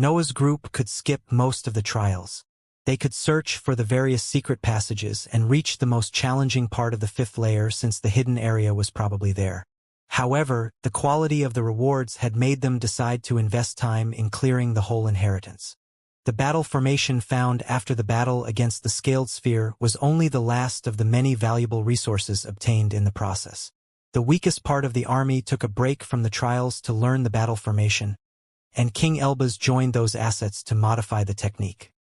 Noah's group could skip most of the trials. They could search for the various secret passages and reach the most challenging part of the fifth layer since the hidden area was probably there. However, the quality of the rewards had made them decide to invest time in clearing the whole inheritance. The battle formation found after the battle against the scaled sphere was only the last of the many valuable resources obtained in the process. The weakest part of the army took a break from the trials to learn the battle formation, and King Elbaz joined those assets to modify the technique.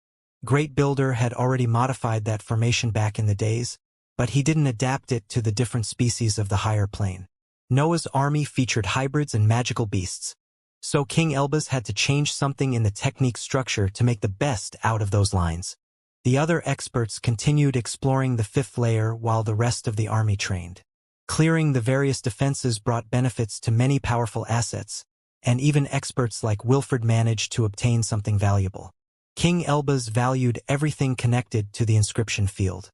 Great Builder had already modified that formation back in the days, but he didn't adapt it to the different species of the higher plane. Noah's army featured hybrids and magical beasts, so King Elbaz had to change something in the technique structure to make the best out of those lines. The other experts continued exploring the fifth layer while the rest of the army trained. Clearing the various defenses brought benefits to many powerful assets, and even experts like Wilfred managed to obtain something valuable. King Elbaz valued everything connected to the inscription field.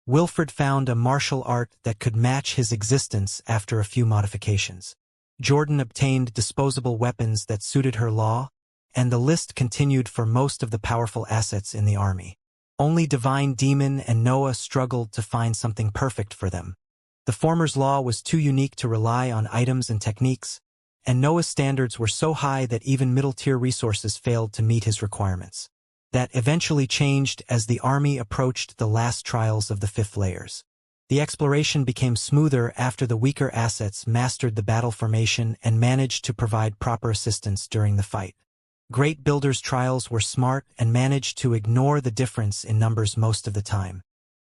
Wilfred found a martial art that could match his existence after a few modifications. Jordan obtained disposable weapons that suited her law, and the list continued for most of the powerful assets in the army. Only Divine Demon and Noah struggled to find something perfect for them. The former's law was too unique to rely on items and techniques, and Noah's standards were so high that even middle-tier resources failed to meet his requirements. That eventually changed as the army approached the last trials of the fifth layers. The exploration became smoother after the weaker assets mastered the battle formation and managed to provide proper assistance during the fight. Great Builder's trials were smart and managed to ignore the difference in numbers most of the time.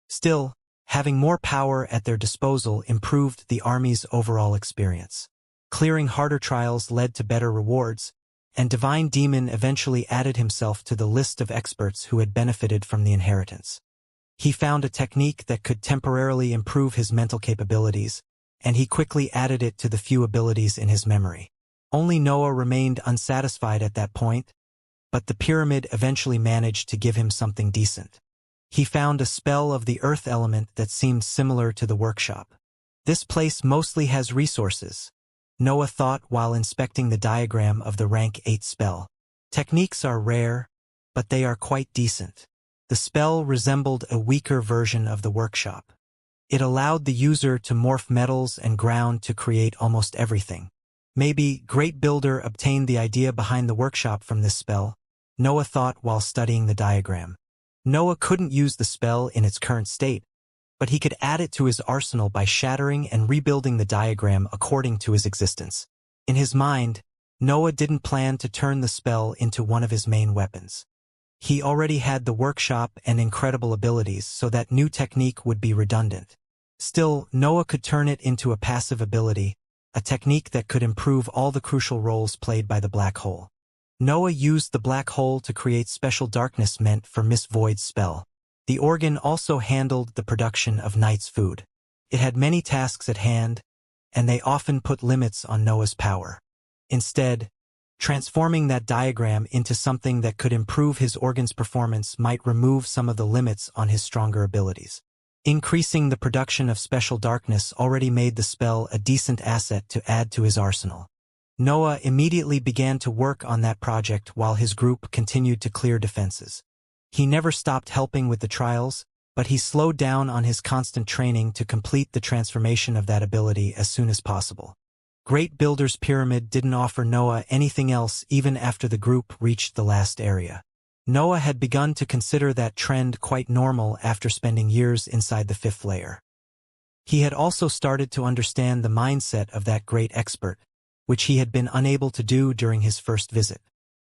Still, having more power at their disposal improved the army's overall experience. Clearing harder trials led to better rewards, and Divine Demon eventually added himself to the list of experts who had benefited from the inheritance. He found a technique that could temporarily improve his mental capabilities, and he quickly added it to the few abilities in his memory. Only Noah remained unsatisfied at that point, but the pyramid eventually managed to give him something decent. He found a spell of the earth element that seemed similar to the workshop. This place mostly has resources, Noah thought while inspecting the diagram of the rank 8 spell. Techniques are rare, but they are quite decent. The spell resembled a weaker version of the workshop. It allowed the user to morph metals and ground to create almost everything. Maybe Great Builder obtained the idea behind the workshop from this spell, Noah thought while studying the diagram. Noah couldn't use the spell in its current state, but he could add it to his arsenal by shattering and rebuilding the diagram according to his existence. In his mind, Noah didn't plan to turn the spell into one of his main weapons. He already had the workshop and incredible abilities, so that new technique would be redundant. Still, Noah could turn it into a passive ability, a technique that could improve all the crucial roles played by the black hole. Noah used the black hole to create special darkness meant for Miss Void's spell. The organ also handled the production of Night's food. It had many tasks at hand, and they often put limits on Noah's power. Instead, transforming that diagram into something that could improve his organ's performance might remove some of the limits on his stronger abilities. Increasing the production of special darkness already made the spell a decent asset to add to his arsenal. Noah immediately began to work on that project while his group continued to clear defenses. He never stopped helping with the trials, but he slowed down on his constant training to complete the transformation of that ability as soon as possible. Great Builder's pyramid didn't offer Noah anything else even after the group reached the last area. Noah had begun to consider that trend quite normal after spending years inside the fifth layer. He had also started to understand the mindset of that great expert, which he had been unable to do during his first visit.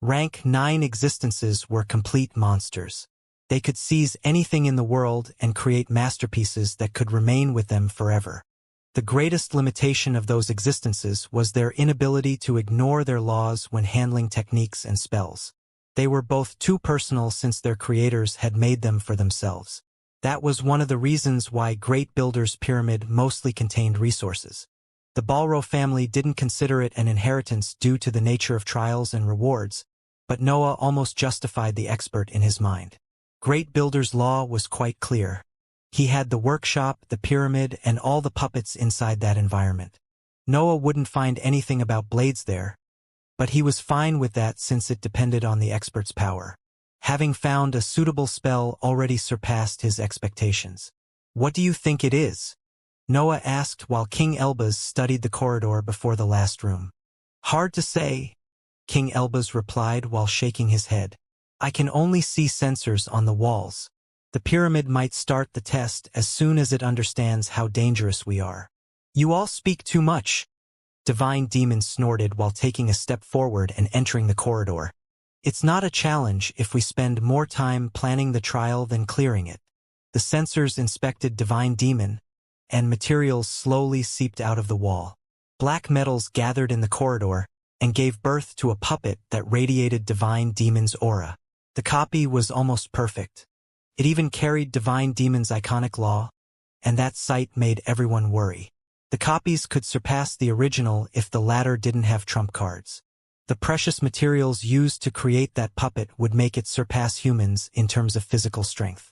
Rank 9 existences were complete monsters. They could seize anything in the world and create masterpieces that could remain with them forever. The greatest limitation of those existences was their inability to ignore their laws when handling techniques and spells. They were both too personal since their creators had made them for themselves. That was one of the reasons why Great Builder's pyramid mostly contained resources. The Balro family didn't consider it an inheritance due to the nature of trials and rewards, but Noah almost justified the expert in his mind. Great Builder's law was quite clear. He had the workshop, the pyramid, and all the puppets inside that environment. Noah wouldn't find anything about blades there, But he was fine with that since it depended on the expert's power. Having found a suitable spell already surpassed his expectations. "What do you think it is?" Noah asked while King Elbaz studied the corridor before the last room. "Hard to say," King Elbaz replied while shaking his head. "I can only see sensors on the walls. The pyramid might start the test as soon as it understands how dangerous we are." "You all speak too much," Divine Demon snorted while taking a step forward and entering the corridor. "It's not a challenge if we spend more time planning the trial than clearing it." The sensors inspected Divine Demon, and materials slowly seeped out of the wall. Black metals gathered in the corridor and gave birth to a puppet that radiated Divine Demon's aura. The copy was almost perfect. It even carried Divine Demon's iconic law, and that sight made everyone worry. The copies could surpass the original if the latter didn't have trump cards. The precious materials used to create that puppet would make it surpass humans in terms of physical strength.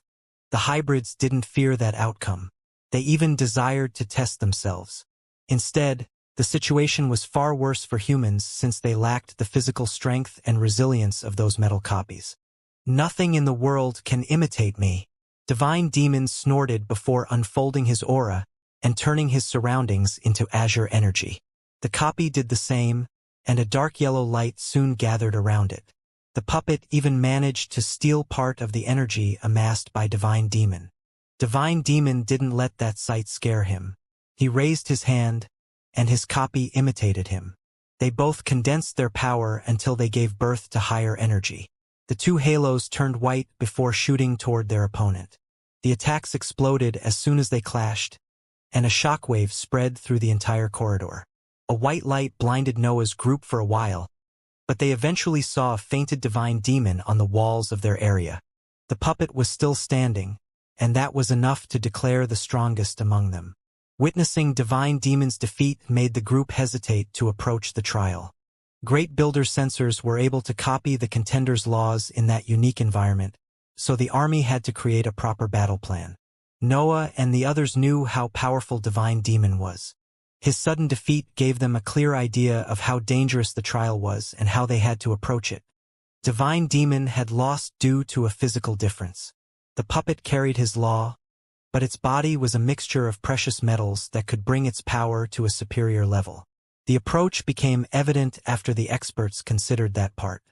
The hybrids didn't fear that outcome. They even desired to test themselves. Instead, the situation was far worse for humans since they lacked the physical strength and resilience of those metal copies. "Nothing in the world can imitate me," Divine Demon snorted before unfolding his aura and turning his surroundings into azure energy. The copy did the same, and a dark yellow light soon gathered around it. The puppet even managed to steal part of the energy amassed by Divine Demon. Divine Demon didn't let that sight scare him. He raised his hand, and his copy imitated him. They both condensed their power until they gave birth to higher energy. The two halos turned white before shooting toward their opponent. The attacks exploded as soon as they clashed, and a shockwave spread through the entire corridor. A white light blinded Noah's group for a while, but they eventually saw a fainted Divine Demon on the walls of their area. The puppet was still standing, and that was enough to declare the strongest among them. Witnessing Divine Demon's defeat made the group hesitate to approach the trial. Great Builder sensors were able to copy the contender's laws in that unique environment, so the army had to create a proper battle plan. Noah and the others knew how powerful Divine Demon was. His sudden defeat gave them a clear idea of how dangerous the trial was and how they had to approach it. Divine Demon had lost due to a physical difference. The puppet carried his law, but its body was a mixture of precious metals that could bring its power to a superior level. The approach became evident after the experts considered that part.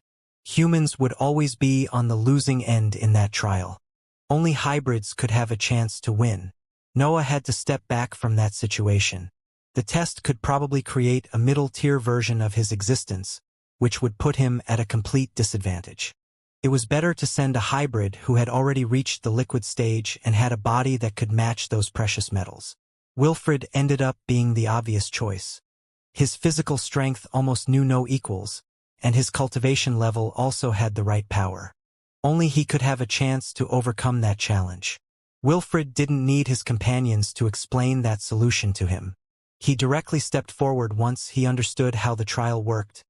Humans would always be on the losing end in that trial. Only hybrids could have a chance to win. Noah had to step back from that situation. The test could probably create a middle-tier version of his existence, which would put him at a complete disadvantage. It was better to send a hybrid who had already reached the liquid stage and had a body that could match those precious metals. Wilfred ended up being the obvious choice. His physical strength almost knew no equals, and his cultivation level also had the right power. Only he could have a chance to overcome that challenge. Wilfred didn't need his companions to explain that solution to him. He directly stepped forward once he understood how the trial worked,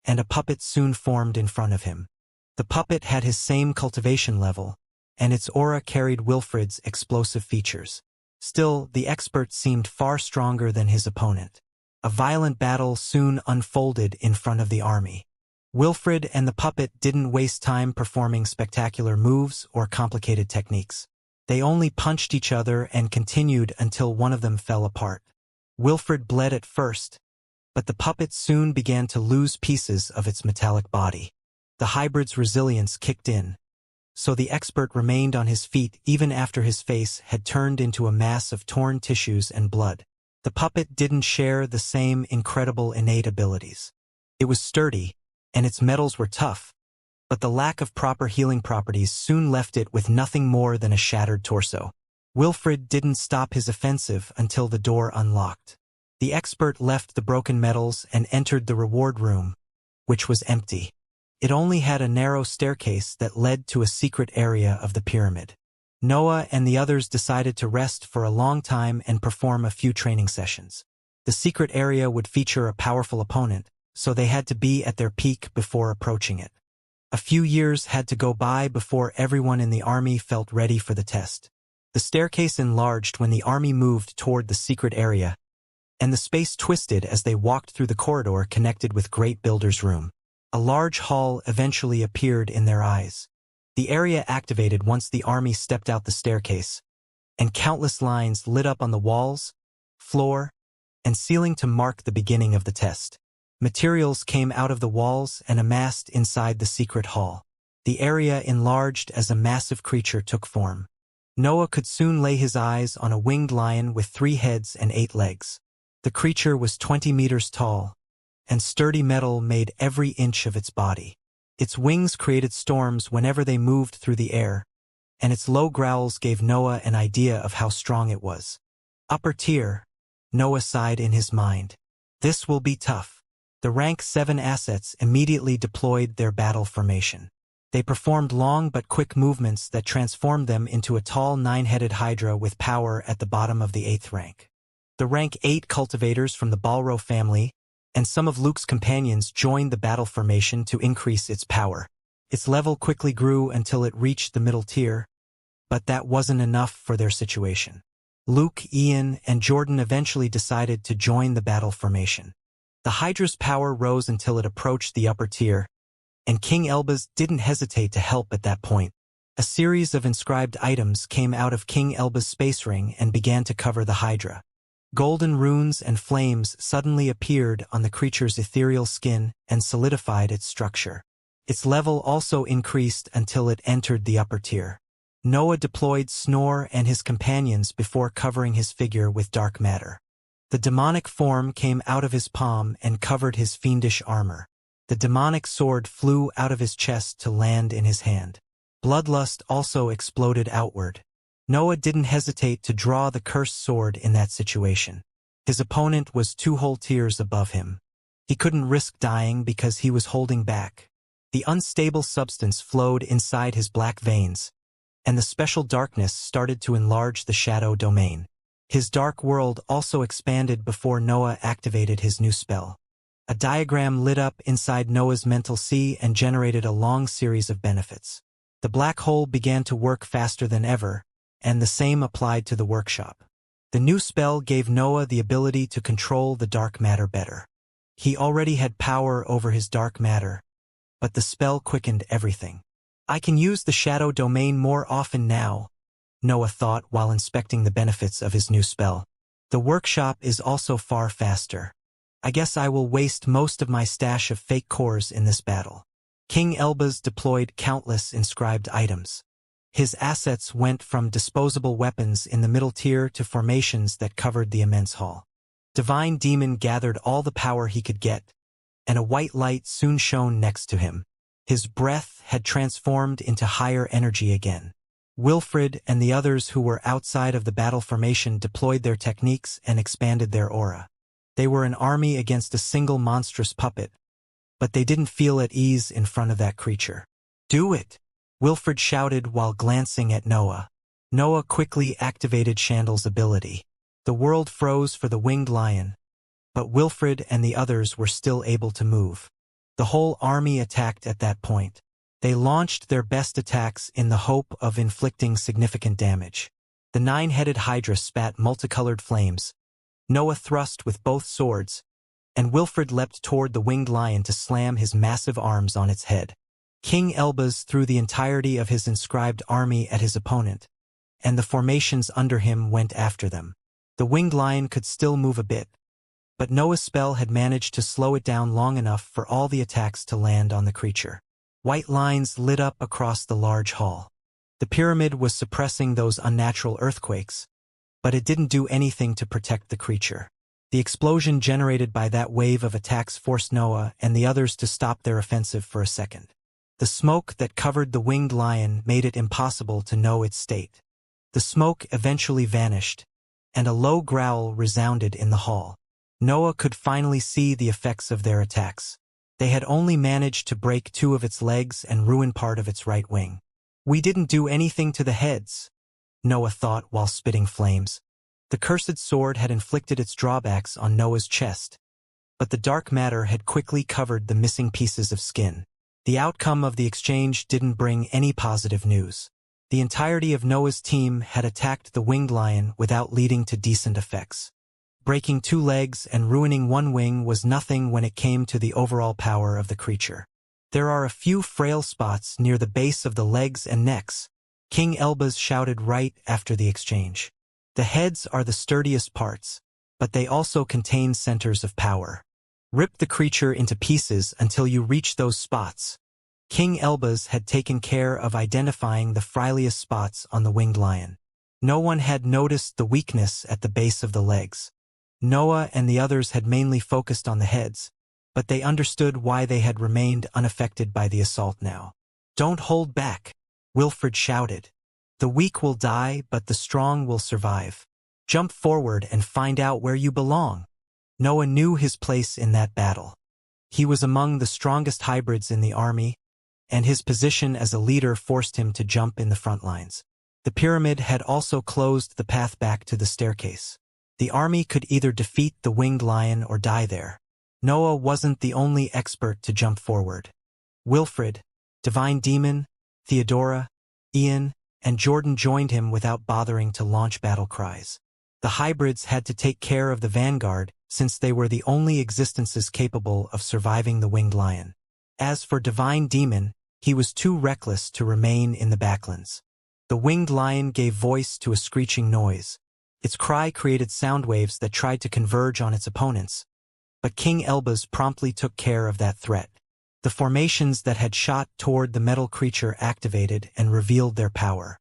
and a puppet soon formed in front of him. The puppet had his same cultivation level, and its aura carried Wilfred's explosive features. Still, the expert seemed far stronger than his opponent. A violent battle soon unfolded in front of the army. Wilfred and the puppet didn't waste time performing spectacular moves or complicated techniques. They only punched each other and continued until one of them fell apart. Wilfred bled at first, but the puppet soon began to lose pieces of its metallic body. The hybrid's resilience kicked in, so the expert remained on his feet even after his face had turned into a mass of torn tissues and blood. The puppet didn't share the same incredible innate abilities. It was sturdy, and its metals were tough, but the lack of proper healing properties soon left it with nothing more than a shattered torso. Wilfred didn't stop his offensive until the door unlocked. The expert left the broken metals and entered the reward room, which was empty. It only had a narrow staircase that led to a secret area of the pyramid. Noah and the others decided to rest for a long time and perform a few training sessions. The secret area would feature a powerful opponent, so they had to be at their peak before approaching it. A few years had to go by before everyone in the army felt ready for the test. The staircase enlarged when the army moved toward the secret area, and the space twisted as they walked through the corridor connected with Great Builder's room. A large hall eventually appeared in their eyes. The area activated once the army stepped out the staircase, and countless lines lit up on the walls, floor, and ceiling to mark the beginning of the test. Materials came out of the walls and amassed inside the secret hall. The area enlarged as a massive creature took form. Noah could soon lay his eyes on a winged lion with 3 heads and 8 legs. The creature was 20 meters tall, and sturdy metal made every inch of its body. Its wings created storms whenever they moved through the air, and its low growls gave Noah an idea of how strong it was. Upper tier, Noah sighed in his mind. This will be tough. The rank 7 assets immediately deployed their battle formation. They performed long but quick movements that transformed them into a tall 9-headed hydra with power at the bottom of the 8th rank. The rank 8 cultivators from the Balro family and some of Luke's companions joined the battle formation to increase its power. Its level quickly grew until it reached the middle tier, but that wasn't enough for their situation. Luke, Ian, and Jordan eventually decided to join the battle formation. The Hydra's power rose until it approached the upper tier, and King Elbaz didn't hesitate to help at that point. A series of inscribed items came out of King Elbaz's space ring and began to cover the Hydra. Golden runes and flames suddenly appeared on the creature's ethereal skin and solidified its structure. Its level also increased until it entered the upper tier. Noah deployed Snore and his companions before covering his figure with dark matter. The demonic form came out of his palm and covered his fiendish armor. The demonic sword flew out of his chest to land in his hand. Bloodlust also exploded outward. Noah didn't hesitate to draw the cursed sword in that situation. His opponent was 2 whole tiers above him. He couldn't risk dying because he was holding back. The unstable substance flowed inside his black veins, and the special darkness started to enlarge the shadow domain. His dark world also expanded before Noah activated his new spell. A diagram lit up inside Noah's mental sea and generated a long series of benefits. The black hole began to work faster than ever, and the same applied to the workshop. The new spell gave Noah the ability to control the dark matter better. He already had power over his dark matter, but the spell quickened everything. I can use the shadow domain more often now, Noah thought while inspecting the benefits of his new spell. The workshop is also far faster. I guess I will waste most of my stash of fake cores in this battle. King Elbaz deployed countless inscribed items. His assets went from disposable weapons in the middle tier to formations that covered the immense hall. Divine Demon gathered all the power he could get, and a white light soon shone next to him. His breath had transformed into higher energy again. Wilfred and the others who were outside of the battle formation deployed their techniques and expanded their aura. They were an army against a single monstrous puppet, but they didn't feel at ease in front of that creature. "Do it!" Wilfred shouted while glancing at Noah. Noah quickly activated Chandle's ability. The world froze for the winged lion, but Wilfred and the others were still able to move. The whole army attacked at that point. They launched their best attacks in the hope of inflicting significant damage. The 9-headed Hydra spat multicolored flames. Noah thrust with both swords, and Wilfred leapt toward the winged lion to slam his massive arms on its head. King Elbaz threw the entirety of his inscribed army at his opponent, and the formations under him went after them. The winged lion could still move a bit, but Noah's spell had managed to slow it down long enough for all the attacks to land on the creature. White lines lit up across the large hall. The pyramid was suppressing those unnatural earthquakes, but it didn't do anything to protect the creature. The explosion generated by that wave of attacks forced Noah and the others to stop their offensive for a second. The smoke that covered the winged lion made it impossible to know its state. The smoke eventually vanished, and a low growl resounded in the hall. Noah could finally see the effects of their attacks. They had only managed to break 2 of its legs and ruin part of its right wing. "We didn't do anything to the heads," Noah thought while spitting flames. The cursed sword had inflicted its drawbacks on Noah's chest, but the dark matter had quickly covered the missing pieces of skin. The outcome of the exchange didn't bring any positive news. The entirety of Noah's team had attacked the winged lion without leading to decent effects. Breaking 2 legs and ruining 1 wing was nothing when it came to the overall power of the creature. There are a few frail spots near the base of the legs and necks, King Elbaz shouted right after the exchange. The heads are the sturdiest parts, but they also contain centers of power. Rip the creature into pieces until you reach those spots. King Elbaz had taken care of identifying the frailest spots on the winged lion. No one had noticed the weakness at the base of the legs. Noah and the others had mainly focused on the heads, but they understood why they had remained unaffected by the assault now. "Don't hold back," Wilfred shouted. "The weak will die, but the strong will survive. Jump forward and find out where you belong." Noah knew his place in that battle. He was among the strongest hybrids in the army, and his position as a leader forced him to jump in the front lines. The pyramid had also closed the path back to the staircase. The army could either defeat the winged lion or die there. Noah wasn't the only expert to jump forward. Wilfred, Divine Demon, Theodora, Ian, and Jordan joined him without bothering to launch battle cries. The hybrids had to take care of the vanguard since they were the only existences capable of surviving the winged lion. As for Divine Demon, he was too reckless to remain in the backlands. The winged lion gave voice to a screeching noise. Its cry created sound waves that tried to converge on its opponents, but King Elbaz promptly took care of that threat. The formations that had shot toward the metal creature activated and revealed their power.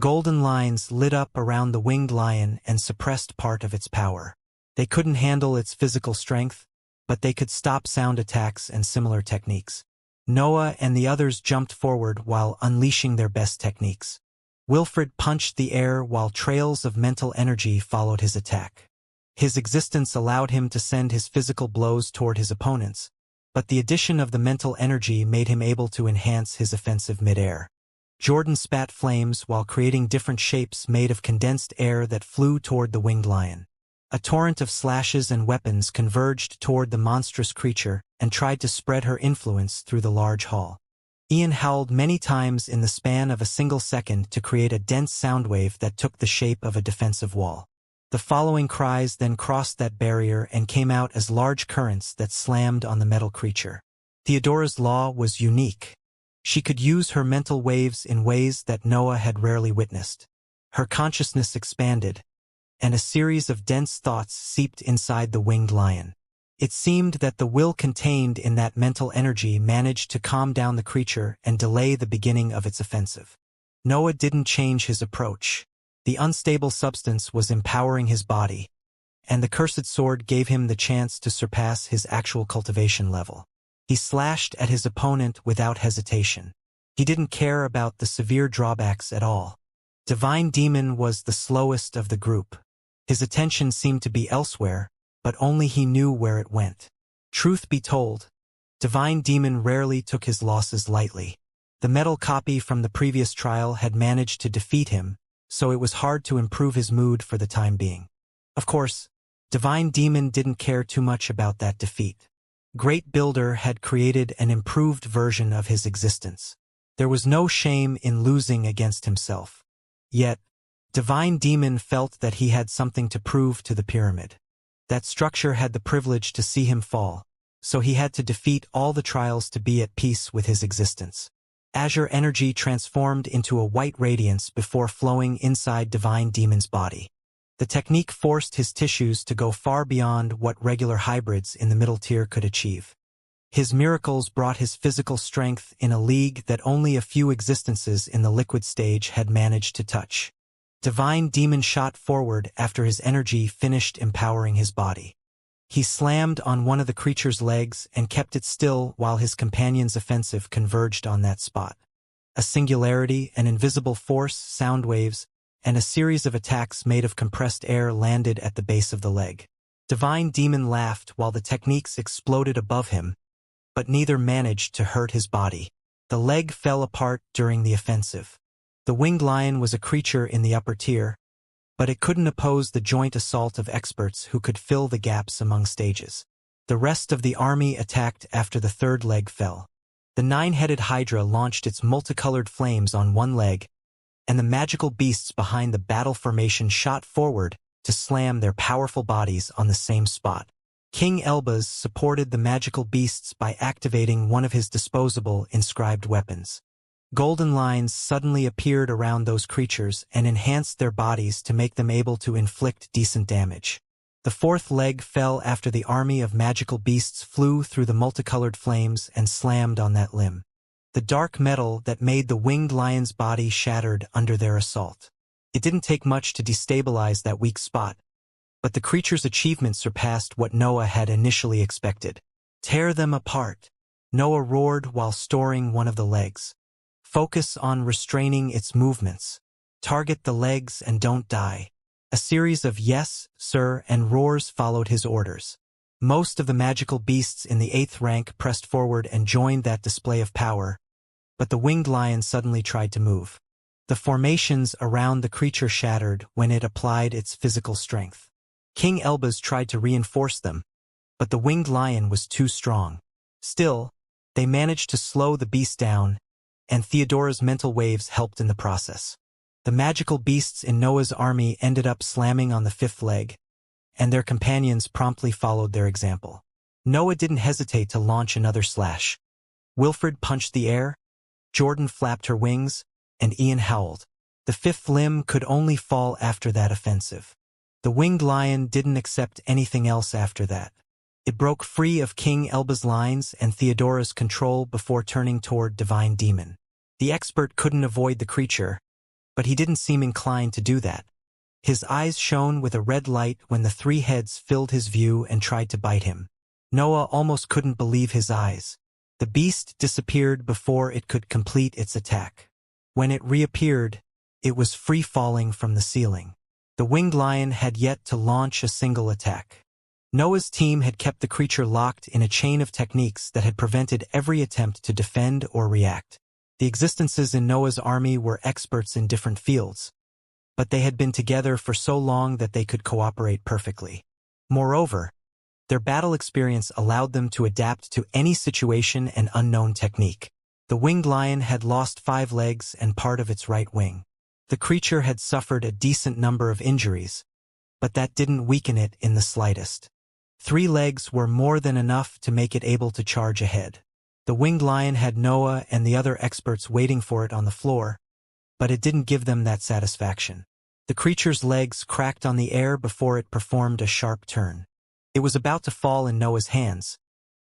Golden lines lit up around the winged lion and suppressed part of its power. They couldn't handle its physical strength, but they could stop sound attacks and similar techniques. Noah and the others jumped forward while unleashing their best techniques. Wilfred punched the air while trails of mental energy followed his attack. His existence allowed him to send his physical blows toward his opponents, but the addition of the mental energy made him able to enhance his offensive midair. Jordan spat flames while creating different shapes made of condensed air that flew toward the winged lion. A torrent of slashes and weapons converged toward the monstrous creature and tried to spread her influence through the large hall. Ian howled many times in the span of a single second to create a dense sound wave that took the shape of a defensive wall. The following cries then crossed that barrier and came out as large currents that slammed on the metal creature. Theodora's law was unique. She could use her mental waves in ways that Noah had rarely witnessed. Her consciousness expanded, and a series of dense thoughts seeped inside the winged lion. It seemed that the will contained in that mental energy managed to calm down the creature and delay the beginning of its offensive. Noah didn't change his approach. The unstable substance was empowering his body, and the cursed sword gave him the chance to surpass his actual cultivation level. He slashed at his opponent without hesitation. He didn't care about the severe drawbacks at all. Divine Demon was the slowest of the group. His attention seemed to be elsewhere, but only he knew where it went. Truth be told, Divine Demon rarely took his losses lightly. The metal copy from the previous trial had managed to defeat him, so it was hard to improve his mood for the time being. Of course, Divine Demon didn't care too much about that defeat. Great Builder had created an improved version of his existence. There was no shame in losing against himself. Yet, Divine Demon felt that he had something to prove to the pyramid. That structure had the privilege to see him fall, so he had to defeat all the trials to be at peace with his existence. Azure energy transformed into a white radiance before flowing inside Divine Demon's body. The technique forced his tissues to go far beyond what regular hybrids in the middle tier could achieve. His miracles brought his physical strength in a league that only a few existences in the liquid stage had managed to touch. Divine Demon shot forward after his energy finished empowering his body. He slammed on one of the creature's legs and kept it still while his companion's offensive converged on that spot. A singularity, an invisible force, sound waves, and a series of attacks made of compressed air landed at the base of the leg. Divine Demon laughed while the techniques exploded above him, but neither managed to hurt his body. The leg fell apart during the offensive. The winged lion was a creature in the upper tier, but it couldn't oppose the joint assault of experts who could fill the gaps among stages. The rest of the army attacked after the third leg fell. The 9-headed Hydra launched its multicolored flames on one leg, and the magical beasts behind the battle formation shot forward, to slam their powerful bodies on the same spot. King Elbaz supported the magical beasts by activating one of his disposable inscribed weapons. Golden lines suddenly appeared around those creatures and enhanced their bodies to make them able to inflict decent damage. The fourth leg fell after the army of magical beasts flew through the multicolored flames and slammed on that limb. The dark metal that made the winged lion's body shattered under their assault. It didn't take much to destabilize that weak spot, but the creature's achievement surpassed what Noah had initially expected. Tear them apart, Noah roared while storing one of the legs. Focus on restraining its movements. Target the legs and don't die. A series of yes, sir, and roars followed his orders. Most of the magical beasts in the 8th rank pressed forward and joined that display of power, but the winged lion suddenly tried to move. The formations around the creature shattered when it applied its physical strength. King Elbaz tried to reinforce them, but the winged lion was too strong. Still, they managed to slow the beast down, and Theodora's mental waves helped in the process. The magical beasts in Noah's army ended up slamming on the 5th leg, and their companions promptly followed their example. Noah didn't hesitate to launch another slash. Wilfred punched the air, Jordan flapped her wings, and Ian howled. The 5th limb could only fall after that offensive. The winged lion didn't accept anything else after that. It broke free of King Elbaz's lines and Theodora's control before turning toward Divine Demon. The expert couldn't avoid the creature, but he didn't seem inclined to do that. His eyes shone with a red light when the 3 heads filled his view and tried to bite him. Noah almost couldn't believe his eyes. The beast disappeared before it could complete its attack. When it reappeared, it was free-falling from the ceiling. The winged lion had yet to launch a single attack. Noah's team had kept the creature locked in a chain of techniques that had prevented every attempt to defend or react. The existences in Noah's army were experts in different fields, but they had been together for so long that they could cooperate perfectly. Moreover, their battle experience allowed them to adapt to any situation and unknown technique. The winged lion had lost 5 legs and part of its right wing. The creature had suffered a decent number of injuries, but that didn't weaken it in the slightest. 3 legs were more than enough to make it able to charge ahead. The winged lion had Noah and the other experts waiting for it on the floor, but it didn't give them that satisfaction. The creature's legs cracked on the air before it performed a sharp turn. It was about to fall in Noah's hands,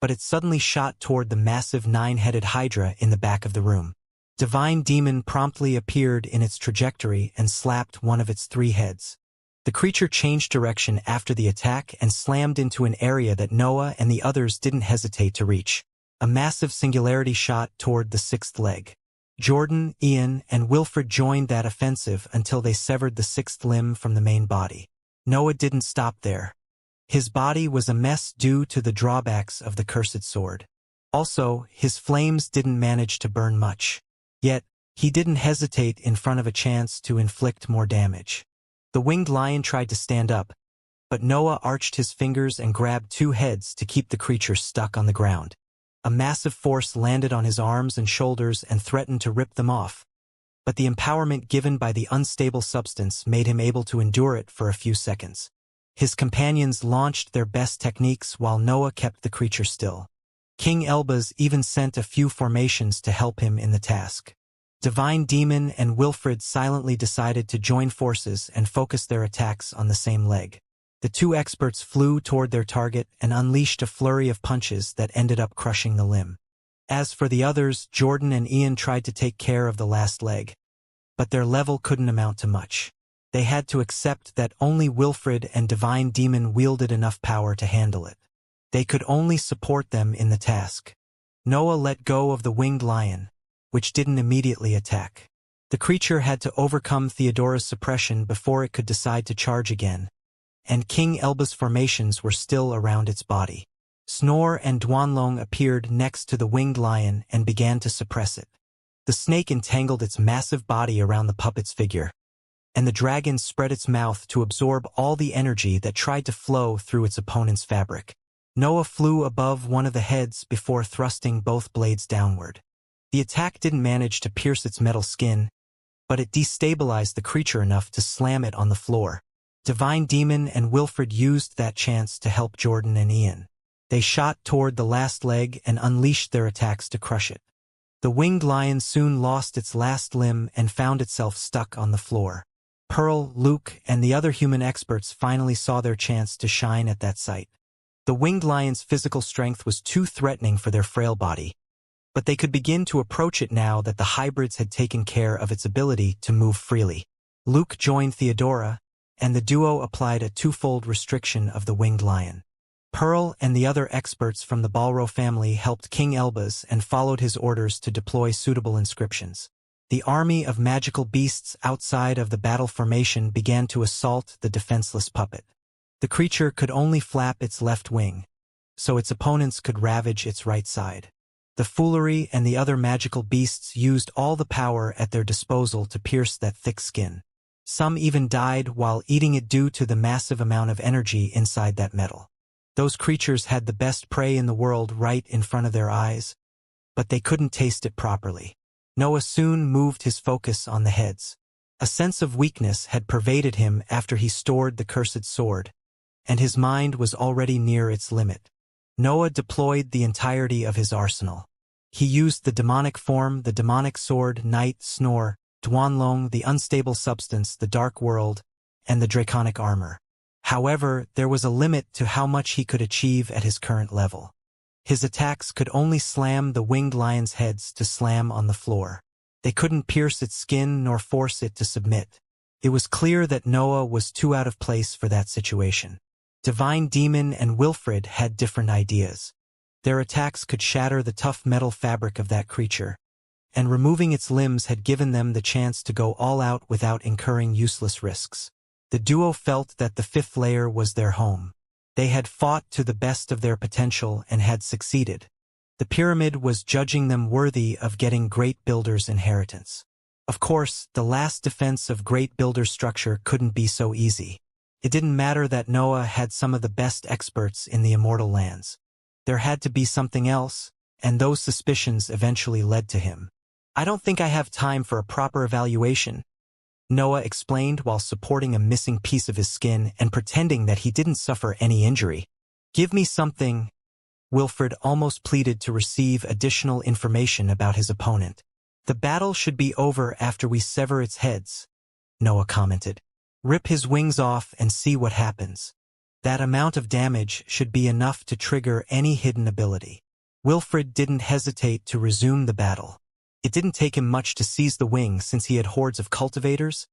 but it suddenly shot toward the massive 9-headed hydra in the back of the room. Divine Demon promptly appeared in its trajectory and slapped one of its 3 heads. The creature changed direction after the attack and slammed into an area that Noah and the others didn't hesitate to reach. A massive singularity shot toward the 6th leg. Jordan, Ian, and Wilfred joined that offensive until they severed the 6th limb from the main body. Noah didn't stop there. His body was a mess due to the drawbacks of the cursed sword. Also, his flames didn't manage to burn much. Yet, he didn't hesitate in front of a chance to inflict more damage. The winged lion tried to stand up, but Noah arched his fingers and grabbed 2 heads to keep the creature stuck on the ground. A massive force landed on his arms and shoulders and threatened to rip them off, but the empowerment given by the unstable substance made him able to endure it for a few seconds. His companions launched their best techniques while Noah kept the creature still. King Elbaz even sent a few formations to help him in the task. Divine Demon and Wilfred silently decided to join forces and focus their attacks on the same leg. The 2 experts flew toward their target and unleashed a flurry of punches that ended up crushing the limb. As for the others, Jordan and Ian tried to take care of the last leg, but their level couldn't amount to much. They had to accept that only Wilfred and Divine Demon wielded enough power to handle it. They could only support them in the task. Noah let go of the winged lion, which didn't immediately attack. The creature had to overcome Theodora's suppression before it could decide to charge again, and King Elbaz's formations were still around its body. Snore and Duanlong appeared next to the winged lion and began to suppress it. The snake entangled its massive body around the puppet's figure, and the dragon spread its mouth to absorb all the energy that tried to flow through its opponent's fabric. Noah flew above one of the heads before thrusting both blades downward. The attack didn't manage to pierce its metal skin, but it destabilized the creature enough to slam it on the floor. Divine Demon and Wilfred used that chance to help Jordan and Ian. They shot toward the last leg and unleashed their attacks to crush it. The winged lion soon lost its last limb and found itself stuck on the floor. Pearl, Luke, and the other human experts finally saw their chance to shine at that sight. The winged lion's physical strength was too threatening for their frail body, but they could begin to approach it now that the hybrids had taken care of its ability to move freely. Luke joined Theodora, and the duo applied a twofold restriction of the winged lion. Pearl and the other experts from the Balro family helped King Elbaz and followed his orders to deploy suitable inscriptions. The army of magical beasts outside of the battle formation began to assault the defenseless puppet. The creature could only flap its left wing, so its opponents could ravage its right side. The foolery and the other magical beasts used all the power at their disposal to pierce that thick skin. Some even died while eating it due to the massive amount of energy inside that metal. Those creatures had the best prey in the world right in front of their eyes, but they couldn't taste it properly. Noah soon moved his focus on the heads. A sense of weakness had pervaded him after he stored the cursed sword, and his mind was already near its limit. Noah deployed the entirety of his arsenal. He used the demonic form, the demonic sword, night, snore, Duanlong, the unstable substance, the dark world, and the draconic armor. However, there was a limit to how much he could achieve at his current level. His attacks could only slam the winged lion's heads to slam on the floor. They couldn't pierce its skin nor force it to submit. It was clear that Noah was too out of place for that situation. Divine Demon and Wilfred had different ideas. Their attacks could shatter the tough metal fabric of that creature, and removing its limbs had given them the chance to go all out without incurring useless risks. The duo felt that the fifth layer was their home. They had fought to the best of their potential and had succeeded. The pyramid was judging them worthy of getting Great Builder's inheritance. Of course, the last defense of Great Builder's structure couldn't be so easy. It didn't matter that Noah had some of the best experts in the Immortal lands. There had to be something else, and those suspicions eventually led to him. "I don't think I have time for a proper evaluation," Noah explained while supporting a missing piece of his skin and pretending that he didn't suffer any injury. "Give me something," Wilfred almost pleaded to receive additional information about his opponent. "The battle should be over after we sever its heads," Noah commented. "Rip his wings off and see what happens. That amount of damage should be enough to trigger any hidden ability." Wilfred didn't hesitate to resume the battle. It didn't take him much to seize the wing since he had hordes of cultivators,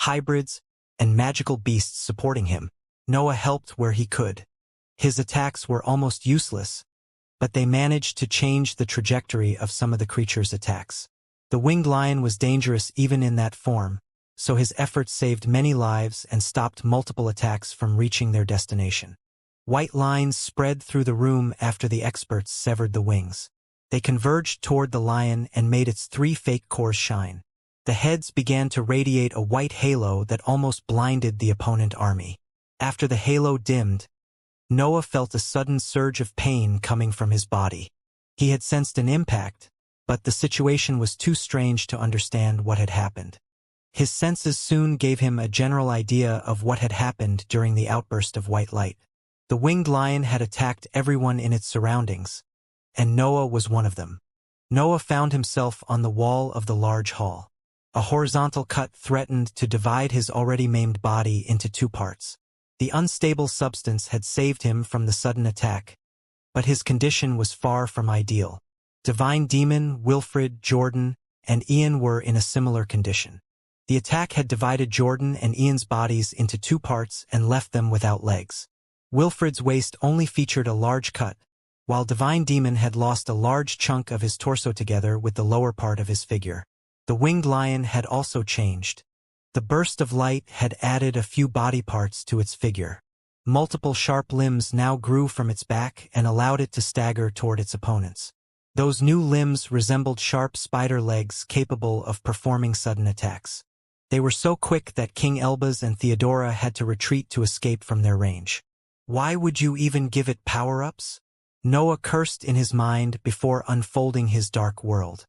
hybrids, and magical beasts supporting him. Noah helped where he could. His attacks were almost useless, but they managed to change the trajectory of some of the creature's attacks. The winged lion was dangerous even in that form, so his efforts saved many lives and stopped multiple attacks from reaching their destination. White lines spread through the room after the experts severed the wings. They converged toward the lion and made its 3 fake cores shine. The heads began to radiate a white halo that almost blinded the opponent army. After the halo dimmed, Noah felt a sudden surge of pain coming from his body. He had sensed an impact, but the situation was too strange to understand what had happened. His senses soon gave him a general idea of what had happened during the outburst of white light. The winged lion had attacked everyone in its surroundings, and Noah was one of them. Noah found himself on the wall of the large hall. A horizontal cut threatened to divide his already maimed body into 2 parts. The unstable substance had saved him from the sudden attack, but his condition was far from ideal. Divine Demon, Wilfred, Jordan, and Ian were in a similar condition. The attack had divided Jordan and Ian's bodies into 2 parts and left them without legs. Wilfred's waist only featured a large cut, while Divine Demon had lost a large chunk of his torso together with the lower part of his figure. The winged lion had also changed. The burst of light had added a few body parts to its figure. Multiple sharp limbs now grew from its back and allowed it to stagger toward its opponents. Those new limbs resembled sharp spider legs capable of performing sudden attacks. They were so quick that King Elbaz and Theodora had to retreat to escape from their range. "Why would you even give it power-ups?" Noah cursed in his mind before unfolding his dark world.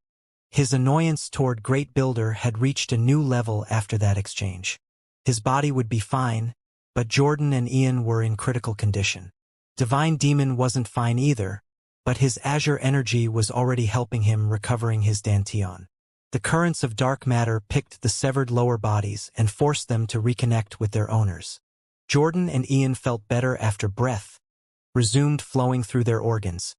His annoyance toward Great Builder had reached a new level after that exchange. His body would be fine, but Jordan and Ian were in critical condition. Divine Demon wasn't fine either, but his azure energy was already helping him recovering his dantian. The currents of dark matter picked the severed lower bodies and forced them to reconnect with their owners. Jordan and Ian felt better after breath resumed flowing through their organs,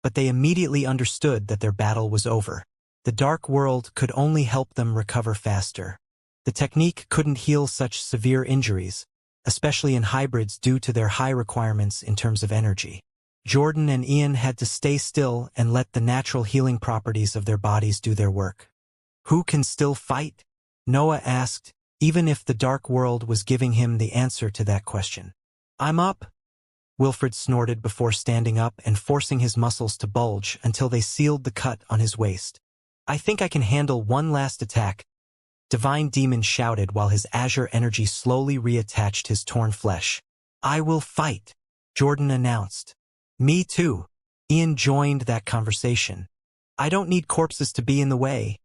but they immediately understood that their battle was over. The dark world could only help them recover faster. The technique couldn't heal such severe injuries, especially in hybrids due to their high requirements in terms of energy. Jordan and Ian had to stay still and let the natural healing properties of their bodies do their work. Who can still fight? Noah asked, even if the dark world was giving him the answer to that question. I'm up, Wilfred snorted before standing up and forcing his muscles to bulge until they sealed the cut on his waist. I think I can handle one last attack, Divine Demon shouted while his azure energy slowly reattached his torn flesh. I will fight, Jordan announced. Me too. Ian joined that conversation. I don't need corpses to be in the way,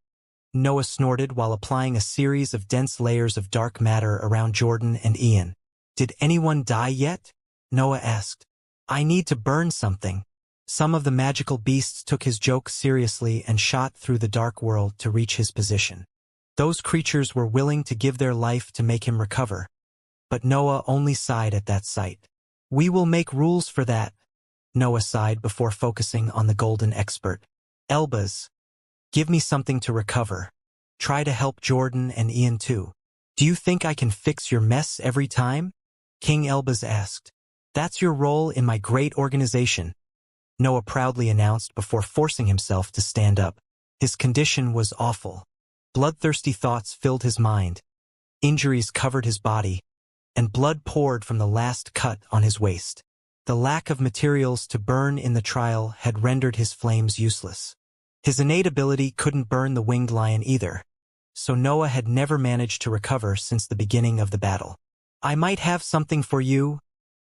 Noah snorted while applying a series of dense layers of dark matter around Jordan and Ian. Did anyone die yet? Noah asked. I need to burn something. Some of the magical beasts took his joke seriously and shot through the dark world to reach his position. Those creatures were willing to give their life to make him recover, but Noah only sighed at that sight. We will make rules for that, Noah sighed before focusing on the golden expert. Elbas, give me something to recover. Try to help Jordan and Ian too. Do you think I can fix your mess every time? King Elbas asked. That's your role in my great organization, Noah proudly announced before forcing himself to stand up. His condition was awful. Bloodthirsty thoughts filled his mind. Injuries covered his body, and blood poured from the last cut on his waist. The lack of materials to burn in the trial had rendered his flames useless. His innate ability couldn't burn the winged lion either, so Noah had never managed to recover since the beginning of the battle. I might have something for you,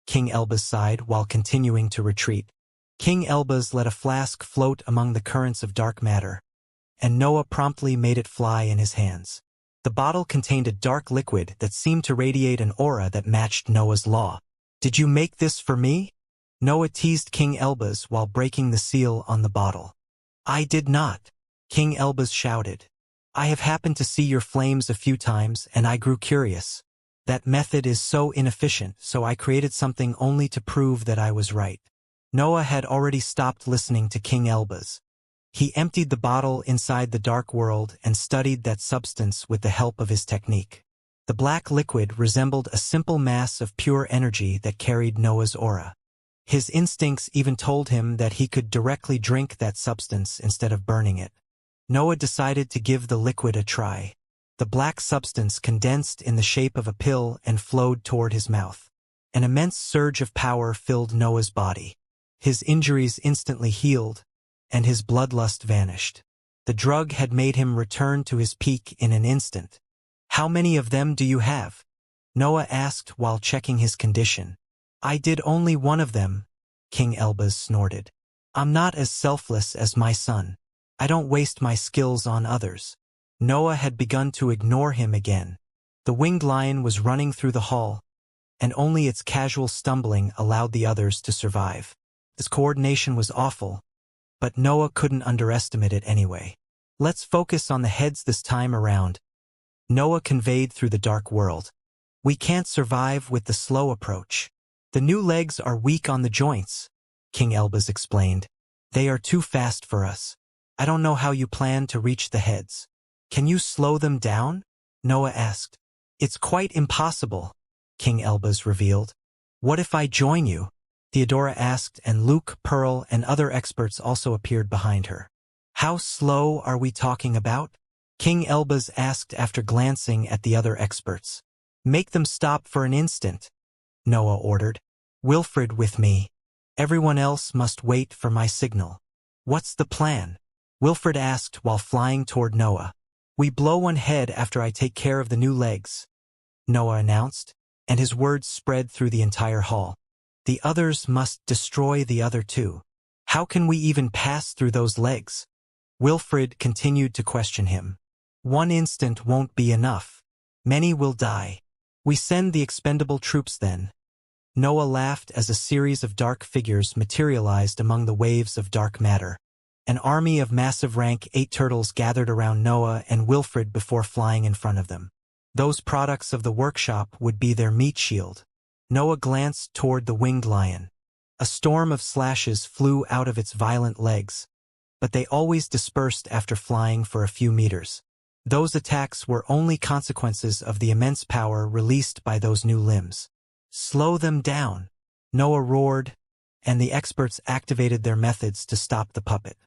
King Elbas sighed while continuing to retreat. King Elbas let a flask float among the currents of dark matter, and Noah promptly made it fly in his hands. The bottle contained a dark liquid that seemed to radiate an aura that matched Noah's law. Did you make this for me? Noah teased King Elbas while breaking the seal on the bottle. I did not, King Elbas shouted. I have happened to see your flames a few times and I grew curious. That method is so inefficient, so I created something only to prove that I was right. Noah had already stopped listening to King Elbas. He emptied the bottle inside the dark world and studied that substance with the help of his technique. The black liquid resembled a simple mass of pure energy that carried Noah's aura. His instincts even told him that he could directly drink that substance instead of burning it. Noah decided to give the liquid a try. The black substance condensed in the shape of a pill and flowed toward his mouth. An immense surge of power filled Noah's body. His injuries instantly healed, and his bloodlust vanished. The drug had made him return to his peak in an instant. How many of them do you have? Noah asked while checking his condition. I did only one of them, King Elbas snorted. I'm not as selfless as my son. I don't waste my skills on others. Noah had begun to ignore him again. The winged lion was running through the hall, and only its casual stumbling allowed the others to survive. This coordination was awful, but Noah couldn't underestimate it anyway. Let's focus on the heads this time around, Noah conveyed through the dark world. We can't survive with the slow approach. The new legs are weak on the joints, King Elbas explained. They are too fast for us. I don't know how you plan to reach the heads. Can you slow them down? Noah asked. It's quite impossible, King Elbas revealed. What if I join you? Theodora asked, and Luke, Pearl, and other experts also appeared behind her. How slow are we talking about? King Elbas asked after glancing at the other experts. Make them stop for an instant, Noah ordered. Wilfred with me. Everyone else must wait for my signal. What's the plan? Wilfred asked while flying toward Noah. We blow one head after I take care of the new legs, Noah announced, and his words spread through the entire hall. The others must destroy the other two. How can we even pass through those legs? Wilfred continued to question him. One instant won't be enough. Many will die. We send the expendable troops then. Noah laughed as a series of dark figures materialized among the waves of dark matter. An army of massive rank 8 turtles gathered around Noah and Wilfred before flying in front of them. Those products of the workshop would be their meat shield. Noah glanced toward the winged lion. A storm of slashes flew out of its violent legs, but they always dispersed after flying for a few meters. Those attacks were only consequences of the immense power released by those new limbs. Slow them down, Noah roared, and the experts activated their methods to stop the puppet.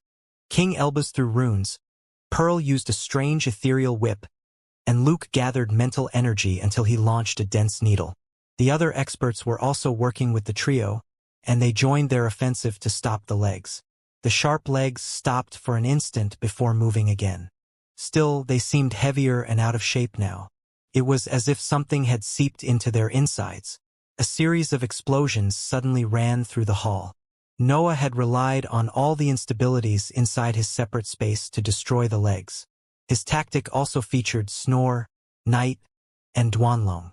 King Elbaz threw runes, Pearl used a strange ethereal whip, and Luke gathered mental energy until he launched a dense needle. The other experts were also working with the trio, and they joined their offensive to stop the legs. The sharp legs stopped for an instant before moving again. Still, they seemed heavier and out of shape now. It was as if something had seeped into their insides. A series of explosions suddenly ran through the hall. Noah had relied on all the instabilities inside his separate space to destroy the legs. His tactic also featured Snore, Night, and Duanlong.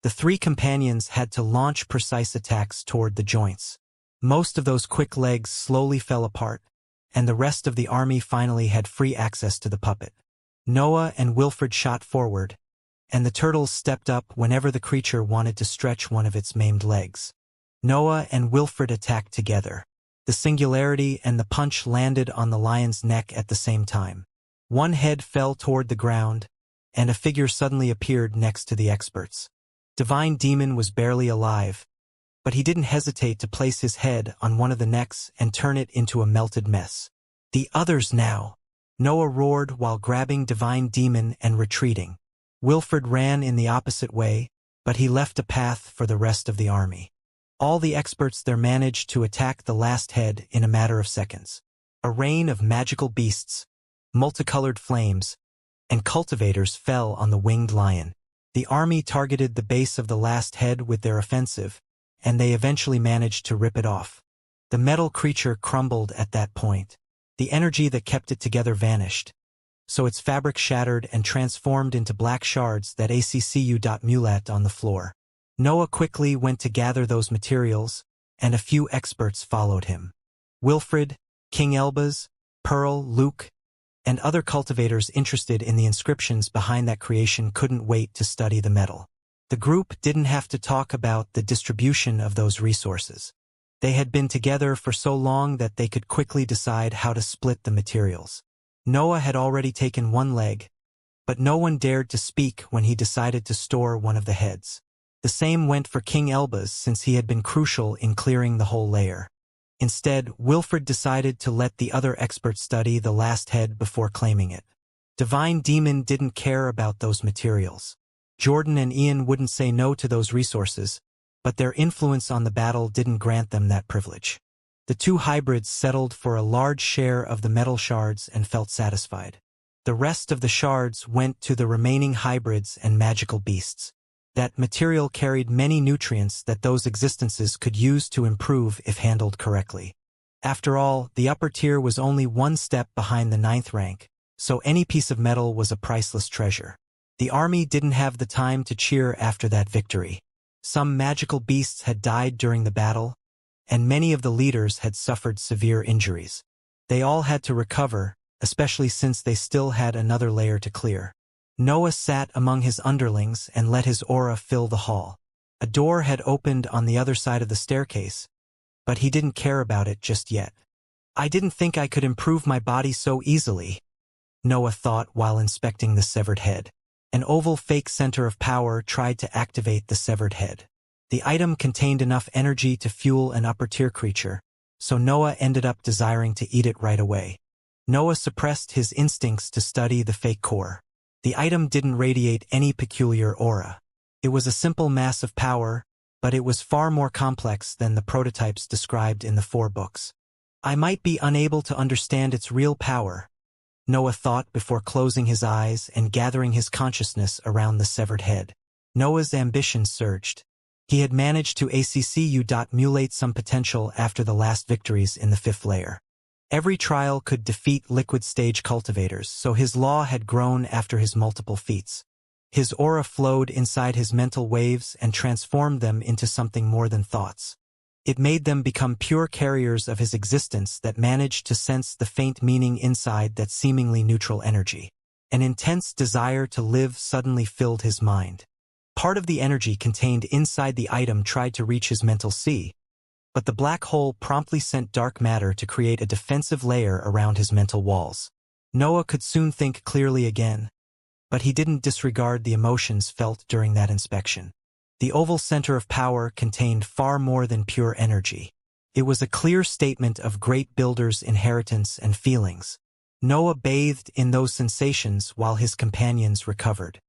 The 3 companions had to launch precise attacks toward the joints. Most of those quick legs slowly fell apart, and the rest of the army finally had free access to the puppet. Noah and Wilfred shot forward, and the turtles stepped up whenever the creature wanted to stretch one of its maimed legs. Noah and Wilfred attacked together. The singularity and the punch landed on the lion's neck at the same time. One head fell toward the ground, and a figure suddenly appeared next to the experts. Divine Demon was barely alive, but he didn't hesitate to place his head on one of the necks and turn it into a melted mess. The others now! Noah roared while grabbing Divine Demon and retreating. Wilfred ran in the opposite way, but he left a path for the rest of the army. All the experts there managed to attack the last head in a matter of seconds. A rain of magical beasts, multicolored flames, and cultivators fell on the winged lion. The army targeted the base of the last head with their offensive, and they eventually managed to rip it off. The metal creature crumbled at that point. The energy that kept it together vanished, so its fabric shattered and transformed into black shards that accu.mulat on the floor. Noah quickly went to gather those materials, and a few experts followed him. Wilfred, King Elbaz, Pearl, Luke, and other cultivators interested in the inscriptions behind that creation couldn't wait to study the metal. The group didn't have to talk about the distribution of those resources. They had been together for so long that they could quickly decide how to split the materials. Noah had already taken one leg, but no one dared to speak when he decided to store one of the heads. The same went for King Elbaz since he had been crucial in clearing the whole layer. Instead, Wilfred decided to let the other experts study the last head before claiming it. Divine Demon didn't care about those materials. Jordan and Ian wouldn't say no to those resources, but their influence on the battle didn't grant them that privilege. The 2 hybrids settled for a large share of the metal shards and felt satisfied. The rest of the shards went to the remaining hybrids and magical beasts. That material carried many nutrients that those existences could use to improve if handled correctly. After all, the upper tier was only one step behind the 9th rank, so any piece of metal was a priceless treasure. The army didn't have the time to cheer after that victory. Some magical beasts had died during the battle, and many of the leaders had suffered severe injuries. They all had to recover, especially since they still had another layer to clear. Noah sat among his underlings and let his aura fill the hall. A door had opened on the other side of the staircase, but he didn't care about it just yet. I didn't think I could improve my body so easily, Noah thought while inspecting the severed head. An oval fake center of power tried to activate the severed head. The item contained enough energy to fuel an upper-tier creature, so Noah ended up desiring to eat it right away. Noah suppressed his instincts to study the fake core. The item didn't radiate any peculiar aura. It was a simple mass of power, but it was far more complex than the prototypes described in the 4 books. I might be unable to understand its real power, Noah thought before closing his eyes and gathering his consciousness around the severed head. Noah's ambition surged. He had managed to accu.mulate some potential after the last victories in the 5th layer. Every trial could defeat liquid stage cultivators, so his law had grown after his multiple feats. His aura flowed inside his mental waves and transformed them into something more than thoughts. It made them become pure carriers of his existence that managed to sense the faint meaning inside that seemingly neutral energy. An intense desire to live suddenly filled his mind. Part of the energy contained inside the item tried to reach his mental sea, but the black hole promptly sent dark matter to create a defensive layer around his mental walls. Noah could soon think clearly again, but he didn't disregard the emotions felt during that inspection. The oval center of power contained far more than pure energy. It was a clear statement of Great Builder's inheritance and feelings. Noah bathed in those sensations while his companions recovered.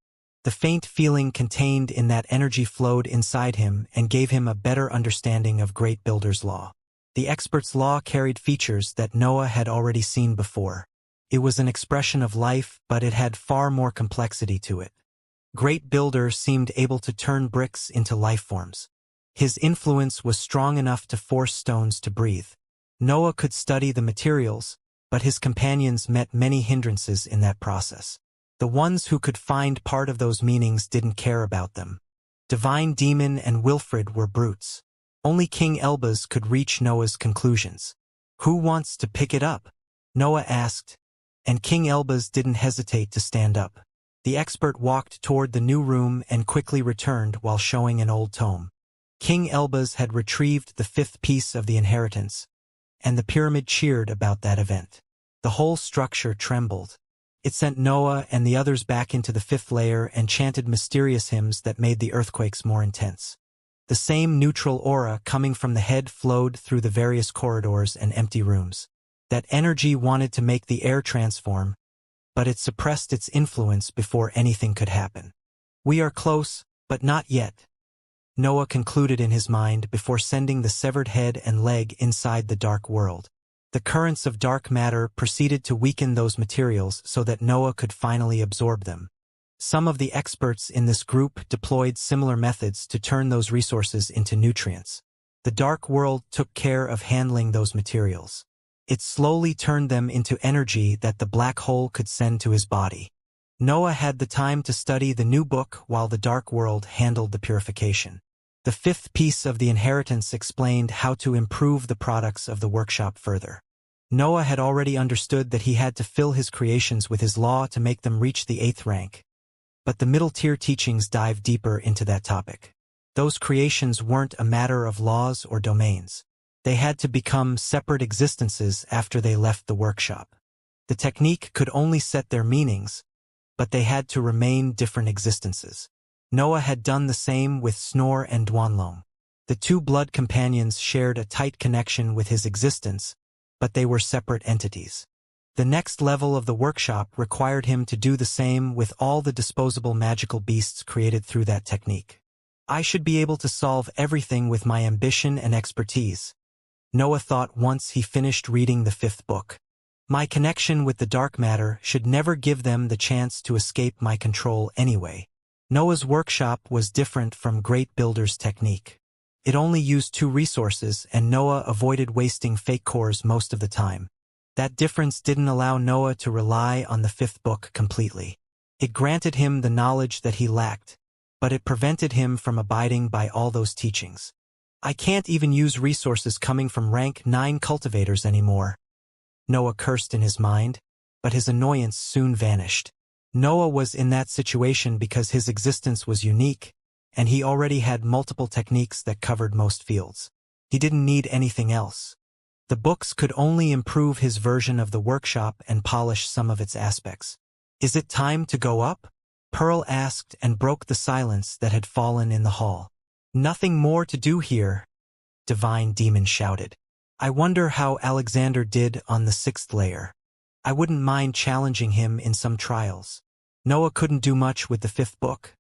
The faint feeling contained in that energy flowed inside him and gave him a better understanding of Great Builder's law. The expert's law carried features that Noah had already seen before. It was an expression of life, but it had far more complexity to it. Great Builder seemed able to turn bricks into life forms. His influence was strong enough to force stones to breathe. Noah could study the materials, but his companions met many hindrances in that process. The ones who could find part of those meanings didn't care about them. Divine Demon and Wilfred were brutes. Only King Elbaz could reach Noah's conclusions. "Who wants to pick it up?" Noah asked, and King Elbaz didn't hesitate to stand up. The expert walked toward the new room and quickly returned while showing an old tome. King Elbaz had retrieved the 5th piece of the inheritance, and the pyramid cheered about that event. The whole structure trembled. It sent Noah and the others back into the 5th layer and chanted mysterious hymns that made the earthquakes more intense. The same neutral aura coming from the head flowed through the various corridors and empty rooms. That energy wanted to make the air transform, but it suppressed its influence before anything could happen. "We are close, but not yet," Noah concluded in his mind before sending the severed head and leg inside the dark world. The currents of dark matter proceeded to weaken those materials so that Noah could finally absorb them. Some of the experts in this group deployed similar methods to turn those resources into nutrients. The dark world took care of handling those materials. It slowly turned them into energy that the black hole could send to his body. Noah had the time to study the new book while the dark world handled the purification. The 5th piece of the inheritance explained how to improve the products of the workshop further. Noah had already understood that he had to fill his creations with his law to make them reach the 8th rank. But the middle-tier teachings dive deeper into that topic. Those creations weren't a matter of laws or domains. They had to become separate existences after they left the workshop. The technique could only set their meanings, but they had to remain different existences. Noah had done the same with Snore and Duanlong. The 2 blood companions shared a tight connection with his existence, but they were separate entities. The next level of the workshop required him to do the same with all the disposable magical beasts created through that technique. "I should be able to solve everything with my ambition and expertise," Noah thought once he finished reading the 5th book. "My connection with the dark matter should never give them the chance to escape my control anyway." Noah's workshop was different from Great Builder's technique. It only used 2 resources, and Noah avoided wasting fake cores most of the time. That difference didn't allow Noah to rely on the 5th book completely. It granted him the knowledge that he lacked, but it prevented him from abiding by all those teachings. "I can't even use resources coming from rank 9 cultivators anymore," Noah cursed in his mind, but his annoyance soon vanished. Noah was in that situation because his existence was unique, and he already had multiple techniques that covered most fields. He didn't need anything else. The books could only improve his version of the workshop and polish some of its aspects. "Is it time to go up?" Pearl asked and broke the silence that had fallen in the hall. "Nothing more to do here," Divine Demon shouted. "I wonder how Alexander did on the 6th layer. I wouldn't mind challenging him in some trials." Noah couldn't do much with the 5th book,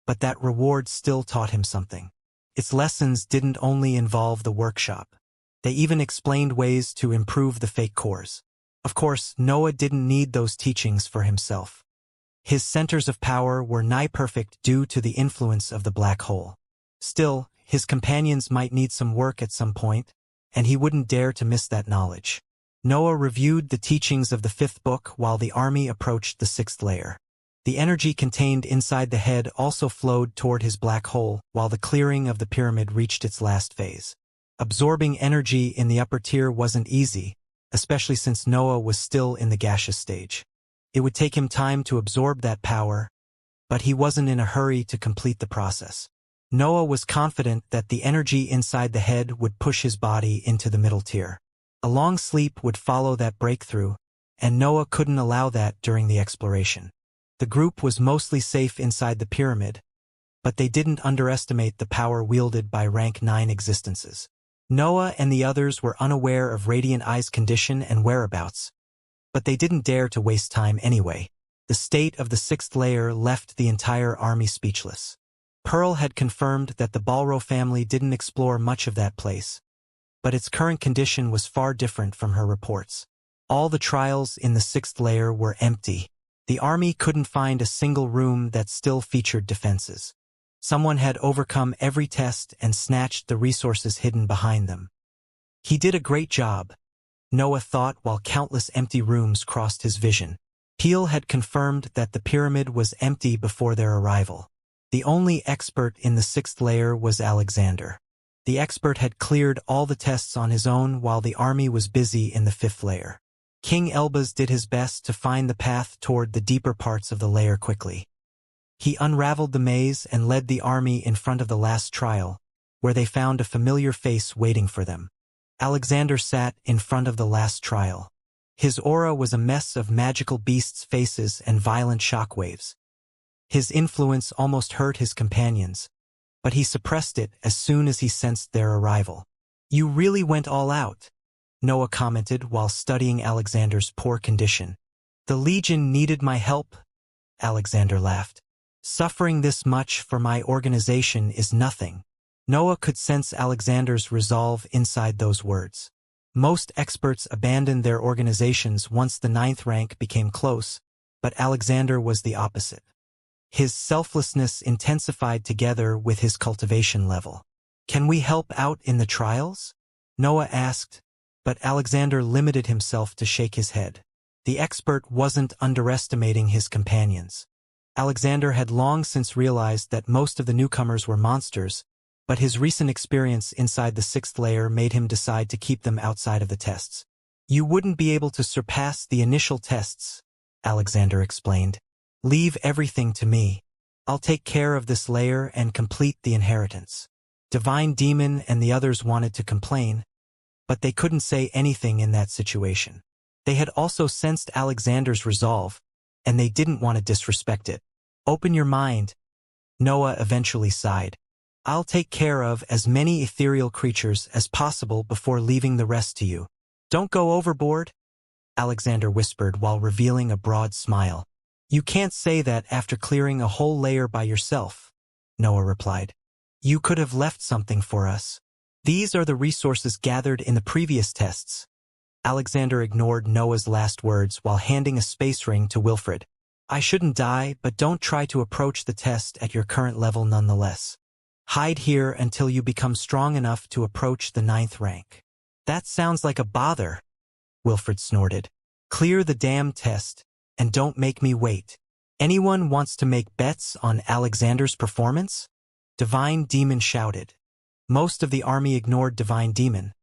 but that reward still taught him something. Its lessons didn't only involve the workshop. They even explained ways to improve the fake cores. Of course, Noah didn't need those teachings for himself. His centers of power were nigh perfect due to the influence of the black hole. Still, his companions might need some work at some point, and he wouldn't dare to miss that knowledge. Noah reviewed the teachings of the 5th book while the army approached the 6th layer. The energy contained inside the head also flowed toward his black hole, while the clearing of the pyramid reached its last phase. Absorbing energy in the upper tier wasn't easy, especially since Noah was still in the gaseous stage. It would take him time to absorb that power, but he wasn't in a hurry to complete the process. Noah was confident that the energy inside the head would push his body into the middle tier. A long sleep would follow that breakthrough, and Noah couldn't allow that during the exploration. The group was mostly safe inside the pyramid, but they didn't underestimate the power wielded by rank 9 existences. Noah and the others were unaware of Radiant Eye's condition and whereabouts, but they didn't dare to waste time anyway. The state of the 6th layer left the entire army speechless. Pearl had confirmed that the Balro family didn't explore much of that place, but its current condition was far different from her reports. All the trials in the 6th layer were empty. The army couldn't find a single room that still featured defenses. Someone had overcome every test and snatched the resources hidden behind them. He did a great job, Noah thought while countless empty rooms crossed his vision. Peel had confirmed that the pyramid was empty before their arrival. The only expert in the 6th layer was Alexander. The expert had cleared all the tests on his own while the army was busy in the 5th layer. King Elbaz did his best to find the path toward the deeper parts of the layer quickly. He unraveled the maze and led the army in front of the last trial, where they found a familiar face waiting for them. Alexander sat in front of the last trial. His aura was a mess of magical beasts' faces and violent shockwaves. His influence almost hurt his companions, but he suppressed it as soon as he sensed their arrival. "You really went all out," Noah commented while studying Alexander's poor condition. "The Legion needed my help," Alexander laughed. "Suffering this much for my organization is nothing." Noah could sense Alexander's resolve inside those words. Most experts abandoned their organizations once the 9th rank became close, but Alexander was the opposite. His selflessness intensified together with his cultivation level. "Can we help out in the trials?" Noah asked, but Alexander limited himself to shake his head. The expert wasn't underestimating his companions. Alexander had long since realized that most of the newcomers were monsters, but his recent experience inside the 6th layer made him decide to keep them outside of the tests. "You wouldn't be able to surpass the initial tests," Alexander explained. "Leave everything to me. I'll take care of this layer and complete the inheritance." Divine Demon and the others wanted to complain, but they couldn't say anything in that situation. They had also sensed Alexander's resolve, and they didn't want to disrespect it. "Open your mind," Noah eventually sighed. "I'll take care of as many ethereal creatures as possible before leaving the rest to you." "Don't go overboard," Alexander whispered while revealing a broad smile. "You can't say that after clearing a whole layer by yourself," Noah replied. "You could have left something for us. These are the resources gathered in the previous tests." Alexander ignored Noah's last words while handing a space ring to Wilfred. "I shouldn't die, but don't try to approach the test at your current level nonetheless. Hide here until you become strong enough to approach the 9th rank." "That sounds like a bother," Wilfred snorted. "Clear the damn test, and don't make me wait." "Anyone wants to make bets on Alexander's performance?" Divine Demon shouted. Most of the army ignored Divine Demon,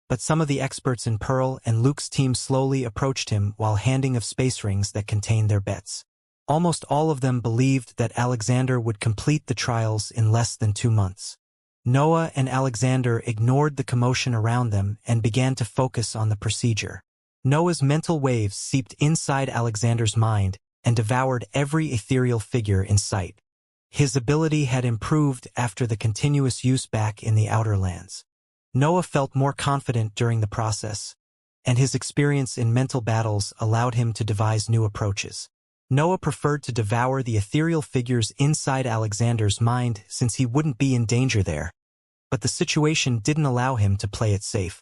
but some of the experts in Pearl and Luke's team slowly approached him while handing of space rings that contained their bets. Almost all of them believed that Alexander would complete the trials in less than 2 months. Noah and Alexander ignored the commotion around them and began to focus on the procedure. Noah's mental waves seeped inside Alexander's mind and devoured every ethereal figure in sight. His ability had improved after the continuous use back in the Outer Lands. Noah felt more confident during the process, and his experience in mental battles allowed him to devise new approaches. Noah preferred to devour the ethereal figures inside Alexander's mind since he wouldn't be in danger there. But the situation didn't allow him to play it safe.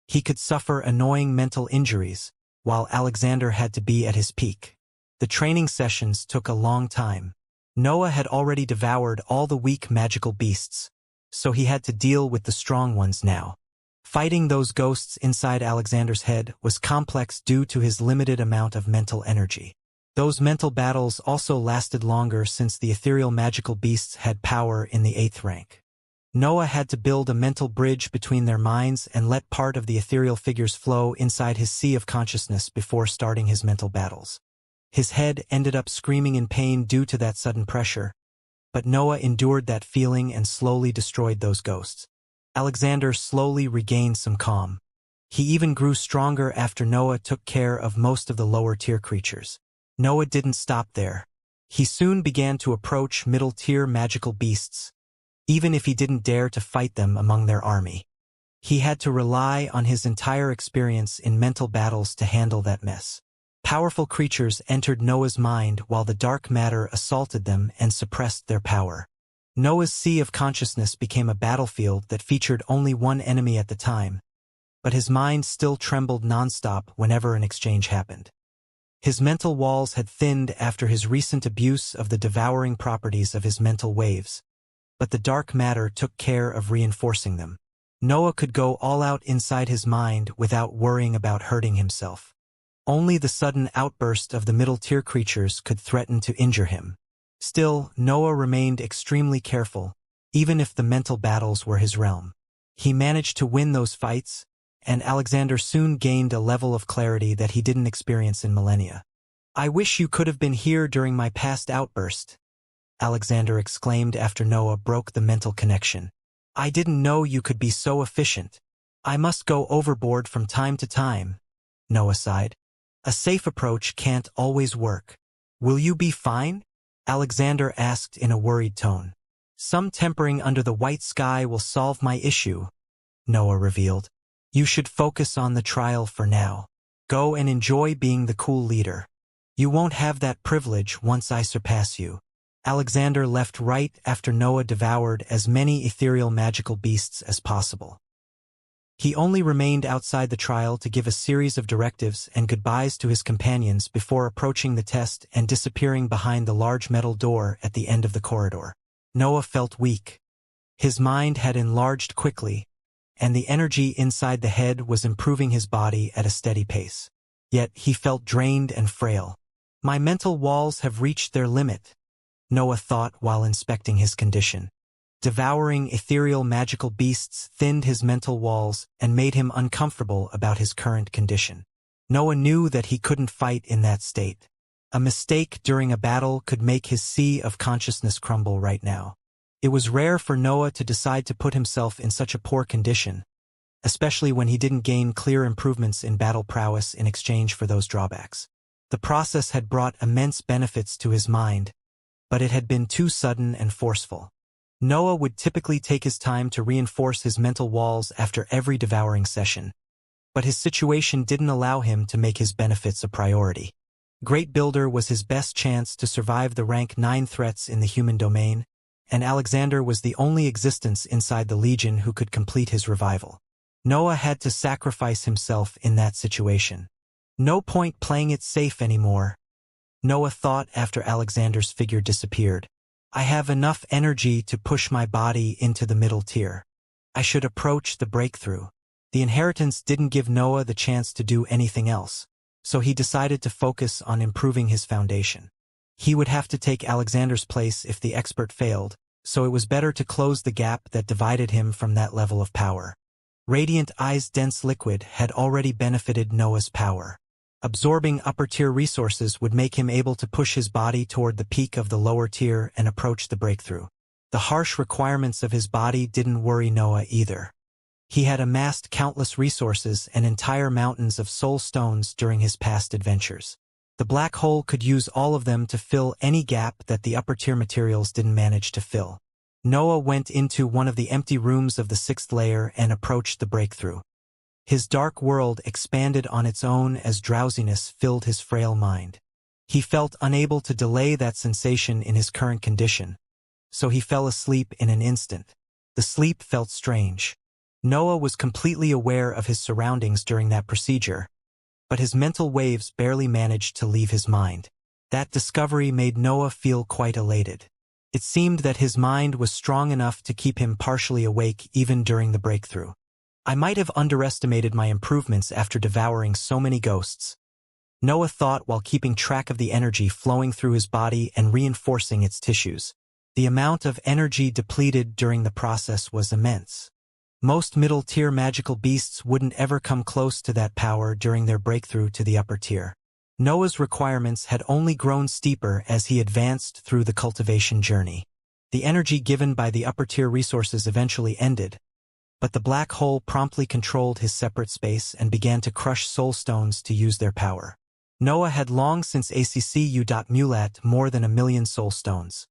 He could suffer annoying mental injuries, while Alexander had to be at his peak. The training sessions took a long time. Noah had already devoured all the weak magical beasts, so he had to deal with the strong ones now. Fighting those ghosts inside Alexander's head was complex due to his limited amount of mental energy. Those mental battles also lasted longer since the ethereal magical beasts had power in the 8th rank. Noah had to build a mental bridge between their minds and let part of the ethereal figures flow inside his sea of consciousness before starting his mental battles. His head ended up screaming in pain due to that sudden pressure, but Noah endured that feeling and slowly destroyed those ghosts. Alexander slowly regained some calm. He even grew stronger after Noah took care of most of the lower-tier creatures. Noah didn't stop there. He soon began to approach middle-tier magical beasts, even if he didn't dare to fight them among their army. He had to rely on his entire experience in mental battles to handle that mess. Powerful creatures entered Noah's mind while the dark matter assaulted them and suppressed their power. Noah's sea of consciousness became a battlefield that featured only one enemy at the time, but his mind still trembled nonstop whenever an exchange happened. His mental walls had thinned after his recent abuse of the devouring properties of his mental waves, but the dark matter took care of reinforcing them. Noah could go all out inside his mind without worrying about hurting himself. Only the sudden outburst of the middle-tier creatures could threaten to injure him. Still, Noah remained extremely careful, even if the mental battles were his realm. He managed to win those fights, and Alexander soon gained a level of clarity that he didn't experience in millennia. "I wish you could have been here during my past outburst," Alexander exclaimed after Noah broke the mental connection. "I didn't know you could be so efficient. I must go overboard from time to time," Noah sighed. "A safe approach can't always work." "Will you be fine?" Alexander asked in a worried tone. "Some tempering under the white sky will solve my issue," Noah revealed. "You should focus on the trial for now. Go and enjoy being the cool leader. You won't have that privilege once I surpass you." Alexander left right after Noah devoured as many ethereal magical beasts as possible. He only remained outside the trial to give a series of directives and goodbyes to his companions before approaching the test and disappearing behind the large metal door at the end of the corridor. Noah felt weak. His mind had enlarged quickly, and the energy inside the head was improving his body at a steady pace. Yet he felt drained and frail. "My mental walls have reached their limit," Noah thought while inspecting his condition. Devouring ethereal magical beasts thinned his mental walls and made him uncomfortable about his current condition. Noah knew that he couldn't fight in that state. A mistake during a battle could make his sea of consciousness crumble right now. It was rare for Noah to decide to put himself in such a poor condition, especially when he didn't gain clear improvements in battle prowess in exchange for those drawbacks. The process had brought immense benefits to his mind, but it had been too sudden and forceful. Noah would typically take his time to reinforce his mental walls after every devouring session, but his situation didn't allow him to make his benefits a priority. Great Builder was his best chance to survive the rank 9 threats in the human domain, and Alexander was the only existence inside the Legion who could complete his revival. Noah had to sacrifice himself in that situation. No point playing it safe anymore, Noah thought after Alexander's figure disappeared. "I have enough energy to push my body into the middle tier. I should approach the breakthrough." The inheritance didn't give Noah the chance to do anything else, so he decided to focus on improving his foundation. He would have to take Alexander's place if the expert failed, so it was better to close the gap that divided him from that level of power. Radiant Eye's dense liquid had already benefited Noah's power. Absorbing upper-tier resources would make him able to push his body toward the peak of the lower tier and approach the breakthrough. The harsh requirements of his body didn't worry Noah either. He had amassed countless resources and entire mountains of soul stones during his past adventures. The black hole could use all of them to fill any gap that the upper-tier materials didn't manage to fill. Noah went into one of the empty rooms of the 6th layer and approached the breakthrough. His dark world expanded on its own as drowsiness filled his frail mind. He felt unable to delay that sensation in his current condition, so he fell asleep in an instant. The sleep felt strange. Noah was completely aware of his surroundings during that procedure, but his mental waves barely managed to leave his mind. That discovery made Noah feel quite elated. It seemed that his mind was strong enough to keep him partially awake even during the breakthrough. "I might have underestimated my improvements after devouring so many ghosts," Noah thought while keeping track of the energy flowing through his body and reinforcing its tissues. The amount of energy depleted during the process was immense. Most middle-tier magical beasts wouldn't ever come close to that power during their breakthrough to the upper tier. Noah's requirements had only grown steeper as he advanced through the cultivation journey. The energy given by the upper-tier resources eventually ended, but the black hole promptly controlled his separate space and began to crush soul stones to use their power. Noah had long since accu.mulat more than 1 million soul stones.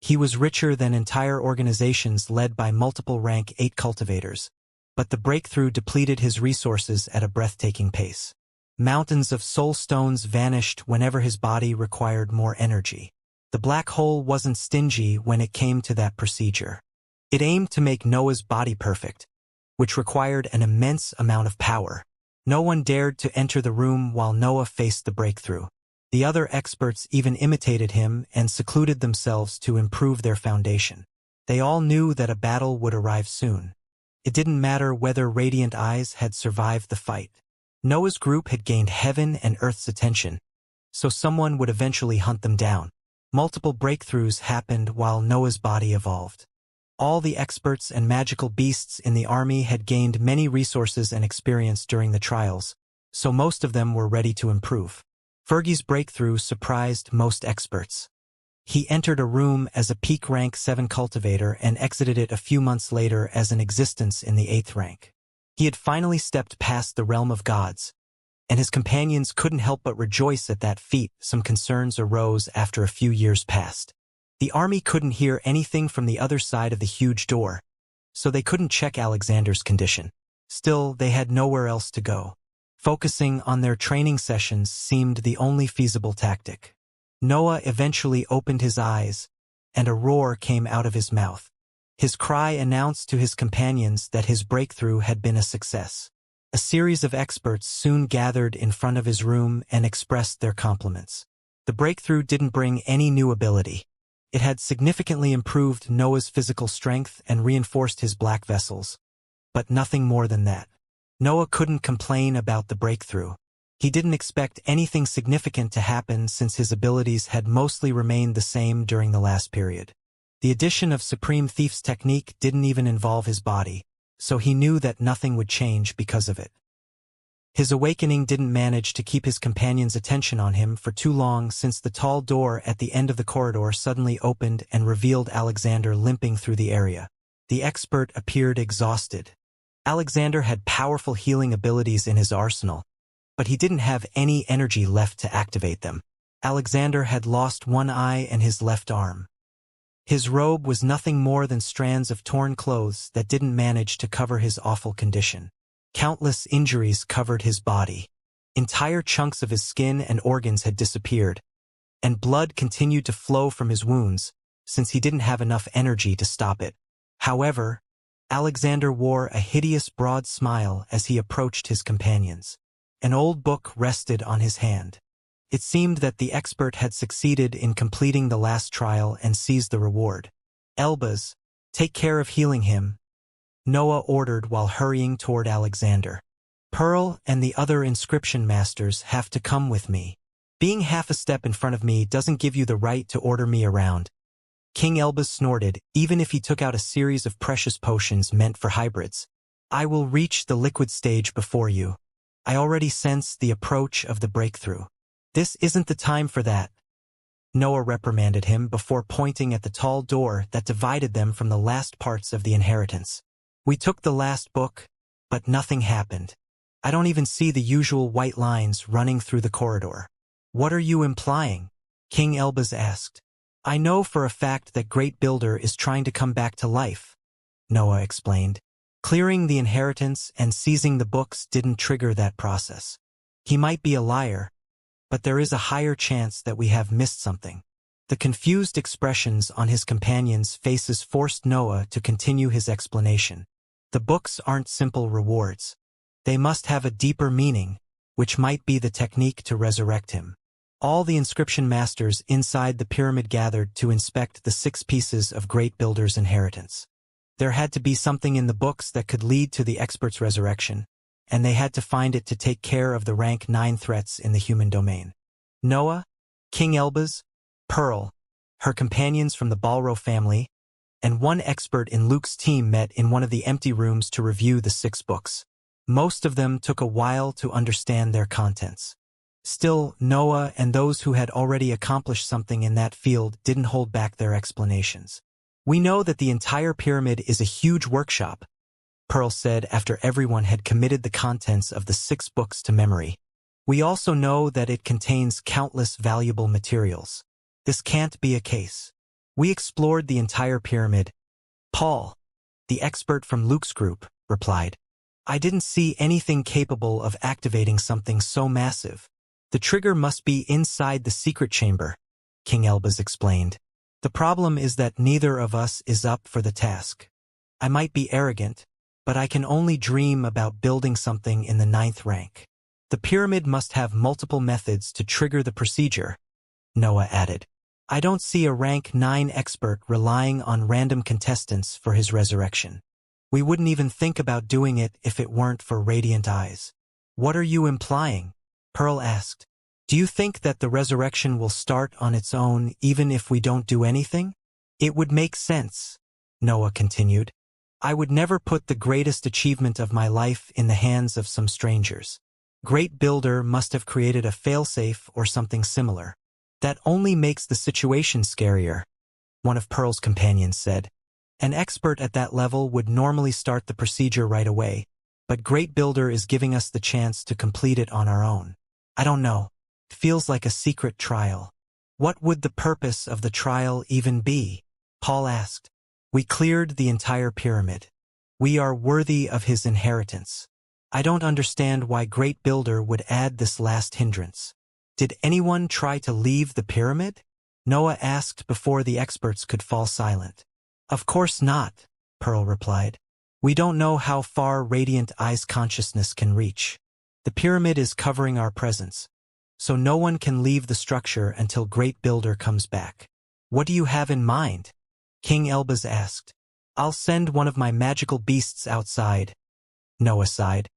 He was richer than entire organizations led by multiple rank 8 cultivators, but the breakthrough depleted his resources at a breathtaking pace. Mountains of soul stones vanished whenever his body required more energy. The black hole wasn't stingy when it came to that procedure. It aimed to make Noah's body perfect, which required an immense amount of power. No one dared to enter the room while Noah faced the breakthrough. The other experts even imitated him and secluded themselves to improve their foundation. They all knew that a battle would arrive soon. It didn't matter whether Radiant Eyes had survived the fight. Noah's group had gained heaven and earth's attention, so someone would eventually hunt them down. Multiple breakthroughs happened while Noah's body evolved. All the experts and magical beasts in the army had gained many resources and experience during the trials, so most of them were ready to improve. Fergie's breakthrough surprised most experts. He entered a room as a peak rank 7 cultivator and exited it a few months later as an existence in the 8th rank. He had finally stepped past the realm of gods, and his companions couldn't help but rejoice at that feat. Some concerns arose after a few years passed. The army couldn't hear anything from the other side of the huge door, so they couldn't check Alexander's condition. Still, they had nowhere else to go. Focusing on their training sessions seemed the only feasible tactic. Noah eventually opened his eyes, and a roar came out of his mouth. His cry announced to his companions that his breakthrough had been a success. A series of experts soon gathered in front of his room and expressed their compliments. The breakthrough didn't bring any new ability. It had significantly improved Noah's physical strength and reinforced his black vessels, but nothing more than that. Noah couldn't complain about the breakthrough. He didn't expect anything significant to happen since his abilities had mostly remained the same during the last period. The addition of Supreme Thief's technique didn't even involve his body, so he knew that nothing would change because of it. His awakening didn't manage to keep his companions' attention on him for too long since the tall door at the end of the corridor suddenly opened and revealed Alexander limping through the area. The expert appeared exhausted. Alexander had powerful healing abilities in his arsenal, but he didn't have any energy left to activate them. Alexander had lost one eye and his left arm. His robe was nothing more than strands of torn clothes that didn't manage to cover his awful condition. Countless injuries covered his body. Entire chunks of his skin and organs had disappeared, and blood continued to flow from his wounds since he didn't have enough energy to stop it. However, Alexander wore a hideous broad smile as he approached his companions. An old book rested on his hand. It seemed that the expert had succeeded in completing the last trial and seized the reward. Elbaz, take care of healing him, Noah ordered while hurrying toward Alexander. Pearl and the other inscription masters have to come with me. Being half a step in front of me doesn't give you the right to order me around. King Elbaz snorted, even if he took out a series of precious potions meant for hybrids. I will reach the liquid stage before you. I already sense the approach of the breakthrough. This isn't the time for that. Noah reprimanded him before pointing at the tall door that divided them from the last parts of the inheritance. We took the last book, but nothing happened. I don't even see the usual white lines running through the corridor. What are you implying? King Elbaz asked. I know for a fact that Great Builder is trying to come back to life, Noah explained. Clearing the inheritance and seizing the books didn't trigger that process. He might be a liar, but there is a higher chance that we have missed something. The confused expressions on his companions' faces forced Noah to continue his explanation. The books aren't simple rewards. They must have a deeper meaning, which might be the technique to resurrect him. All the inscription masters inside the pyramid gathered to inspect the 6 pieces of Great Builder's inheritance. There had to be something in the books that could lead to the expert's resurrection, and they had to find it to take care of the rank 9 threats in the human domain. Noah, King Elbaz, Pearl, her companions from the Balro family, and one expert in Luke's team met in one of the empty rooms to review the 6 books. Most of them took a while to understand their contents. Still, Noah and those who had already accomplished something in that field didn't hold back their explanations. "We know that the entire pyramid is a huge workshop," Pearl said after everyone had committed the contents of the 6 books to memory. "We also know that it contains countless valuable materials. This can't be a case. We explored the entire pyramid." Paul, the expert from Luke's group, replied. "I didn't see anything capable of activating something so massive. The trigger must be inside the secret chamber," King Elbaz explained. "The problem is that neither of us is up for the task. I might be arrogant, but I can only dream about building something in the 9th rank. The pyramid must have multiple methods to trigger the procedure," Noah added. "I don't see a rank 9 expert relying on random contestants for his resurrection. We wouldn't even think about doing it if it weren't for radiant eyes." "What are you implying?" Pearl asked. "Do you think that the resurrection will start on its own even if we don't do anything?" "It would make sense," Noah continued. "I would never put the greatest achievement of my life in the hands of some strangers. Great Builder must have created a failsafe or something similar. That only makes the situation scarier," one of Pearl's companions said. "An expert at that level would normally start the procedure right away, but Great Builder is giving us the chance to complete it on our own. I don't know. It feels like a secret trial." "What would the purpose of the trial even be?" Paul asked. "We cleared the entire pyramid. We are worthy of his inheritance. I don't understand why Great Builder would add this last hindrance." "Did anyone try to leave the pyramid?" Noah asked before the experts could fall silent. "Of course not," Pearl replied. "We don't know how far Radiant Eye's consciousness can reach. The pyramid is covering our presence, so no one can leave the structure until Great Builder comes back." "What do you have in mind?" King Elbaz asked. "I'll send one of my magical beasts outside," Noah sighed.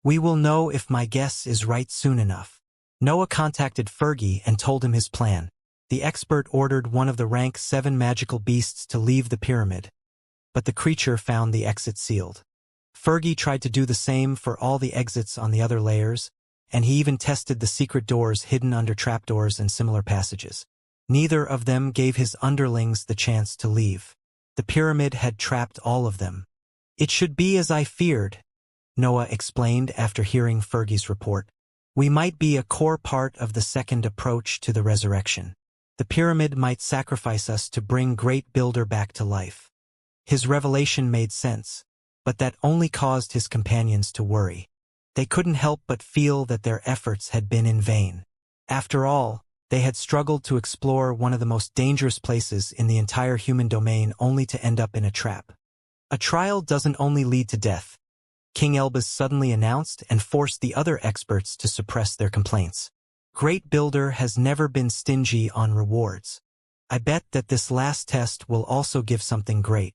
"We will know if my guess is right soon enough." Noah contacted Fergie and told him his plan. The expert ordered one of the rank 7 magical beasts to leave the pyramid, but the creature found the exit sealed. Fergie tried to do the same for all the exits on the other layers, and he even tested the secret doors hidden under trapdoors and similar passages. Neither of them gave his underlings the chance to leave. The pyramid had trapped all of them. "It should be as I feared," Noah explained after hearing Fergie's report. "We might be a core part of the second approach to the resurrection. The pyramid might sacrifice us to bring Great Builder back to life." His revelation made sense, but that only caused his companions to worry. They couldn't help but feel that their efforts had been in vain. After all, they had struggled to explore one of the most dangerous places in the entire human domain only to end up in a trap. "A trial doesn't only lead to death," King Elbaz suddenly announced and forced the other experts to suppress their complaints. "Great Builder has never been stingy on rewards. I bet that this last test will also give something great.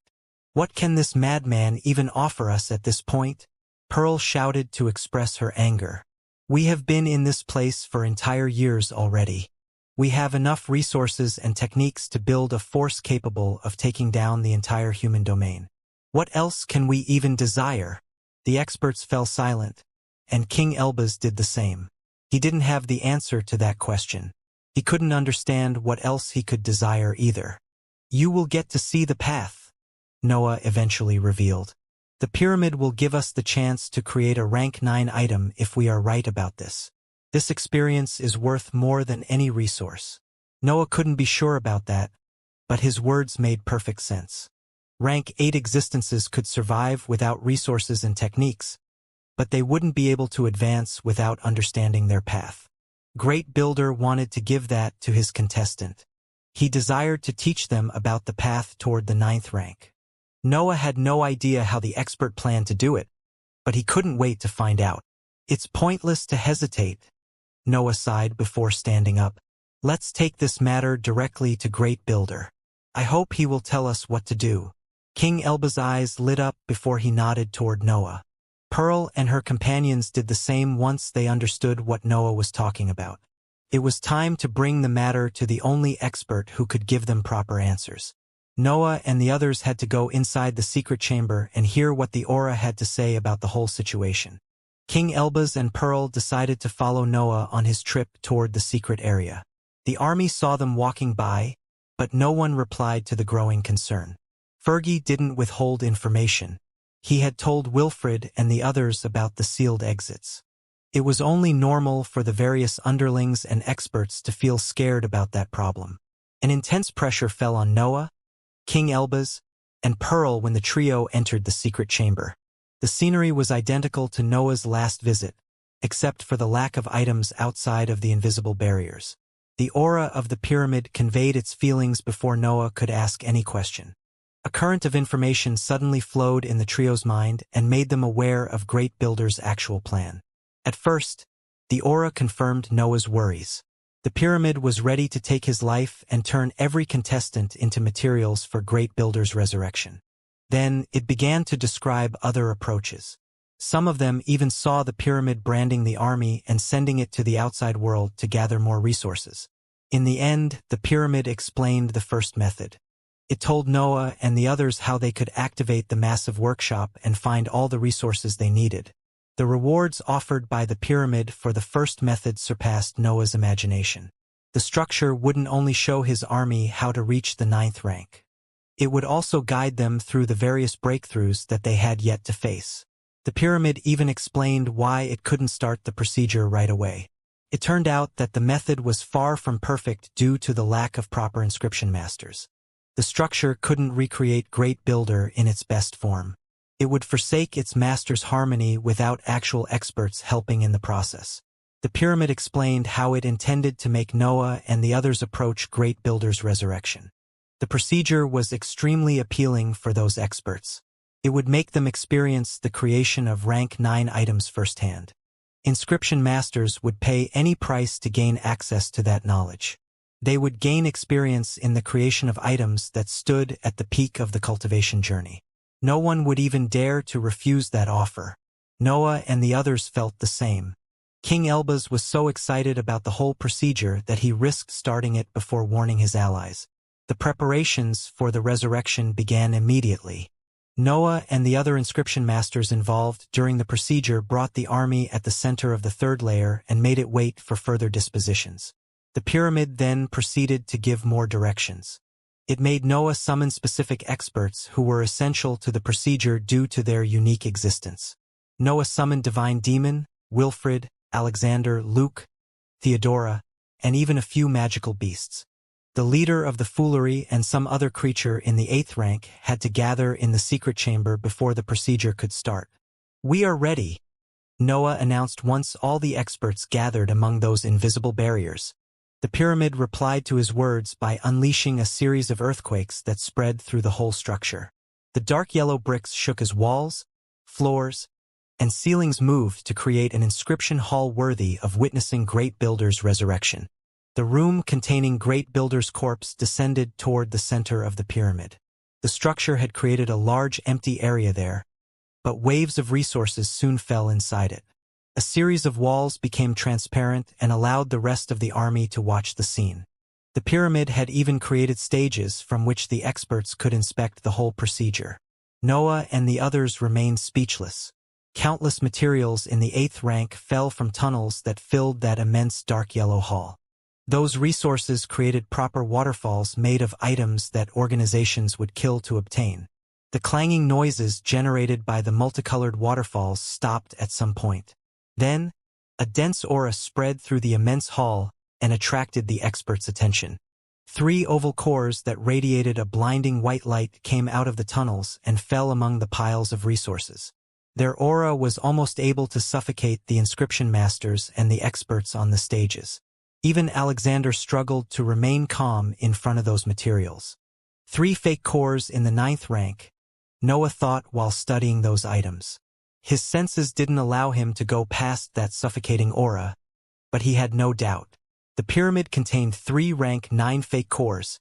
What can this madman even offer us at this point?" Pearl shouted to express her anger. "We have been in this place for entire years already. We have enough resources and techniques to build a force capable of taking down the entire human domain. What else can we even desire?" The experts fell silent, and King Elbaz did the same. He didn't have the answer to that question. He couldn't understand what else he could desire either. "You will get to see the path," Noah eventually revealed. "The pyramid will give us the chance to create a rank 9 item if we are right about this. This experience is worth more than any resource." Noah couldn't be sure about that, but his words made perfect sense. Rank 8 existences could survive without resources and techniques, but they wouldn't be able to advance without understanding their path. Great Builder wanted to give that to his contestant. He desired to teach them about the path toward the 9th rank. Noah had no idea how the expert planned to do it, but he couldn't wait to find out. "It's pointless to hesitate," Noah sighed before standing up. "Let's take this matter directly to Great Builder. I hope he will tell us what to do." King Elbaz's eyes lit up before he nodded toward Noah. Pearl and her companions did the same once they understood what Noah was talking about. It was time to bring the matter to the only expert who could give them proper answers. Noah and the others had to go inside the secret chamber and hear what the aura had to say about the whole situation. King Elbaz and Pearl decided to follow Noah on his trip toward the secret area. The army saw them walking by, but no one replied to the growing concern. Fergie didn't withhold information. He had told Wilfred and the others about the sealed exits. It was only normal for the various underlings and experts to feel scared about that problem. An intense pressure fell on Noah, King Elbaz, and Pearl when the trio entered the secret chamber. The scenery was identical to Noah's last visit, except for the lack of items outside of the invisible barriers. The aura of the pyramid conveyed its feelings before Noah could ask any question. A current of information suddenly flowed in the trio's mind and made them aware of Great Builder's actual plan. At first, the aura confirmed Noah's worries. The pyramid was ready to take his life and turn every contestant into materials for Great Builder's resurrection. Then, it began to describe other approaches. Some of them even saw the pyramid branding the army and sending it to the outside world to gather more resources. In the end, the pyramid explained the first method. It told Noah and the others how they could activate the massive workshop and find all the resources they needed. The rewards offered by the pyramid for the first method surpassed Noah's imagination. The structure wouldn't only show his army how to reach the 9th rank. It would also guide them through the various breakthroughs that they had yet to face. The pyramid even explained why it couldn't start the procedure right away. It turned out that the method was far from perfect due to the lack of proper inscription masters. The structure couldn't recreate Great Builder in its best form. It would forsake its master's harmony without actual experts helping in the process. The pyramid explained how it intended to make Noah and the others approach Great Builder's resurrection. The procedure was extremely appealing for those experts. It would make them experience the creation of rank 9 items firsthand. Inscription masters would pay any price to gain access to that knowledge. They would gain experience in the creation of items that stood at the peak of the cultivation journey. No one would even dare to refuse that offer. Noah and the others felt the same. King Elbaz was so excited about the whole procedure that he risked starting it before warning his allies. The preparations for the resurrection began immediately. Noah and the other inscription masters involved during the procedure brought the army at the center of the 3rd layer and made it wait for further dispositions. The pyramid then proceeded to give more directions. It made Noah summon specific experts who were essential to the procedure due to their unique existence. Noah summoned Divine Demon, Wilfred, Alexander, Luke, Theodora, and even a few magical beasts. The leader of the foolery and some other creature in the 8th rank had to gather in the secret chamber before the procedure could start. "We are ready," Noah announced once all the experts gathered among those invisible barriers. The pyramid replied to his words by unleashing a series of earthquakes that spread through the whole structure. The dark yellow bricks shook as walls, floors, and ceilings moved to create an inscription hall worthy of witnessing Great Builder's resurrection. The room containing Great Builder's corpse descended toward the center of the pyramid. The structure had created a large empty area there, but waves of resources soon fell inside it. A series of walls became transparent and allowed the rest of the army to watch the scene. The pyramid had even created stages from which the experts could inspect the whole procedure. Noah and the others remained speechless. Countless materials in the 8th rank fell from tunnels that filled that immense dark yellow hall. Those resources created proper waterfalls made of items that organizations would kill to obtain. The clanging noises generated by the multicolored waterfalls stopped at some point. Then, a dense aura spread through the immense hall and attracted the experts' attention. 3 oval cores that radiated a blinding white light came out of the tunnels and fell among the piles of resources. Their aura was almost able to suffocate the inscription masters and the experts on the stages. Even Alexander struggled to remain calm in front of those materials. 3 fake cores in the 9th rank, Noah thought while studying those items. His senses didn't allow him to go past that suffocating aura, but he had no doubt. The pyramid contained 3 rank 9 fake cores,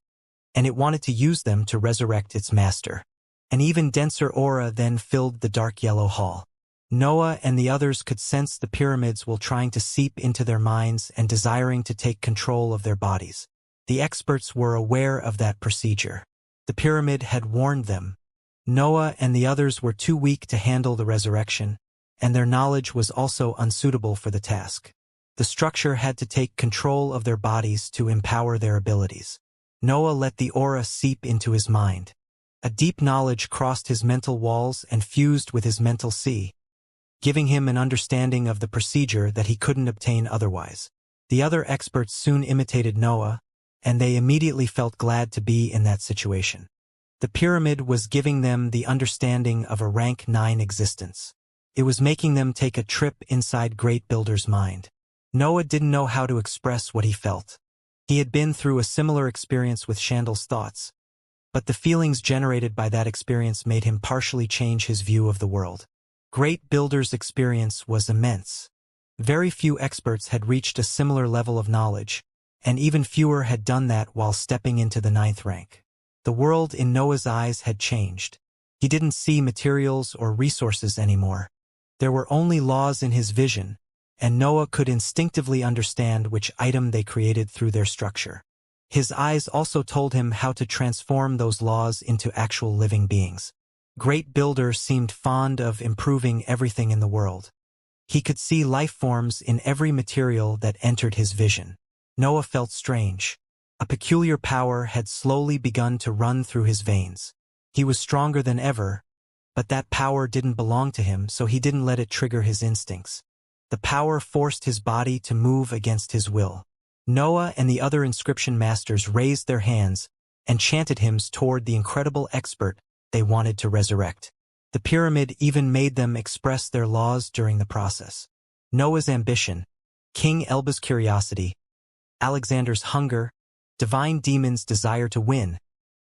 and it wanted to use them to resurrect its master. An even denser aura then filled the dark yellow hall. Noah and the others could sense the pyramids were trying to seep into their minds and desiring to take control of their bodies. The experts were aware of that procedure. The pyramid had warned them. Noah and the others were too weak to handle the resurrection, and their knowledge was also unsuitable for the task. The structure had to take control of their bodies to empower their abilities. Noah let the aura seep into his mind. A deep knowledge crossed his mental walls and fused with his mental sea, giving him an understanding of the procedure that he couldn't obtain otherwise. The other experts soon imitated Noah, and they immediately felt glad to be in that situation. The pyramid was giving them the understanding of a rank 9 existence. It was making them take a trip inside Great Builder's mind. Noah didn't know how to express what he felt. He had been through a similar experience with Chandal's thoughts, but the feelings generated by that experience made him partially change his view of the world. Great Builder's experience was immense. Very few experts had reached a similar level of knowledge, and even fewer had done that while stepping into the 9th rank. The world in Noah's eyes had changed. He didn't see materials or resources anymore. There were only laws in his vision, and Noah could instinctively understand which item they created through their structure. His eyes also told him how to transform those laws into actual living beings. Great Builder seemed fond of improving everything in the world. He could see life forms in every material that entered his vision. Noah felt strange. A peculiar power had slowly begun to run through his veins. He was stronger than ever, but that power didn't belong to him, so he didn't let it trigger his instincts. The power forced his body to move against his will. Noah and the other inscription masters raised their hands and chanted hymns toward the incredible expert they wanted to resurrect. The pyramid even made them express their laws during the process. Noah's ambition, King Elba's curiosity, Alexander's hunger, divine demons' desire to win,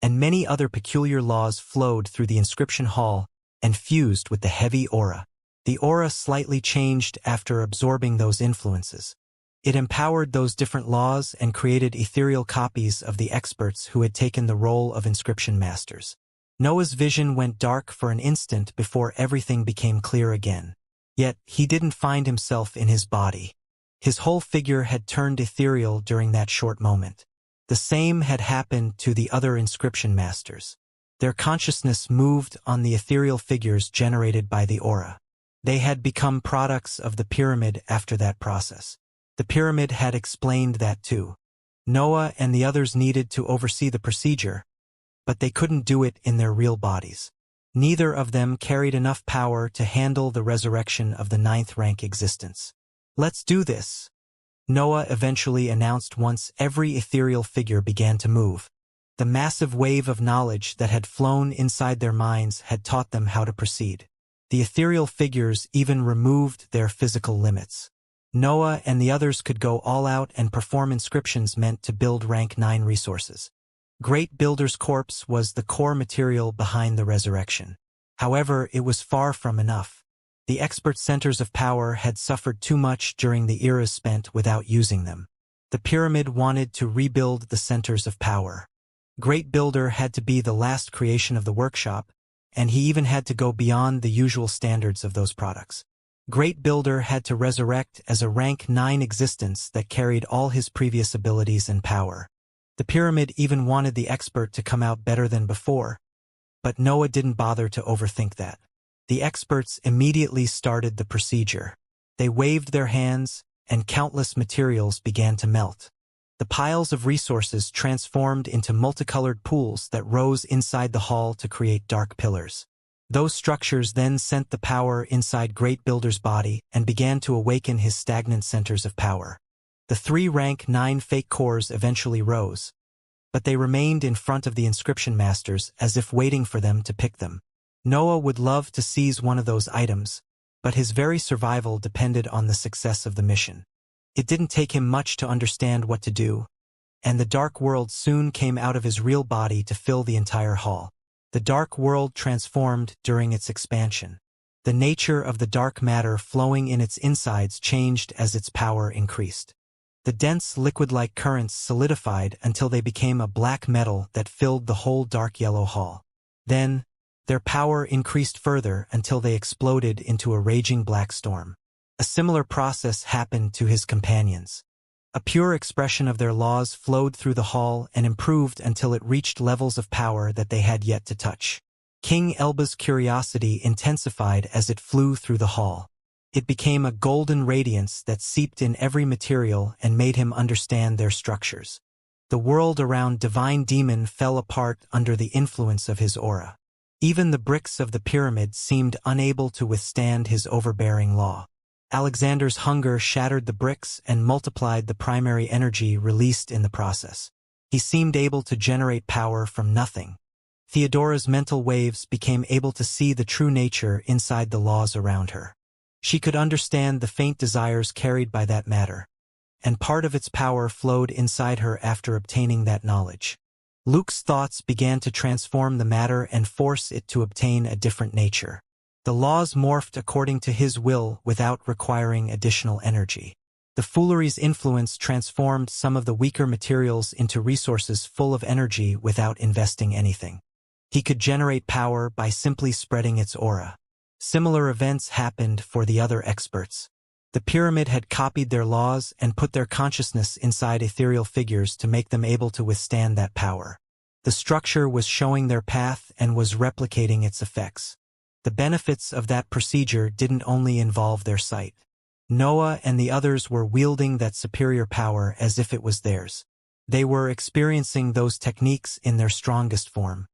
and many other peculiar laws flowed through the inscription hall and fused with the heavy aura. The aura slightly changed after absorbing those influences. It empowered those different laws and created ethereal copies of the experts who had taken the role of inscription masters. Noah's vision went dark for an instant before everything became clear again. Yet, he didn't find himself in his body. His whole figure had turned ethereal during that short moment. The same had happened to the other inscription masters. Their consciousness moved on the ethereal figures generated by the aura. They had become products of the pyramid after that process. The pyramid had explained that too. Noah and the others needed to oversee the procedure, but they couldn't do it in their real bodies. Neither of them carried enough power to handle the resurrection of the 9th rank existence. "Let's do this," Noah eventually announced once every ethereal figure began to move. The massive wave of knowledge that had flown inside their minds had taught them how to proceed. The ethereal figures even removed their physical limits. Noah and the others could go all out and perform inscriptions meant to build rank 9 resources. Great Builder's corpse was the core material behind the resurrection. However, it was far from enough. The expert centers of power had suffered too much during the eras spent without using them. The pyramid wanted to rebuild the centers of power. Great Builder had to be the last creation of the workshop, and he even had to go beyond the usual standards of those products. Great Builder had to resurrect as a rank 9 existence that carried all his previous abilities and power. The pyramid even wanted the expert to come out better than before, but Noah didn't bother to overthink that. The experts immediately started the procedure. They waved their hands, and countless materials began to melt. The piles of resources transformed into multicolored pools that rose inside the hall to create dark pillars. Those structures then sent the power inside Great Builder's body and began to awaken his stagnant centers of power. The 3 rank 9 fake cores eventually rose, but they remained in front of the inscription masters as if waiting for them to pick them. Noah would love to seize one of those items, but his very survival depended on the success of the mission. It didn't take him much to understand what to do, and the dark world soon came out of his real body to fill the entire hall. The dark world transformed during its expansion. The nature of the dark matter flowing in its insides changed as its power increased. The dense liquid-like currents solidified until they became a black metal that filled the whole dark yellow hall. Then, Their power increased further until they exploded into a raging black storm. A similar process happened to his companions. A pure expression of their laws flowed through the hall and improved until it reached levels of power that they had yet to touch. King Elba's curiosity intensified as it flew through the hall. It became a golden radiance that seeped in every material and made him understand their structures. The world around Divine Demon fell apart under the influence of his aura. Even the bricks of the pyramid seemed unable to withstand his overbearing law. Alexander's hunger shattered the bricks and multiplied the primary energy released in the process. He seemed able to generate power from nothing. Theodora's mental waves became able to see the true nature inside the laws around her. She could understand the faint desires carried by that matter, and part of its power flowed inside her after obtaining that knowledge. Luke's thoughts began to transform the matter and force it to obtain a different nature. The laws morphed according to his will without requiring additional energy. The foolery's influence transformed some of the weaker materials into resources full of energy without investing anything. He could generate power by simply spreading its aura. Similar events happened for the other experts. The pyramid had copied their laws and put their consciousness inside ethereal figures to make them able to withstand that power. The structure was showing their path and was replicating its effects. The benefits of that procedure didn't only involve their sight. Noah and the others were wielding that superior power as if it was theirs. They were experiencing those techniques in their strongest form.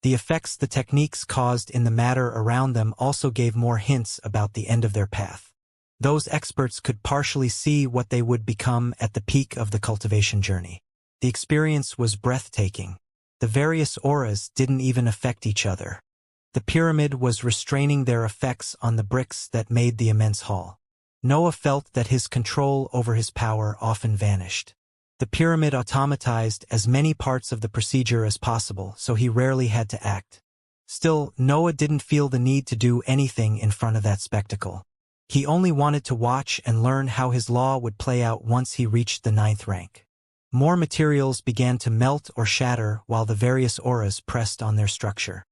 The effects the techniques caused in the matter around them also gave more hints about the end of their path. Those experts could partially see what they would become at the peak of the cultivation journey. The experience was breathtaking. The various auras didn't even affect each other. The pyramid was restraining their effects on the bricks that made the immense hall. Noah felt that his control over his power often vanished. The pyramid automatized as many parts of the procedure as possible, so he rarely had to act. Still, Noah didn't feel the need to do anything in front of that spectacle. He only wanted to watch and learn how his law would play out once he reached the 9th rank. More materials began to melt or shatter while the various auras pressed on their structure.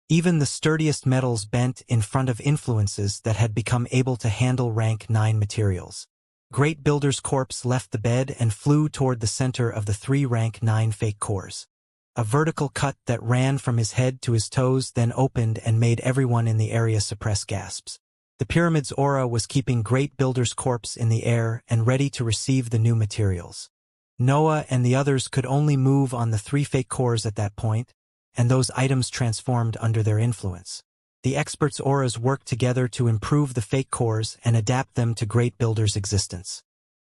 Even the sturdiest metals bent in front of influences that had become able to handle rank 9 materials. Great Builder's corpse left the bed and flew toward the center of the 3 rank 9 fake cores. A vertical cut that ran from his head to his toes then opened and made everyone in the area suppress gasps. The pyramid's aura was keeping Great Builder's corpse in the air and ready to receive the new materials. Noah and the others could only move on the 3 fake cores at that point, and those items transformed under their influence. The experts' auras worked together to improve the fake cores and adapt them to Great Builder's existence.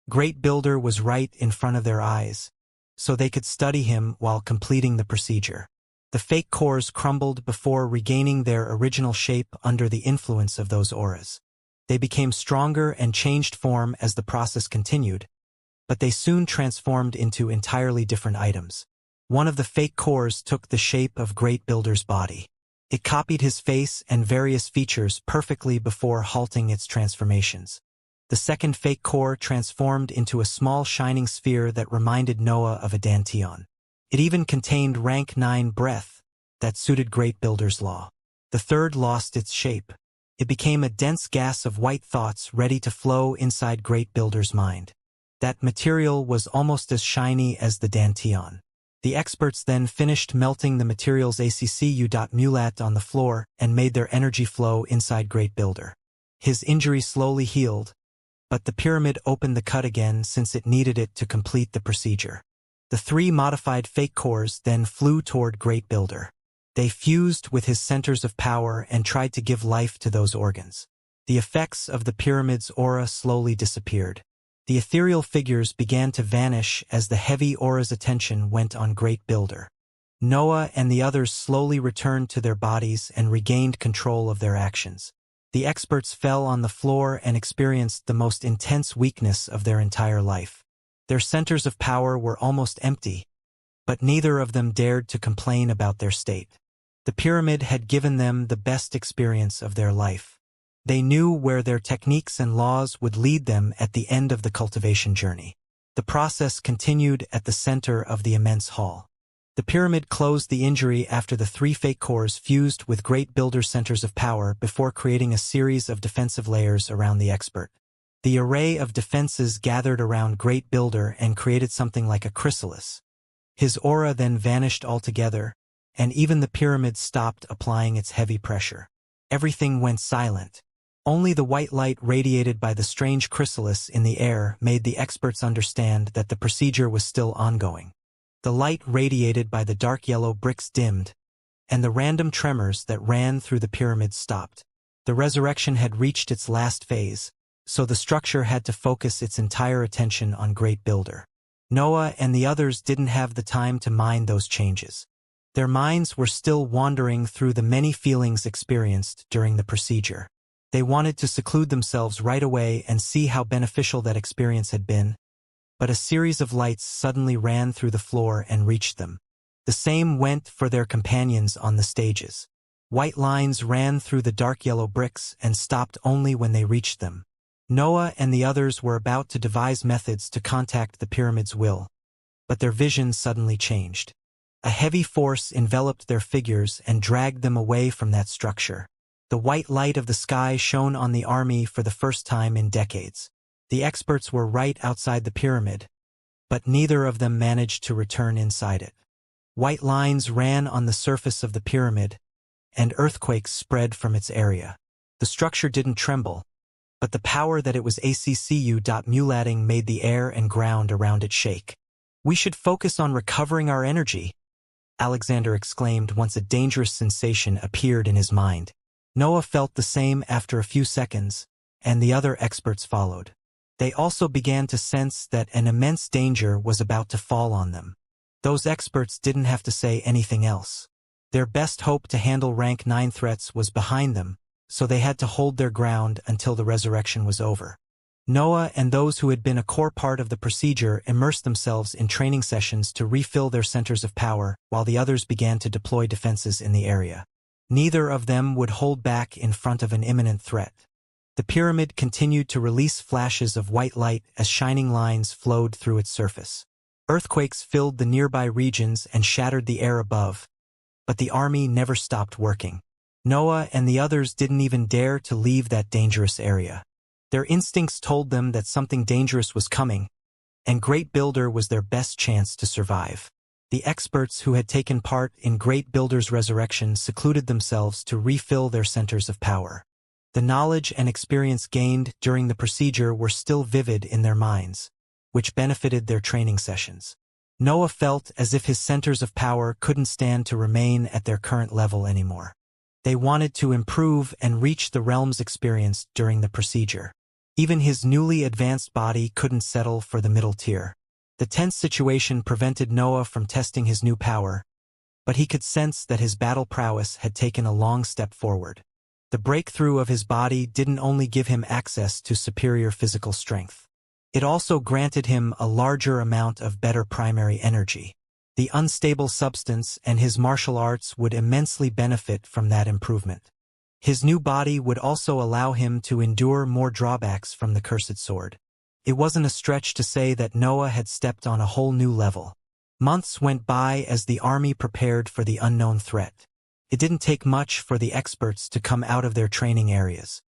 Great Builder was right in front of their eyes, so they could study him while completing the procedure. The fake cores crumbled before regaining their original shape under the influence of those auras. They became stronger and changed form as the process continued, but they soon transformed into entirely different items. One of the fake cores took the shape of Great Builder's body. It copied his face and various features perfectly before halting its transformations. The second fake core transformed into a small shining sphere that reminded Noah of a dantian. It even contained rank 9 breath that suited Great Builder's law. The third lost its shape. It became a dense gas of white thoughts ready to flow inside Great Builder's mind. That material was almost as shiny as the dantian. The experts then finished melting the material's accu.mulat on the floor and made their energy flow inside Great Builder. His injury slowly healed, but the pyramid opened the cut again since it needed it to complete the procedure. The 3 modified fake cores then flew toward Great Builder. They fused with his centers of power and tried to give life to those organs. The effects of the pyramid's aura slowly disappeared. The ethereal figures began to vanish as the heavy aura's attention went on Great Builder. Noah and the others slowly returned to their bodies and regained control of their actions. The experts fell on the floor and experienced the most intense weakness of their entire life. Their centers of power were almost empty, but neither of them dared to complain about their state. The pyramid had given them the best experience of their life. They knew where their techniques and laws would lead them at the end of the cultivation journey. The process continued at the center of the immense hall. The pyramid closed the injury after the 3 fake cores fused with Great Builder's centers of power before creating a series of defensive layers around the expert. The array of defenses gathered around Great Builder and created something like a chrysalis. His aura then vanished altogether, and even the pyramid stopped applying its heavy pressure. Everything went silent. Only the white light radiated by the strange chrysalis in the air made the experts understand that the procedure was still ongoing. The light radiated by the dark yellow bricks dimmed, and the random tremors that ran through the pyramid stopped. The resurrection had reached its last phase, so the structure had to focus its entire attention on Great Builder. Noah and the others didn't have the time to mind those changes. Their minds were still wandering through the many feelings experienced during the procedure. They wanted to seclude themselves right away and see how beneficial that experience had been, but a series of lights suddenly ran through the floor and reached them. The same went for their companions on the stages. White lines ran through the dark yellow bricks and stopped only when they reached them. Noah and the others were about to devise methods to contact the pyramid's will, but their vision suddenly changed. A heavy force enveloped their figures and dragged them away from that structure. The white light of the sky shone on the army for the first time in decades. The experts were right outside the pyramid, but neither of them managed to return inside it. White lines ran on the surface of the pyramid, and earthquakes spread from its area. The structure didn't tremble, but the power that it was accu.mulating made the air and ground around it shake. "We should focus on recovering our energy," Alexander exclaimed once a dangerous sensation appeared in his mind. Noah felt the same after a few seconds, and the other experts followed. They also began to sense that an immense danger was about to fall on them. Those experts didn't have to say anything else. Their best hope to handle rank 9 threats was behind them, so they had to hold their ground until the resurrection was over. Noah and those who had been a core part of the procedure immersed themselves in training sessions to refill their centers of power, while the others began to deploy defenses in the area. Neither of them would hold back in front of an imminent threat. The pyramid continued to release flashes of white light as shining lines flowed through its surface. Earthquakes filled the nearby regions and shattered the air above, but the army never stopped working. Noah and the others didn't even dare to leave that dangerous area. Their instincts told them that something dangerous was coming, and Great Builder was their best chance to survive. The experts who had taken part in Great Builder's resurrection secluded themselves to refill their centers of power. The knowledge and experience gained during the procedure were still vivid in their minds, which benefited their training sessions. Noah felt as if his centers of power couldn't stand to remain at their current level anymore. They wanted to improve and reach the realms experienced during the procedure. Even his newly advanced body couldn't settle for the middle tier. The tense situation prevented Noah from testing his new power, but he could sense that his battle prowess had taken a long step forward. The breakthrough of his body didn't only give him access to superior physical strength. It also granted him a larger amount of better primary energy. The unstable substance and his martial arts would immensely benefit from that improvement. His new body would also allow him to endure more drawbacks from the cursed sword. It wasn't a stretch to say that Noah had stepped on a whole new level. Months went by as the army prepared for the unknown threat. It didn't take much for the experts to come out of their training areas.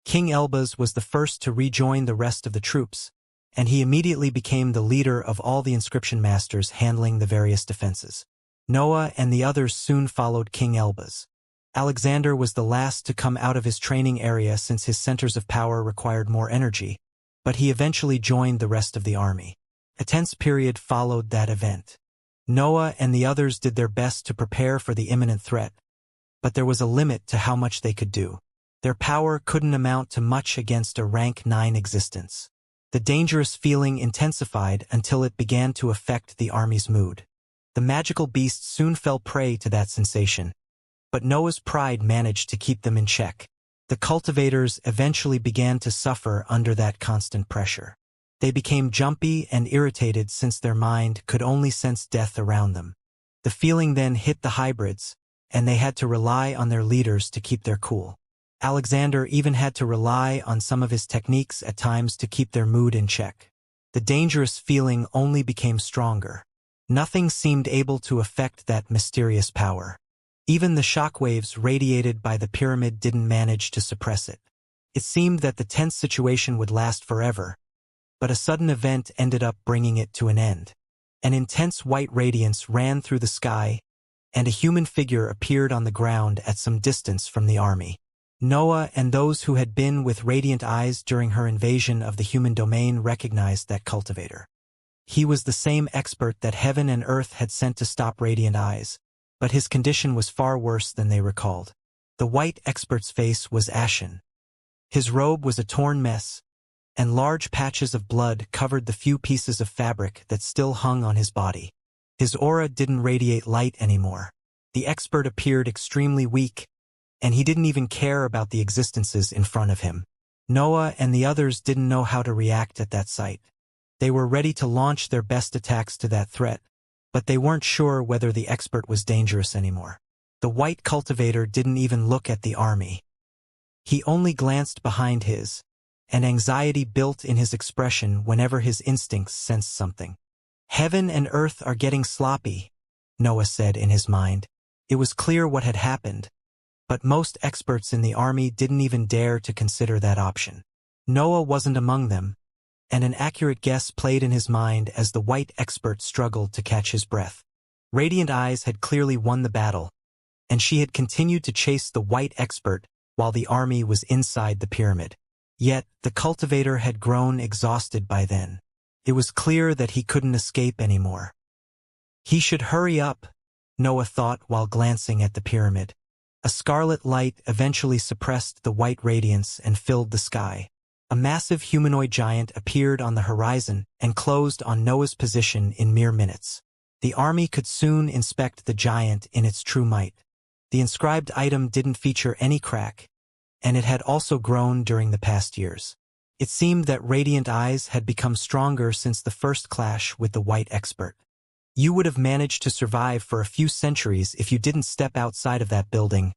King Elbaz was the first to rejoin the rest of the troops, and he immediately became the leader of all the inscription masters handling the various defenses. Noah and the others soon followed King Elbaz. Alexander was the last to come out of his training area since his centers of power required more energy, but he eventually joined the rest of the army. A tense period followed that event. Noah and the others did their best to prepare for the imminent threat, but there was a limit to how much they could do. Their power couldn't amount to much against a rank 9 existence. The dangerous feeling intensified until it began to affect the army's mood. The magical beasts soon fell prey to that sensation, but Noah's pride managed to keep them in check. The cultivators eventually began to suffer under that constant pressure. They became jumpy and irritated since their mind could only sense death around them. The feeling then hit the hybrids, and they had to rely on their leaders to keep their cool. Alexander even had to rely on some of his techniques at times to keep their mood in check. The dangerous feeling only became stronger. Nothing seemed able to affect that mysterious power. Even the shockwaves radiated by the pyramid didn't manage to suppress it. It seemed that the tense situation would last forever, but a sudden event ended up bringing it to an end. An intense white radiance ran through the sky, and a human figure appeared on the ground at some distance from the army. Noah and those who had been with Radiant Eyes during her invasion of the human domain recognized that cultivator. He was the same expert that heaven and earth had sent to stop Radiant Eyes, but his condition was far worse than they recalled. The white expert's face was ashen. His robe was a torn mess, and large patches of blood covered the few pieces of fabric that still hung on his body. His aura didn't radiate light anymore. The expert appeared extremely weak, and he didn't even care about the existences in front of him. Noah and the others didn't know how to react at that sight. They were ready to launch their best attacks to that threat, but they weren't sure whether the expert was dangerous anymore. The white cultivator didn't even look at the army. He only glanced behind his, and anxiety built in his expression whenever his instincts sensed something. "Heaven and earth are getting sloppy," Noah said in his mind. It was clear what had happened, but most experts in the army didn't even dare to consider that option. Noah wasn't among them, and an accurate guess played in his mind as the white expert struggled to catch his breath. Radiant Eyes had clearly won the battle, and she had continued to chase the white expert while the army was inside the pyramid. Yet, the cultivator had grown exhausted by then. It was clear that he couldn't escape anymore. He should hurry up, Noah thought while glancing at the pyramid. A scarlet light eventually suppressed the white radiance and filled the sky. A massive humanoid giant appeared on the horizon and closed on Noah's position in mere minutes. The army could soon inspect the giant in its true might. The inscribed item didn't feature any crack, and it had also grown during the past years. It seemed that Radiant Eyes had become stronger since the first clash with the white expert. "You would have managed to survive for a few centuries if you didn't step outside of that building."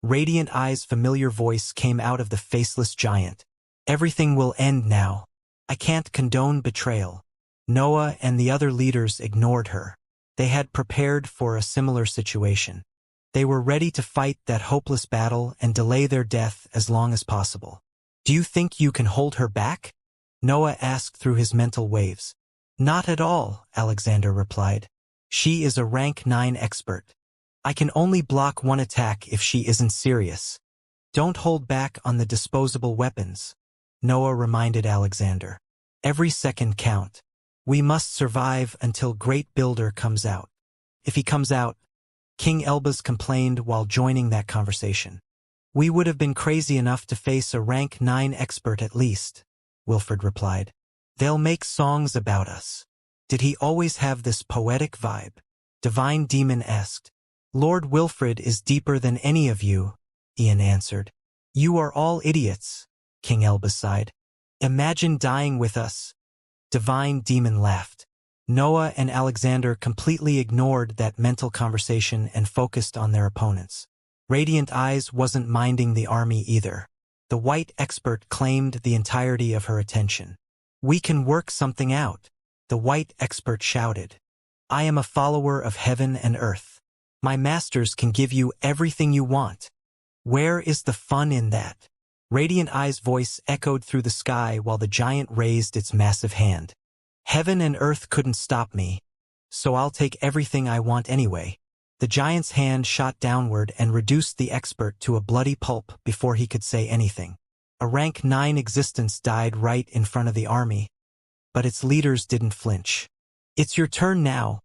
Radiant Eyes' familiar voice came out of the faceless giant. "Everything will end now. I can't condone betrayal." Noah and the other leaders ignored her. They had prepared for a similar situation. They were ready to fight that hopeless battle and delay their death as long as possible. "Do you think you can hold her back?" Noah asked through his mental waves. "Not at all," Alexander replied. "She is a rank 9 expert. I can only block one attack if she isn't serious." "Don't hold back on the disposable weapons," Noah reminded Alexander. "Every second count. We must survive until Great Builder comes out." "If he comes out," King Elbaz complained while joining that conversation. "We would have been crazy enough to face a rank 9 expert at least," Wilfred replied. "They'll make songs about us." "Did he always have this poetic vibe?" Divine Demon asked. "Lord Wilfred is deeper than any of you," Ian answered. "You are all idiots," King Elbaz sighed. "Imagine dying with us." Divine Demon laughed. Noah and Alexander completely ignored that mental conversation and focused on their opponents. Radiant Eyes wasn't minding the army either. The white expert claimed the entirety of her attention. "We can work something out," the white expert shouted. "I am a follower of heaven and earth. My masters can give you everything you want. Where is the fun in that?" Radiant Eyes' voice echoed through the sky while the giant raised its massive hand. "Heaven and earth couldn't stop me, so I'll take everything I want anyway." The giant's hand shot downward and reduced the expert to a bloody pulp before he could say anything. A rank 9 existence died right in front of the army, but its leaders didn't flinch. "It's your turn now,"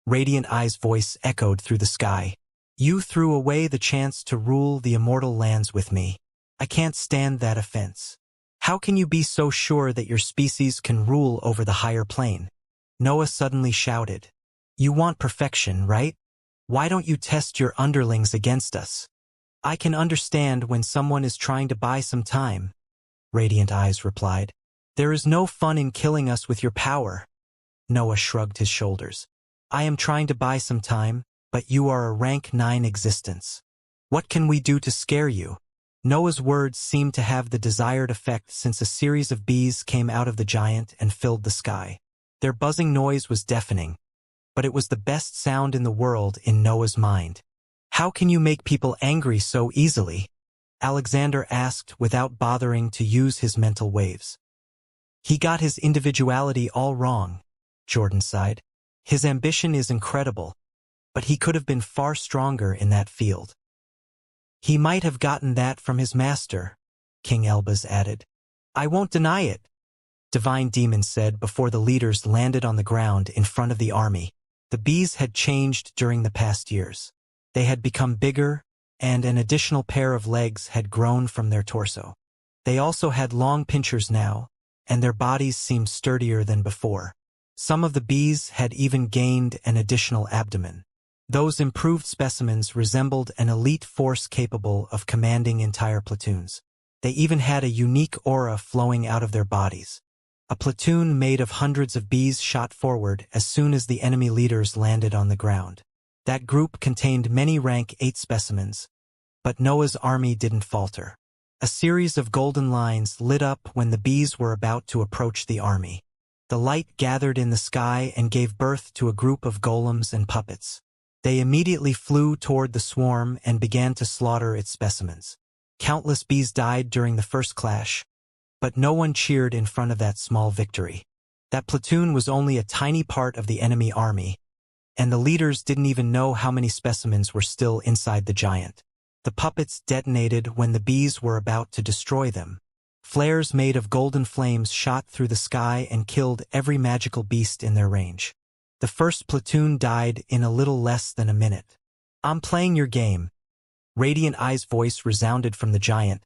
Radiant Eyes' voice echoed through the sky. "You threw away the chance to rule the immortal lands with me. I can't stand that offense. How can you be so sure that your species can rule over the higher plane?" Noah suddenly shouted. "You want perfection, right? Why don't you test your underlings against us?" "I can understand when someone is trying to buy some time," Radiant Eyes replied. "There is no fun in killing us with your power." Noah shrugged his shoulders. "I am trying to buy some time, but you are a rank 9 existence. What can we do to scare you?" Noah's words seemed to have the desired effect since a series of bees came out of the giant and filled the sky. Their buzzing noise was deafening, but it was the best sound in the world in Noah's mind. "How can you make people angry so easily?" Alexander asked without bothering to use his mental waves. "He got his individuality all wrong," Jordan sighed. "His ambition is incredible, but he could have been far stronger in that field." "He might have gotten that from his master," King Elbaz added. "I won't deny it," Divine Demon said before the leaders landed on the ground in front of the army. The bees had changed during the past years. They had become bigger, and an additional pair of legs had grown from their torso. They also had long pinchers now, and their bodies seemed sturdier than before. Some of the bees had even gained an additional abdomen. Those improved specimens resembled an elite force capable of commanding entire platoons. They even had a unique aura flowing out of their bodies. A platoon made of hundreds of bees shot forward as soon as the enemy leaders landed on the ground. That group contained many rank 8 specimens, but Noah's army didn't falter. A series of golden lines lit up when the bees were about to approach the army. The light gathered in the sky and gave birth to a group of golems and puppets. They immediately flew toward the swarm and began to slaughter its specimens. Countless bees died during the first clash, but no one cheered in front of that small victory. That platoon was only a tiny part of the enemy army, and the leaders didn't even know how many specimens were still inside the giant. The puppets detonated when the bees were about to destroy them. Flares made of golden flames shot through the sky and killed every magical beast in their range. The first platoon died in a little less than a minute. "I'm playing your game," Radiant Eye's voice resounded from the giant,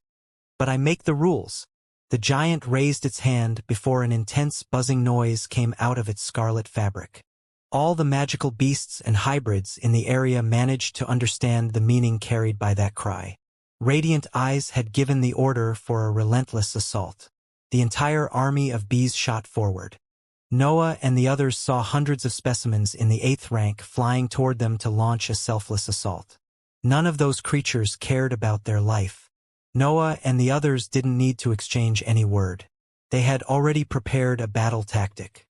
"but I make the rules." The giant raised its hand before an intense buzzing noise came out of its scarlet fabric. All the magical beasts and hybrids in the area managed to understand the meaning carried by that cry. Radiant Eyes had given the order for a relentless assault. The entire army of bees shot forward. Noah and the others saw hundreds of specimens in the 8th rank flying toward them to launch a selfless assault. None of those creatures cared about their life. Noah and the others didn't need to exchange any word. They had already prepared a battle tactic.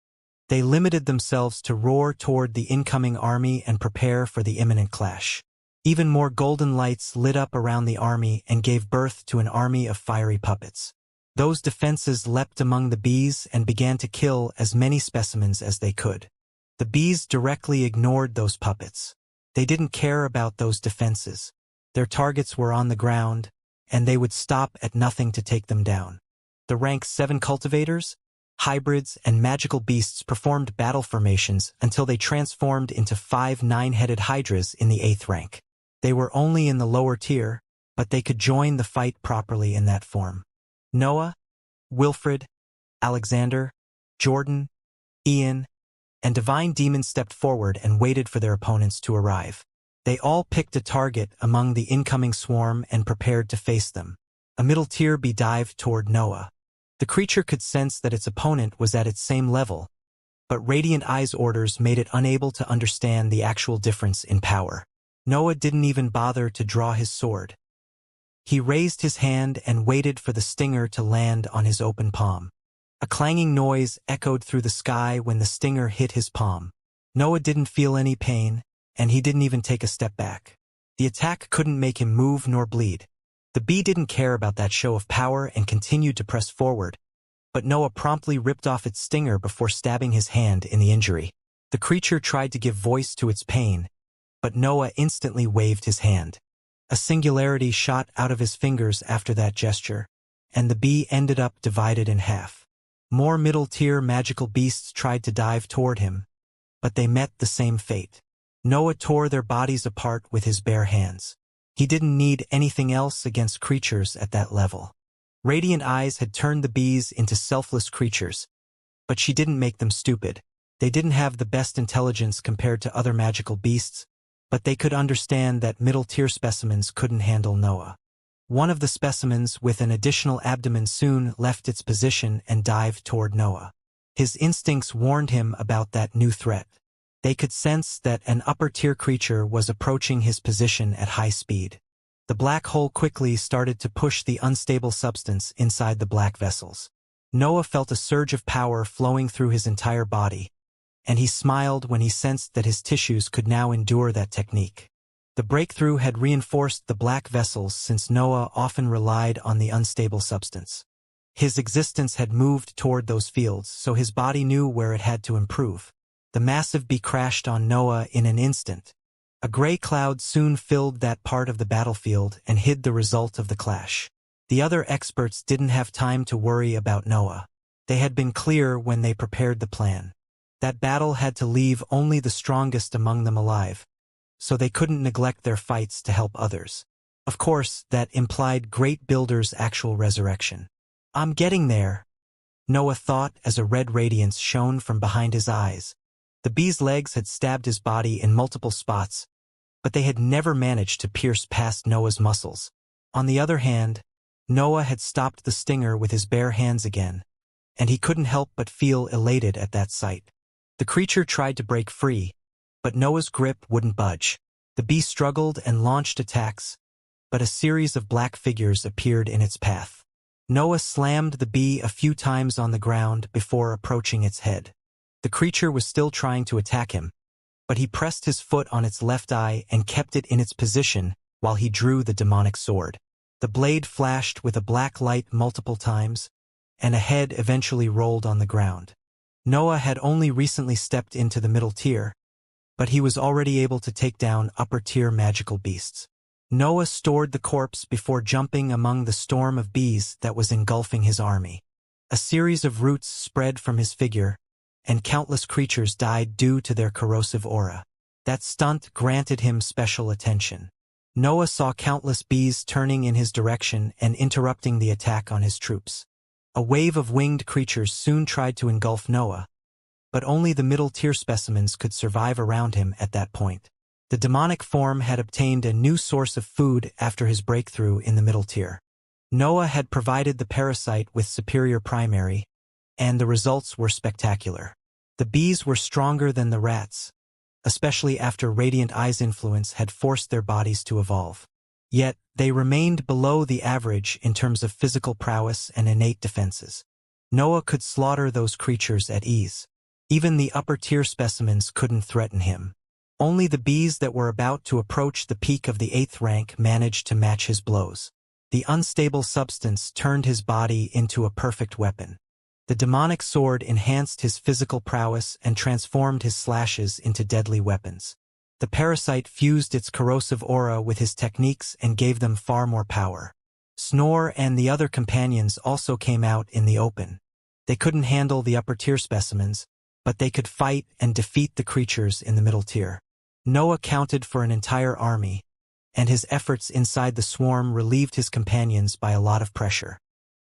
They limited themselves to roar toward the incoming army and prepare for the imminent clash. Even more golden lights lit up around the army and gave birth to an army of fiery puppets. Those defenses leapt among the bees and began to kill as many specimens as they could. The bees directly ignored those puppets. They didn't care about those defenses. Their targets were on the ground, and they would stop at nothing to take them down. The rank 7 cultivators, hybrids, and magical beasts performed battle formations until they transformed into 5 9-headed hydras in the 8th rank. They were only in the lower tier, but they could join the fight properly in that form. Noah, Wilfred, Alexander, Jordan, Ian, and Divine Demon stepped forward and waited for their opponents to arrive. They all picked a target among the incoming swarm and prepared to face them. A middle-tier bee dived toward Noah. The creature could sense that its opponent was at its same level, but Radiant Eye's orders made it unable to understand the actual difference in power. Noah didn't even bother to draw his sword. He raised his hand and waited for the stinger to land on his open palm. A clanging noise echoed through the sky when the stinger hit his palm. Noah didn't feel any pain, and he didn't even take a step back. The attack couldn't make him move nor bleed. The bee didn't care about that show of power and continued to press forward, but Noah promptly ripped off its stinger before stabbing his hand in the injury. The creature tried to give voice to its pain, but Noah instantly waved his hand. A singularity shot out of his fingers after that gesture, and the bee ended up divided in half. More middle-tier magical beasts tried to dive toward him, but they met the same fate. Noah tore their bodies apart with his bare hands. He didn't need anything else against creatures at that level. Radiant Eyes had turned the bees into selfless creatures, but she didn't make them stupid. They didn't have the best intelligence compared to other magical beasts, but they could understand that middle-tier specimens couldn't handle Noah. One of the specimens with an additional abdomen soon left its position and dived toward Noah. His instincts warned him about that new threat. They could sense that an upper-tier creature was approaching his position at high speed. The black hole quickly started to push the unstable substance inside the black vessels. Noah felt a surge of power flowing through his entire body, and he smiled when he sensed that his tissues could now endure that technique. The breakthrough had reinforced the black vessels since Noah often relied on the unstable substance. His existence had moved toward those fields, so his body knew where it had to improve. The massive bee crashed on Noah in an instant. A gray cloud soon filled that part of the battlefield and hid the result of the clash. The other experts didn't have time to worry about Noah. They had been clear when they prepared the plan. That battle had to leave only the strongest among them alive, so they couldn't neglect their fights to help others. Of course, that implied Great Builder's actual resurrection. "I'm getting there," Noah thought as a red radiance shone from behind his eyes. The bee's legs had stabbed his body in multiple spots, but they had never managed to pierce past Noah's muscles. On the other hand, Noah had stopped the stinger with his bare hands again, and he couldn't help but feel elated at that sight. The creature tried to break free, but Noah's grip wouldn't budge. The bee struggled and launched attacks, but a series of black figures appeared in its path. Noah slammed the bee a few times on the ground before approaching its head. The creature was still trying to attack him, but he pressed his foot on its left eye and kept it in its position while he drew the demonic sword. The blade flashed with a black light multiple times, and a head eventually rolled on the ground. Noah had only recently stepped into the middle tier, but he was already able to take down upper-tier magical beasts. Noah stored the corpse before jumping among the storm of bees that was engulfing his army. A series of roots spread from his figure, and countless creatures died due to their corrosive aura. That stunt granted him special attention. Noah saw countless bees turning in his direction and interrupting the attack on his troops. A wave of winged creatures soon tried to engulf Noah, but only the middle-tier specimens could survive around him at that point. The demonic form had obtained a new source of food after his breakthrough in the middle tier. Noah had provided the parasite with superior primary, and the results were spectacular. The bees were stronger than the rats, especially after Radiant Eye's influence had forced their bodies to evolve. Yet, they remained below the average in terms of physical prowess and innate defenses. Noah could slaughter those creatures at ease. Even the upper-tier specimens couldn't threaten him. Only the bees that were about to approach the peak of the 8th rank managed to match his blows. The unstable substance turned his body into a perfect weapon. The demonic sword enhanced his physical prowess and transformed his slashes into deadly weapons. The parasite fused its corrosive aura with his techniques and gave them far more power. Snore and the other companions also came out in the open. They couldn't handle the upper-tier specimens, but they could fight and defeat the creatures in the middle tier. Noah counted for an entire army, and his efforts inside the swarm relieved his companions by a lot of pressure.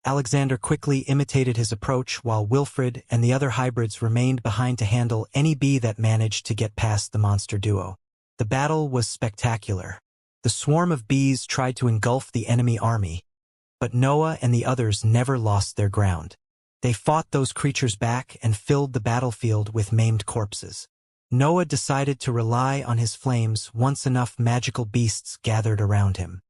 Alexander quickly imitated his approach while Wilfred and the other hybrids remained behind to handle any bee that managed to get past the monster duo. The battle was spectacular. The swarm of bees tried to engulf the enemy army, but Noah and the others never lost their ground. They fought those creatures back and filled the battlefield with maimed corpses. Noah decided to rely on his flames once enough magical beasts gathered around him.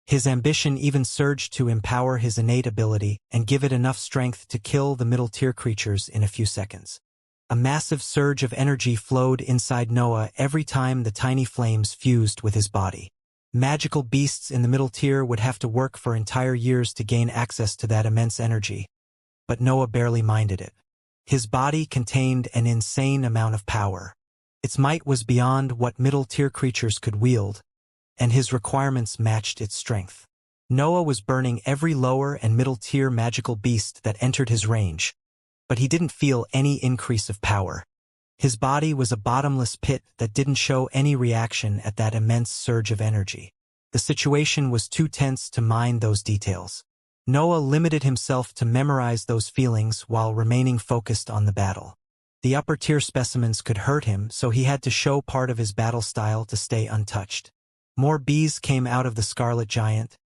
His ambition even surged to empower his innate ability and give it enough strength to kill the middle-tier creatures in a few seconds. A massive surge of energy flowed inside Noah every time the tiny flames fused with his body. Magical beasts in the middle tier would have to work for entire years to gain access to that immense energy, but Noah barely minded it. His body contained an insane amount of power. Its might was beyond what middle-tier creatures could wield, and his requirements matched its strength. Noah was burning every lower and middle-tier magical beast that entered his range, but he didn't feel any increase of power. His body was a bottomless pit that didn't show any reaction at that immense surge of energy. The situation was too tense to mind those details. Noah limited himself to memorize those feelings while remaining focused on the battle. The upper-tier specimens could hurt him, so he had to show part of his battle style to stay untouched. More bees came out of the Scarlet Giant,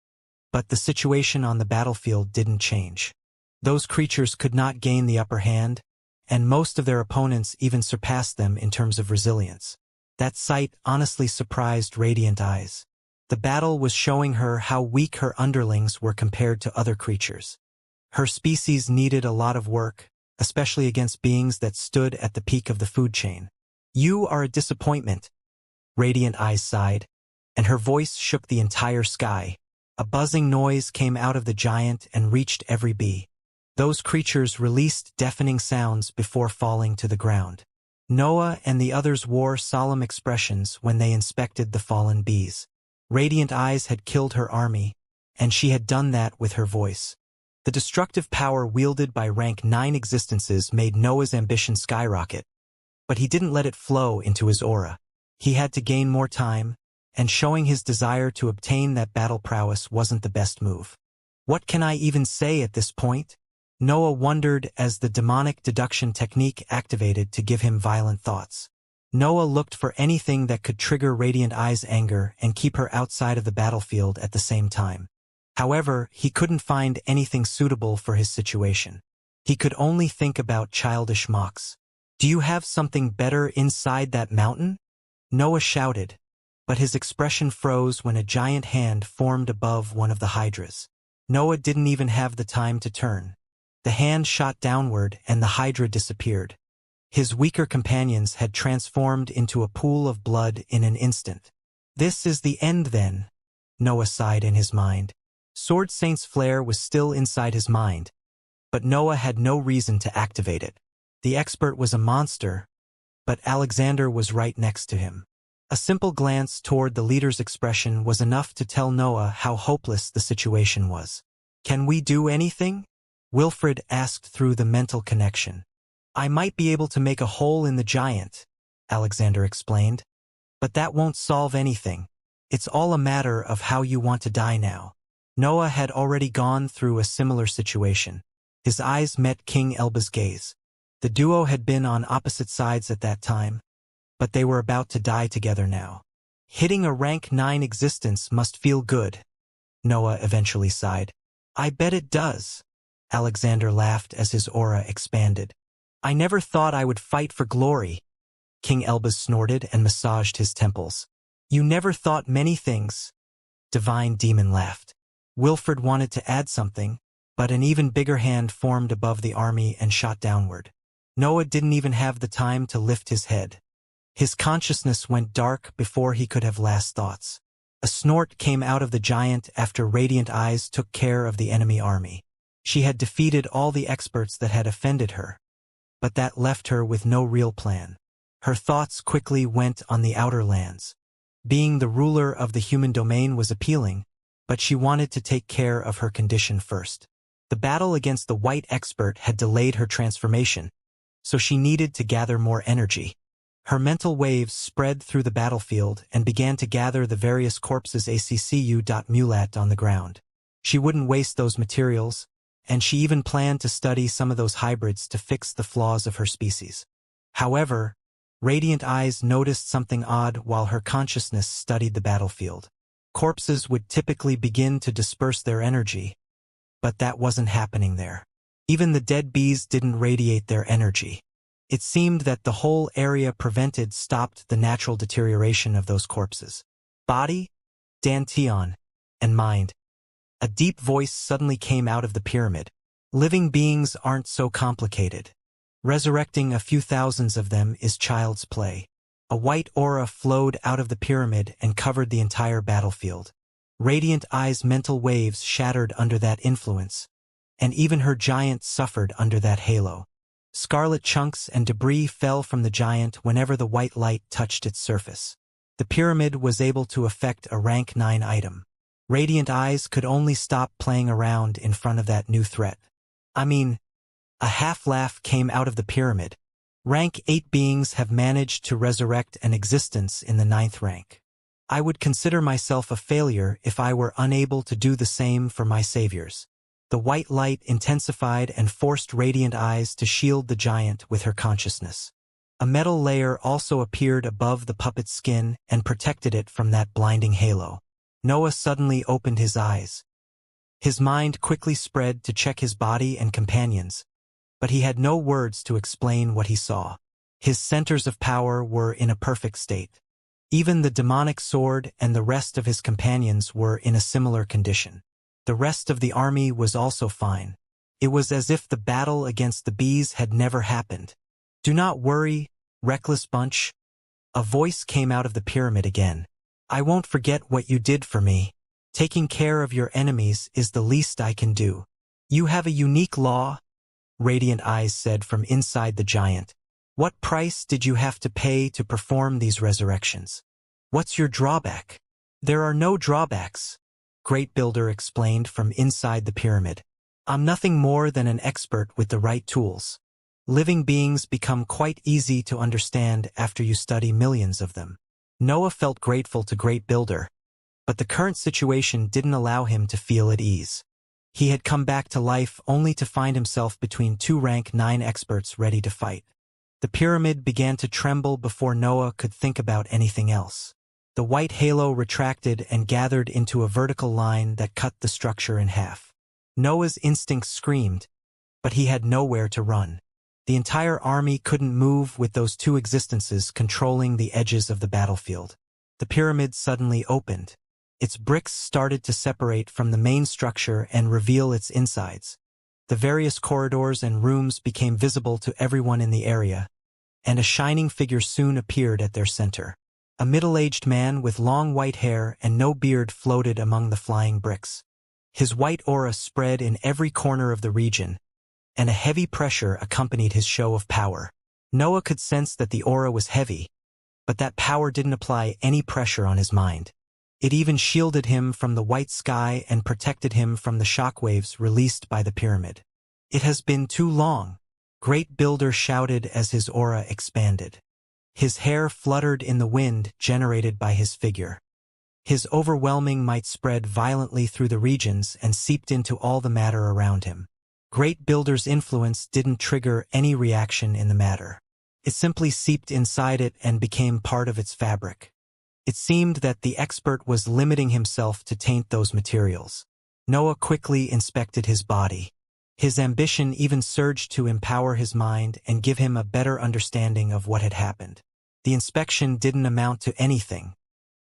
but the situation on the battlefield didn't change. Those creatures could not gain the upper hand, and most of their opponents even surpassed them in terms of resilience. That sight honestly surprised Radiant Eyes. The battle was showing her how weak her underlings were compared to other creatures. Her species needed a lot of work, especially against beings that stood at the peak of the food chain. "You are a disappointment," Radiant Eyes sighed, and her voice shook the entire sky. A buzzing noise came out of the giant and reached every bee. Those creatures released deafening sounds before falling to the ground. Noah and the others wore solemn expressions when they inspected the fallen bees. Radiant Eyes had killed her army, and she had done that with her voice. The destructive power wielded by rank 9 existences made Noah's ambition skyrocket, but he didn't let it flow into his aura. He had to gain more time, and showing his desire to obtain that battle prowess wasn't the best move. What can I even say at this point? Noah wondered as the demonic deduction technique activated to give him violent thoughts. Noah looked for anything that could trigger Radiant Eyes' anger and keep her outside of the battlefield at the same time. However, he couldn't find anything suitable for his situation. He could only think about childish mocks. "Do you have something better inside that mountain?" Noah shouted, but his expression froze when a giant hand formed above one of the hydras. Noah didn't even have the time to turn. The hand shot downward and the hydra disappeared. His weaker companions had transformed into a pool of blood in an instant. "This is the end then," Noah sighed in his mind. Sword Saint's flare was still inside his mind, but Noah had no reason to activate it. The expert was a monster, but Alexander was right next to him. A simple glance toward the leader's expression was enough to tell Noah how hopeless the situation was. "Can we do anything?" Wilfred asked through the mental connection. "I might be able to make a hole in the giant," Alexander explained, "but that won't solve anything. It's all a matter of how you want to die now." Noah had already gone through a similar situation. His eyes met King Elba's gaze. The duo had been on opposite sides at that time, but they were about to die together now. "Hitting a rank 9 existence must feel good," Noah eventually sighed. "I bet it does." Alexander laughed as his aura expanded. "I never thought I would fight for glory," King Elbas snorted and massaged his temples. "You never thought many things," Divine Demon laughed. Wilfred wanted to add something, but an even bigger hand formed above the army and shot downward. Noah didn't even have the time to lift his head. His consciousness went dark before he could have last thoughts. A snort came out of the giant after Radiant Eyes took care of the enemy army. She had defeated all the experts that had offended her, but that left her with no real plan. Her thoughts quickly went on the outer lands. Being the ruler of the human domain was appealing, but she wanted to take care of her condition first. The battle against the white expert had delayed her transformation, so she needed to gather more energy. Her mental waves spread through the battlefield and began to gather the various corpses accu.mulat on the ground. She wouldn't waste those materials, and she even planned to study some of those hybrids to fix the flaws of her species. However, Radiant Eyes noticed something odd while her consciousness studied the battlefield. Corpses would typically begin to disperse their energy, but that wasn't happening there. Even the dead bees didn't radiate their energy. It seemed that the whole area stopped the natural deterioration of those corpses. Body, dantian, and mind. A deep voice suddenly came out of the pyramid. "Living beings aren't so complicated. Resurrecting a few thousands of them is child's play." A white aura flowed out of the pyramid and covered the entire battlefield. Radiant Eyes' mental waves shattered under that influence, and even her giant suffered under that halo. Scarlet chunks and debris fell from the giant whenever the white light touched its surface. The pyramid was able to affect a rank 9 item. Radiant Eyes could only stop playing around in front of that new threat. A half-laugh came out of the pyramid. Rank 8 beings have managed to resurrect an existence in the 9th rank. I would consider myself a failure if I were unable to do the same for my saviors. The white light intensified and forced Radiant Eyes to shield the giant with her consciousness. A metal layer also appeared above the puppet's skin and protected it from that blinding halo. Noah suddenly opened his eyes. His mind quickly spread to check his body and companions, but he had no words to explain what he saw. His centers of power were in a perfect state. Even the demonic sword and the rest of his companions were in a similar condition. The rest of the army was also fine. It was as if the battle against the bees had never happened. "Do not worry, reckless bunch." A voice came out of the pyramid again. "I won't forget what you did for me. Taking care of your enemies is the least I can do." "You have a unique law," Radiant Eyes said from inside the giant. "What price did you have to pay to perform these resurrections? What's your drawback?" "There are no drawbacks," Great Builder explained from inside the pyramid. "I'm nothing more than an expert with the right tools. Living beings become quite easy to understand after you study millions of them." Noah felt grateful to Great Builder, but the current situation didn't allow him to feel at ease. He had come back to life only to find himself between two rank 9 experts ready to fight. The pyramid began to tremble before Noah could think about anything else. The white halo retracted and gathered into a vertical line that cut the structure in half. Noah's instincts screamed, but he had nowhere to run. The entire army couldn't move with those two existences controlling the edges of the battlefield. The pyramid suddenly opened. Its bricks started to separate from the main structure and reveal its insides. The various corridors and rooms became visible to everyone in the area, and a shining figure soon appeared at their center. A middle-aged man with long white hair and no beard floated among the flying bricks. His white aura spread in every corner of the region, and a heavy pressure accompanied his show of power. Noah could sense that the aura was heavy, but that power didn't apply any pressure on his mind. It even shielded him from the white sky and protected him from the shockwaves released by the pyramid. "It has been too long," Great Builder shouted as his aura expanded. His hair fluttered in the wind generated by his figure. His overwhelming might spread violently through the regions and seeped into all the matter around him. Great Builder's influence didn't trigger any reaction in the matter. It simply seeped inside it and became part of its fabric. It seemed that the expert was limiting himself to taint those materials. Noah quickly inspected his body. His ambition even surged to empower his mind and give him a better understanding of what had happened. The inspection didn't amount to anything.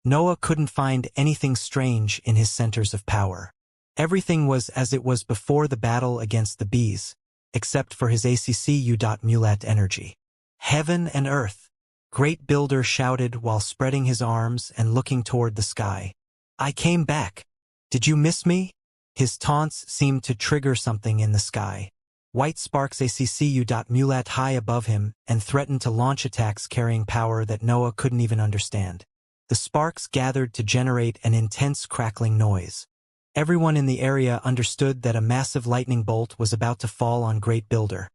Noah couldn't find anything strange in his centers of power. Everything was as it was before the battle against the bees, except for his ACCU.mulat energy. "Heaven and earth," Great Builder shouted while spreading his arms and looking toward the sky. "I came back. Did you miss me?" His taunts seemed to trigger something in the sky. White sparks ACCU.mulat high above him and threatened to launch attacks carrying power that Noah couldn't even understand. The sparks gathered to generate an intense crackling noise. Everyone in the area understood that a massive lightning bolt was about to fall on Great Builder.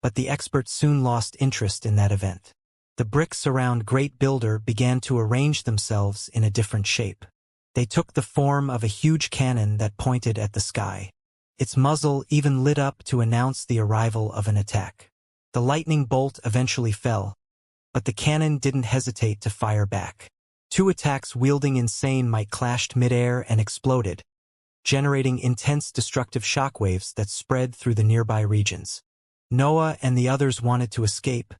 But the experts soon lost interest in that event. The bricks around Great Builder began to arrange themselves in a different shape. They took the form of a huge cannon that pointed at the sky. Its muzzle even lit up to announce the arrival of an attack. The lightning bolt eventually fell, but the cannon didn't hesitate to fire back. Two attacks wielding insane might clashed midair and exploded, generating intense destructive shockwaves that spread through the nearby regions. Noah and the others wanted to escape,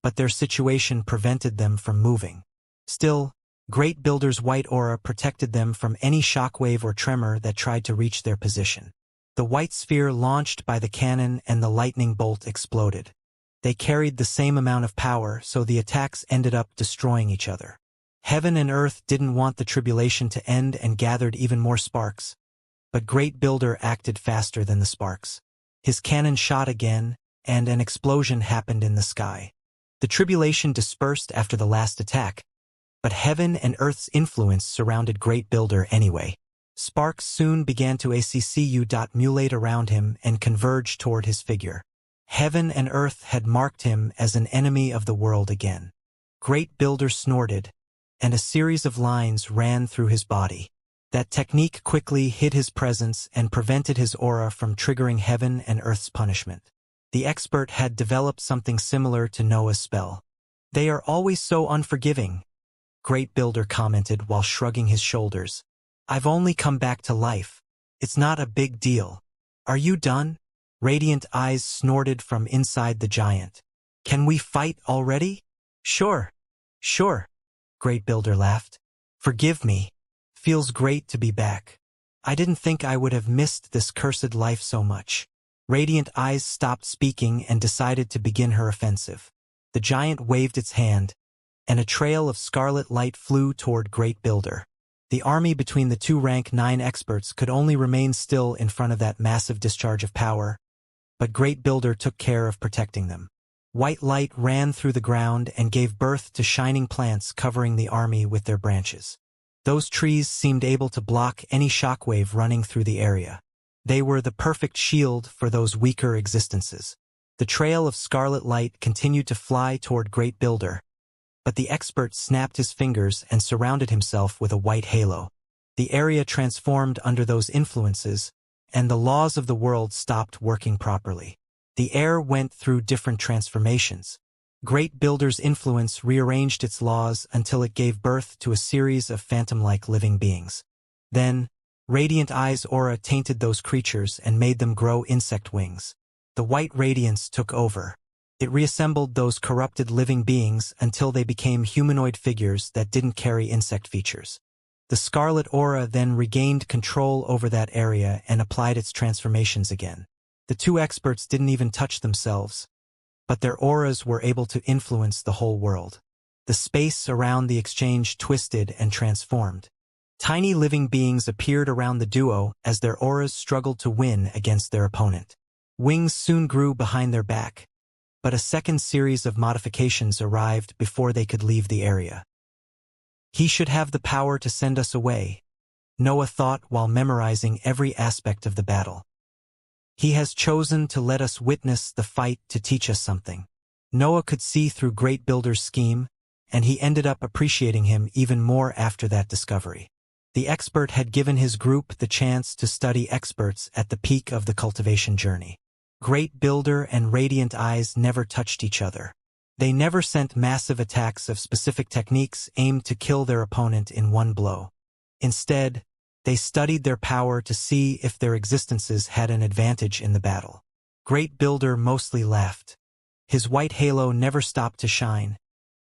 but their situation prevented them from moving. Still, Great Builder's white aura protected them from any shockwave or tremor that tried to reach their position. The white sphere launched by the cannon and the lightning bolt exploded. They carried the same amount of power, so the attacks ended up destroying each other. Heaven and earth didn't want the tribulation to end and gathered even more sparks. But Great Builder acted faster than the sparks. His cannon shot again, and an explosion happened in the sky. The tribulation dispersed after the last attack, but heaven and earth's influence surrounded Great Builder anyway. Sparks soon began to ACCU.mulate around him and converge toward his figure. Heaven and earth had marked him as an enemy of the world again. Great Builder snorted, and a series of lines ran through his body. That technique quickly hid his presence and prevented his aura from triggering heaven and earth's punishment. The expert had developed something similar to Noah's spell. "They are always so unforgiving," Great Builder commented while shrugging his shoulders. "I've only come back to life. It's not a big deal." "Are you done?" Radiant Eyes snorted from inside the giant. "Can we fight already?" Sure, Great Builder laughed. "Forgive me. Feels great to be back. I didn't think I would have missed this cursed life so much." Radiant Eyes stopped speaking and decided to begin her offensive. The giant waved its hand, and a trail of scarlet light flew toward Great Builder. The army between the two rank 9 experts could only remain still in front of that massive discharge of power, but Great Builder took care of protecting them. White light ran through the ground and gave birth to shining plants covering the army with their branches. Those trees seemed able to block any shockwave running through the area. They were the perfect shield for those weaker existences. The trail of scarlet light continued to fly toward Great Builder, but the expert snapped his fingers and surrounded himself with a white halo. The area transformed under those influences, and the laws of the world stopped working properly. The air went through different transformations. Great Builder's influence rearranged its laws until it gave birth to a series of phantom-like living beings. Then, Radiant Eyes' aura tainted those creatures and made them grow insect wings. The white radiance took over. It reassembled those corrupted living beings until they became humanoid figures that didn't carry insect features. The scarlet aura then regained control over that area and applied its transformations again. The two experts didn't even touch themselves, but their auras were able to influence the whole world. The space around the exchange twisted and transformed. Tiny living beings appeared around the duo as their auras struggled to win against their opponent. Wings soon grew behind their back, but a second series of modifications arrived before they could leave the area. He should have the power to send us away, Noah thought while memorizing every aspect of the battle. He has chosen to let us witness the fight to teach us something. Noah could see through Great Builder's scheme, and he ended up appreciating him even more after that discovery. The expert had given his group the chance to study experts at the peak of the cultivation journey. Great Builder and Radiant Eyes never touched each other. They never sent massive attacks of specific techniques aimed to kill their opponent in one blow. Instead, they studied their power to see if their existences had an advantage in the battle. Great Builder mostly laughed. His white halo never stopped to shine,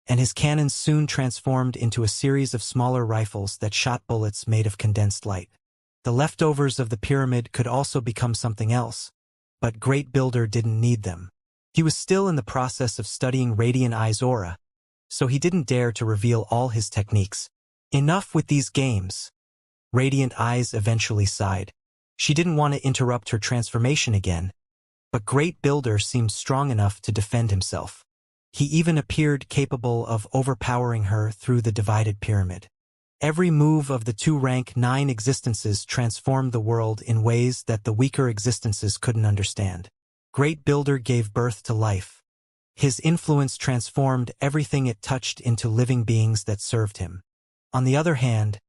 and his cannons soon transformed into a series of smaller rifles that shot bullets made of condensed light. The leftovers of the pyramid could also become something else, but Great Builder didn't need them. He was still in the process of studying Radiant Eyes' aura, so he didn't dare to reveal all his techniques. Enough with these games. Radiant Eyes eventually sighed. She didn't want to interrupt her transformation again, but Great Builder seemed strong enough to defend himself. He even appeared capable of overpowering her through the divided pyramid. Every move of the two rank 9 existences transformed the world in ways that the weaker existences couldn't understand. Great Builder gave birth to life. His influence transformed everything it touched into living beings that served him. On the other hand,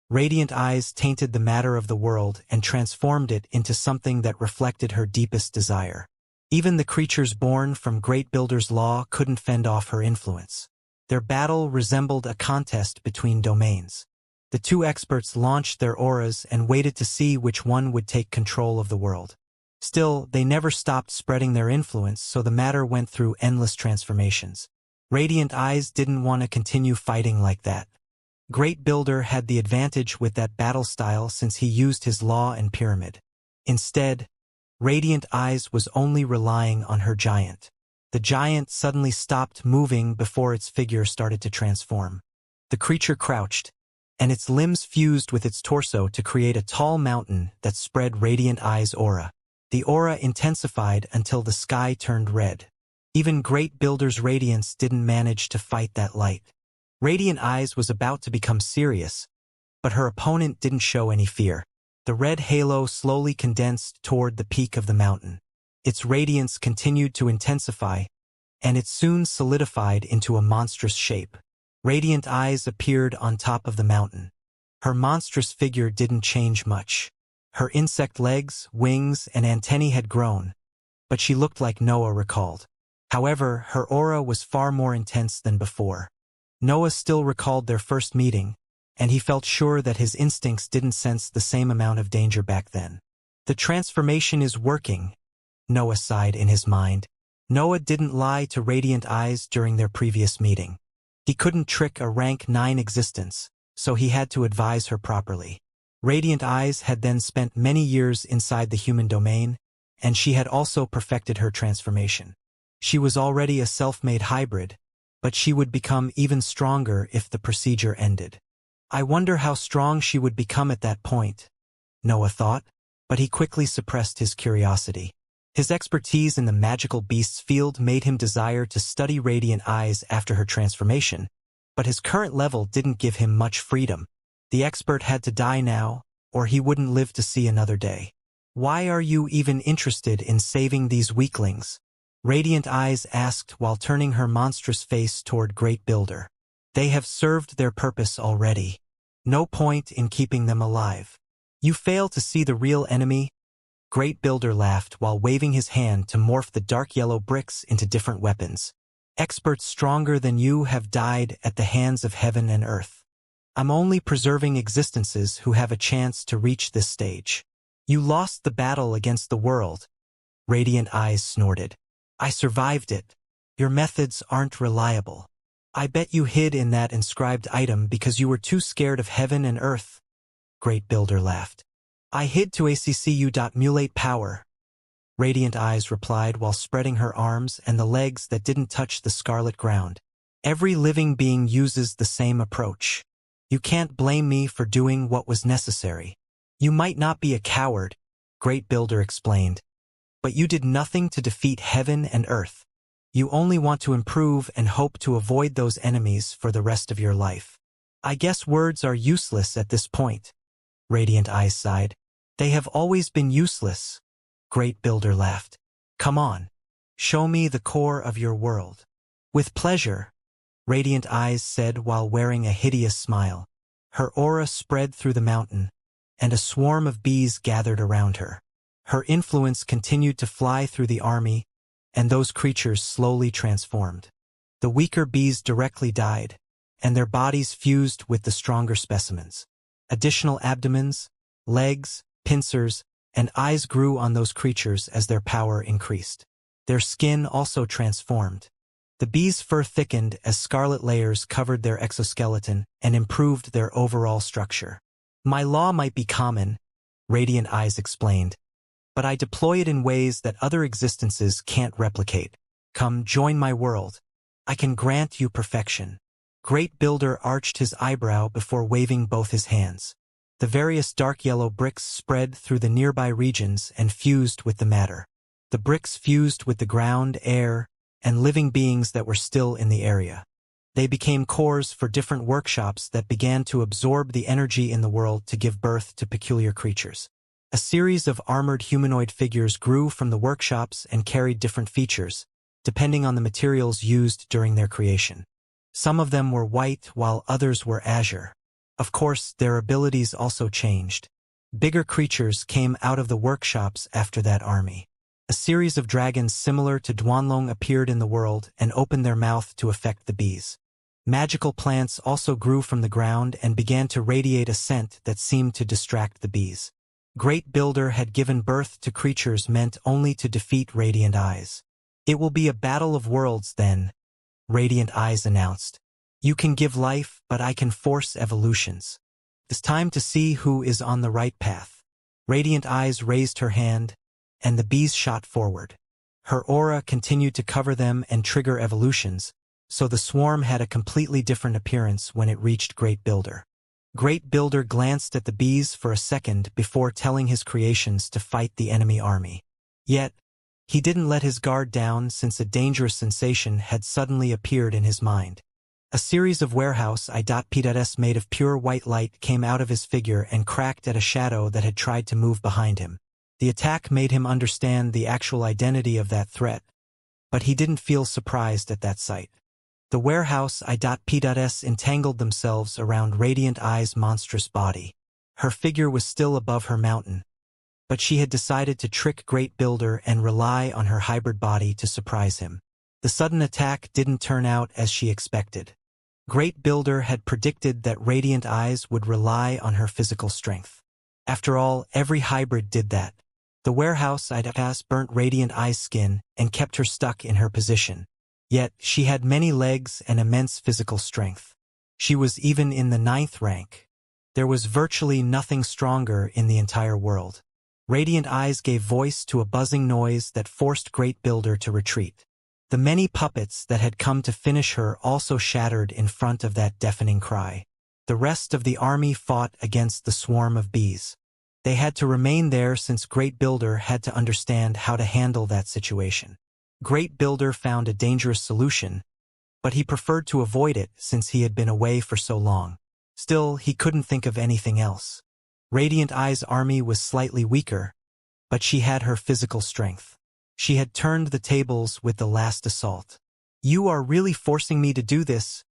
Radiant Eyes tainted the matter of the world and transformed it into something that reflected her deepest desire. Even the creatures born from Great Builder's law couldn't fend off her influence. Their battle resembled a contest between domains. The two experts launched their auras and waited to see which one would take control of the world. Still, they never stopped spreading their influence, so the matter went through endless transformations. Radiant Eyes didn't want to continue fighting like that. Great Builder had the advantage with that battle style since he used his law and pyramid. Instead, Radiant Eyes was only relying on her giant. The giant suddenly stopped moving before its figure started to transform. The creature crouched, and its limbs fused with its torso to create a tall mountain that spread Radiant Eyes' aura. The aura intensified until the sky turned red. Even Great Builder's radiance didn't manage to fight that light. Radiant Eyes was about to become serious, but her opponent didn't show any fear. The red halo slowly condensed toward the peak of the mountain. Its radiance continued to intensify, and it soon solidified into a monstrous shape. Radiant Eyes appeared on top of the mountain. Her monstrous figure didn't change much. Her insect legs, wings, and antennae had grown, but she looked like Noah recalled. However, her aura was far more intense than before. Noah still recalled their first meeting, and he felt sure that his instincts didn't sense the same amount of danger back then. The transformation is working, Noah sighed in his mind. Noah didn't lie to Radiant Eyes during their previous meeting. He couldn't trick a rank 9 existence, so he had to advise her properly. Radiant Eyes had then spent many years inside the human domain, and she had also perfected her transformation. She was already a self-made hybrid, but she would become even stronger if the procedure ended. I wonder how strong she would become at that point, Noah thought, but he quickly suppressed his curiosity. His expertise in the magical beasts field made him desire to study Radiant Eyes after her transformation, but his current level didn't give him much freedom. The expert had to die now, or he wouldn't live to see another day. Why are you even interested in saving these weaklings? Radiant Eyes asked while turning her monstrous face toward Great Builder. They have served their purpose already. No point in keeping them alive. You fail to see the real enemy? Great Builder laughed while waving his hand to morph the dark yellow bricks into different weapons. Experts stronger than you have died at the hands of heaven and earth. I'm only preserving existences who have a chance to reach this stage. You lost the battle against the world. Radiant Eyes snorted. I survived it. Your methods aren't reliable. I bet you hid in that inscribed item because you were too scared of heaven and earth. Great Builder laughed. I hid to accu.mulate power. Radiant Eyes replied while spreading her arms and the legs that didn't touch the scarlet ground. Every living being uses the same approach. You can't blame me for doing what was necessary. You might not be a coward, Great Builder explained, but you did nothing to defeat heaven and earth. You only want to improve and hope to avoid those enemies for the rest of your life. I guess words are useless at this point. Radiant Eyes sighed. They have always been useless. Great Builder laughed. Come on. Show me the core of your world. With pleasure, Radiant Eyes said while wearing a hideous smile. Her aura spread through the mountain, and a swarm of bees gathered around her. Her influence continued to fly through the army, and those creatures slowly transformed. The weaker bees directly died, and their bodies fused with the stronger specimens. Additional abdomens, legs, pincers, and eyes grew on those creatures as their power increased. Their skin also transformed. The bees' fur thickened as scarlet layers covered their exoskeleton and improved their overall structure. My law might be common, Radiant Eyes explained, but I deploy it in ways that other existences can't replicate. Come, join my world. I can grant you perfection. Great Builder arched his eyebrow before waving both his hands. The various dark yellow bricks spread through the nearby regions and fused with the matter. The bricks fused with the ground, air, and living beings that were still in the area. They became cores for different workshops that began to absorb the energy in the world to give birth to peculiar creatures. A series of armored humanoid figures grew from the workshops and carried different features, depending on the materials used during their creation. Some of them were white while others were azure. Of course, their abilities also changed. Bigger creatures came out of the workshops after that army. A series of dragons similar to Duanlong appeared in the world and opened their mouth to affect the bees. Magical plants also grew from the ground and began to radiate a scent that seemed to distract the bees. Great Builder had given birth to creatures meant only to defeat Radiant Eyes. It will be a battle of worlds then, Radiant Eyes announced. You can give life, but I can force evolutions. It's time to see who is on the right path. Radiant Eyes raised her hand, and the bees shot forward. Her aura continued to cover them and trigger evolutions, so the swarm had a completely different appearance when it reached Great Builder. Great Builder glanced at the bees for a second before telling his creations to fight the enemy army. Yet, he didn't let his guard down since a dangerous sensation had suddenly appeared in his mind. A series of warehouse I.P.S made of pure white light came out of his figure and cracked at a shadow that had tried to move behind him. The attack made him understand the actual identity of that threat, but he didn't feel surprised at that sight. The warehouse I.P.S entangled themselves around Radiant Eye's monstrous body. Her figure was still above her mountain, but she had decided to trick Great Builder and rely on her hybrid body to surprise him. The sudden attack didn't turn out as she expected. Great Builder had predicted that Radiant Eyes would rely on her physical strength. After all, every hybrid did that. The warehouse I.P.S burnt Radiant Eye's skin and kept her stuck in her position. Yet, she had many legs and immense physical strength. She was even in the 9th rank. There was virtually nothing stronger in the entire world. Radiant Eyes gave voice to a buzzing noise that forced Great Builder to retreat. The many puppets that had come to finish her also shattered in front of that deafening cry. The rest of the army fought against the swarm of bees. They had to remain there since Great Builder had to understand how to handle that situation. Great Builder found a dangerous solution, but he preferred to avoid it since he had been away for so long. Still, he couldn't think of anything else. Radiant Eye's army was slightly weaker, but she had her physical strength. She had turned the tables with the last assault. "You are really forcing me to do this,"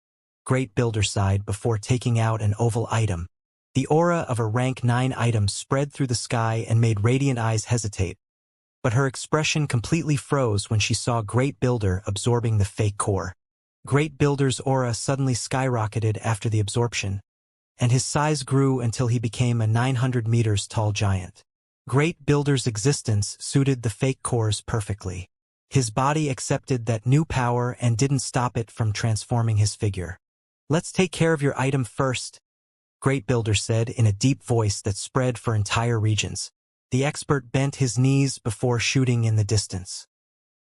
Great Builder sighed before taking out an oval item. The aura of a rank 9 item spread through the sky and made Radiant Eyes hesitate, but her expression completely froze when she saw Great Builder absorbing the fake core. Great Builder's aura suddenly skyrocketed after the absorption, and his size grew until he became a 900 meters tall giant. Great Builder's existence suited the fake cores perfectly. His body accepted that new power and didn't stop it from transforming his figure. "Let's take care of your item first," Great Builder said in a deep voice that spread for entire regions. The expert bent his knees before shooting in the distance.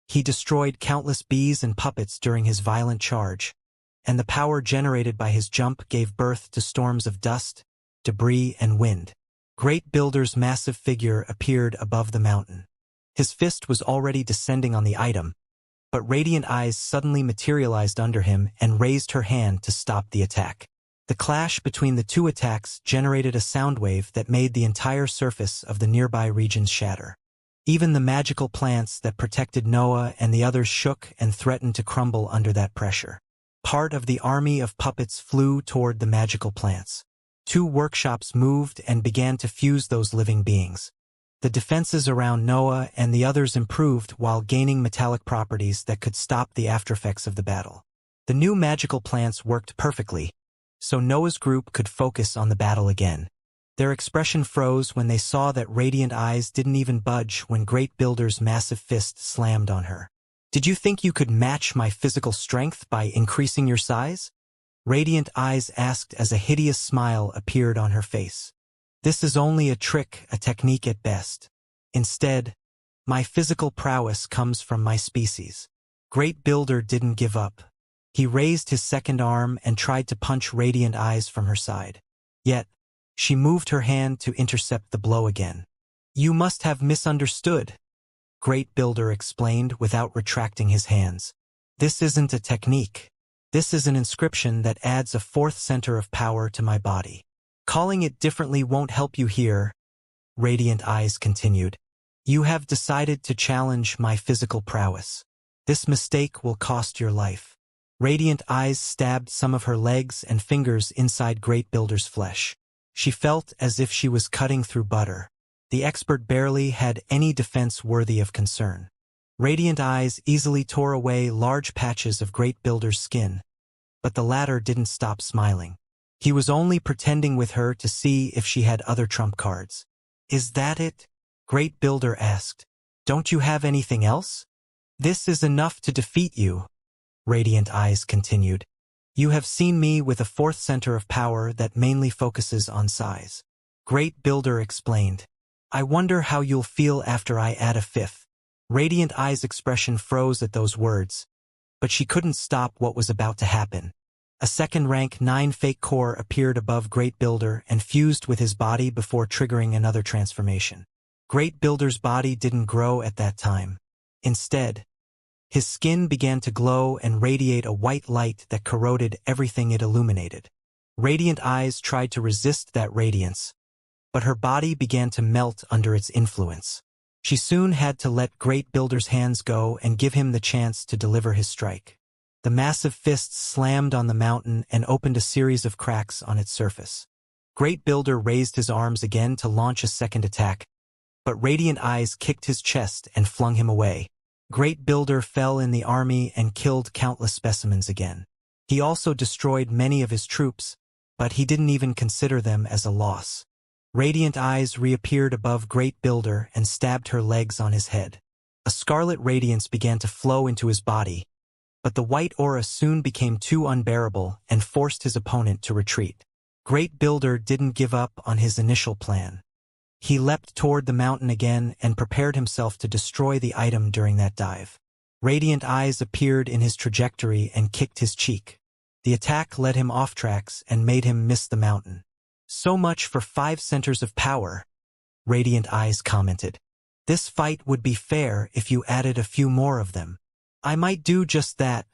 He destroyed countless bees and puppets during his violent charge, and the power generated by his jump gave birth to storms of dust, debris, and wind. Great Builder's massive figure appeared above the mountain. His fist was already descending on the item, but Radiant Eyes suddenly materialized under him and raised her hand to stop the attack. The clash between the two attacks generated a sound wave that made the entire surface of the nearby regions shatter. Even the magical plants that protected Noah and the others shook and threatened to crumble under that pressure. Part of the army of puppets flew toward the magical plants. 2 workshops moved and began to fuse those living beings. The defenses around Noah and the others improved while gaining metallic properties that could stop the aftereffects of the battle. The new magical plants worked perfectly, so Noah's group could focus on the battle again. Their expression froze when they saw that Radiant Eyes didn't even budge when Great Builder's massive fist slammed on her. "Did you think you could match my physical strength by increasing your size?" Radiant Eyes asked as a hideous smile appeared on her face. "This is only a trick, a technique at best. Instead, my physical prowess comes from my species." Great Builder didn't give up. He raised his second arm and tried to punch Radiant Eyes from her side. Yet, she moved her hand to intercept the blow again. "You must have misunderstood," Great Builder explained without retracting his hands. "This isn't a technique. This is an inscription that adds a 4th center of power to my body. Calling it differently won't help you here," Radiant Eyes continued. "You have decided to challenge my physical prowess. This mistake will cost your life." Radiant Eyes stabbed some of her legs and fingers inside Great Builder's flesh. She felt as if she was cutting through butter. The expert barely had any defense worthy of concern. Radiant Eyes easily tore away large patches of Great Builder's skin, but the latter didn't stop smiling. He was only pretending with her to see if she had other trump cards. "Is that it?" Great Builder asked. "Don't you have anything else?" "This is enough to defeat you," Radiant Eyes continued. "You have seen me with a 4th center of power that mainly focuses on size." Great Builder explained. "I wonder how you'll feel after I add a 5th. Radiant Eyes' expression froze at those words, but she couldn't stop what was about to happen. A second rank 9 fake core appeared above Great Builder and fused with his body before triggering another transformation. Great Builder's body didn't grow at that time. Instead, his skin began to glow and radiate a white light that corroded everything it illuminated. Radiant Eyes tried to resist that radiance, but her body began to melt under its influence. She soon had to let Great Builder's hands go and give him the chance to deliver his strike. The massive fists slammed on the mountain and opened a series of cracks on its surface. Great Builder raised his arms again to launch a second attack, but Radiant Eyes kicked his chest and flung him away. Great Builder fell in the army and killed countless specimens again. He also destroyed many of his troops, but he didn't even consider them as a loss. Radiant Eyes reappeared above Great Builder and stabbed her legs on his head. A scarlet radiance began to flow into his body, but the white aura soon became too unbearable and forced his opponent to retreat. Great Builder didn't give up on his initial plan. He leapt toward the mountain again and prepared himself to destroy the item during that dive. Radiant eyes appeared in his trajectory and kicked his cheek. The attack led him off tracks and made him miss the mountain. "So much for 5 centers of power," Radiant eyes commented. "This fight would be fair if you added a few more of them." "I might do just that,"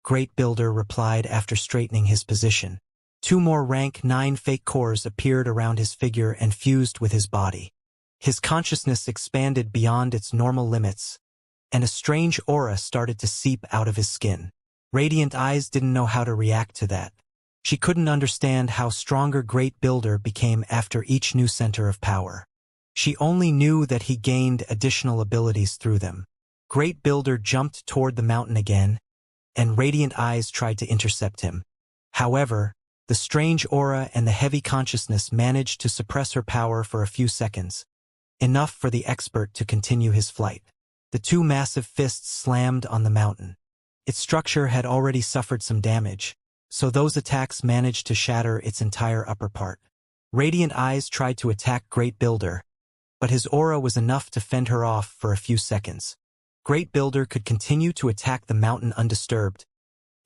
Great Builder replied after straightening his position. 2 more rank 9 fake cores appeared around his figure and fused with his body. His consciousness expanded beyond its normal limits, and a strange aura started to seep out of his skin. Radiant eyes didn't know how to react to that. She couldn't understand how stronger Great Builder became after each new center of power. She only knew that he gained additional abilities through them. Great Builder jumped toward the mountain again, and Radiant eyes tried to intercept him. However, the strange aura and the heavy consciousness managed to suppress her power for a few seconds, enough for the expert to continue his flight. The 2 massive fists slammed on the mountain. Its structure had already suffered some damage, so those attacks managed to shatter its entire upper part. Radiant eyes tried to attack Great Builder, but his aura was enough to fend her off for a few seconds. Great Builder could continue to attack the mountain undisturbed,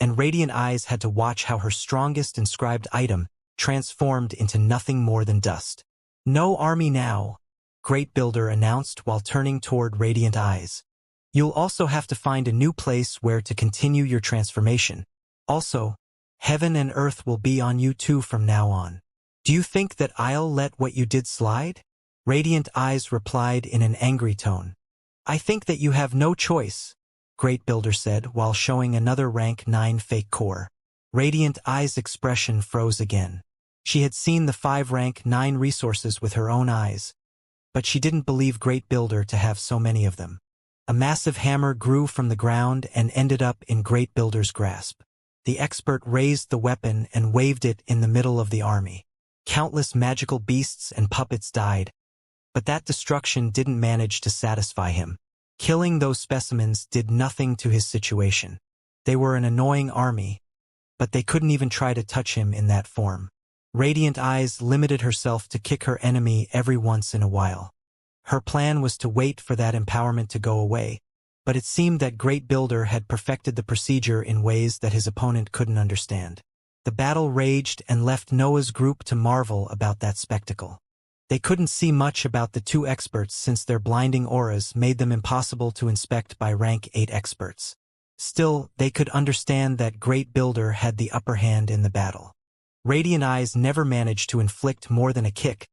and Radiant eyes had to watch how her strongest inscribed item transformed into nothing more than dust. "No army now," Great Builder announced while turning toward Radiant eyes. "You'll also have to find a new place where to continue your transformation. Also, heaven and earth will be on you too from now on. Do you think that I'll let what you did slide?" Radiant eyes replied in an angry tone. "I think that you have no choice," Great Builder said while showing another rank 9 fake core. Radiant eyes' expression froze again. She had seen the 5 rank 9 resources with her own eyes, but she didn't believe Great Builder to have so many of them. A massive hammer grew from the ground and ended up in Great Builder's grasp. The expert raised the weapon and waved it in the middle of the army. Countless magical beasts and puppets died, but that destruction didn't manage to satisfy him. Killing those specimens did nothing to his situation. They were an annoying army, but they couldn't even try to touch him in that form. Radiant eyes limited herself to kick her enemy every once in a while. Her plan was to wait for that empowerment to go away, but it seemed that Great Builder had perfected the procedure in ways that his opponent couldn't understand. The battle raged and left Noah's group to marvel about that spectacle. They couldn't see much about the 2 experts since their blinding auras made them impossible to inspect by rank 8 experts. Still, they could understand that Great Builder had the upper hand in the battle. Radiant eyes never managed to inflict more than a kick,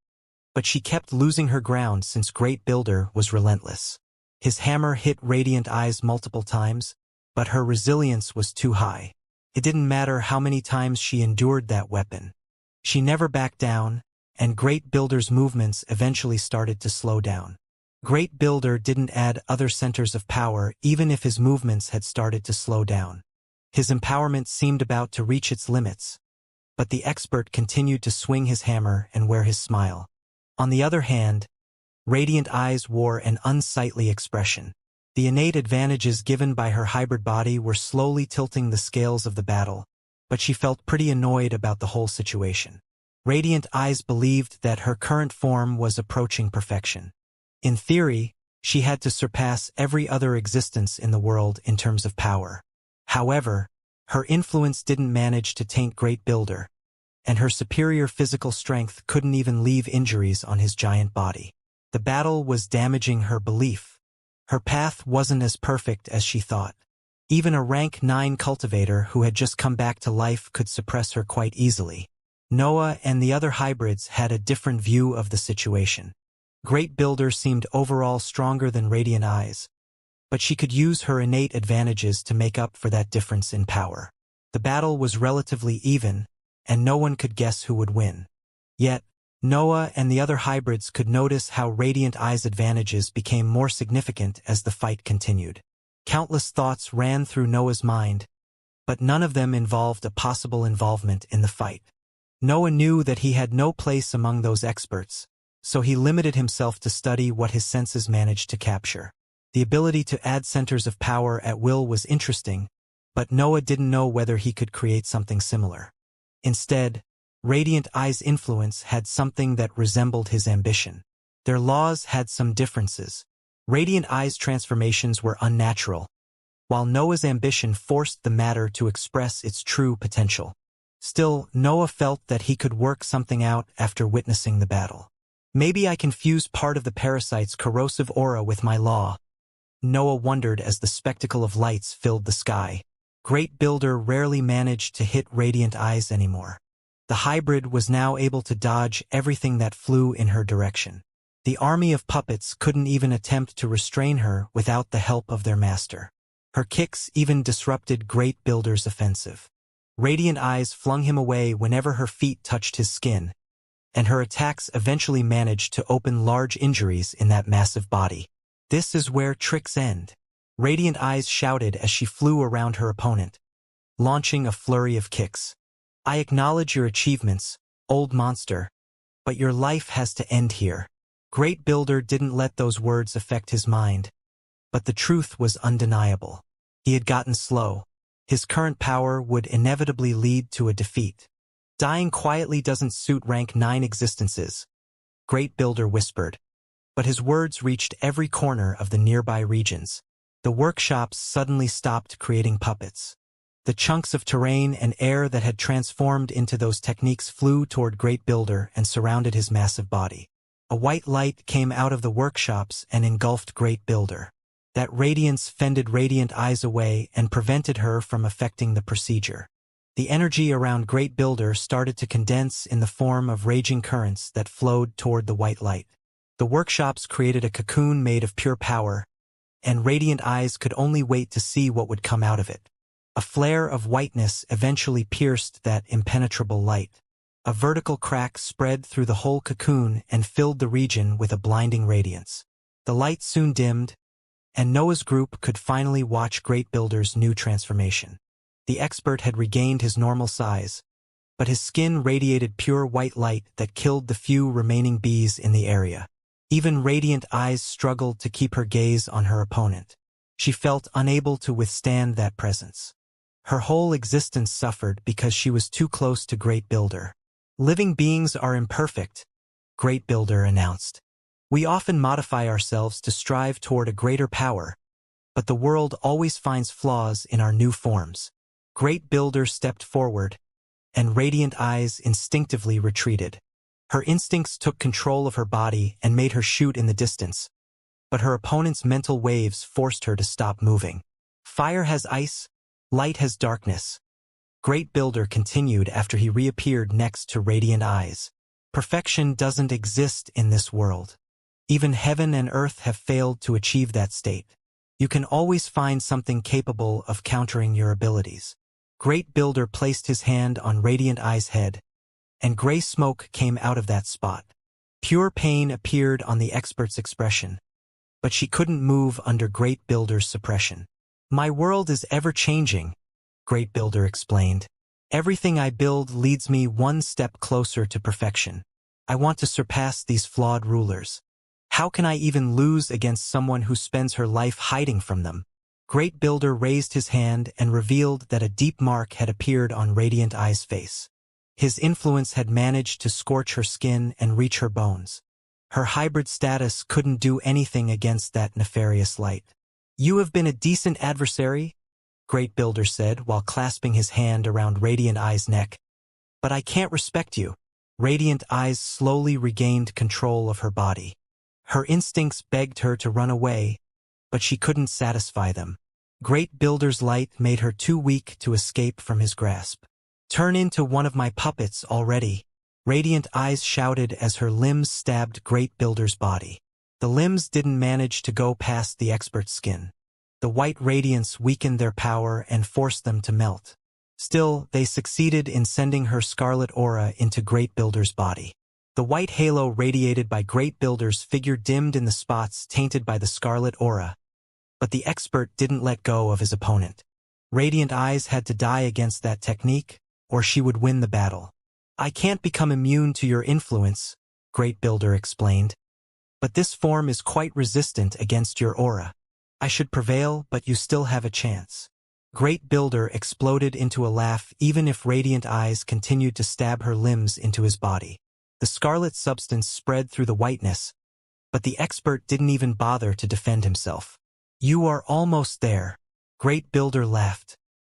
but she kept losing her ground since Great Builder was relentless. His hammer hit Radiant eyes multiple times, but her resilience was too high. It didn't matter how many times she endured that weapon. She never backed down, and Great Builder's movements eventually started to slow down. Great Builder didn't add other centers of power even if his movements had started to slow down. His empowerment seemed about to reach its limits, but the expert continued to swing his hammer and wear his smile. On the other hand, Radiant eyes wore an unsightly expression. The innate advantages given by her hybrid body were slowly tilting the scales of the battle, but she felt pretty annoyed about the whole situation. Radiant eyes believed that her current form was approaching perfection. In theory, she had to surpass every other existence in the world in terms of power. However, her influence didn't manage to taint Great Builder, and her superior physical strength couldn't even leave injuries on his giant body. The battle was damaging her belief. Her path wasn't as perfect as she thought. Even a rank 9 cultivator who had just come back to life could suppress her quite easily. Noah and the other hybrids had a different view of the situation. Great Builder seemed overall stronger than Radiant eyes, but she could use her innate advantages to make up for that difference in power. The battle was relatively even, and no one could guess who would win. Yet, Noah and the other hybrids could notice how Radiant eyes' advantages became more significant as the fight continued. Countless thoughts ran through Noah's mind, but none of them involved a possible involvement in the fight. Noah knew that he had no place among those experts, so he limited himself to study what his senses managed to capture. The ability to add centers of power at will was interesting, but Noah didn't know whether he could create something similar. Instead, Radiant eyes' influence had something that resembled his ambition. Their laws had some differences. Radiant Eye's transformations were unnatural, while Noah's ambition forced the matter to express its true potential. Still, Noah felt that he could work something out after witnessing the battle. Maybe I can fuse part of the parasite's corrosive aura with my law, Noah wondered as the spectacle of lights filled the sky. Great Builder rarely managed to hit Radiant Eyes anymore. The hybrid was now able to dodge everything that flew in her direction. The army of puppets couldn't even attempt to restrain her without the help of their master. Her kicks even disrupted Great Builder's offensive. Radiant Eyes flung him away whenever her feet touched his skin, and her attacks eventually managed to open large injuries in that massive body. This is where tricks end, Radiant Eyes shouted as she flew around her opponent, launching a flurry of kicks. I acknowledge your achievements, old monster, but your life has to end here. Great Builder didn't let those words affect his mind, but the truth was undeniable. He had gotten slow. His current power would inevitably lead to a defeat. Dying quietly doesn't suit rank 9 existences, Great Builder whispered, but his words reached every corner of the nearby regions. The workshops suddenly stopped creating puppets. The chunks of terrain and air that had transformed into those techniques flew toward Great Builder and surrounded his massive body. A white light came out of the workshops and engulfed Great Builder. That radiance fended Radiant Eyes away and prevented her from affecting the procedure. The energy around Great Builder started to condense in the form of raging currents that flowed toward the white light. The workshops created a cocoon made of pure power, and Radiant Eyes could only wait to see what would come out of it. A flare of whiteness eventually pierced that impenetrable light. A vertical crack spread through the whole cocoon and filled the region with a blinding radiance. The light soon dimmed, and Noah's group could finally watch Great Builder's new transformation. The expert had regained his normal size, but his skin radiated pure white light that killed the few remaining bees in the area. Even Radiant Eyes struggled to keep her gaze on her opponent. She felt unable to withstand that presence. Her whole existence suffered because she was too close to Great Builder. Living beings are imperfect, Great Builder announced. We often modify ourselves to strive toward a greater power, but the world always finds flaws in our new forms. Great Builder stepped forward, and Radiant Eyes instinctively retreated. Her instincts took control of her body and made her shoot in the distance, but her opponent's mental waves forced her to stop moving. Fire has ice, light has darkness. Great Builder continued after he reappeared next to Radiant Eyes. Perfection doesn't exist in this world. Even heaven and earth have failed to achieve that state. You can always find something capable of countering your abilities. Great Builder placed his hand on Radiant Eyes' head, and gray smoke came out of that spot. Pure pain appeared on the expert's expression, but she couldn't move under Great Builder's suppression. My world is ever-changing, Great Builder explained. Everything I build leads me one step closer to perfection. I want to surpass these flawed rulers. How can I even lose against someone who spends her life hiding from them? Great Builder raised his hand and revealed that a deep mark had appeared on Radiant Eyes' face. His influence had managed to scorch her skin and reach her bones. Her hybrid status couldn't do anything against that nefarious light. You have been a decent adversary, Great Builder said while clasping his hand around Radiant Eyes' neck. But I can't respect you. Radiant Eyes slowly regained control of her body. Her instincts begged her to run away, but she couldn't satisfy them. Great Builder's light made her too weak to escape from his grasp. Turn into one of my puppets already, Radiant Eyes shouted as her limbs stabbed Great Builder's body. The limbs didn't manage to go past the expert's skin. The white radiance weakened their power and forced them to melt. Still, they succeeded in sending her scarlet aura into Great Builder's body. The white halo radiated by Great Builder's figure dimmed in the spots tainted by the scarlet aura, but the expert didn't let go of his opponent. Radiant Eyes had to die against that technique, or she would win the battle. I can't become immune to your influence, Great Builder explained, but this form is quite resistant against your aura. I should prevail, but you still have a chance. Great Builder exploded into a laugh even if Radiant Eyes continued to stab her limbs into his body. The scarlet substance spread through the whiteness, but the expert didn't even bother to defend himself. "You are almost there," Great Builder laughed.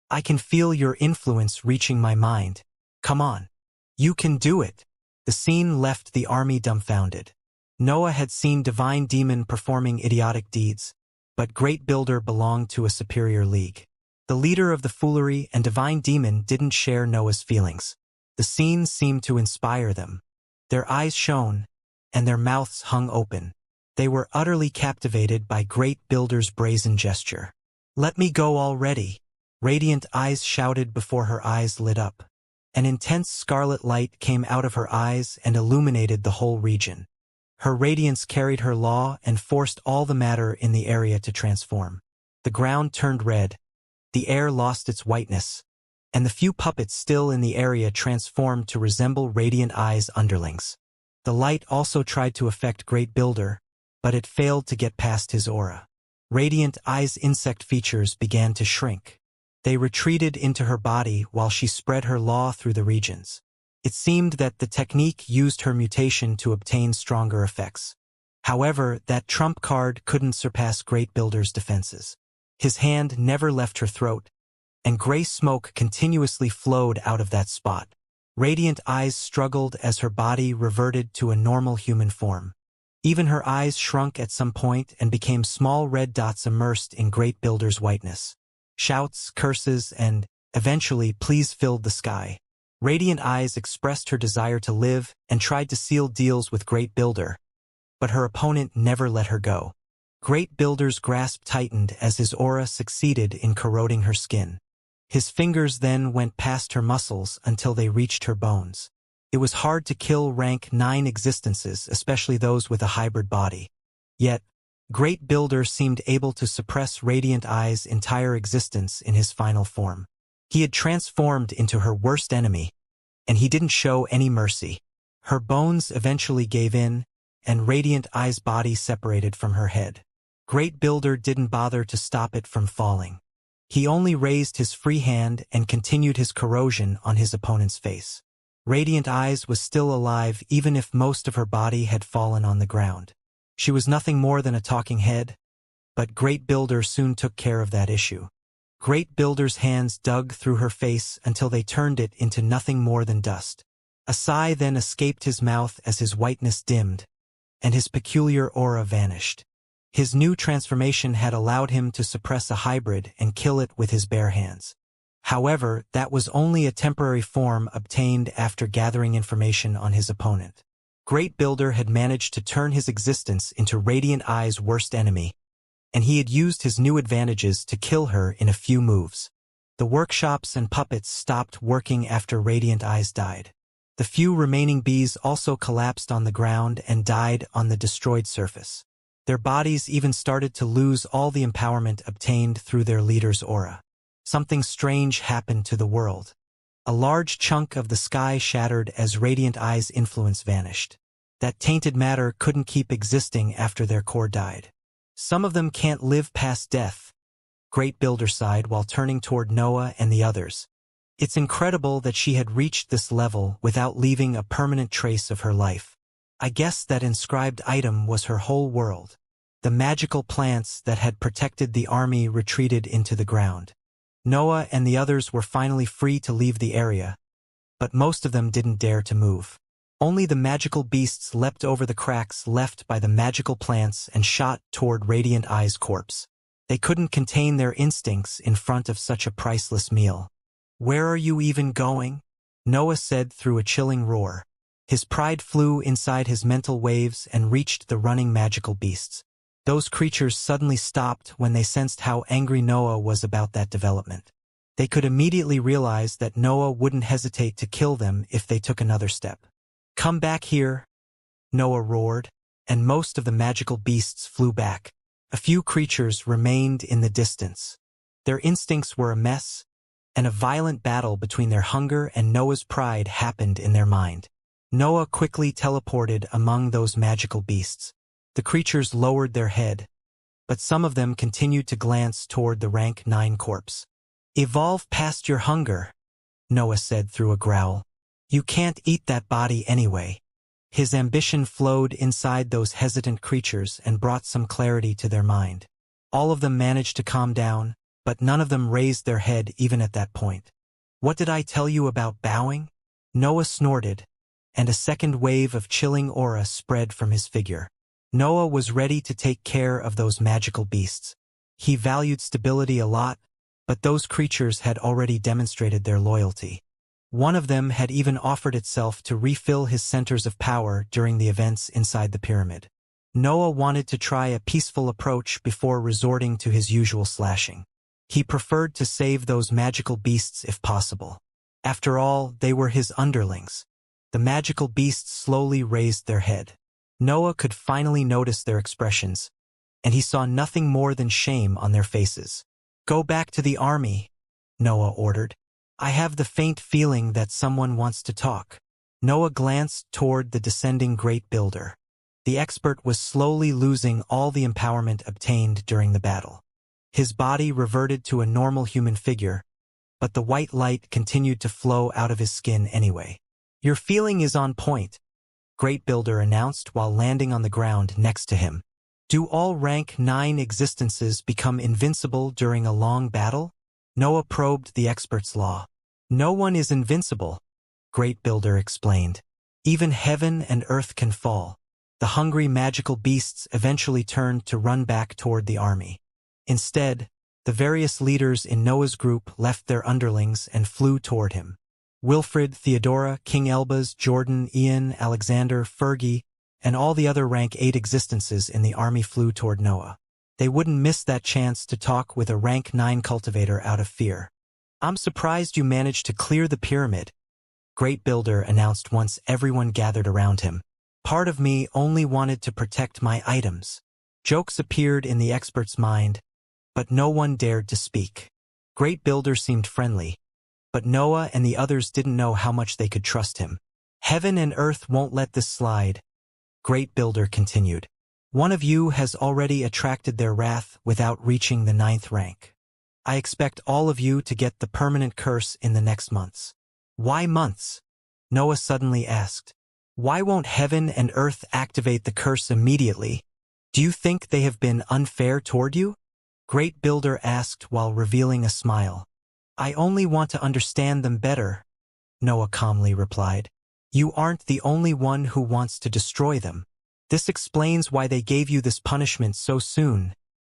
"I can feel your influence reaching my mind. Come on. You can do it." The scene left the army dumbfounded. Noah had seen Divine Demon performing idiotic deeds, but Great Builder belonged to a superior league. The leader of the foolery and Divine Demon didn't share Noah's feelings. The scene seemed to inspire them. Their eyes shone, and their mouths hung open. They were utterly captivated by Great Builder's brazen gesture. "Let me go already," Radiant Eyes shouted before her eyes lit up. An intense scarlet light came out of her eyes and illuminated the whole region. Her radiance carried her law and forced all the matter in the area to transform. The ground turned red, the air lost its whiteness, and the few puppets still in the area transformed to resemble Radiant Eyes' underlings. The light also tried to affect Great Builder, but it failed to get past his aura. Radiant Eyes' insect features began to shrink. They retreated into her body while she spread her law through the regions. It seemed that the technique used her mutation to obtain stronger effects. However, that trump card couldn't surpass Great Builder's defenses. His hand never left her throat, and gray smoke continuously flowed out of that spot. Radiant Eyes struggled as her body reverted to a normal human form. Even her eyes shrunk at some point and became small red dots immersed in Great Builder's whiteness. Shouts, curses, and, eventually, pleas filled the sky. Radiant Eyes expressed her desire to live and tried to seal deals with Great Builder, but her opponent never let her go. Great Builder's grasp tightened as his aura succeeded in corroding her skin. His fingers then went past her muscles until they reached her bones. It was hard to kill rank 9 existences, especially those with a hybrid body. Yet, Great Builder seemed able to suppress Radiant Eyes' entire existence in his final form. He had transformed into her worst enemy, and he didn't show any mercy. Her bones eventually gave in, and Radiant Eyes' body separated from her head. Great Builder didn't bother to stop it from falling. He only raised his free hand and continued his corrosion on his opponent's face. Radiant Eyes was still alive even if most of her body had fallen on the ground. She was nothing more than a talking head, but Great Builder soon took care of that issue. Great Builder's hands dug through her face until they turned it into nothing more than dust. A sigh then escaped his mouth as his whiteness dimmed, and his peculiar aura vanished. His new transformation had allowed him to suppress a hybrid and kill it with his bare hands. However, that was only a temporary form obtained after gathering information on his opponent. Great Builder had managed to turn his existence into Radiant Eyes' worst enemy, and he had used his new advantages to kill her in a few moves. The workshops and puppets stopped working after Radiant Eyes died. The few remaining bees also collapsed on the ground and died on the destroyed surface. Their bodies even started to lose all the empowerment obtained through their leader's aura. Something strange happened to the world. A large chunk of the sky shattered as Radiant Eyes' influence vanished. That tainted matter couldn't keep existing after their core died. Some of them can't live past death, Great Builder sighed while turning toward Noah and the others. It's incredible that she had reached this level without leaving a permanent trace of her life. I guess that inscribed item was her whole world. The magical plants that had protected the army retreated into the ground. Noah and the others were finally free to leave the area, but most of them didn't dare to move. Only the magical beasts leapt over the cracks left by the magical plants and shot toward Radiant Eyes' corpse. They couldn't contain their instincts in front of such a priceless meal. "Where are you even going?" Noah said through a chilling roar. His pride flew inside his mental waves and reached the running magical beasts. Those creatures suddenly stopped when they sensed how angry Noah was about that development. They could immediately realize that Noah wouldn't hesitate to kill them if they took another step. "Come back here," Noah roared, and most of the magical beasts flew back. A few creatures remained in the distance. Their instincts were a mess, and a violent battle between their hunger and Noah's pride happened in their mind. Noah quickly teleported among those magical beasts. The creatures lowered their head, but some of them continued to glance toward the rank 9 corpse. "Evolve past your hunger," Noah said through a growl. "You can't eat that body anyway." His ambition flowed inside those hesitant creatures and brought some clarity to their mind. All of them managed to calm down, but none of them raised their head even at that point. "What did I tell you about bowing?" Noah snorted, and a second wave of chilling aura spread from his figure. Noah was ready to take care of those magical beasts. He valued stability a lot, but those creatures had already demonstrated their loyalty. One of them had even offered itself to refill his centers of power during the events inside the pyramid. Noah wanted to try a peaceful approach before resorting to his usual slashing. He preferred to save those magical beasts if possible. After all, they were his underlings. The magical beasts slowly raised their head. Noah could finally notice their expressions, and he saw nothing more than shame on their faces. "Go back to the army," Noah ordered. "I have the faint feeling that someone wants to talk." Noah glanced toward the descending great builder. The expert was slowly losing all the empowerment obtained during the battle. His body reverted to a normal human figure, but the white light continued to flow out of his skin anyway. "Your feeling is on point," Great Builder announced while landing on the ground next to him. "Do all rank 9 existences become invincible during a long battle?" Noah probed the expert's law. "No one is invincible," Great Builder explained. "Even heaven and earth can fall." The hungry magical beasts eventually turned to run back toward the army. Instead, the various leaders in Noah's group left their underlings and flew toward him. Wilfred, Theodora, King Elbaz, Jordan, Ian, Alexander, Fergie, and all the other rank 8 existences in the army flew toward Noah. They wouldn't miss that chance to talk with a rank 9 cultivator out of fear. "I'm surprised you managed to clear the pyramid," Great Builder announced once everyone gathered around him. "Part of me only wanted to protect my items." Jokes appeared in the expert's mind, but no one dared to speak. Great Builder seemed friendly, but Noah and the others didn't know how much they could trust him. "Heaven and earth won't let this slide," Great Builder continued. "One of you has already attracted their wrath without reaching the 9th rank. I expect all of you to get the permanent curse in the next months." "Why months?" Noah suddenly asked. "Why won't heaven and earth activate the curse immediately? Do you think they have been unfair toward you?" Great Builder asked while revealing a smile. "I only want to understand them better," Noah calmly replied. "You aren't the only one who wants to destroy them. This explains why they gave you this punishment so soon,"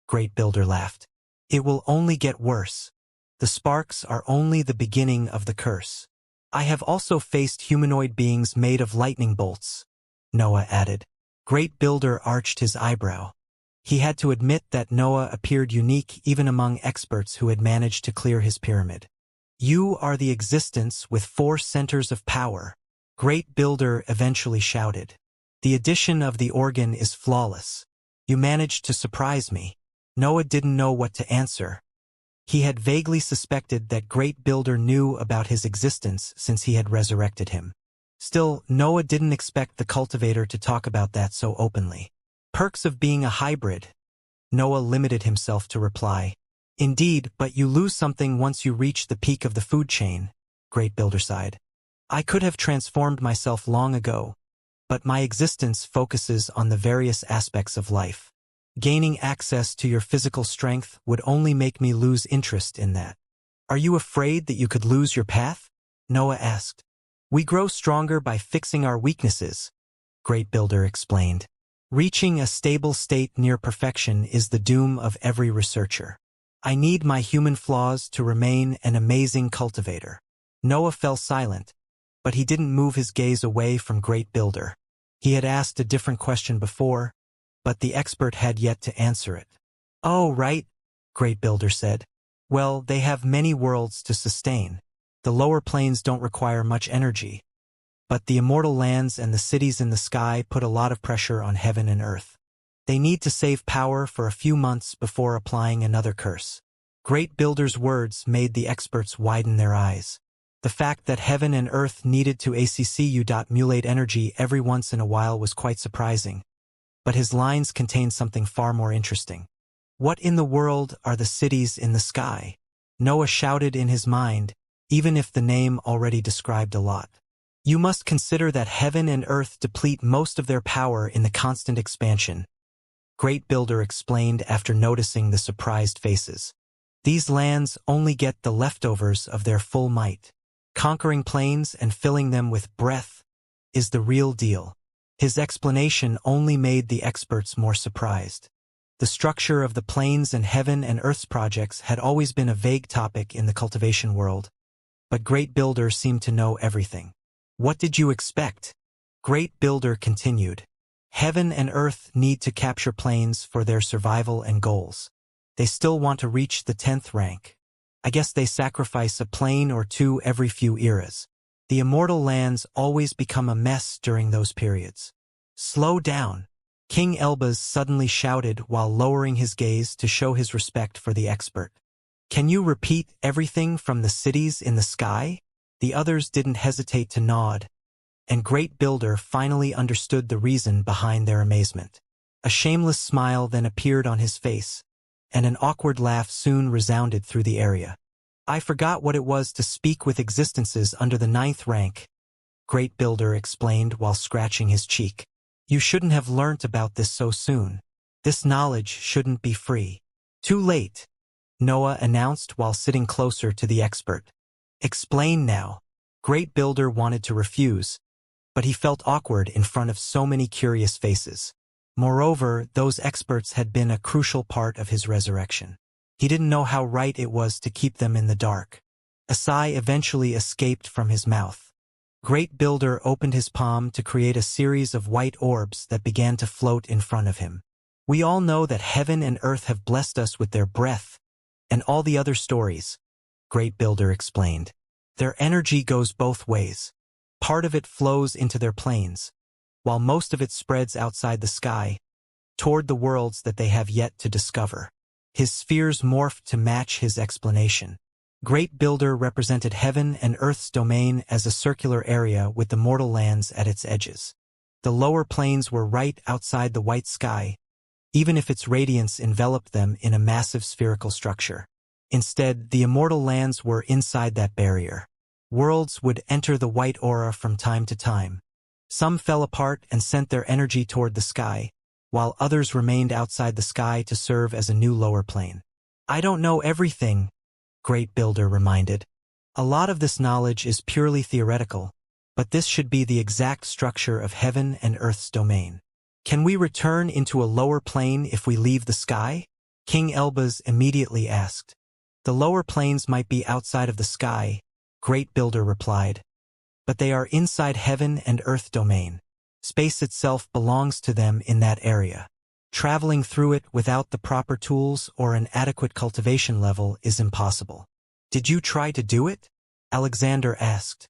Great Builder laughed. "It will only get worse. The sparks are only the beginning of the curse." "I have also faced humanoid beings made of lightning bolts," Noah added. Great Builder arched his eyebrow. He had to admit that Noah appeared unique even among experts who had managed to clear his pyramid. "You are the existence with 4 centers of power," Great Builder eventually shouted. "The addition of the organ is flawless. You managed to surprise me." Noah didn't know what to answer. He had vaguely suspected that Great Builder knew about his existence since he had resurrected him. Still, Noah didn't expect the cultivator to talk about that so openly. "Perks of being a hybrid," Noah limited himself to reply. "Indeed, but you lose something once you reach the peak of the food chain," Great Builder sighed. "I could have transformed myself long ago, but my existence focuses on the various aspects of life. Gaining access to your physical strength would only make me lose interest in that." "Are you afraid that you could lose your path?" Noah asked. "We grow stronger by fixing our weaknesses," Great Builder explained. "Reaching a stable state near perfection is the doom of every researcher. I need my human flaws to remain an amazing cultivator." Noah fell silent, but he didn't move his gaze away from Great Builder. He had asked a different question before, but the expert had yet to answer it. "Oh, right," Great Builder said. "Well, they have many worlds to sustain. The lower planes don't require much energy, but the immortal lands and the cities in the sky put a lot of pressure on heaven and earth. They need to save power for a few months before applying another curse." Great Builder's words made the experts widen their eyes. The fact that heaven and earth needed to accumulate energy every once in a while was quite surprising. But his lines contained something far more interesting. "What in the world are the cities in the sky?" Noah shouted in his mind, even if the name already described a lot. You must consider that heaven and earth deplete most of their power in the constant expansion, Great Builder explained after noticing the surprised faces. These lands only get the leftovers of their full might. Conquering planes and filling them with breath is the real deal. His explanation only made the experts more surprised. The structure of the planes and heaven and earth's projects had always been a vague topic in the cultivation world, but Great Builder seemed to know everything. What did you expect? Great Builder continued. Heaven and earth need to capture planes for their survival and goals. They still want to reach the 10th rank. I guess they sacrifice a plane or two every few eras. The immortal lands always become a mess during those periods. Slow down, King Elbaz suddenly shouted while lowering his gaze to show his respect for the expert. Can you repeat everything from the cities in the sky? The others didn't hesitate to nod, and Great Builder finally understood the reason behind their amazement. A shameless smile then appeared on his face, and an awkward laugh soon resounded through the area. I forgot what it was to speak with existences under the 9th rank, Great Builder explained while scratching his cheek. You shouldn't have learnt about this so soon. This knowledge shouldn't be free. Too late, Noah announced while sitting closer to the expert. Explain now. Great Builder wanted to refuse, but he felt awkward in front of so many curious faces. Moreover, those experts had been a crucial part of his resurrection. He didn't know how right it was to keep them in the dark. A sigh eventually escaped from his mouth. Great Builder opened his palm to create a series of white orbs that began to float in front of him. We all know that heaven and earth have blessed us with their breath, and all the other stories, Great Builder explained. Their energy goes both ways. Part of it flows into their planes, while most of it spreads outside the sky, toward the worlds that they have yet to discover. His spheres morphed to match his explanation. Great Builder represented heaven and earth's domain as a circular area with the mortal lands at its edges. The lower planes were right outside the white sky, even if its radiance enveloped them in a massive spherical structure. Instead, the immortal lands were inside that barrier. Worlds would enter the white aura from time to time. Some fell apart and sent their energy toward the sky, while others remained outside the sky to serve as a new lower plane. I don't know everything, Great Builder reminded. A lot of this knowledge is purely theoretical, but this should be the exact structure of heaven and earth's domain. Can we return into a lower plane if we leave the sky? King Elbaz immediately asked. The lower planes might be outside of the sky, Great Builder replied, but they are inside heaven and earth domain. Space itself belongs to them in that area. Traveling through it without the proper tools or an adequate cultivation level is impossible. Did you try to do it? Alexander asked.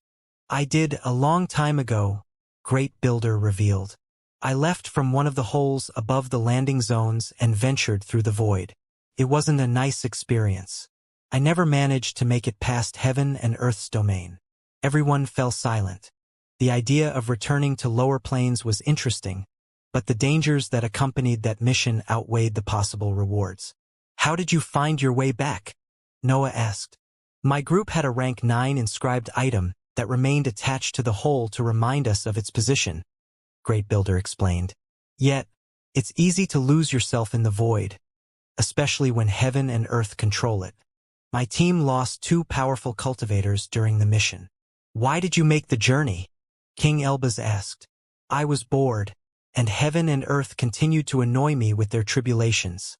I did a long time ago, Great Builder revealed. I left from one of the holes above the landing zones and ventured through the void. It wasn't a nice experience. I never managed to make it past heaven and earth's domain. Everyone fell silent. The idea of returning to lower planes was interesting, but the dangers that accompanied that mission outweighed the possible rewards. How did you find your way back? Noah asked. My group had a rank 9 inscribed item that remained attached to the hole to remind us of its position, Great Builder explained. Yet, it's easy to lose yourself in the void, especially when heaven and earth control it. My team lost 2 powerful cultivators during the mission. Why did you make the journey? King Elbaz asked. I was bored, and heaven and earth continued to annoy me with their tribulations.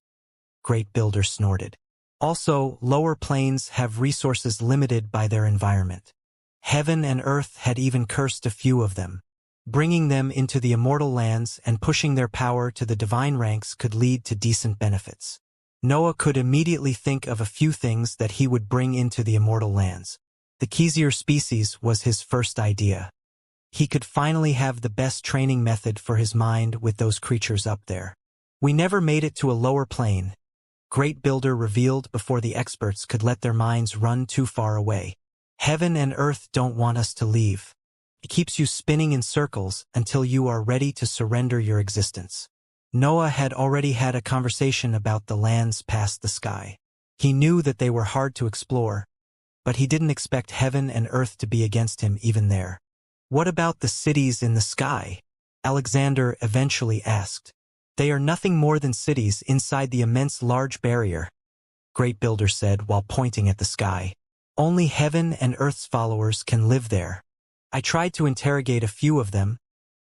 Great Builder snorted. Also, lower planes have resources limited by their environment. Heaven and earth had even cursed a few of them. Bringing them into the immortal lands and pushing their power to the divine ranks could lead to decent benefits. Noah could immediately think of a few things that he would bring into the immortal lands. The Xianxia species was his first idea. He could finally have the best training method for his mind with those creatures up there. We never made it to a lower plane, Great Builder revealed before the experts could let their minds run too far away. Heaven and earth don't want us to leave. It keeps you spinning in circles until you are ready to surrender your existence. Noah had already had a conversation about the lands past the sky. He knew that they were hard to explore, but he didn't expect heaven and earth to be against him even there. What about the cities in the sky? Alexander eventually asked. They are nothing more than cities inside the immense large barrier, Great Builder said while pointing at the sky. Only heaven and earth's followers can live there. I tried to interrogate a few of them,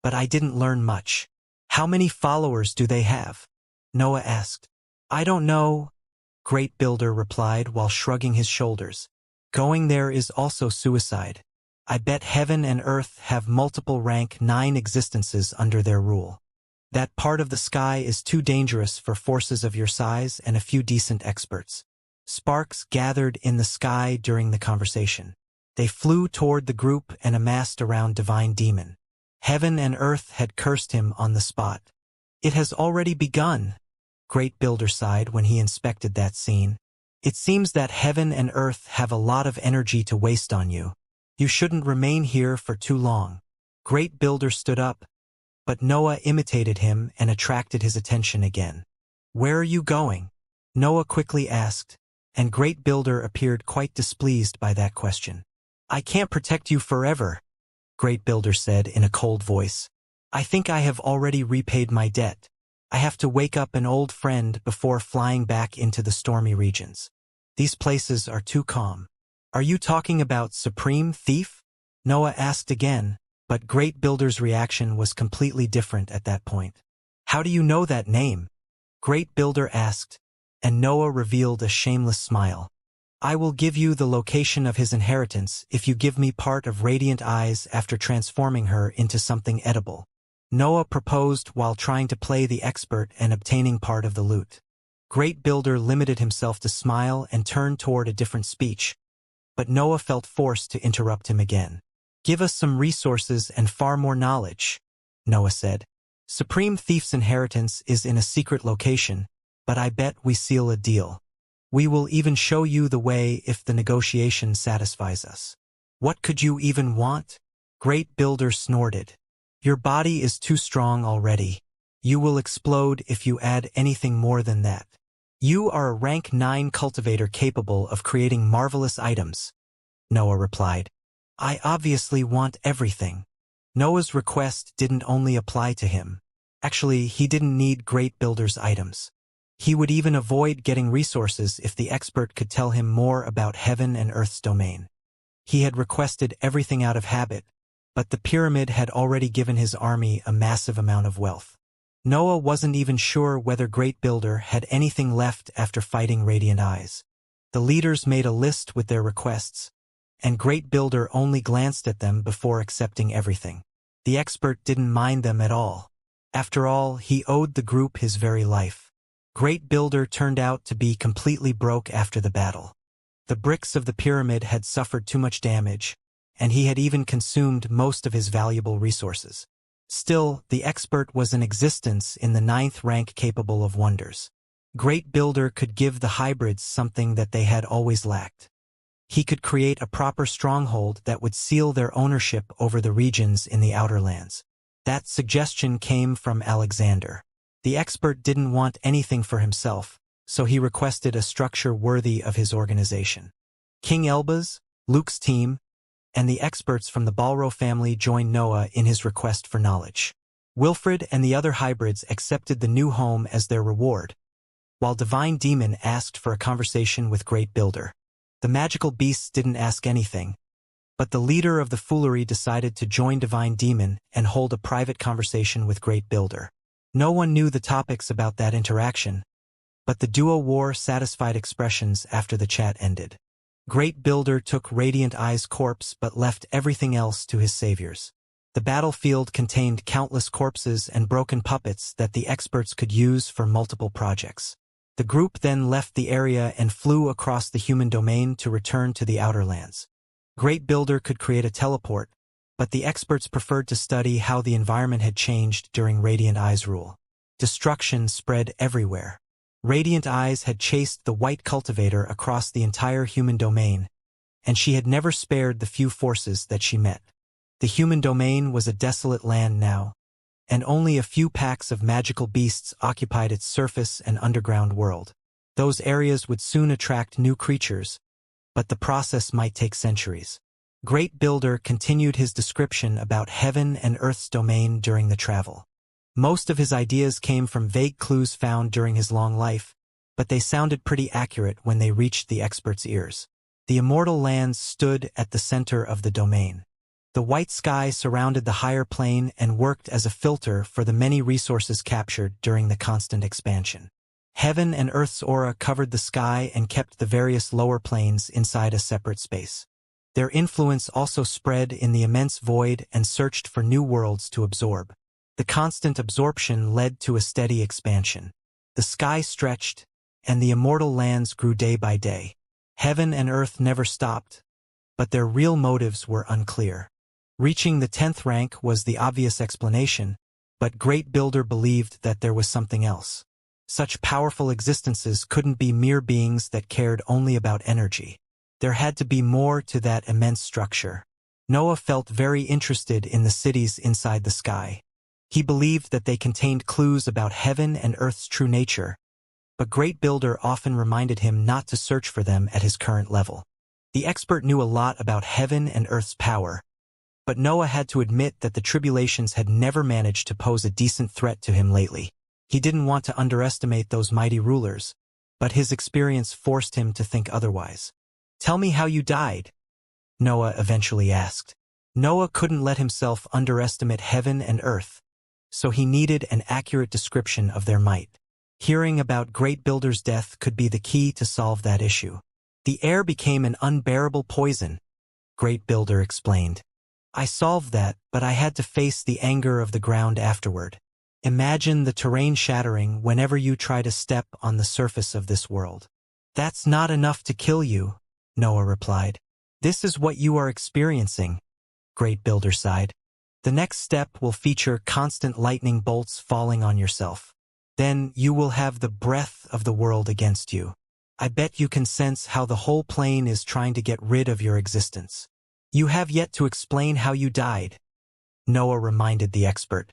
but I didn't learn much. How many followers do they have? Noah asked. I don't know, Great Builder replied while shrugging his shoulders. Going there is also suicide. I bet heaven and earth have multiple rank 9 existences under their rule. That part of the sky is too dangerous for forces of your size and a few decent experts. Sparks gathered in the sky during the conversation. They flew toward the group and amassed around Divine Demon. Heaven and earth had cursed him on the spot. It has already begun, Great Builder sighed when he inspected that scene. It seems that heaven and earth have a lot of energy to waste on you. You shouldn't remain here for too long. Great Builder stood up, but Noah imitated him and attracted his attention again. Where are you going? Noah quickly asked, and Great Builder appeared quite displeased by that question. I can't protect you forever, Great Builder said in a cold voice. I think I have already repaid my debt. I have to wake up an old friend before flying back into the stormy regions. These places are too calm. Are you talking about Supreme Thief? Noah asked again, but Great Builder's reaction was completely different at that point. How do you know that name? Great Builder asked, and Noah revealed a shameless smile. I will give you the location of his inheritance if you give me part of Radiant Eyes after transforming her into something edible. Noah proposed while trying to play the expert and obtaining part of the loot. Great Builder limited himself to smile and turn toward a different speech, but Noah felt forced to interrupt him again. Give us some resources and far more knowledge, Noah said. Supreme Thief's inheritance is in a secret location, but I bet we seal a deal. We will even show you the way if the negotiation satisfies us. What could you even want? Great Builder snorted. Your body is too strong already. You will explode if you add anything more than that. You are a rank 9 cultivator capable of creating marvelous items, Noah replied. I obviously want everything. Noah's request didn't only apply to him. Actually, he didn't need Great Builder's items. He would even avoid getting resources if the expert could tell him more about heaven and earth's domain. He had requested everything out of habit, but the pyramid had already given his army a massive amount of wealth. Noah wasn't even sure whether Great Builder had anything left after fighting Radiant Eyes. The leaders made a list with their requests, and Great Builder only glanced at them before accepting everything. The expert didn't mind them at all. After all, he owed the group his very life. Great Builder turned out to be completely broke after the battle. The bricks of the pyramid had suffered too much damage, and he had even consumed most of his valuable resources. Still, the expert was in existence in the 9th rank capable of wonders. Great Builder could give the hybrids something that they had always lacked. He could create a proper stronghold that would seal their ownership over the regions in the Outer Lands. That suggestion came from Alexander. The expert didn't want anything for himself, so he requested a structure worthy of his organization. King Elba's, Luke's team, and the experts from the Balro family joined Noah in his request for knowledge. Wilfred and the other hybrids accepted the new home as their reward, while Divine Demon asked for a conversation with Great Builder. The magical beasts didn't ask anything, but the leader of the foolery decided to join Divine Demon and hold a private conversation with Great Builder. No one knew the topics about that interaction, but the duo wore satisfied expressions after the chat ended. Great Builder took Radiant Eye's corpse but left everything else to his saviors. The battlefield contained countless corpses and broken puppets that the experts could use for multiple projects. The group then left the area and flew across the human domain to return to the Outer Lands. Great Builder could create a teleport, but the experts preferred to study how the environment had changed during Radiant Eye's rule. Destruction spread everywhere. Radiant Eyes had chased the white cultivator across the entire human domain, and she had never spared the few forces that she met. The human domain was a desolate land now, and only a few packs of magical beasts occupied its surface and underground world. Those areas would soon attract new creatures, but the process might take centuries. Great Builder continued his description about heaven and earth's domain during the travel. Most of his ideas came from vague clues found during his long life, but they sounded pretty accurate when they reached the expert's ears. The immortal lands stood at the center of the domain. The white sky surrounded the higher plane and worked as a filter for the many resources captured during the constant expansion. Heaven and earth's aura covered the sky and kept the various lower planes inside a separate space. Their influence also spread in the immense void and searched for new worlds to absorb. The constant absorption led to a steady expansion. The sky stretched, and the immortal lands grew day by day. Heaven and earth never stopped, but their real motives were unclear. Reaching the 10th rank was the obvious explanation, but Great Builder believed that there was something else. Such powerful existences couldn't be mere beings that cared only about energy. There had to be more to that immense structure. Noah felt very interested in the cities inside the sky. He believed that they contained clues about heaven and earth's true nature, but Great Builder often reminded him not to search for them at his current level. The expert knew a lot about heaven and earth's power, but Noah had to admit that the tribulations had never managed to pose a decent threat to him lately. He didn't want to underestimate those mighty rulers, but his experience forced him to think otherwise. "Tell me how you died," Noah eventually asked. Noah couldn't let himself underestimate heaven and earth, so he needed an accurate description of their might. Hearing about Great Builder's death could be the key to solve that issue. "The air became an unbearable poison," Great Builder explained. "I solved that, but I had to face the anger of the ground afterward. Imagine the terrain shattering whenever you try to step on the surface of this world." "That's not enough to kill you," Noah replied. "This is what you are experiencing," Great Builder sighed. "The next step will feature constant lightning bolts falling on yourself. Then you will have the breath of the world against you. I bet you can sense how the whole plane is trying to get rid of your existence." "You have yet to explain how you died," Noah reminded the expert.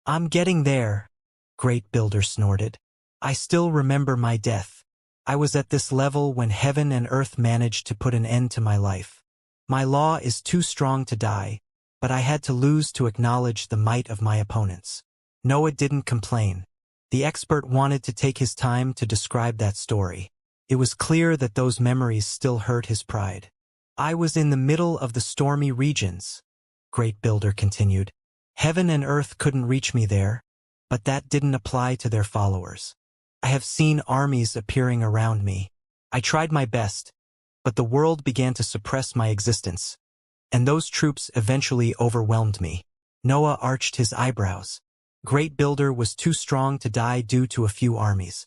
"I'm getting there," Great Builder snorted. "I still remember my death. I was at this level when heaven and earth managed to put an end to my life. My law is too strong to die, but I had to lose to acknowledge the might of my opponents." Noah didn't complain. The expert wanted to take his time to describe that story. It was clear that those memories still hurt his pride. "I was in the middle of the stormy regions," Great Builder continued. "Heaven and earth couldn't reach me there, but that didn't apply to their followers. I have seen armies appearing around me. I tried my best, but the world began to suppress my existence, and those troops eventually overwhelmed me." Noah arched his eyebrows. Great Builder was too strong to die due to a few armies.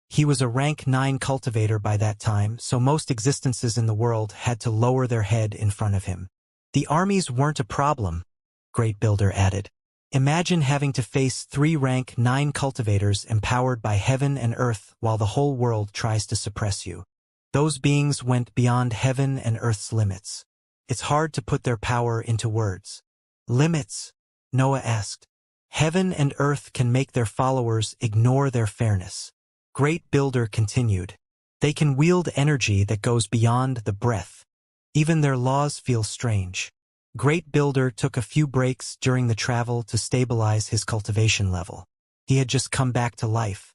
He was a rank 9 cultivator by that time, so most existences in the world had to lower their head in front of him. "The armies weren't a problem," Great Builder added. "Imagine having to face 3 rank 9 cultivators empowered by heaven and earth while the whole world tries to suppress you. Those beings went beyond heaven and earth's limits. It's hard to put their power into words." "Limits?" Noah asked. "Heaven and earth can make their followers ignore their fairness," Great Builder continued. "They can wield energy that goes beyond the breath. Even their laws feel strange." Great Builder took a few breaks during the travel to stabilize his cultivation level. He had just come back to life.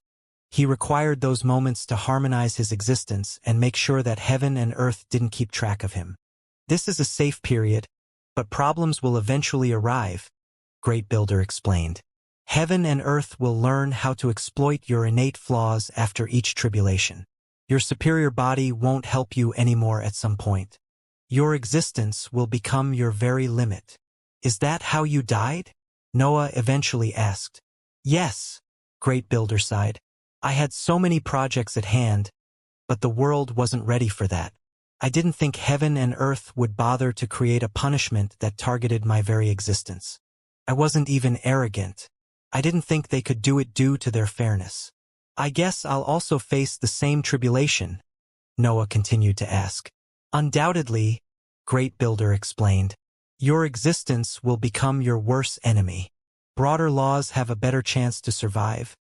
He required those moments to harmonize his existence and make sure that heaven and earth didn't keep track of him. "This is a safe period, but problems will eventually arrive," Great Builder explained. "Heaven and earth will learn how to exploit your innate flaws after each tribulation. Your superior body won't help you anymore at some point. Your existence will become your very limit." "Is that how you died?" Noah eventually asked. "Yes," Great Builder sighed. "I had so many projects at hand, but the world wasn't ready for that. I didn't think heaven and earth would bother to create a punishment that targeted my very existence. I wasn't even arrogant. I didn't think they could do it due to their fairness. I guess I'll also face the same tribulation," Noah continued to ask. "Undoubtedly," Great Builder explained. "Your existence will become your worst enemy. Broader laws have a better chance to survive,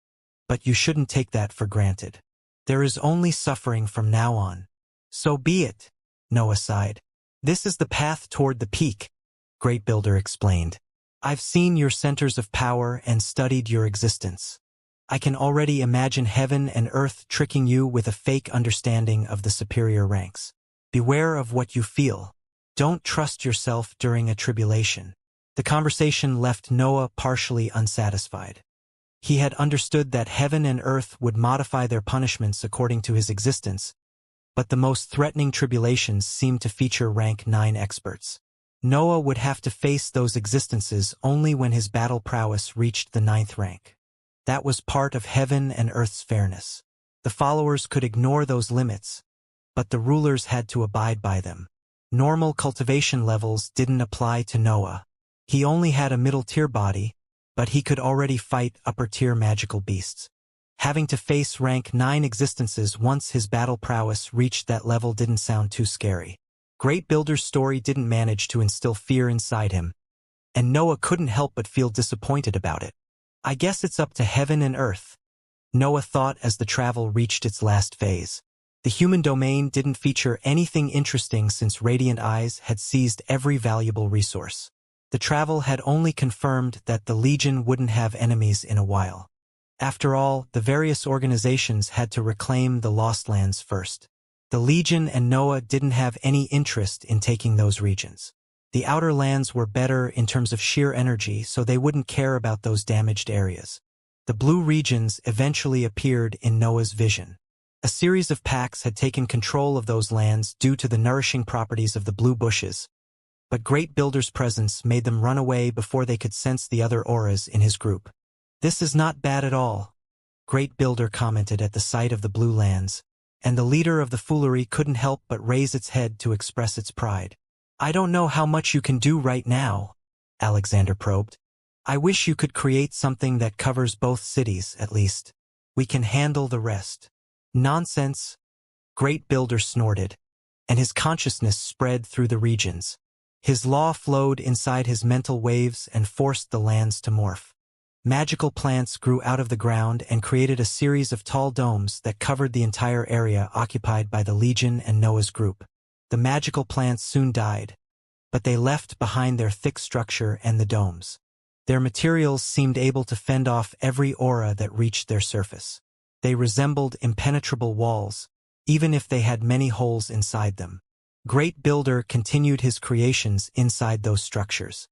but you shouldn't take that for granted. There is only suffering from now on." "So be it," Noah sighed. This is the path toward the peak, Great Builder explained. I've seen your centers of power and studied your existence. I can already imagine heaven and earth tricking you with a fake understanding of the superior ranks. Beware of what you feel. Don't trust yourself during a tribulation. The conversation left Noah partially unsatisfied. He had understood that heaven and earth would modify their punishments according to his existence, but the most threatening tribulations seemed to feature rank 9 experts. Noah would have to face those existences only when his battle prowess reached the 9th rank. That was part of heaven and earth's fairness. The followers could ignore those limits, but the rulers had to abide by them. Normal cultivation levels didn't apply to Noah. He only had a middle-tier body, but he could already fight upper-tier magical beasts. Having to face rank 9 existences once his battle prowess reached that level didn't sound too scary. Great Builder's story didn't manage to instill fear inside him, and Noah couldn't help but feel disappointed about it. I guess it's up to heaven and earth, Noah thought as the travel reached its last phase. The human domain didn't feature anything interesting since Radiant Eyes had seized every valuable resource. The travel had only confirmed that the Legion wouldn't have enemies in a while. After all, the various organizations had to reclaim the Lost Lands first. The Legion and Noah didn't have any interest in taking those regions. The Outer Lands were better in terms of sheer energy, so they wouldn't care about those damaged areas. The Blue regions eventually appeared in Noah's vision. A series of packs had taken control of those lands due to the nourishing properties of the blue bushes, but Great Builder's presence made them run away before they could sense the other auras in his group. This is not bad at all, Great Builder commented at the sight of the blue lands, and the leader of the foolery couldn't help but raise its head to express its pride. I don't know how much you can do right now, Alexander probed. I wish you could create something that covers both cities, at least. We can handle the rest. Nonsense, Great Builder snorted, and his consciousness spread through the regions. His law flowed inside his mental waves and forced the lands to morph. Magical plants grew out of the ground and created a series of tall domes that covered the entire area occupied by the Legion and Noah's group. The magical plants soon died, but they left behind their thick structure and the domes. Their materials seemed able to fend off every aura that reached their surface. They resembled impenetrable walls, even if they had many holes inside them. Great Builder continued his creations inside those structures.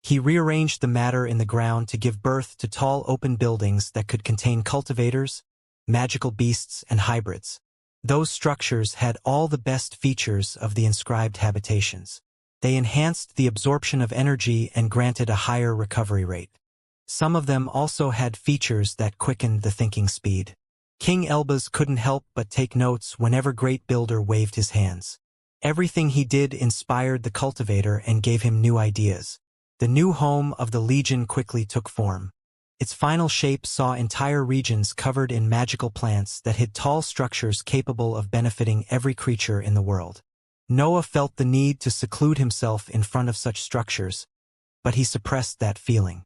He rearranged the matter in the ground to give birth to tall open buildings that could contain cultivators, magical beasts, and hybrids. Those structures had all the best features of the inscribed habitations. They enhanced the absorption of energy and granted a higher recovery rate. Some of them also had features that quickened the thinking speed. King Elbaz couldn't help but take notes whenever Great Builder waved his hands. Everything he did inspired the cultivator and gave him new ideas. The new home of the Legion quickly took form. Its final shape saw entire regions covered in magical plants that hid tall structures capable of benefiting every creature in the world. Noah felt the need to seclude himself in front of such structures, but he suppressed that feeling.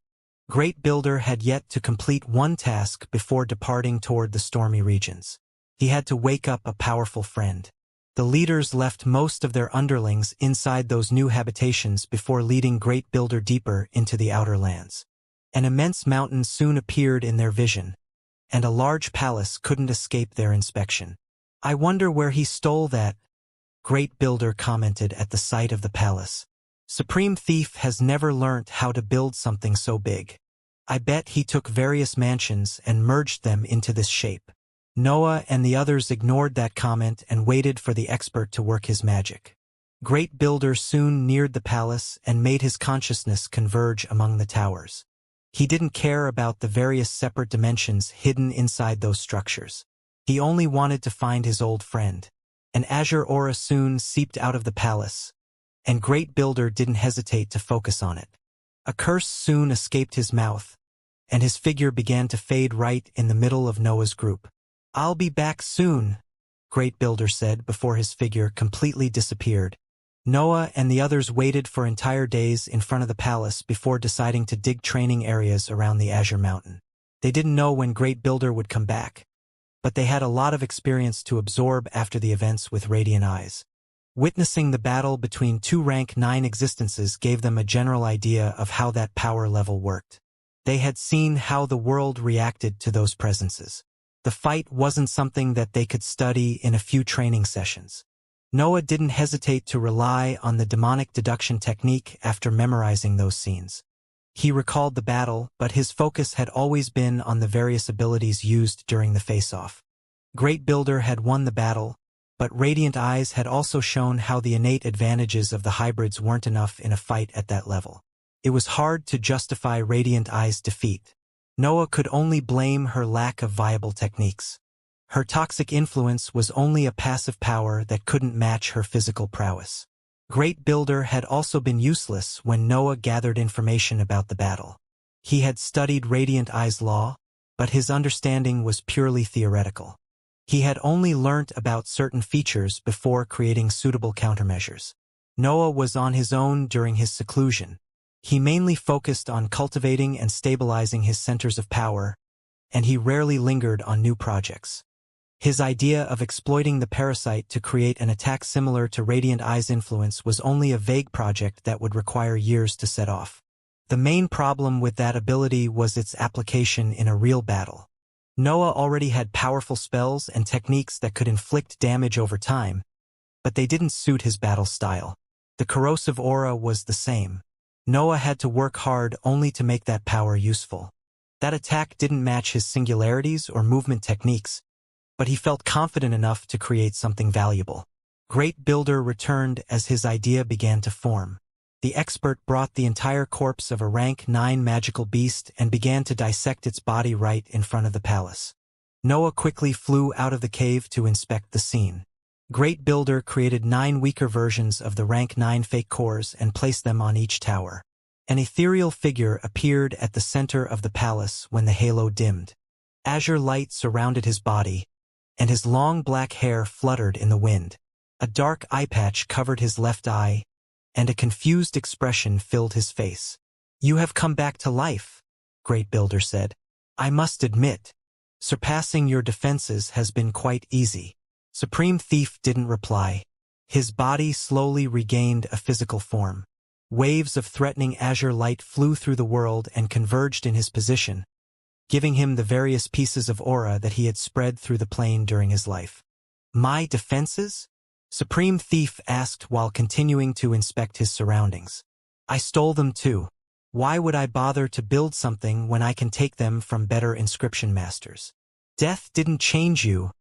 Great Builder had yet to complete one task before departing toward the stormy regions. He had to wake up a powerful friend. The leaders left most of their underlings inside those new habitations before leading Great Builder deeper into the outer lands. An immense mountain soon appeared in their vision, and a large palace couldn't escape their inspection. I wonder where he stole that, Great Builder commented at the sight of the palace. Supreme Thief has never learnt how to build something so big. I bet he took various mansions and merged them into this shape. Noah and the others ignored that comment and waited for the expert to work his magic. Great Builder soon neared the palace and made his consciousness converge among the towers. He didn't care about the various separate dimensions hidden inside those structures. He only wanted to find his old friend. An azure aura soon seeped out of the palace, and Great Builder didn't hesitate to focus on it. A curse soon escaped his mouth, and his figure began to fade right in the middle of Noah's group. I'll be back soon, Great Builder said before his figure completely disappeared. Noah and the others waited for entire days in front of the palace before deciding to dig training areas around the Azure Mountain. They didn't know when Great Builder would come back, but they had a lot of experience to absorb after the events with Radiant Eyes. Witnessing the battle between two rank 9 existences gave them a general idea of how that power level worked. They had seen how the world reacted to those presences. The fight wasn't something that they could study in a few training sessions. Noah didn't hesitate to rely on the demonic deduction technique after memorizing those scenes. He recalled the battle, but his focus had always been on the various abilities used during the face-off. Great Builder had won the battle, but Radiant Eyes had also shown how the innate advantages of the hybrids weren't enough in a fight at that level. It was hard to justify Radiant Eyes' defeat. Noah could only blame her lack of viable techniques. Her toxic influence was only a passive power that couldn't match her physical prowess. Great Builder had also been useless when Noah gathered information about the battle. He had studied Radiant Eyes' law, but his understanding was purely theoretical. He had only learnt about certain features before creating suitable countermeasures. Noah was on his own during his seclusion. He mainly focused on cultivating and stabilizing his centers of power, and he rarely lingered on new projects. His idea of exploiting the parasite to create an attack similar to Radiant Eye's influence was only a vague project that would require years to set off. The main problem with that ability was its application in a real battle. Noah already had powerful spells and techniques that could inflict damage over time, but they didn't suit his battle style. The corrosive aura was the same. Noah had to work hard only to make that power useful. That attack didn't match his singularities or movement techniques, but he felt confident enough to create something valuable. Great Builder returned as his idea began to form. The expert brought the entire corpse of a rank 9 magical beast and began to dissect its body right in front of the palace. Noah quickly flew out of the cave to inspect the scene. Great Builder created 9 weaker versions of the rank 9 fake cores and placed them on each tower. An ethereal figure appeared at the center of the palace when the halo dimmed. Azure light surrounded his body, and his long black hair fluttered in the wind. A dark eye patch covered his left eye, and a confused expression filled his face. "You have come back to life," Great Builder said. "I must admit, surpassing your defenses has been quite easy." Supreme Thief didn't reply. His body slowly regained a physical form. Waves of threatening azure light flew through the world and converged in his position, giving him the various pieces of aura that he had spread through the plane during his life. "My defenses?" Supreme Thief asked while continuing to inspect his surroundings. "I stole them too. Why would I bother to build something when I can take them from better inscription masters?" "Death didn't change you,"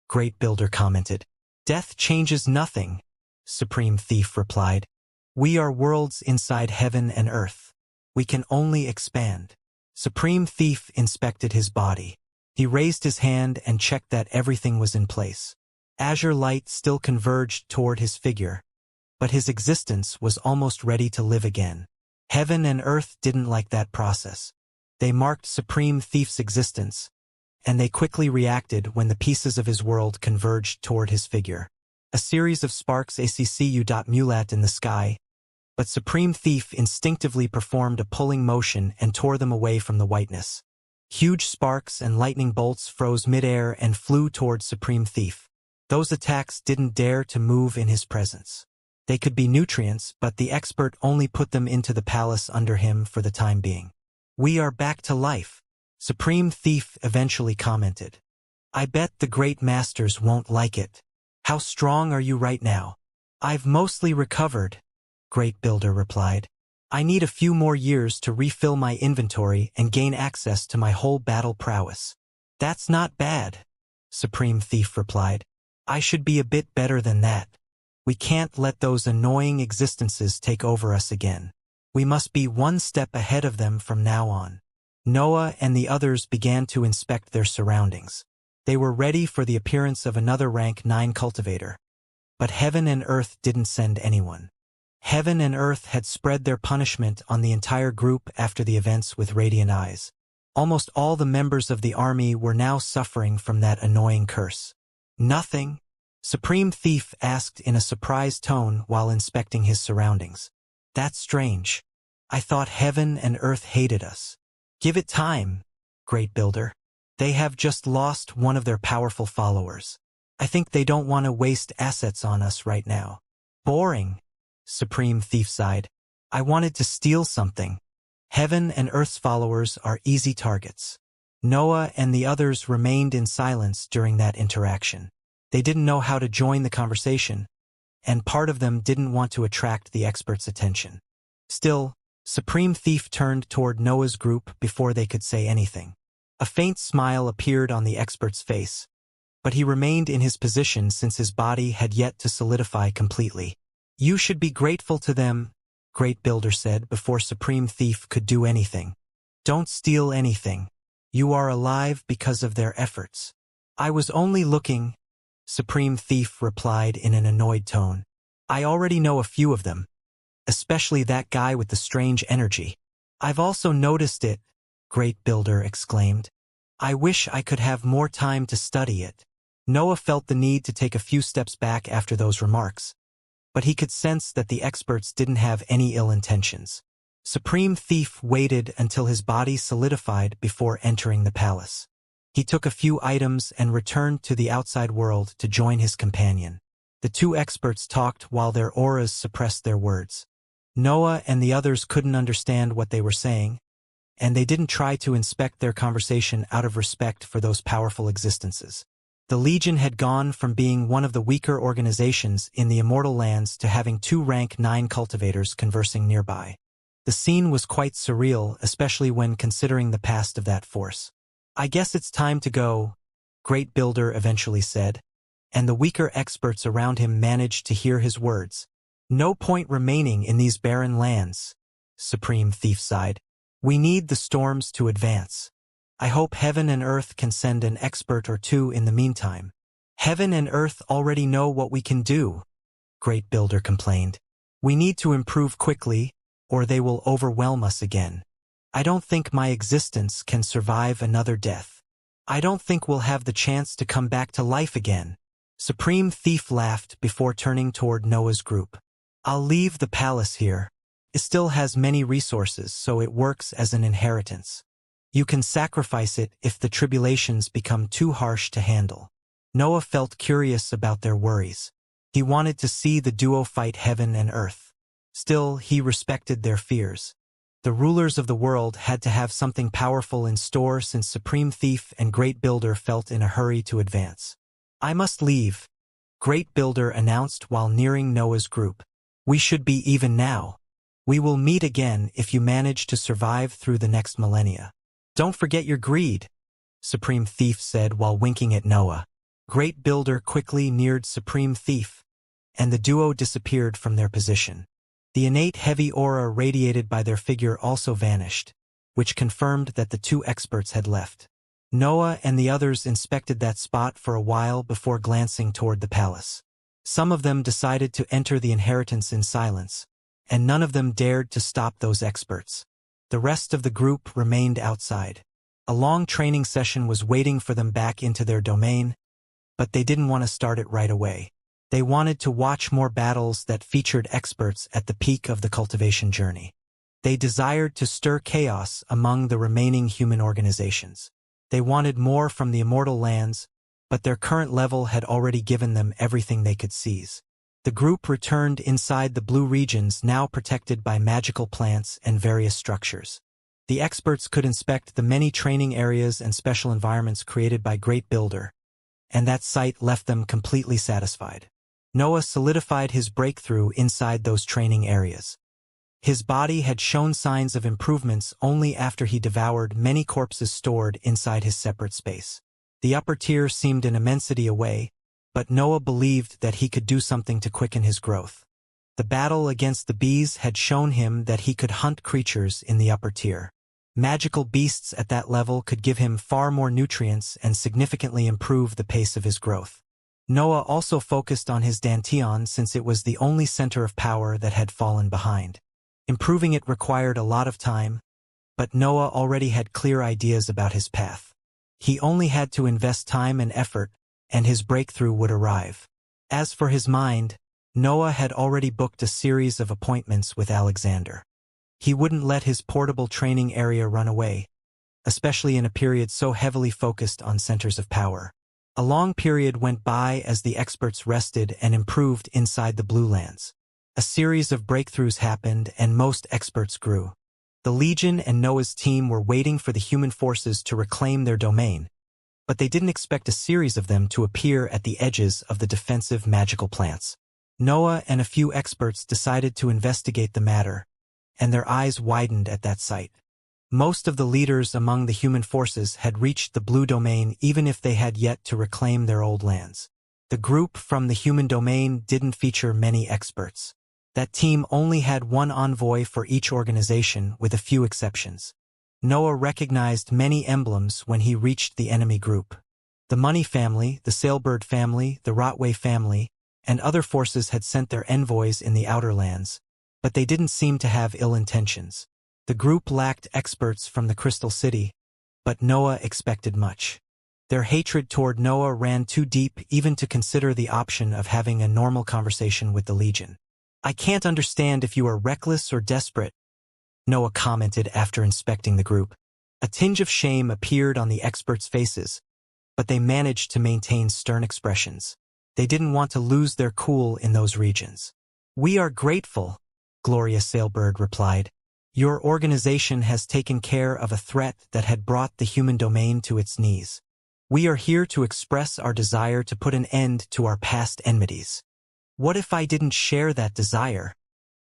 Great Builder commented. "Death changes nothing," Supreme Thief replied. "We are worlds inside heaven and earth. We can only expand." Supreme Thief inspected his body. He raised his hand and checked that everything was in place. Azure light still converged toward his figure, but his existence was almost ready to live again. Heaven and earth didn't like that process. They marked Supreme Thief's existence, and they quickly reacted when the pieces of his world converged toward his figure. A series of sparks accu.mulat in the sky, but Supreme Thief instinctively performed a pulling motion and tore them away from the whiteness. Huge sparks and lightning bolts froze midair and flew toward Supreme Thief. Those attacks didn't dare to move in his presence. They could be nutrients, but the expert only put them into the palace under him for the time being. "We are back to life," Supreme Thief eventually commented. "I bet the great masters won't like it. How strong are you right now?" "I've mostly recovered," Great Builder replied. "I need a few more years to refill my inventory and gain access to my whole battle prowess." "That's not bad," Supreme Thief replied. "I should be a bit better than that. We can't let those annoying existences take over us again. We must be one step ahead of them from now on." Noah and the others began to inspect their surroundings. They were ready for the appearance of another rank 9 cultivator. But heaven and earth didn't send anyone. Heaven and earth had spread their punishment on the entire group after the events with Radiant Eyes. Almost all the members of the army were now suffering from that annoying curse. "Nothing?" Supreme Thief asked in a surprised tone while inspecting his surroundings. "That's strange. I thought heaven and earth hated us." "Give it time, Great Builder. They have just lost one of their powerful followers. I think they don't want to waste assets on us right now." Boring, Supreme Thief sighed. I wanted to steal something. Heaven and Earth's followers are easy targets. Noah and the others remained in silence during that interaction. They didn't know how to join the conversation, and part of them didn't want to attract the expert's attention. Still, Supreme Thief turned toward Noah's group before they could say anything. A faint smile appeared on the expert's face, but he remained in his position since his body had yet to solidify completely. You should be grateful to them, Great Builder said before Supreme Thief could do anything. Don't steal anything. You are alive because of their efforts. I was only looking, Supreme Thief replied in an annoyed tone. I already know a few of them, especially that guy with the strange energy. I've also noticed it, Great Builder exclaimed. I wish I could have more time to study it. Noah felt the need to take a few steps back after those remarks, but he could sense that the experts didn't have any ill intentions. Supreme Thief waited until his body solidified before entering the palace. He took a few items and returned to the outside world to join his companion. The two experts talked while their auras suppressed their words. Noah and the others couldn't understand what they were saying, and they didn't try to inspect their conversation out of respect for those powerful existences. The Legion had gone from being one of the weaker organizations in the Immortal lands to having 2 rank 9 cultivators conversing nearby. The scene was quite surreal, especially when considering the past of that force. I guess it's time to go, Great Builder eventually said, and the weaker experts around him managed to hear his words. No point remaining in these barren lands, Supreme Thief sighed. We need the storms to advance. I hope Heaven and Earth can send an expert or two in the meantime. Heaven and Earth already know what we can do, Great Builder complained. We need to improve quickly, or they will overwhelm us again. I don't think my existence can survive another death. I don't think we'll have the chance to come back to life again. Supreme Thief laughed before turning toward Noah's group. I'll leave the palace here. It still has many resources, so it works as an inheritance. You can sacrifice it if the tribulations become too harsh to handle. Noah felt curious about their worries. He wanted to see the duo fight Heaven and Earth. Still, he respected their fears. The rulers of the world had to have something powerful in store since Supreme Thief and Great Builder felt in a hurry to advance. I must leave, Great Builder announced while nearing Noah's group. We should be even now. We will meet again if you manage to survive through the next millennia. Don't forget your greed, Supreme Thief said while winking at Noah. Great Builder quickly neared Supreme Thief, and the duo disappeared from their position. The innate heavy aura radiated by their figure also vanished, which confirmed that the two experts had left. Noah and the others inspected that spot for a while before glancing toward the palace. Some of them decided to enter the inheritance in silence, and none of them dared to stop those experts. The rest of the group remained outside. A long training session was waiting for them back into their domain, but they didn't want to start it right away. They wanted to watch more battles that featured experts at the peak of the cultivation journey. They desired to stir chaos among the remaining human organizations. They wanted more from the Immortal lands, but their current level had already given them everything they could seize. The group returned inside the blue regions now protected by magical plants and various structures. The experts could inspect the many training areas and special environments created by Great Builder, and that sight left them completely satisfied. Noah solidified his breakthrough inside those training areas. His body had shown signs of improvements only after he devoured many corpses stored inside his separate space. The upper tier seemed an immensity away, but Noah believed that he could do something to quicken his growth. The battle against the bees had shown him that he could hunt creatures in the upper tier. Magical beasts at that level could give him far more nutrients and significantly improve the pace of his growth. Noah also focused on his Danteon since it was the only center of power that had fallen behind. Improving it required a lot of time, but Noah already had clear ideas about his path. He only had to invest time and effort, and his breakthrough would arrive. As for his mind, Noah had already booked a series of appointments with Alexander. He wouldn't let his portable training area run away, especially in a period so heavily focused on centers of power. A long period went by as the experts rested and improved inside the Blue Lands. A series of breakthroughs happened and most experts grew. The Legion and Noah's team were waiting for the human forces to reclaim their domain, but they didn't expect a series of them to appear at the edges of the defensive magical plants. Noah and a few experts decided to investigate the matter, and their eyes widened at that sight. Most of the leaders among the human forces had reached the blue domain even if they had yet to reclaim their old lands. The group from the human domain didn't feature many experts. That team only had one envoy for each organization, with a few exceptions. Noah recognized many emblems when he reached the enemy group. The Money family, the Sailbird family, the Rotway family, and other forces had sent their envoys in the outer lands, but they didn't seem to have ill intentions. The group lacked experts from the Crystal City, but Noah expected much. Their hatred toward Noah ran too deep even to consider the option of having a normal conversation with the Legion. "I can't understand if you are reckless or desperate," Noah commented after inspecting the group. A tinge of shame appeared on the experts' faces, but they managed to maintain stern expressions. They didn't want to lose their cool in those regions. "We are grateful," Gloria Sailbird replied. "Your organization has taken care of a threat that had brought the human domain to its knees. We are here to express our desire to put an end to our past enmities." "What if I didn't share that desire?"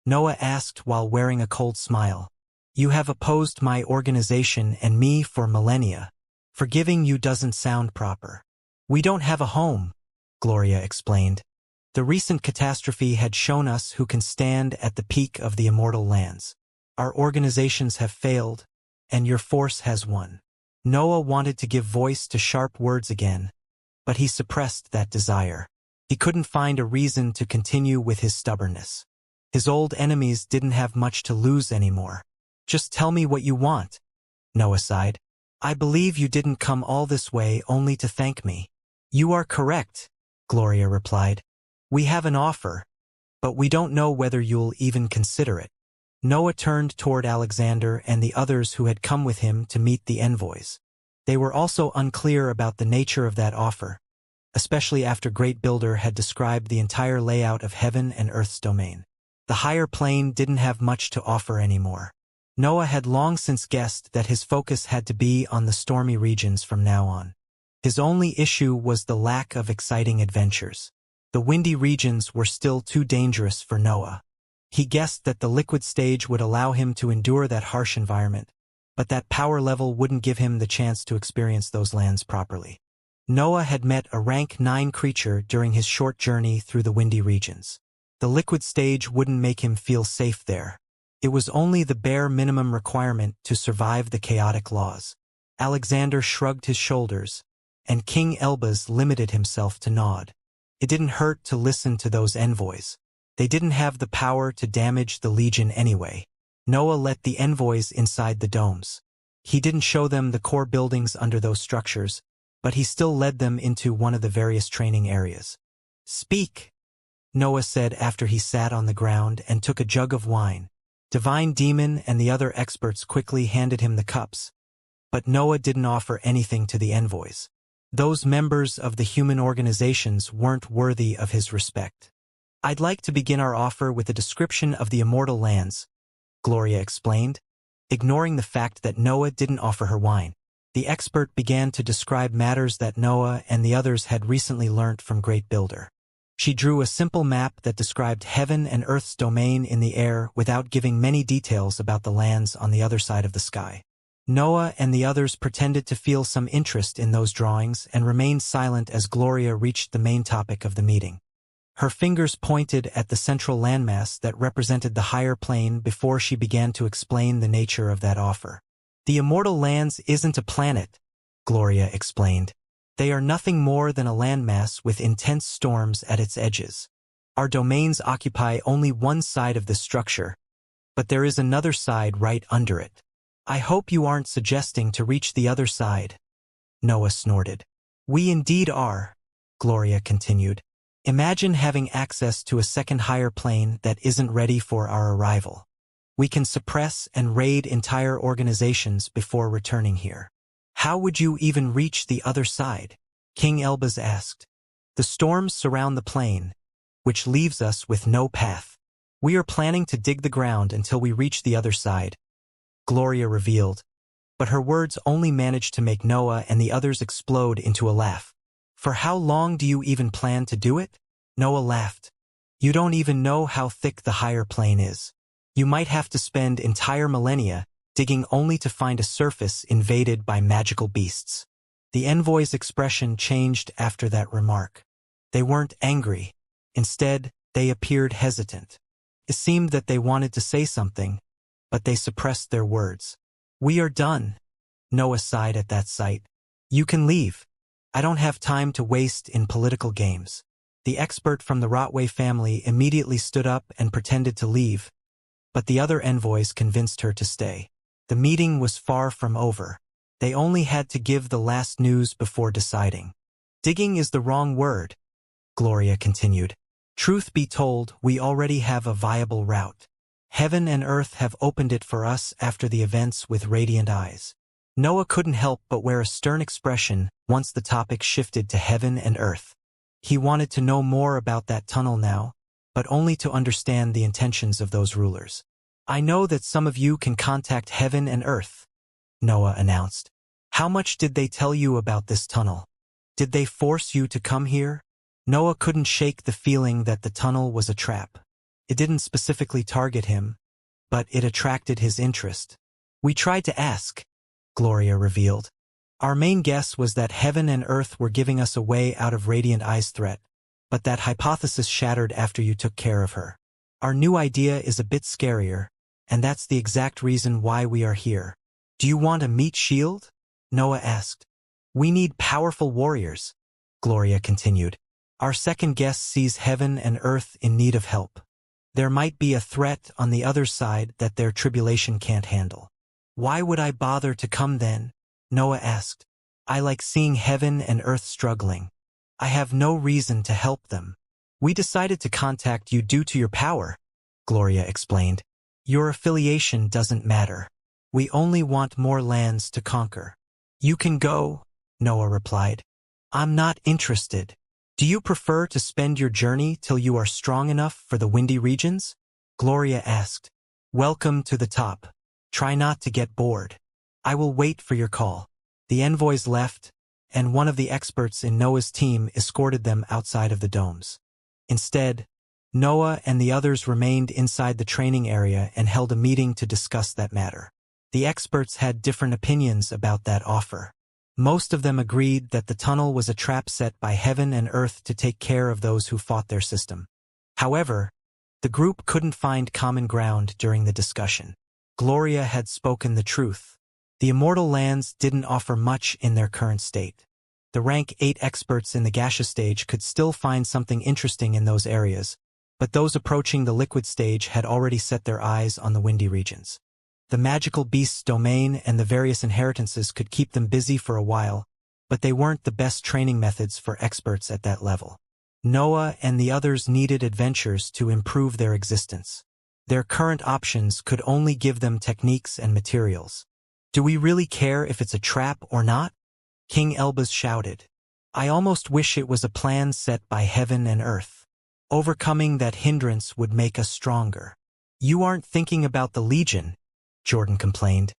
Noah asked while wearing a cold smile. "You have opposed my organization and me for millennia. Forgiving you doesn't sound proper." "We don't have a home," Gloria explained. "The recent catastrophe had shown us who can stand at the peak of the immortal lands. Our organizations have failed, and your force has won." Noah wanted to give voice to sharp words again, but he suppressed that desire. He couldn't find a reason to continue with his stubbornness. His old enemies didn't have much to lose anymore. "Just tell me what you want," Noah sighed. "I believe you didn't come all this way only to thank me." "You are correct," Gloria replied. "We have an offer, but we don't know whether you'll even consider it." Noah turned toward Alexander and the others who had come with him to meet the envoys. They were also unclear about the nature of that offer, especially after Great Builder had described the entire layout of heaven and earth's domain. The higher plane didn't have much to offer anymore. Noah had long since guessed that his focus had to be on the stormy regions from now on. His only issue was the lack of exciting adventures. The windy regions were still too dangerous for Noah. He guessed that the liquid stage would allow him to endure that harsh environment, but that power level wouldn't give him the chance to experience those lands properly. Noah had met a rank 9 creature during his short journey through the windy regions. The liquid stage wouldn't make him feel safe there. It was only the bare minimum requirement to survive the chaotic laws. Alexander shrugged his shoulders, and King Elbaz limited himself to nod. It didn't hurt to listen to those envoys. They didn't have the power to damage the Legion anyway. Noah let the envoys inside the domes. He didn't show them the core buildings under those structures, but he still led them into one of the various training areas. "Speak," Noah said after he sat on the ground and took a jug of wine. Divine Demon and the other experts quickly handed him the cups, but Noah didn't offer anything to the envoys. Those members of the human organizations weren't worthy of his respect. "I'd like to begin our offer with a description of the immortal lands," Gloria explained, ignoring the fact that Noah didn't offer her wine. The expert began to describe matters that Noah and the others had recently learnt from Great Builder. She drew a simple map that described heaven and earth's domain in the air without giving many details about the lands on the other side of the sky. Noah and the others pretended to feel some interest in those drawings and remained silent as Gloria reached the main topic of the meeting. Her fingers pointed at the central landmass that represented the higher plane before she began to explain the nature of that offer. "The immortal lands isn't a planet," Gloria explained. "They are nothing more than a landmass with intense storms at its edges. Our domains occupy only one side of this structure, but there is another side right under it." "I hope you aren't suggesting to reach the other side," Noah snorted. "We indeed are," Gloria continued. "Imagine having access to a second higher plane that isn't ready for our arrival. We can suppress and raid entire organizations before returning here. How would you even reach the other side?" King Elbaz asked. The storms surround the plain, which leaves us with no path. We are planning to dig the ground until we reach the other side, Gloria revealed. But her words only managed to make Noah and the others explode into a laugh. For how long do you even plan to do it? Noah laughed. You don't even know how thick the higher plane is. You might have to spend entire millennia digging only to find a surface invaded by magical beasts. The envoy's expression changed after that remark. They weren't angry. Instead, they appeared hesitant. It seemed that they wanted to say something, but they suppressed their words. We are done. Noah sighed at that sight. You can leave. I don't have time to waste in political games. The expert from the Rotway family immediately stood up and pretended to leave, but the other envoys convinced her to stay. The meeting was far from over. They only had to give the last news before deciding. Digging is the wrong word, Gloria continued. Truth be told, we already have a viable route. Heaven and earth have opened it for us after the events with Radiant Eyes. Noah couldn't help but wear a stern expression once the topic shifted to heaven and earth. He wanted to know more about that tunnel now, but only to understand the intentions of those rulers. I know that some of you can contact heaven and earth, Noah announced. How much did they tell you about this tunnel? Did they force you to come here? Noah couldn't shake the feeling that the tunnel was a trap. It didn't specifically target him, but it attracted his interest. We tried to ask, Gloria revealed. Our main guess was that heaven and earth were giving us a way out of Radiant Eye's threat, but that hypothesis shattered after you took care of her. Our new idea is a bit scarier, and that's the exact reason why we are here. Do you want a meat shield? Noah asked. We need powerful warriors, Gloria continued. Our second guess sees heaven and earth in need of help. There might be a threat on the other side that their tribulation can't handle. Why would I bother to come then? Noah asked. I like seeing heaven and earth struggling. I have no reason to help them. We decided to contact you due to your power, Gloria explained. Your affiliation doesn't matter. We only want more lands to conquer. You can go, Noah replied. I'm not interested. Do you prefer to spend your journey till you are strong enough for the windy regions? Gloria asked. Welcome to the top. Try not to get bored. I will wait for your call. The envoys left, and one of the experts in Noah's team escorted them outside of the domes. Instead, Noah and the others remained inside the training area and held a meeting to discuss that matter. The experts had different opinions about that offer. Most of them agreed that the tunnel was a trap set by heaven and earth to take care of those who fought their system. However, the group couldn't find common ground during the discussion. Gloria had spoken the truth. The Immortal lands didn't offer much in their current state. The rank 8 experts in the gaseous stage could still find something interesting in those areas, but those approaching the liquid stage had already set their eyes on the windy regions. The magical beast's domain and the various inheritances could keep them busy for a while, but they weren't the best training methods for experts at that level. Noah and the others needed adventures to improve their existence. Their current options could only give them techniques and materials. Do we really care if it's a trap or not? King Elbaz shouted. I almost wish it was a plan set by heaven and earth. Overcoming that hindrance would make us stronger. You aren't thinking about the Legion, Jordan complained.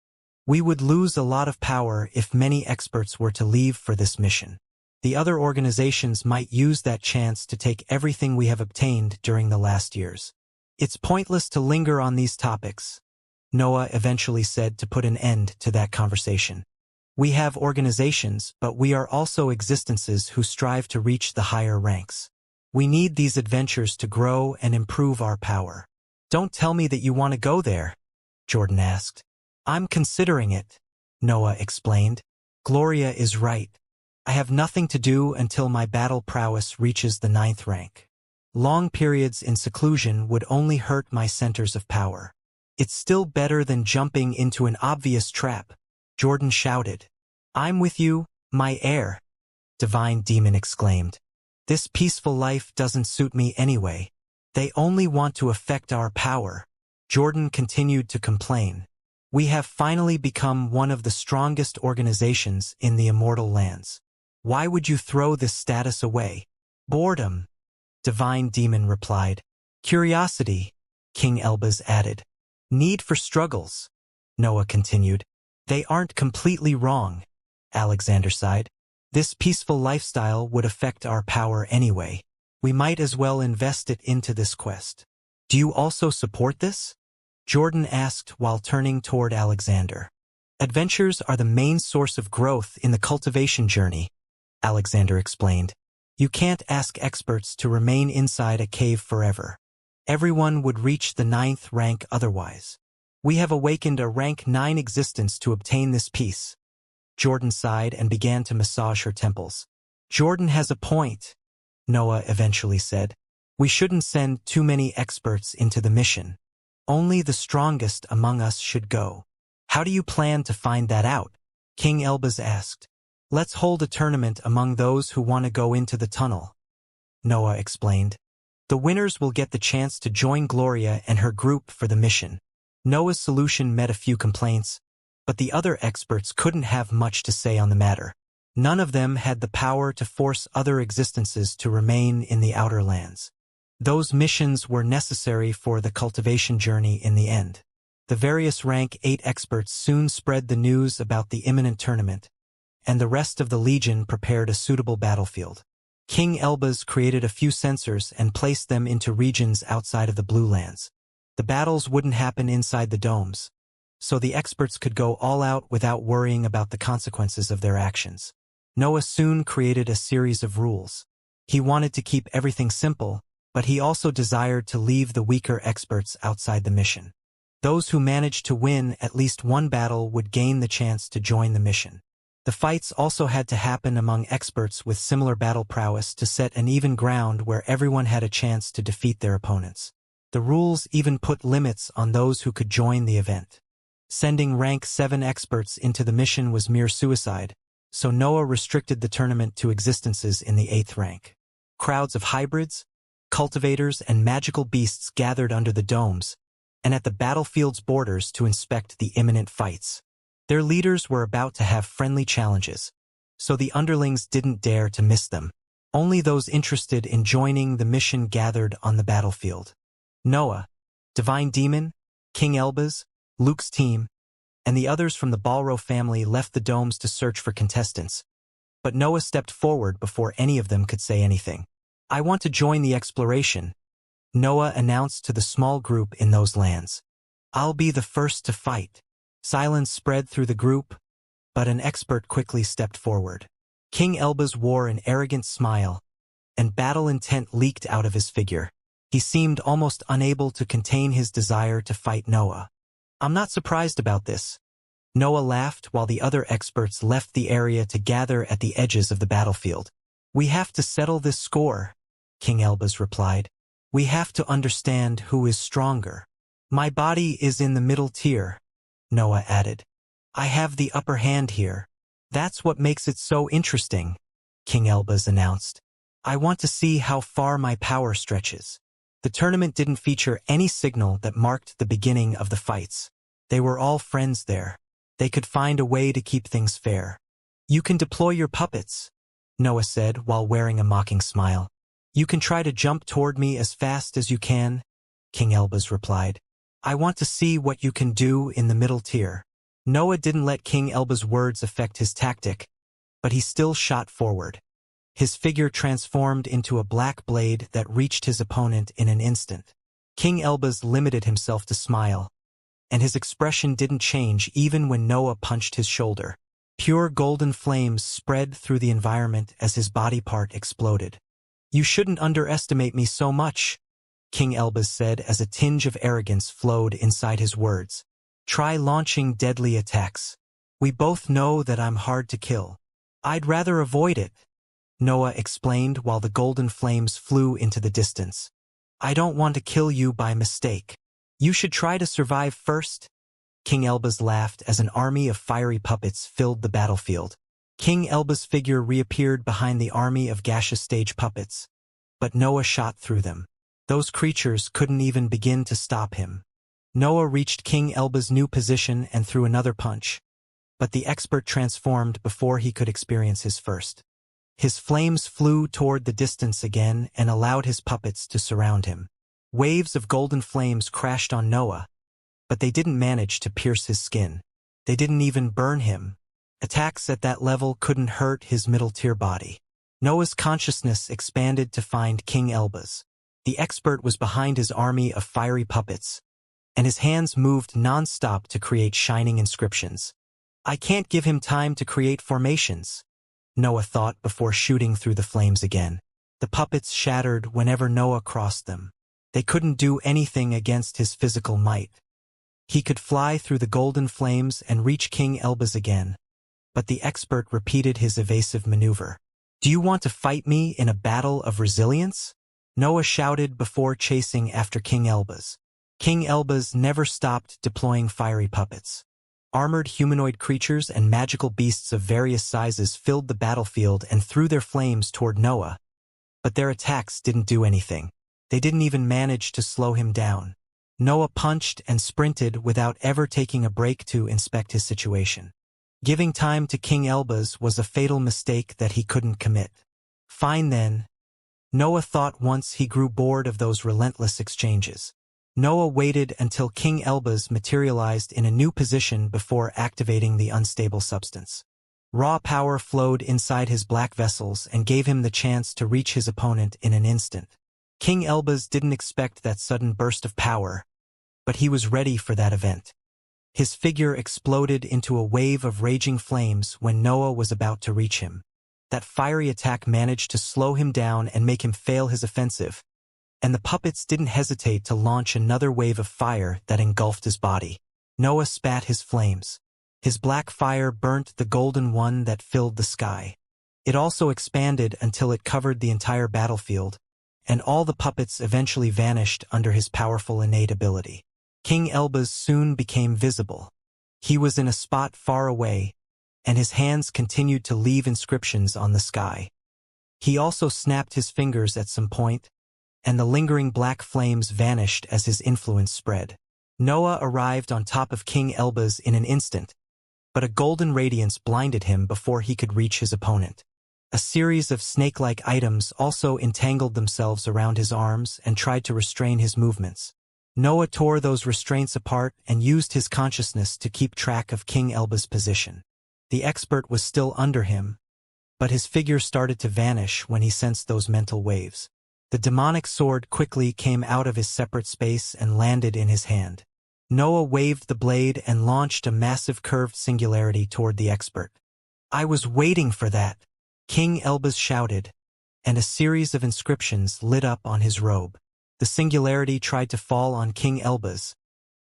We would lose a lot of power if many experts were to leave for this mission. The other organizations might use that chance to take everything we have obtained during the last years. It's pointless to linger on these topics, Noah eventually said to put an end to that conversation. We have organizations, but we are also existences who strive to reach the higher ranks. We need these adventures to grow and improve our power. Don't tell me that you want to go there, Jordan asked. I'm considering it, Noah explained. Gloria is right. I have nothing to do until my battle prowess reaches the 9th rank. Long periods in seclusion would only hurt my centers of power. It's still better than jumping into an obvious trap, Jordan shouted. I'm with you, my heir, Divine Demon exclaimed. This peaceful life doesn't suit me anyway. They only want to affect our power. Jordan continued to complain. We have finally become one of the strongest organizations in the Immortal lands. Why would you throw this status away? Boredom, Divine Demon replied. Curiosity, King Elbaz added. Need for struggles, Noah continued. They aren't completely wrong, Alexander sighed. This peaceful lifestyle would affect our power anyway. We might as well invest it into this quest. Do you also support this? Jordan asked while turning toward Alexander. Adventures are the main source of growth in the cultivation journey, Alexander explained. You can't ask experts to remain inside a cave forever. Everyone would reach the 9th rank otherwise. We have awakened a rank 9 existence to obtain this peace. Jordan sighed and began to massage her temples. Jordan has a point, Noah eventually said. We shouldn't send too many experts into the mission. Only the strongest among us should go. How do you plan to find that out? King Elbaz asked. Let's hold a tournament among those who want to go into the tunnel, Noah explained. The winners will get the chance to join Gloria and her group for the mission. Noah's solution met a few complaints, but the other experts couldn't have much to say on the matter. None of them had the power to force other existences to remain in the Outer Lands. Those missions were necessary for the cultivation journey in the end. The various rank 8 experts soon spread the news about the imminent tournament, and the rest of the Legion prepared a suitable battlefield. King Elbaz created a few sensors and placed them into regions outside of the Blue Lands. The battles wouldn't happen inside the domes, so the experts could go all out without worrying about the consequences of their actions. Noah soon created a series of rules. He wanted to keep everything simple, but he also desired to leave the weaker experts outside the mission. Those who managed to win at least one battle would gain the chance to join the mission. The fights also had to happen among experts with similar battle prowess to set an even ground where everyone had a chance to defeat their opponents. The rules even put limits on those who could join the event. Sending rank 7 experts into the mission was mere suicide, so Noah restricted the tournament to existences in the 8th rank. Crowds of hybrids, cultivators, and magical beasts gathered under the domes and at the battlefield's borders to inspect the imminent fights. Their leaders were about to have friendly challenges, so the underlings didn't dare to miss them. Only those interested in joining the mission gathered on the battlefield. Noah, Divine Demon, King Elbaz, Luke's team, and the others from the Balro family left the domes to search for contestants, but Noah stepped forward before any of them could say anything. I want to join the exploration, Noah announced to the small group in those lands. I'll be the first to fight. Silence spread through the group, but an expert quickly stepped forward. King Elbaz wore an arrogant smile, and battle intent leaked out of his figure. He seemed almost unable to contain his desire to fight Noah. I'm not surprised about this. Noah laughed while the other experts left the area to gather at the edges of the battlefield. We have to settle this score, King Elbaz replied. We have to understand who is stronger. My body is in the middle tier, Noah added. I have the upper hand here. That's what makes it so interesting, King Elbaz announced. I want to see how far my power stretches. The tournament didn't feature any signal that marked the beginning of the fights. They were all friends there. They could find a way to keep things fair. You can deploy your puppets, Noah said while wearing a mocking smile. You can try to jump toward me as fast as you can, King Elbaz replied. I want to see what you can do in the middle tier. Noah didn't let King Elbaz's words affect his tactic, but he still shot forward. His figure transformed into a black blade that reached his opponent in an instant. King Elbaz limited himself to smile, and his expression didn't change even when Noah punched his shoulder. Pure golden flames spread through the environment as his body part exploded. You shouldn't underestimate me so much, King Elbaz said as a tinge of arrogance flowed inside his words. Try launching deadly attacks. We both know that I'm hard to kill. I'd rather avoid it, Noah explained while the golden flames flew into the distance. I don't want to kill you by mistake. You should try to survive first. King Elbaz laughed as an army of fiery puppets filled the battlefield. King Elbaz's figure reappeared behind the army of gaseous stage puppets, but Noah shot through them. Those creatures couldn't even begin to stop him. Noah reached King Elbaz's new position and threw another punch, but the expert transformed before he could experience his first. His flames flew toward the distance again and allowed his puppets to surround him. Waves of golden flames crashed on Noah, but they didn't manage to pierce his skin. They didn't even burn him. Attacks at that level couldn't hurt his middle-tier body. Noah's consciousness expanded to find King Elbaz. The expert was behind his army of fiery puppets, and his hands moved non-stop to create shining inscriptions. I can't give him time to create formations, Noah thought before shooting through the flames again. The puppets shattered whenever Noah crossed them. They couldn't do anything against his physical might. He could fly through the golden flames and reach King Elbaz again, but the expert repeated his evasive maneuver. Do you want to fight me in a battle of resilience? Noah shouted before chasing after King Elbaz. King Elbaz never stopped deploying fiery puppets. Armored humanoid creatures and magical beasts of various sizes filled the battlefield and threw their flames toward Noah, but their attacks didn't do anything. They didn't even manage to slow him down. Noah punched and sprinted without ever taking a break to inspect his situation. Giving time to King Elbaz was a fatal mistake that he couldn't commit. Fine then, Noah thought once he grew bored of those relentless exchanges. Noah waited until King Elbaz materialized in a new position before activating the unstable substance. Raw power flowed inside his black vessels and gave him the chance to reach his opponent in an instant. King Elbaz didn't expect that sudden burst of power, but he was ready for that event. His figure exploded into a wave of raging flames when Noah was about to reach him. That fiery attack managed to slow him down and make him fail his offensive, and the puppets didn't hesitate to launch another wave of fire that engulfed his body. Noah spat his flames. His black fire burnt the golden one that filled the sky. It also expanded until it covered the entire battlefield, and all the puppets eventually vanished under his powerful innate ability. King Elbaz soon became visible. He was in a spot far away, and his hands continued to leave inscriptions on the sky. He also snapped his fingers at some point, and the lingering black flames vanished as his influence spread. Noah arrived on top of King Elbaz in an instant, but a golden radiance blinded him before he could reach his opponent. A series of snake-like items also entangled themselves around his arms and tried to restrain his movements. Noah tore those restraints apart and used his consciousness to keep track of King Elbaz's position. The expert was still under him, but his figure started to vanish when he sensed those mental waves. The demonic sword quickly came out of his separate space and landed in his hand. Noah waved the blade and launched a massive curved singularity toward the expert. I was waiting for that, King Elbaz shouted, and a series of inscriptions lit up on his robe. The singularity tried to fall on King Elbaz,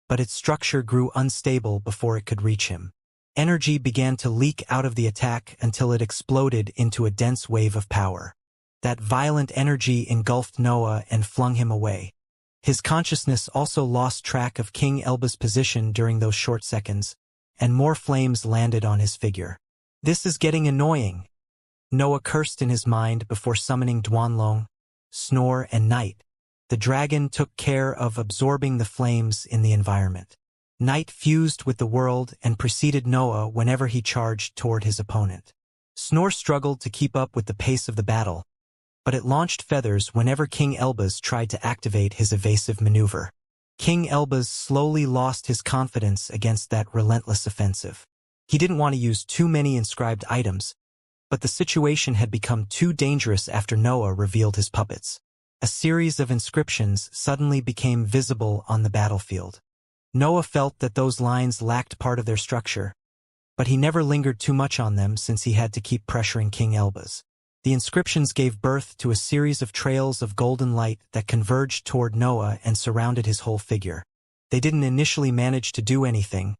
but its structure grew unstable before it could reach him. Energy began to leak out of the attack until it exploded into a dense wave of power. That violent energy engulfed Noah and flung him away. His consciousness also lost track of King Elbaz's position during those short seconds, and more flames landed on his figure. This is getting annoying, Noah cursed in his mind before summoning Duanlong, Snore, and Night. The dragon took care of absorbing the flames in the environment. Night fused with the world and preceded Noah whenever he charged toward his opponent. Snore struggled to keep up with the pace of the battle, but it launched feathers whenever King Elbaz tried to activate his evasive maneuver. King Elbaz slowly lost his confidence against that relentless offensive. He didn't want to use too many inscribed items, but the situation had become too dangerous after Noah revealed his puppets. A series of inscriptions suddenly became visible on the battlefield. Noah felt that those lines lacked part of their structure, but he never lingered too much on them since he had to keep pressuring King Elbaz. The inscriptions gave birth to a series of trails of golden light that converged toward Noah and surrounded his whole figure. They didn't initially manage to do anything,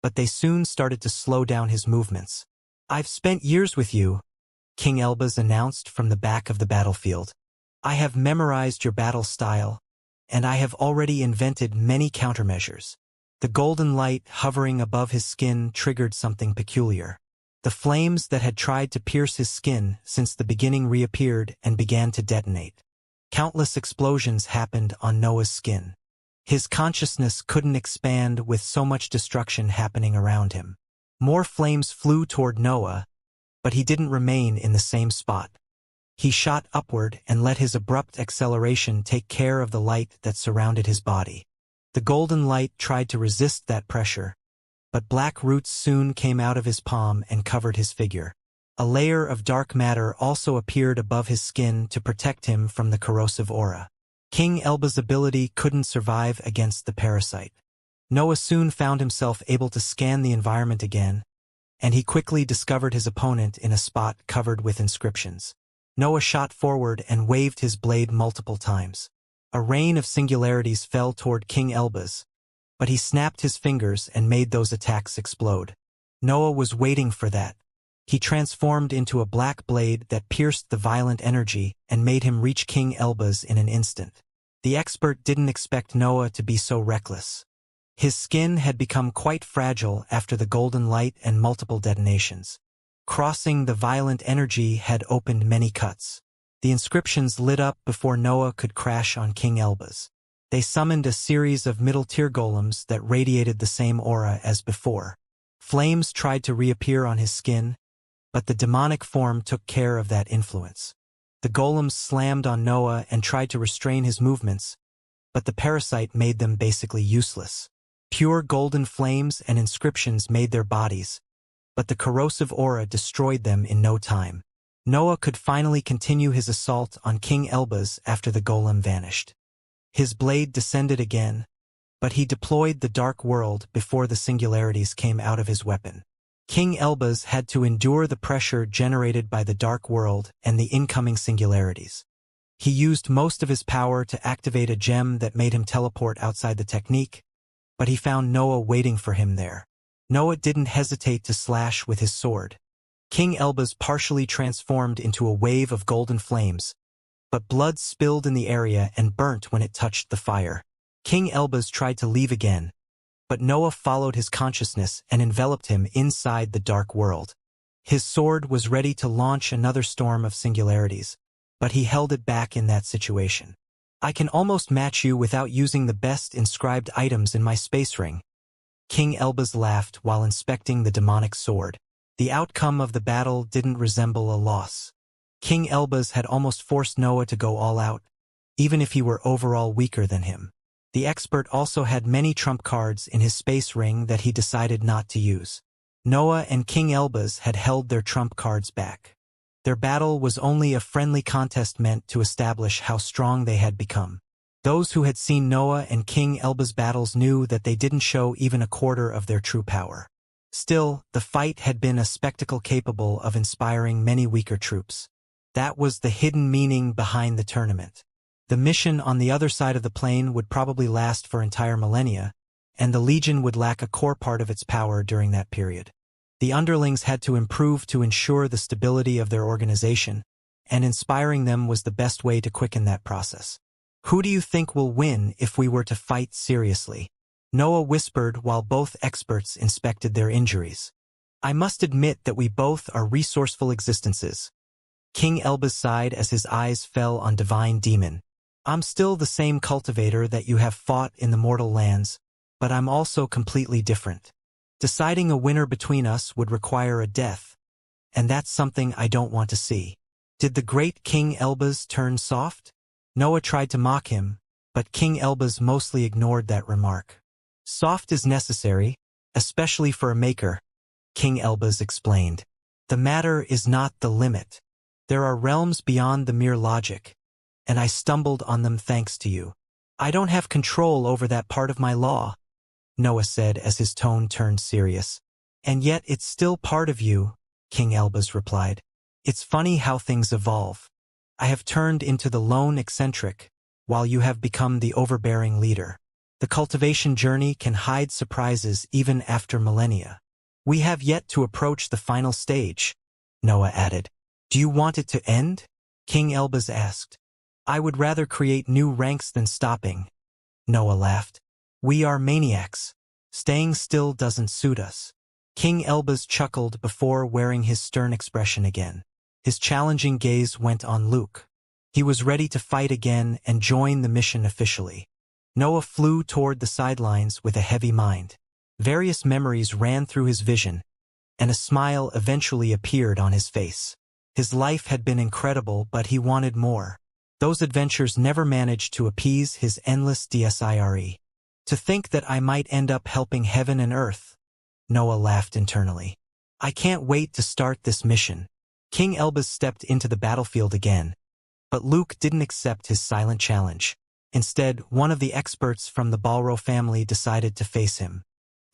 but they soon started to slow down his movements. I've spent years with you, King Elbaz announced from the back of the battlefield. I have memorized your battle style, and I have already invented many countermeasures. The golden light hovering above his skin triggered something peculiar. The flames that had tried to pierce his skin since the beginning reappeared and began to detonate. Countless explosions happened on Noah's skin. His consciousness couldn't expand with so much destruction happening around him. More flames flew toward Noah, But he didn't remain in the same spot. He shot upward and let his abrupt acceleration take care of the light that surrounded his body. The golden light tried to resist that pressure, but black roots soon came out of his palm and covered his figure. A layer of dark matter also appeared above his skin to protect him from the corrosive aura. King Elba's ability couldn't survive against the parasite. Noah soon found himself able to scan the environment again, and he quickly discovered his opponent in a spot covered with inscriptions. Noah shot forward and waved his blade multiple times. A rain of singularities fell toward King Elba's, but he snapped his fingers and made those attacks explode. Noah was waiting for that. He transformed into a black blade that pierced the violent energy and made him reach King Elba's in an instant. The expert didn't expect Noah to be so reckless. His skin had become quite fragile after the golden light and multiple detonations. Crossing the violent energy had opened many cuts. The inscriptions lit up before Noah could crash on King Elba's. They summoned a series of middle-tier golems that radiated the same aura as before. Flames tried to reappear on his skin, but the demonic form took care of that influence. The golems slammed on Noah and tried to restrain his movements, but the parasite made them basically useless. Pure golden flames and inscriptions made their bodies, but the corrosive aura destroyed them in no time. Noah could finally continue his assault on King Elba's after the golem vanished. His blade descended again, but he deployed the dark world before the singularities came out of his weapon. King Elba's had to endure the pressure generated by the dark world and the incoming singularities. He used most of his power to activate a gem that made him teleport outside the technique, but he found Noah waiting for him there. Noah didn't hesitate to slash with his sword. King Elba's partially transformed into a wave of golden flames, but blood spilled in the area and burnt when it touched the fire. King Elba's tried to leave again, but Noah followed his consciousness and enveloped him inside the dark world. His sword was ready to launch another storm of singularities, but he held it back in that situation. I can almost match you without using the best inscribed items in my space ring. King Elba's laughed while inspecting the demonic sword. The outcome of the battle didn't resemble a loss. King Elba's had almost forced Noah to go all out, even if he were overall weaker than him. The expert also had many trump cards in his space ring that he decided not to use. Noah and King Elba's had held their trump cards back. Their battle was only a friendly contest meant to establish how strong they had become. Those who had seen Noah and King Elba's battles knew that they didn't show even a quarter of their true power. Still, the fight had been a spectacle capable of inspiring many weaker troops. That was the hidden meaning behind the tournament. The mission on the other side of the plane would probably last for entire millennia, and the Legion would lack a core part of its power during that period. The underlings had to improve to ensure the stability of their organization, and inspiring them was the best way to quicken that process. Who do you think will win if we were to fight seriously? Noah whispered while both experts inspected their injuries. I must admit that we both are resourceful existences. King Elba's sighed as his eyes fell on Divine Demon. I'm still the same cultivator that you have fought in the mortal lands, but I'm also completely different. Deciding a winner between us would require a death, and that's something I don't want to see. Did the great King Elba's turn soft? Noah tried to mock him, but King Elba's mostly ignored that remark. Soft is necessary, especially for a maker, King Elba's explained. The matter is not the limit. There are realms beyond the mere logic, and I stumbled on them thanks to you. I don't have control over that part of my law, Noah said as his tone turned serious. And yet it's still part of you, King Elba's replied. It's funny how things evolve. I have turned into the lone eccentric, while you have become the overbearing leader. The cultivation journey can hide surprises even after millennia. We have yet to approach the final stage, Noah added. Do you want it to end? King Elba's asked. I would rather create new ranks than stopping, Noah laughed. We are maniacs. Staying still doesn't suit us. King Elba's chuckled before wearing his stern expression again. His challenging gaze went on Luke. He was ready to fight again and join the mission officially. Noah flew toward the sidelines with a heavy mind. Various memories ran through his vision, and a smile eventually appeared on his face. His life had been incredible, but he wanted more. Those adventures never managed to appease his endless desire. To think that I might end up helping heaven and earth. Noah laughed internally. I can't wait to start this mission. King Elbaz stepped into the battlefield again. But Luke didn't accept his silent challenge. Instead, one of the experts from the Balro family decided to face him.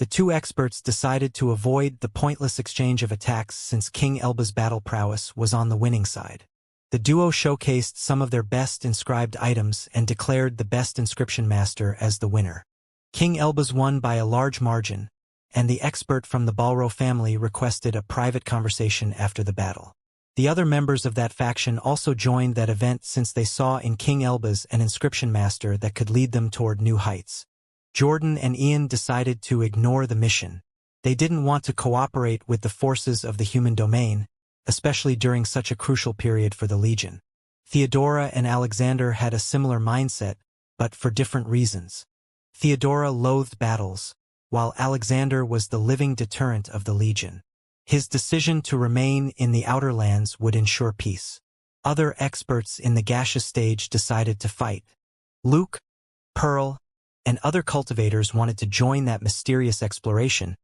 The two experts decided to avoid the pointless exchange of attacks since King Elbaz's battle prowess was on the winning side. The duo showcased some of their best inscribed items and declared the best inscription master as the winner. King Elbaz won by a large margin, and the expert from the Balro family requested a private conversation after the battle. The other members of that faction also joined that event since they saw in King Elbaz an inscription master that could lead them toward new heights. Jordan and Ian decided to ignore the mission. They didn't want to cooperate with the forces of the human domain, especially during such a crucial period for the Legion. Theodora and Alexander had a similar mindset, but for different reasons. Theodora loathed battles, while Alexander was the living deterrent of the Legion. His decision to remain in the Outer Lands would ensure peace. Other experts in the gaseous stage decided to fight. Luke, Pearl, and other cultivators wanted to join that mysterious exploration,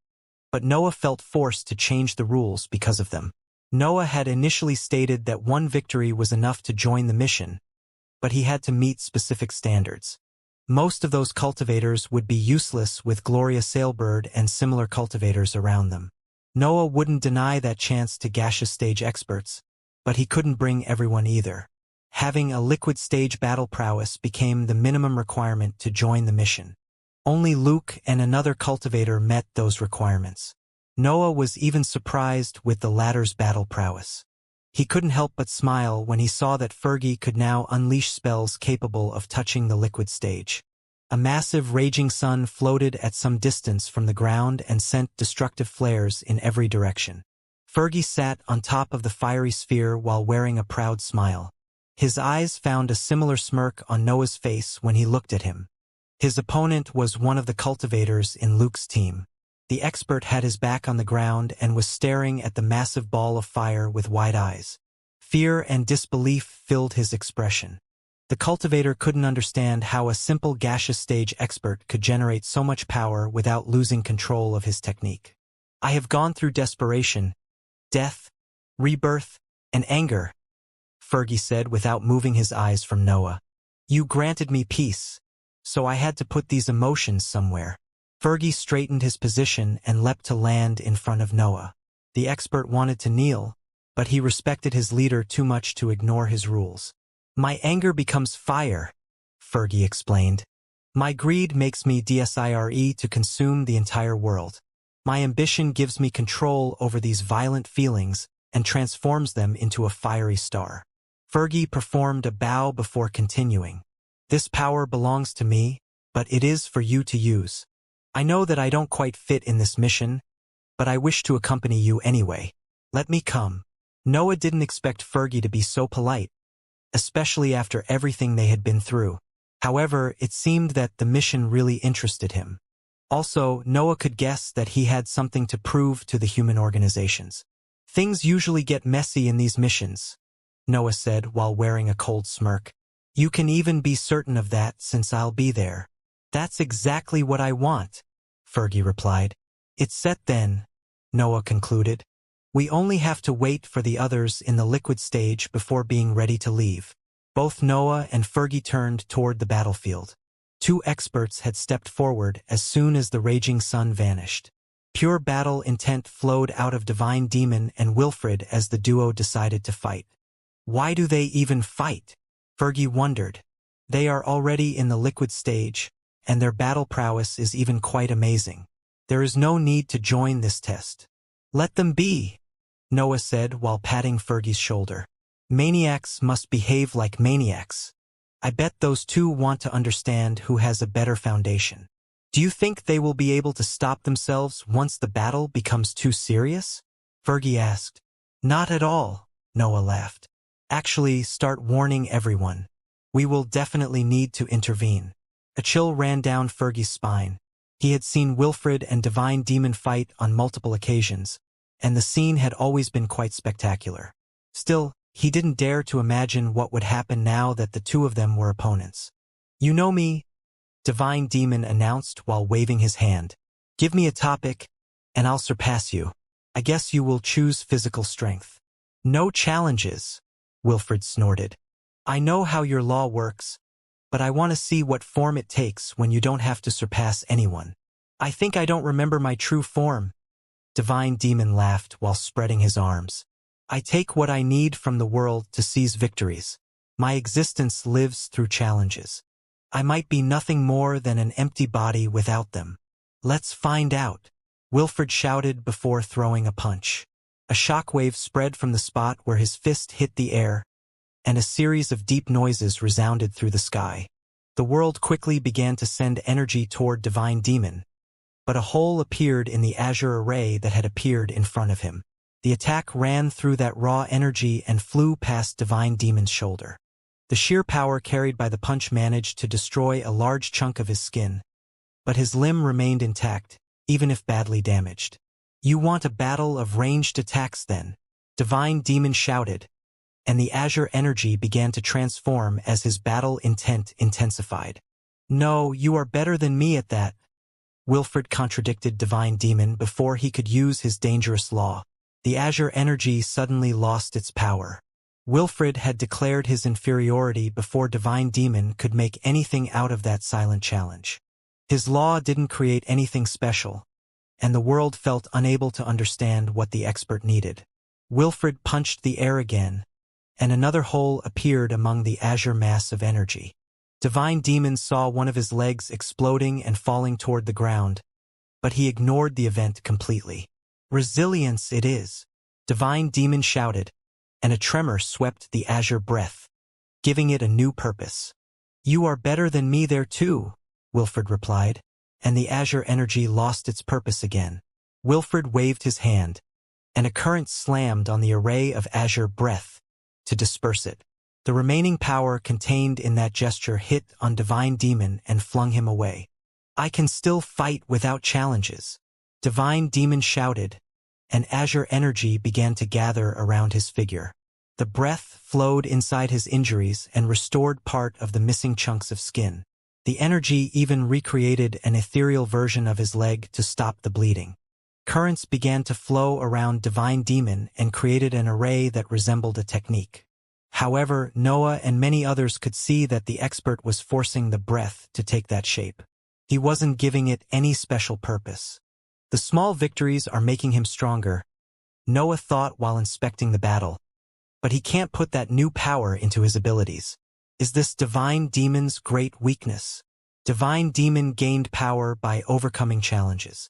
but Noah felt forced to change the rules because of them. Noah had initially stated that one victory was enough to join the mission, but he had to meet specific standards. Most of those cultivators would be useless with Gloria Sailbird and similar cultivators around them. Noah wouldn't deny that chance to gaseous stage experts, but he couldn't bring everyone either. Having a liquid stage battle prowess became the minimum requirement to join the mission. Only Luke and another cultivator met those requirements. Noah was even surprised with the latter's battle prowess. He couldn't help but smile when he saw that Fergie could now unleash spells capable of touching the liquid stage. A massive raging sun floated at some distance from the ground and sent destructive flares in every direction. Fergie sat on top of the fiery sphere while wearing a proud smile. His eyes found a similar smirk on Noah's face when he looked at him. His opponent was one of the cultivators in Luke's team. The expert had his back on the ground and was staring at the massive ball of fire with wide eyes. Fear and disbelief filled his expression. The cultivator couldn't understand how a simple gaseous stage expert could generate so much power without losing control of his technique. I have gone through desperation, death, rebirth, and anger, Fergie said without moving his eyes from Noah. You granted me peace, so I had to put these emotions somewhere. Fergie straightened his position and leapt to land in front of Noah. The expert wanted to kneel, but he respected his leader too much to ignore his rules. My anger becomes fire, Fergie explained. My greed makes me desire to consume the entire world. My ambition gives me control over these violent feelings and transforms them into a fiery star. Fergie performed a bow before continuing. This power belongs to me, but it is for you to use. I know that I don't quite fit in this mission, but I wish to accompany you anyway. Let me come. Noah didn't expect Fergie to be so polite, especially after everything they had been through. However, it seemed that the mission really interested him. Also, Noah could guess that he had something to prove to the human organizations. Things usually get messy in these missions, Noah said while wearing a cold smirk. You can even be certain of that since I'll be there. That's exactly what I want, Fergie replied. It's set then, Noah concluded. We only have to wait for the others in the liquid stage before being ready to leave. Both Noah and Fergie turned toward the battlefield. Two experts had stepped forward as soon as the raging sun vanished. Pure battle intent flowed out of Divine Demon and Wilfred as the duo decided to fight. Why do they even fight? Fergie wondered. They are already in the liquid stage, and their battle prowess is even quite amazing. There is no need to join this test. Let them be, Noah said while patting Fergie's shoulder. Maniacs must behave like maniacs. I bet those two want to understand who has a better foundation. Do you think they will be able to stop themselves once the battle becomes too serious? Fergie asked. Not at all, Noah laughed. Actually, start warning everyone. We will definitely need to intervene. A chill ran down Fergie's spine. He had seen Wilfred and Divine Demon fight on multiple occasions, and the scene had always been quite spectacular. Still, he didn't dare to imagine what would happen now that the two of them were opponents. "You know me," Divine Demon announced while waving his hand. "Give me a topic, and I'll surpass you. I guess you will choose physical strength." "No challenges," Wilfred snorted. "I know how your law works, but I want to see what form it takes when you don't have to surpass anyone." "I think I don't remember my true form," Divine Demon laughed while spreading his arms. "I take what I need from the world to seize victories. My existence lives through challenges. I might be nothing more than an empty body without them." "Let's find out," Wilfred shouted before throwing a punch. A shockwave spread from the spot where his fist hit the air, and a series of deep noises resounded through the sky. The world quickly began to send energy toward Divine Demon, but a hole appeared in the azure array that had appeared in front of him. The attack ran through that raw energy and flew past Divine Demon's shoulder. The sheer power carried by the punch managed to destroy a large chunk of his skin, but his limb remained intact, even if badly damaged. "You want a battle of ranged attacks then?" Divine Demon shouted, and the azure energy began to transform as his battle intent intensified. "No, you are better than me at that," Wilfred contradicted Divine Demon before he could use his dangerous law. The azure energy suddenly lost its power. Wilfred had declared his inferiority before Divine Demon could make anything out of that silent challenge. His law didn't create anything special, and the world felt unable to understand what the expert needed. Wilfred punched the air again, and another hole appeared among the azure mass of energy. Divine Demon saw one of his legs exploding and falling toward the ground, but he ignored the event completely. "Resilience it is," Divine Demon shouted, and a tremor swept the azure breath, giving it a new purpose. "You are better than me there too," Wilfred replied, and the azure energy lost its purpose again. Wilfred waved his hand, and a current slammed on the array of azure breath to disperse it. The remaining power contained in that gesture hit on Divine Demon and flung him away. "I can still fight without challenges," Divine Demon shouted, and azure energy began to gather around his figure. The breath flowed inside his injuries and restored part of the missing chunks of skin. The energy even recreated an ethereal version of his leg to stop the bleeding. Currents began to flow around Divine Demon and created an array that resembled a technique. However, Noah and many others could see that the expert was forcing the breath to take that shape. He wasn't giving it any special purpose. "The small victories are making him stronger," Noah thought while inspecting the battle. "But he can't put that new power into his abilities. Is this Divine Demon's great weakness?" Divine Demon gained power by overcoming challenges.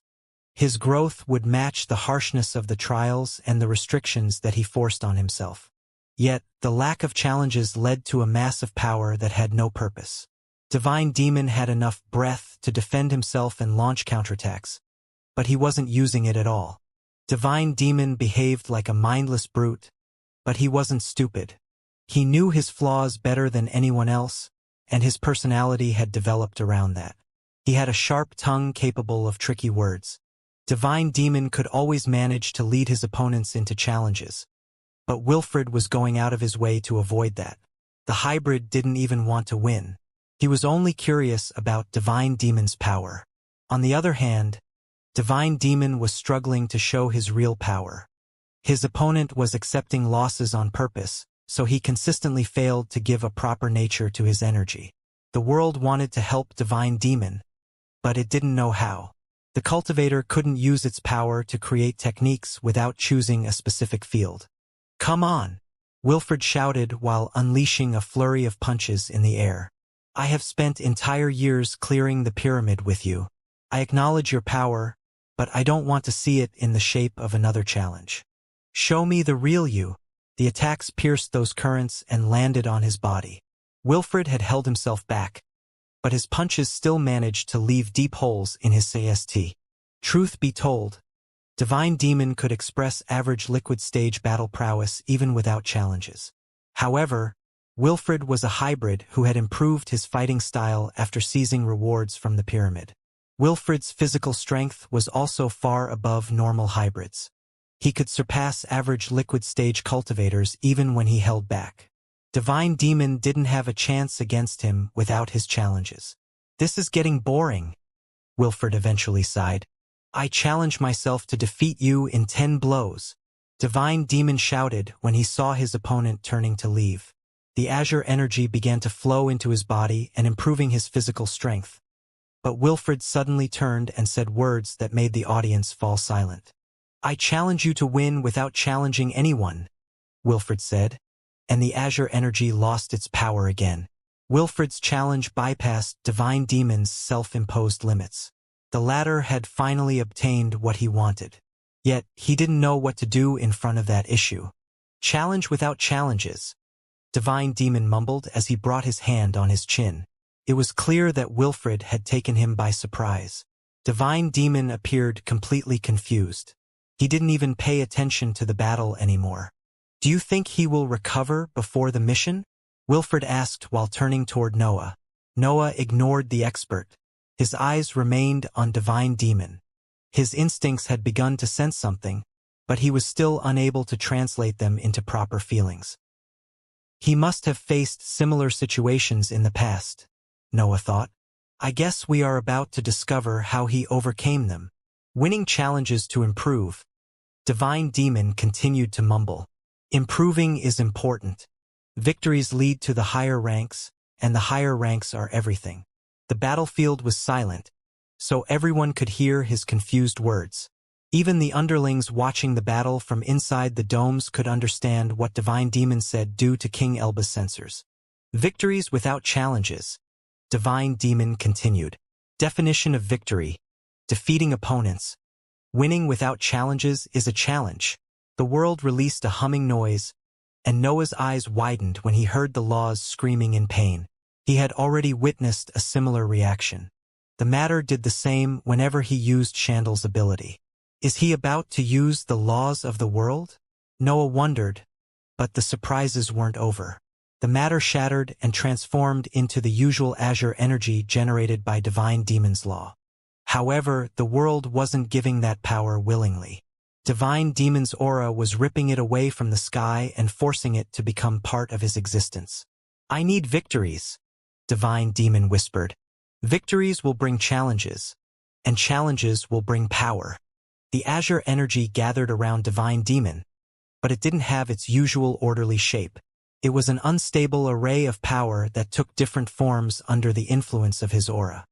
His growth would match the harshness of the trials and the restrictions that he forced on himself. Yet, the lack of challenges led to a mass of power that had no purpose. Divine Demon had enough breath to defend himself and launch counterattacks, but he wasn't using it at all. Divine Demon behaved like a mindless brute, but he wasn't stupid. He knew his flaws better than anyone else, and his personality had developed around that. He had a sharp tongue capable of tricky words. Divine Demon could always manage to lead his opponents into challenges, but Wilfred was going out of his way to avoid that. The hybrid didn't even want to win. He was only curious about Divine Demon's power. On the other hand, Divine Demon was struggling to show his real power. His opponent was accepting losses on purpose, so he consistently failed to give a proper nature to his energy. The world wanted to help Divine Demon, but it didn't know how. The cultivator couldn't use its power to create techniques without choosing a specific field. "Come on," Wilfred shouted while unleashing a flurry of punches in the air. "I have spent entire years clearing the pyramid with you. I acknowledge your power, but I don't want to see it in the shape of another challenge. Show me the real you." The attacks pierced those currents and landed on his body. Wilfred had held himself back, but his punches still managed to leave deep holes in his CST. Truth be told, Divine Demon could express average liquid stage battle prowess even without challenges. However, Wilfred was a hybrid who had improved his fighting style after seizing rewards from the pyramid. Wilfred's physical strength was also far above normal hybrids. He could surpass average liquid stage cultivators even when he held back. Divine Demon didn't have a chance against him without his challenges. "This is getting boring," Wilfred eventually sighed. "I challenge myself to defeat you in 10 blows." Divine Demon shouted when he saw his opponent turning to leave. The azure energy began to flow into his body and improving his physical strength. But Wilfred suddenly turned and said words that made the audience fall silent. "I challenge you to win without challenging anyone," Wilfred said, and the azure energy lost its power again. Wilfred's challenge bypassed Divine Demon's self-imposed limits. The latter had finally obtained what he wanted. Yet, he didn't know what to do in front of that issue. "Challenge without challenges," Divine Demon mumbled as he brought his hand on his chin. It was clear that Wilfred had taken him by surprise. Divine Demon appeared completely confused. He didn't even pay attention to the battle anymore. "Do you think he will recover before the mission?" Wilfred asked while turning toward Noah. Noah ignored the expert. His eyes remained on Divine Demon. His instincts had begun to sense something, but he was still unable to translate them into proper feelings. He must have faced similar situations in the past, Noah thought. I guess we are about to discover how he overcame them. Winning challenges to improve. Divine Demon continued to mumble. Improving is important. Victories lead to the higher ranks, and the higher ranks are everything. The battlefield was silent, so everyone could hear his confused words. Even the underlings watching the battle from inside the domes could understand what Divine Demon said due to King Elba's sensors. Victories without challenges. Divine Demon continued. Definition of victory. Defeating opponents. Winning without challenges is a challenge. The world released a humming noise, and Noah's eyes widened when he heard the laws screaming in pain. He had already witnessed a similar reaction. The matter did the same whenever he used Chandal's ability. Is he about to use the laws of the world? Noah wondered, but the surprises weren't over. The matter shattered and transformed into the usual azure energy generated by Divine Demon's law. However, the world wasn't giving that power willingly. Divine Demon's aura was ripping it away from the sky and forcing it to become part of his existence. I need victories, Divine Demon whispered. Victories will bring challenges, and challenges will bring power. The azure energy gathered around Divine Demon, but it didn't have its usual orderly shape. It was an unstable array of power that took different forms under the influence of his aura.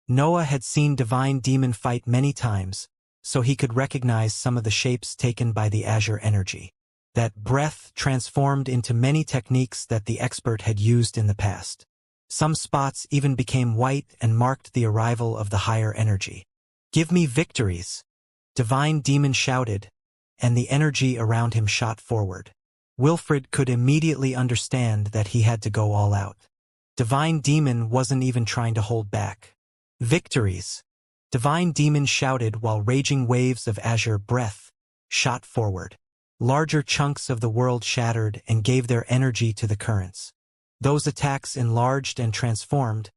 Noah had seen Divine Demon fight many times, so he could recognize some of the shapes taken by the azure energy. That breath transformed into many techniques that the expert had used in the past. Some spots even became white and marked the arrival of the higher energy. Give me victories, Divine Demon shouted, and the energy around him shot forward. Wilfred could immediately understand that he had to go all out. Divine Demon wasn't even trying to hold back. Victories, Divine Demon shouted while raging waves of azure breath shot forward. Larger chunks of the world shattered and gave their energy to the currents. Those attacks enlarged and transformed,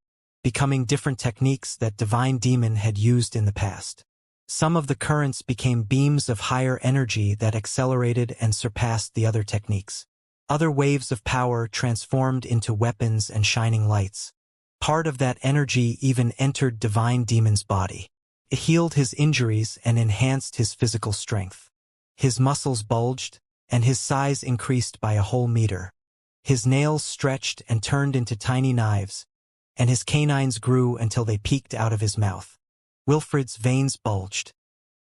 becoming different techniques that Divine Demon had used in the past. Some of the currents became beams of higher energy that accelerated and surpassed the other techniques. Other waves of power transformed into weapons and shining lights. Part of that energy even entered Divine Demon's body. It healed his injuries and enhanced his physical strength. His muscles bulged, and his size increased by a whole meter. His nails stretched and turned into tiny knives, and his canines grew until they peeked out of his mouth. Wilfred's veins bulged.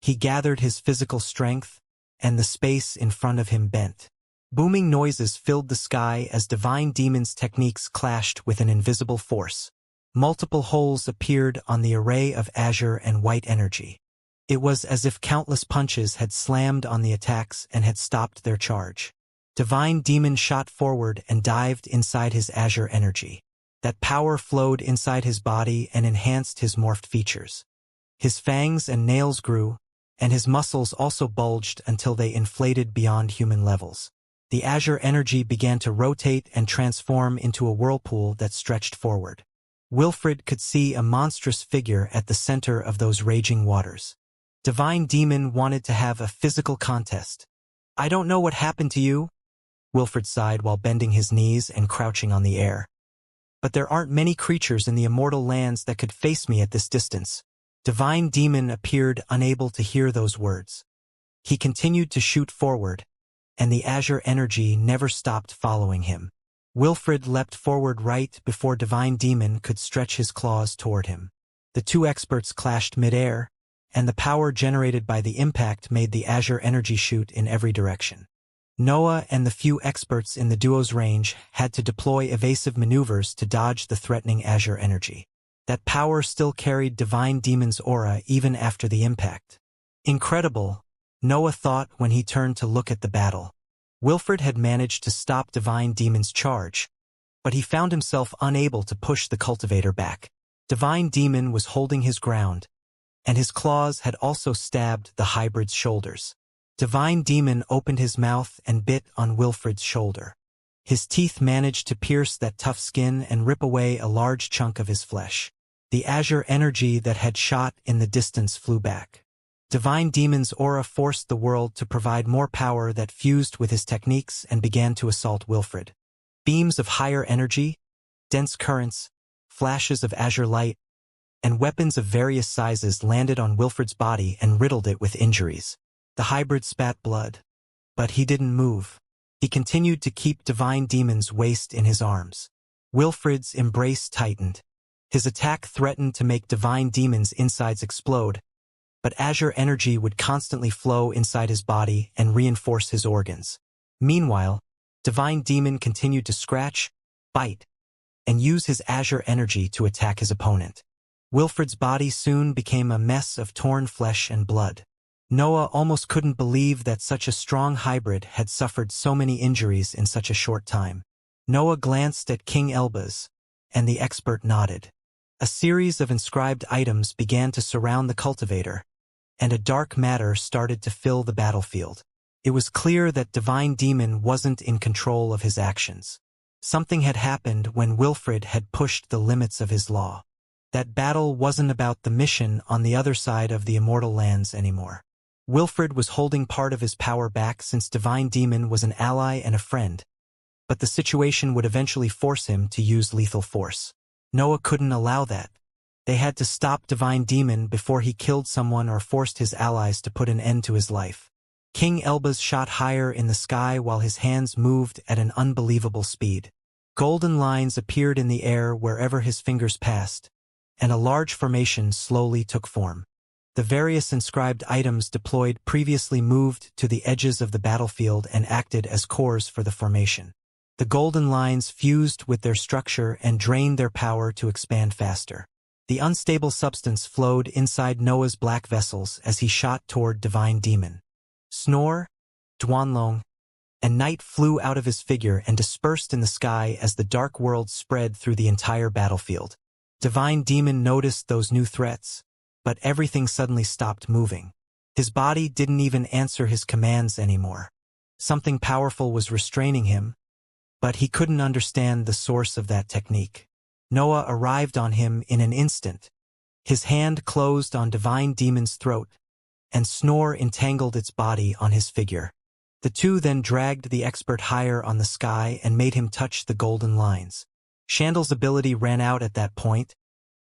He gathered his physical strength, and the space in front of him bent. Booming noises filled the sky as Divine Demon's techniques clashed with an invisible force. Multiple holes appeared on the array of azure and white energy. It was as if countless punches had slammed on the attacks and had stopped their charge. Divine Demon shot forward and dived inside his azure energy. That power flowed inside his body and enhanced his morphed features. His fangs and nails grew, and his muscles also bulged until they inflated beyond human levels. The azure energy began to rotate and transform into a whirlpool that stretched forward. Wilfred could see a monstrous figure at the center of those raging waters. Divine Demon wanted to have a physical contest. "I don't know what happened to you," Wilfred sighed while bending his knees and crouching on the air. "But there aren't many creatures in the immortal lands that could face me at this distance." Divine Demon appeared unable to hear those words. He continued to shoot forward, and the azure energy never stopped following him. Wilfred leapt forward right before Divine Demon could stretch his claws toward him. The two experts clashed mid-air, and the power generated by the impact made the azure energy shoot in every direction. Noah and the few experts in the duo's range had to deploy evasive maneuvers to dodge the threatening azure energy. That power still carried Divine Demon's aura even after the impact. Incredible, Noah thought when he turned to look at the battle. Wilfred had managed to stop Divine Demon's charge, but he found himself unable to push the cultivator back. Divine Demon was holding his ground, and his claws had also stabbed the hybrid's shoulders. Divine Demon opened his mouth and bit on Wilfred's shoulder. His teeth managed to pierce that tough skin and rip away a large chunk of his flesh. The azure energy that had shot in the distance flew back. Divine Demon's aura forced the world to provide more power that fused with his techniques and began to assault Wilfred. Beams of higher energy, dense currents, flashes of azure light, and weapons of various sizes landed on Wilfred's body and riddled it with injuries. The hybrid spat blood, but he didn't move. He continued to keep Divine Demon's waist in his arms. Wilfred's embrace tightened. His attack threatened to make Divine Demon's insides explode, but azure energy would constantly flow inside his body and reinforce his organs. Meanwhile, Divine Demon continued to scratch, bite, and use his azure energy to attack his opponent. Wilfred's body soon became a mess of torn flesh and blood. Noah almost couldn't believe that such a strong hybrid had suffered so many injuries in such a short time. Noah glanced at King Elbaz, and the expert nodded. A series of inscribed items began to surround the cultivator, and a dark matter started to fill the battlefield. It was clear that Divine Demon wasn't in control of his actions. Something had happened when Wilfred had pushed the limits of his law. That battle wasn't about the mission on the other side of the immortal lands anymore. Wilfred was holding part of his power back since Divine Demon was an ally and a friend, but the situation would eventually force him to use lethal force. Noah couldn't allow that. They had to stop Divine Demon before he killed someone or forced his allies to put an end to his life. King Elbaz shot higher in the sky while his hands moved at an unbelievable speed. Golden lines appeared in the air wherever his fingers passed, and a large formation slowly took form. The various inscribed items deployed previously moved to the edges of the battlefield and acted as cores for the formation. The golden lines fused with their structure and drained their power to expand faster. The unstable substance flowed inside Noah's black vessels as he shot toward Divine Demon. Snore, Duanlong, and night flew out of his figure and dispersed in the sky as the dark world spread through the entire battlefield. Divine Demon noticed those new threats, but everything suddenly stopped moving. His body didn't even answer his commands anymore. Something powerful was restraining him, but he couldn't understand the source of that technique. Noah arrived on him in an instant. His hand closed on Divine Demon's throat, and Snore entangled its body on his figure. The two then dragged the expert higher on the sky and made him touch the golden lines. Chandle's ability ran out at that point,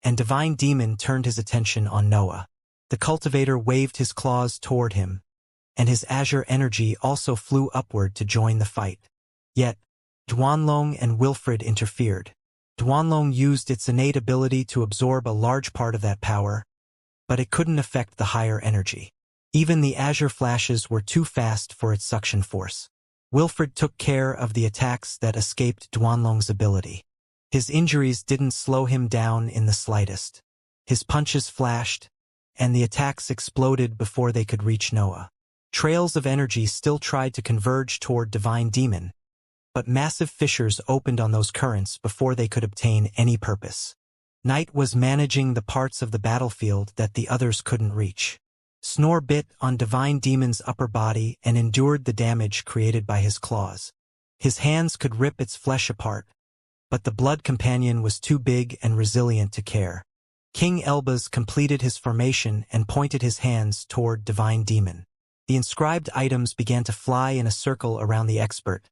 and Divine Demon turned his attention on Noah. The cultivator waved his claws toward him, and his azure energy also flew upward to join the fight. Yet, Duanlong and Wilfred interfered. Duanlong used its innate ability to absorb a large part of that power, but it couldn't affect the higher energy. Even the azure flashes were too fast for its suction force. Wilfred took care of the attacks that escaped Duanlong's ability. His injuries didn't slow him down in the slightest. His punches flashed, and the attacks exploded before they could reach Noah. Trails of energy still tried to converge toward Divine Demon, but massive fissures opened on those currents before they could obtain any purpose. Night was managing the parts of the battlefield that the others couldn't reach. Snore bit on Divine Demon's upper body and endured the damage created by his claws. His hands could rip its flesh apart, but the blood companion was too big and resilient to care. King Elbaz completed his formation and pointed his hands toward Divine Demon. The inscribed items began to fly in a circle around the expert,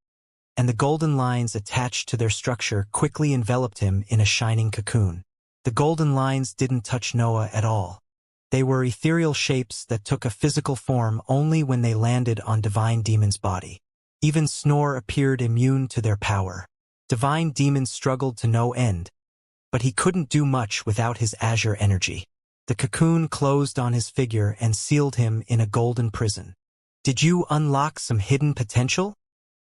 and the golden lines attached to their structure quickly enveloped him in a shining cocoon. The golden lines didn't touch Noah at all. They were ethereal shapes that took a physical form only when they landed on Divine Demon's body. Even Snore appeared immune to their power. Divine Demon struggled to no end, but he couldn't do much without his azure energy. The cocoon closed on his figure and sealed him in a golden prison. "Did you unlock some hidden potential?"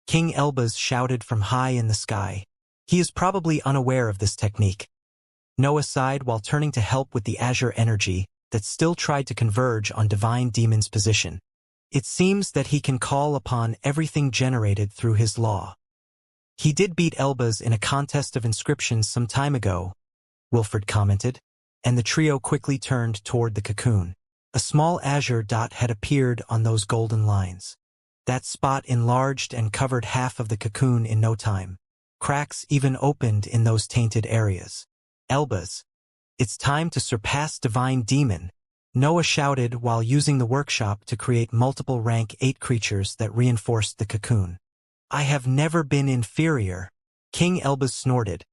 King Elbaz shouted from high in the sky. He is probably unaware of this technique. Noah sighed while turning to help with the azure energy that still tried to converge on Divine Demon's position. It seems that he can call upon everything generated through his law. "He did beat Elbaz in a contest of inscriptions some time ago," Wilfred commented, and the trio quickly turned toward the cocoon. A small azure dot had appeared on those golden lines. That spot enlarged and covered half of the cocoon in no time. Cracks even opened in those tainted areas. "Elbaz, it's time to surpass Divine Demon," Noah shouted while using the workshop to create multiple rank 8 creatures that reinforced the cocoon. "I have never been inferior," King Elbaz snorted,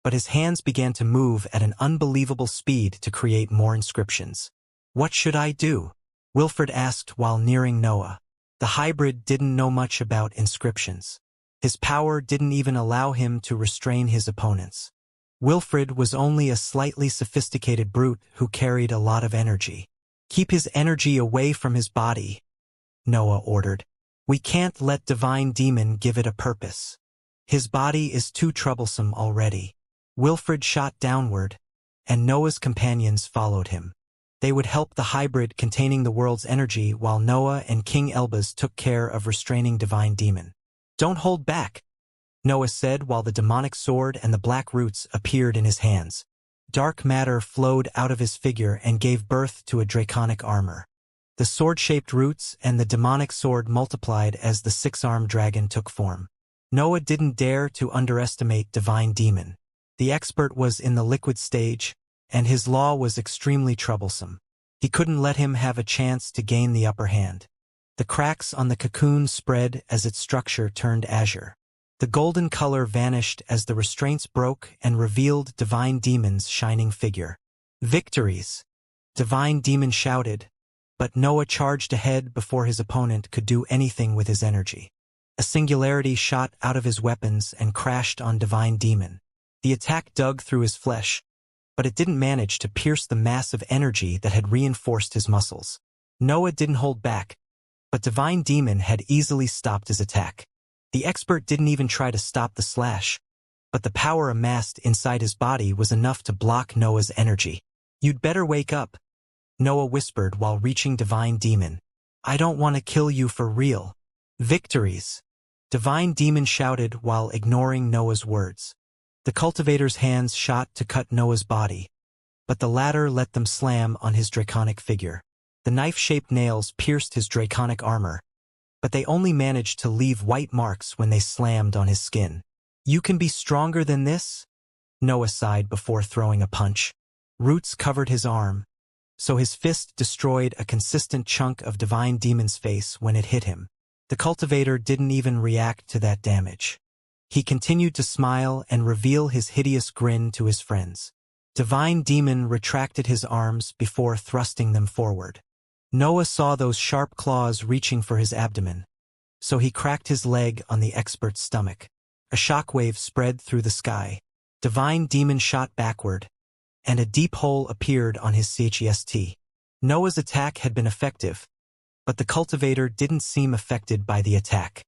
but his hands began to move at an unbelievable speed to create more inscriptions. "What should I do?" Wilfred asked while nearing Noah. The hybrid didn't know much about inscriptions. His power didn't even allow him to restrain his opponents. Wilfred was only a slightly sophisticated brute who carried a lot of energy. "Keep his energy away from his body," Noah ordered. "We can't let Divine Demon give it a purpose. His body is too troublesome already." Wilfred shot downward, and Noah's companions followed him. They would help the hybrid containing the world's energy while Noah and King Elbaz took care of restraining Divine Demon. "Don't hold back," Noah said while the demonic sword and the black roots appeared in his hands. Dark matter flowed out of his figure and gave birth to a draconic armor. The sword-shaped roots and the demonic sword multiplied as the 6-armed dragon took form. Noah didn't dare to underestimate Divine Demon. The expert was in the liquid stage, and his law was extremely troublesome. He couldn't let him have a chance to gain the upper hand. The cracks on the cocoon spread as its structure turned azure. The golden color vanished as the restraints broke and revealed Divine Demon's shining figure. "Victories!" Divine Demon shouted, but Noah charged ahead before his opponent could do anything with his energy. A singularity shot out of his weapons and crashed on Divine Demon. The attack dug through his flesh, but it didn't manage to pierce the mass of energy that had reinforced his muscles. Noah didn't hold back, but Divine Demon had easily stopped his attack. The expert didn't even try to stop the slash, but the power amassed inside his body was enough to block Noah's energy. "You'd better wake up," Noah whispered while reaching Divine Demon. "I don't want to kill you for real." "Victories!" Divine Demon shouted while ignoring Noah's words. The cultivator's hands shot to cut Noah's body, but the latter let them slam on his draconic figure. The knife-shaped nails pierced his draconic armor, but they only managed to leave white marks when they slammed on his skin. "You can be stronger than this?" Noah sighed before throwing a punch. Roots covered his arm, so his fist destroyed a consistent chunk of Divine Demon's face when it hit him. The cultivator didn't even react to that damage. He continued to smile and reveal his hideous grin to his friends. Divine Demon retracted his arms before thrusting them forward. Noah saw those sharp claws reaching for his abdomen, so he cracked his leg on the expert's stomach. A shockwave spread through the sky. Divine Demon shot backward, and a deep hole appeared on his chest. Noah's attack had been effective, but the cultivator didn't seem affected by the attack.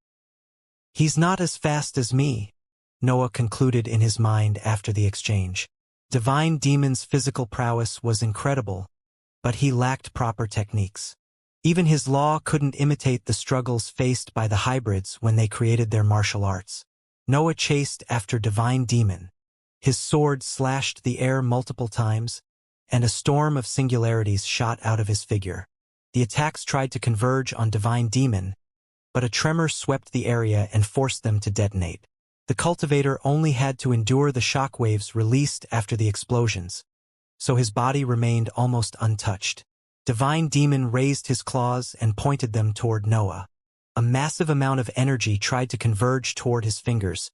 "He's not as fast as me," Noah concluded in his mind after the exchange. Divine Demon's physical prowess was incredible, but he lacked proper techniques. Even his law couldn't imitate the struggles faced by the hybrids when they created their martial arts. Noah chased after Divine Demon. His sword slashed the air multiple times, and a storm of singularities shot out of his figure. The attacks tried to converge on Divine Demon, but a tremor swept the area and forced them to detonate. The cultivator only had to endure the shockwaves released after the explosions, so his body remained almost untouched. Divine Demon raised his claws and pointed them toward Noah. A massive amount of energy tried to converge toward his fingers,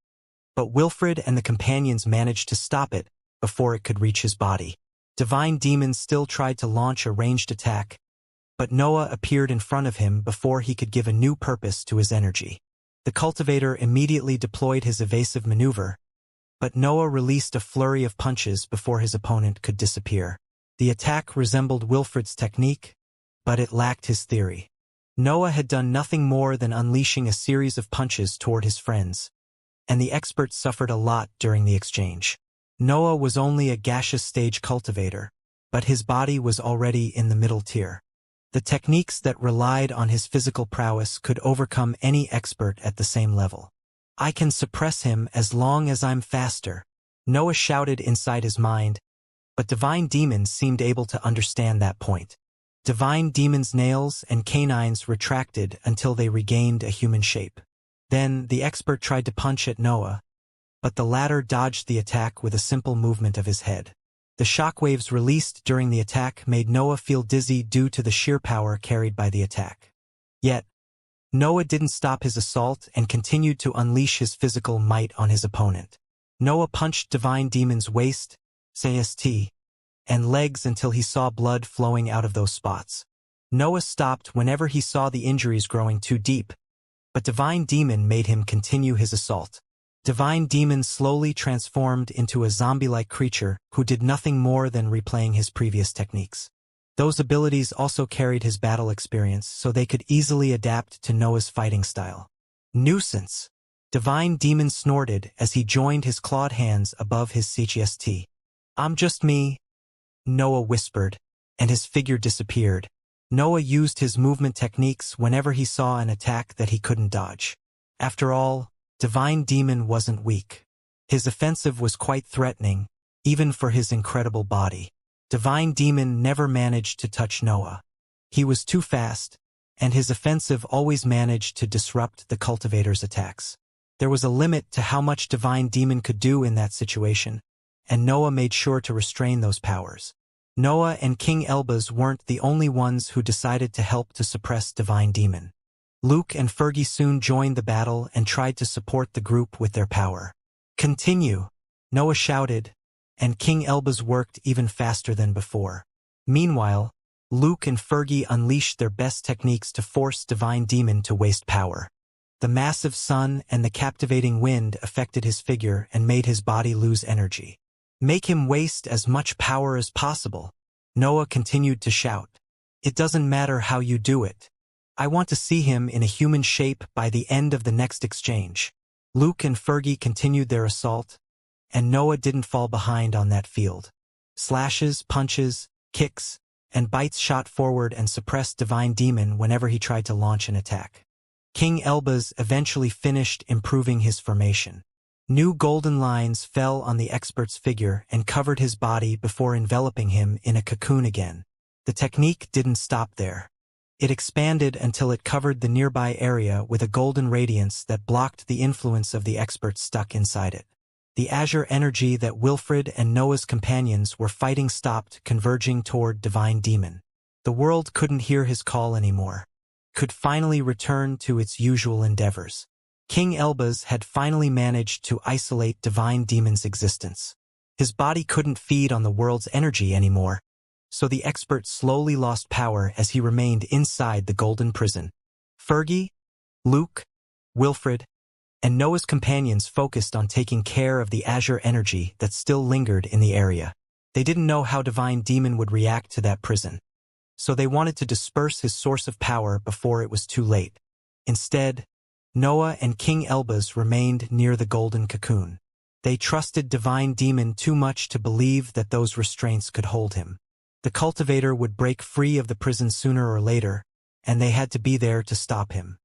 but Wilfred and the companions managed to stop it before it could reach his body. Divine Demon still tried to launch a ranged attack, but Noah appeared in front of him before he could give a new purpose to his energy. The cultivator immediately deployed his evasive maneuver, but Noah released a flurry of punches before his opponent could disappear. The attack resembled Wilfred's technique, but it lacked his theory. Noah had done nothing more than unleashing a series of punches toward his friends, and the expert suffered a lot during the exchange. Noah was only a gaseous stage cultivator, but his body was already in the middle tier. The techniques that relied on his physical prowess could overcome any expert at the same level. I can suppress him as long as I'm faster, Noah shouted inside his mind, but Divine Demon seemed able to understand that point. Divine Demon's nails and canines retracted until they regained a human shape. Then the expert tried to punch at Noah, but the latter dodged the attack with a simple movement of his head. The shockwaves released during the attack made Noah feel dizzy due to the sheer power carried by the attack. Yet, Noah didn't stop his assault and continued to unleash his physical might on his opponent. Noah punched Divine Demon's waist, chest, and legs until he saw blood flowing out of those spots. Noah stopped whenever he saw the injuries growing too deep, but Divine Demon made him continue his assault. Divine Demon slowly transformed into a zombie-like creature who did nothing more than replaying his previous techniques. Those abilities also carried his battle experience, so they could easily adapt to Noah's fighting style. Nuisance! Divine Demon snorted as he joined his clawed hands above his chest. I'm just me, Noah whispered, and his figure disappeared. Noah used his movement techniques whenever he saw an attack that he couldn't dodge. After all, Divine Demon wasn't weak. His offensive was quite threatening, even for his incredible body. Divine Demon never managed to touch Noah. He was too fast, and his offensive always managed to disrupt the cultivator's attacks. There was a limit to how much Divine Demon could do in that situation, and Noah made sure to restrain those powers. Noah and King Elbaz weren't the only ones who decided to help to suppress Divine Demon. Luke and Fergie soon joined the battle and tried to support the group with their power. Continue, Noah shouted, and King Elbaz worked even faster than before. Meanwhile, Luke and Fergie unleashed their best techniques to force Divine Demon to waste power. The massive sun and the captivating wind affected his figure and made his body lose energy. Make him waste as much power as possible, Noah continued to shout. It doesn't matter how you do it. I want to see him in a human shape by the end of the next exchange. Luke and Fergie continued their assault, and Noah didn't fall behind on that field. Slashes, punches, kicks, and bites shot forward and suppressed Divine Demon whenever he tried to launch an attack. King Elbaz eventually finished improving his formation. New golden lines fell on the expert's figure and covered his body before enveloping him in a cocoon again. The technique didn't stop there. It expanded until it covered the nearby area with a golden radiance that blocked the influence of the expert stuck inside it. The azure energy that Wilfred and Noah's companions were fighting stopped, converging toward Divine Demon. The world couldn't hear his call anymore. Could finally return to its usual endeavors. King Elbaz had finally managed to isolate Divine Demon's existence. His body couldn't feed on the world's energy anymore, so the expert slowly lost power as he remained inside the golden prison. Fergie, Luke, Wilfred, and Noah's companions focused on taking care of the azure energy that still lingered in the area. They didn't know how Divine Demon would react to that prison, so they wanted to disperse his source of power before it was too late. Instead, Noah and King Elbaz remained near the golden cocoon. They trusted Divine Demon too much to believe that those restraints could hold him. The cultivator would break free of the prison sooner or later, and they had to be there to stop him.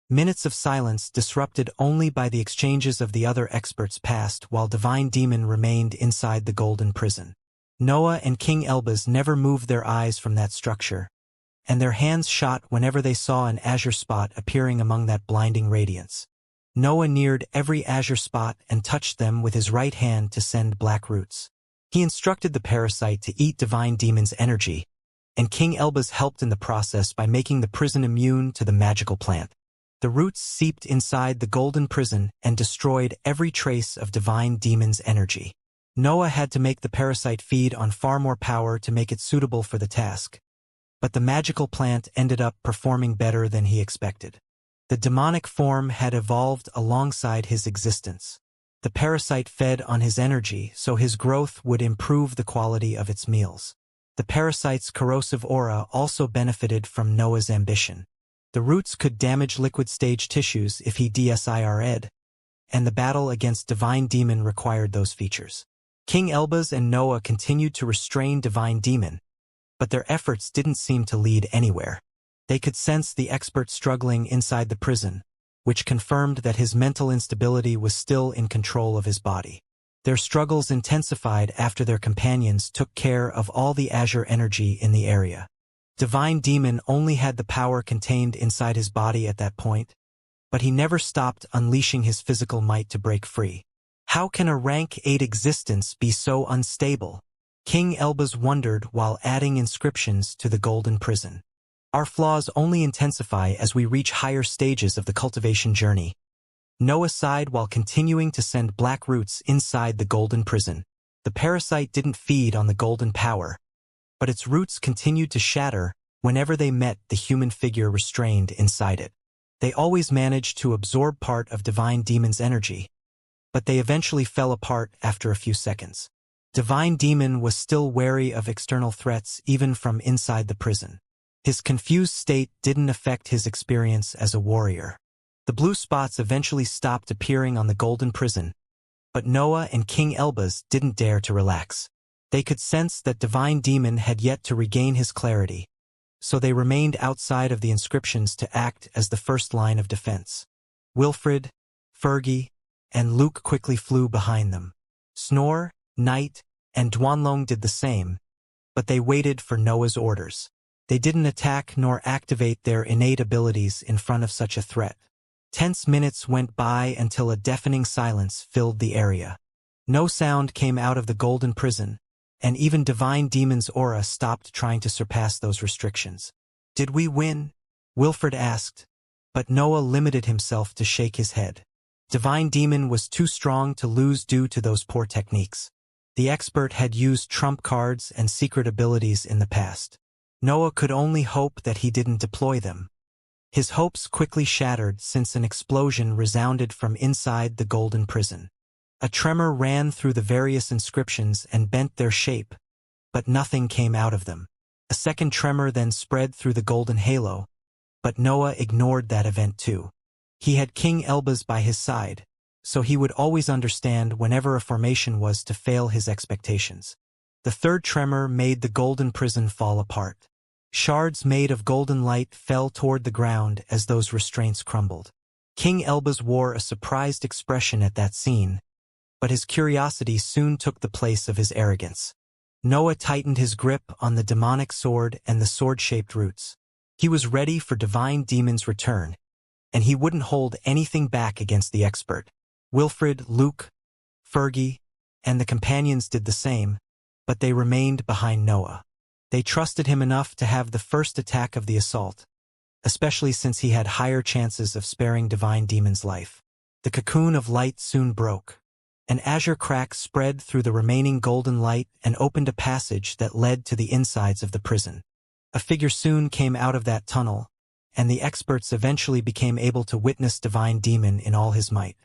Minutes of silence disrupted only by the exchanges of the other experts passed while Divine Demon remained inside the golden prison. Noah and King Elbaz never moved their eyes from that structure, and their hands shot whenever they saw an azure spot appearing among that blinding radiance. Noah neared every azure spot and touched them with his right hand to send black roots. He instructed the parasite to eat divine demon's energy, and King Elbaz helped in the process by making the prison immune to the magical plant. The roots seeped inside the golden prison and destroyed every trace of divine demon's energy. Noah had to make the parasite feed on far more power to make it suitable for the task, but the magical plant ended up performing better than he expected. The demonic form had evolved alongside his existence. The parasite fed on his energy, so his growth would improve the quality of its meals. The parasite's corrosive aura also benefited from Noah's ambition. The roots could damage liquid-stage tissues if he DSIR'd, and the battle against Divine Demon required those features. King Elbaz and Noah continued to restrain Divine Demon, but their efforts didn't seem to lead anywhere. They could sense the expert struggling inside the prison, which confirmed that his mental instability was still in control of his body. Their struggles intensified after their companions took care of all the azure energy in the area. Divine Demon only had the power contained inside his body at that point, but he never stopped unleashing his physical might to break free. How can a rank 8 existence be so unstable? King Elbaz wondered while adding inscriptions to the golden prison. Our flaws only intensify as we reach higher stages of the cultivation journey. Noah sighed while continuing to send black roots inside the golden prison. The parasite didn't feed on the golden power, but its roots continued to shatter whenever they met the human figure restrained inside it. They always managed to absorb part of Divine Demon's energy, but they eventually fell apart after a few seconds. Divine Demon was still wary of external threats even from inside the prison. His confused state didn't affect his experience as a warrior. The blue spots eventually stopped appearing on the golden prison, but Noah and King Elbaz didn't dare to relax. They could sense that Divine Demon had yet to regain his clarity, so they remained outside of the inscriptions to act as the first line of defense. Wilfred, Fergie, and Luke quickly flew behind them. Snore, Knight, and Duanlong did the same, but they waited for Noah's orders. They didn't attack nor activate their innate abilities in front of such a threat. Tense minutes went by until a deafening silence filled the area. No sound came out of the golden prison, and even Divine Demon's aura stopped trying to surpass those restrictions. Did we win? Wilfred asked, but Noah limited himself to shake his head. Divine Demon was too strong to lose due to those poor techniques. The expert had used trump cards and secret abilities in the past. Noah could only hope that he didn't deploy them. His hopes quickly shattered since an explosion resounded from inside the golden prison. A tremor ran through the various inscriptions and bent their shape, but nothing came out of them. A second tremor then spread through the golden halo, but Noah ignored that event too. He had King Elbaz by his side, so he would always understand whenever a formation was to fail his expectations. The third tremor made the golden prison fall apart. Shards made of golden light fell toward the ground as those restraints crumbled. King Elbaz wore a surprised expression at that scene, but his curiosity soon took the place of his arrogance. Noah tightened his grip on the demonic sword and the sword-shaped roots. He was ready for Divine Demon's return, and he wouldn't hold anything back against the expert. Wilfred, Luke, Fergie, and the companions did the same, but they remained behind Noah. They trusted him enough to have the first attack of the assault, especially since he had higher chances of sparing Divine Demon's life. The cocoon of light soon broke. An azure crack spread through the remaining golden light and opened a passage that led to the insides of the prison. A figure soon came out of that tunnel, and the experts eventually became able to witness Divine Demon in all his might.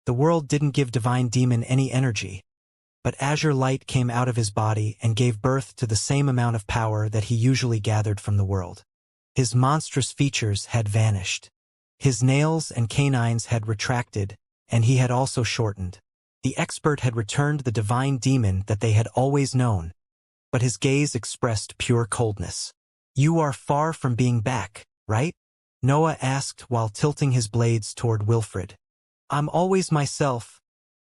The world didn't give Divine Demon any energy, but azure light came out of his body and gave birth to the same amount of power that he usually gathered from the world. His monstrous features had vanished. His nails and canines had retracted, and he had also shortened. The expert had returned the Divine Demon that they had always known, but his gaze expressed pure coldness. "You are far from being back, right?" Noah asked while tilting his blades toward Wilfred. "I'm always myself,"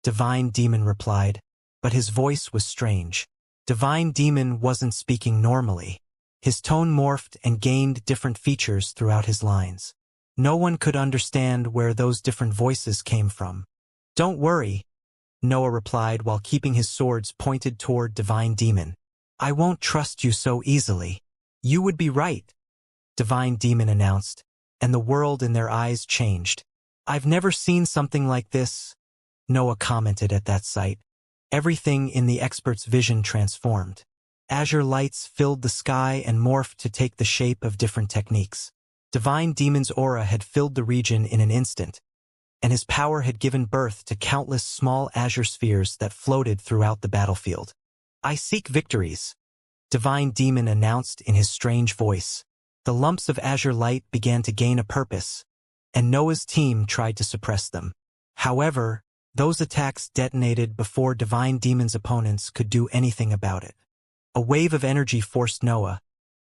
Divine Demon replied, but his voice was strange. Divine Demon wasn't speaking normally. His tone morphed and gained different features throughout his lines. No one could understand where those different voices came from. "Don't worry," Noah replied while keeping his swords pointed toward Divine Demon. I won't trust you so easily. You would be right, Divine Demon announced, and the world in their eyes changed. I've never seen something like this, Noah commented at that sight. Everything in the expert's vision transformed. Azure lights filled the sky and morphed to take the shape of different techniques. Divine Demon's aura had filled the region in an instant, and his power had given birth to countless small azure spheres that floated throughout the battlefield. I seek victories, Divine Demon announced in his strange voice. The lumps of azure light began to gain a purpose, and Noah's team tried to suppress them. However, those attacks detonated before Divine Demon's opponents could do anything about it. A wave of energy forced Noah,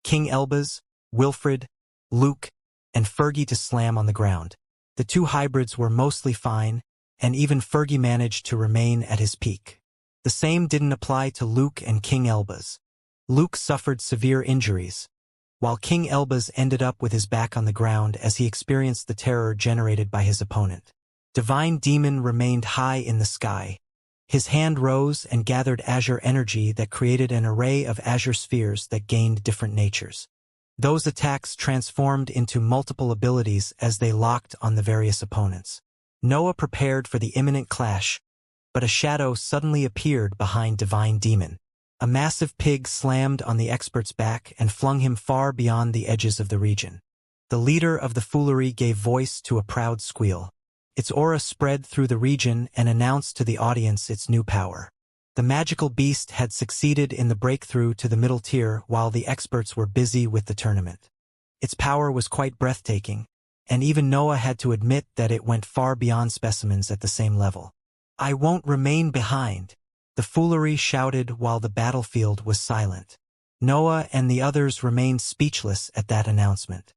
King Elbaz, Wilfred, Luke, and Fergie to slam on the ground. The two hybrids were mostly fine, and even Fergie managed to remain at his peak. The same didn't apply to Luke and King Elbaz. Luke suffered severe injuries, while King Elbaz ended up with his back on the ground as he experienced the terror generated by his opponent. Divine Demon remained high in the sky. His hand rose and gathered azure energy that created an array of azure spheres that gained different natures. Those attacks transformed into multiple abilities as they locked on the various opponents. Noah prepared for the imminent clash, but a shadow suddenly appeared behind Divine Demon. A massive pig slammed on the expert's back and flung him far beyond the edges of the region. The leader of the foolery gave voice to a proud squeal. Its aura spread through the region and announced to the audience its new power. The magical beast had succeeded in the breakthrough to the middle tier while the experts were busy with the tournament. Its power was quite breathtaking, and even Noah had to admit that it went far beyond specimens at the same level. I won't remain behind, the foolery shouted while the battlefield was silent. Noah and the others remained speechless at that announcement.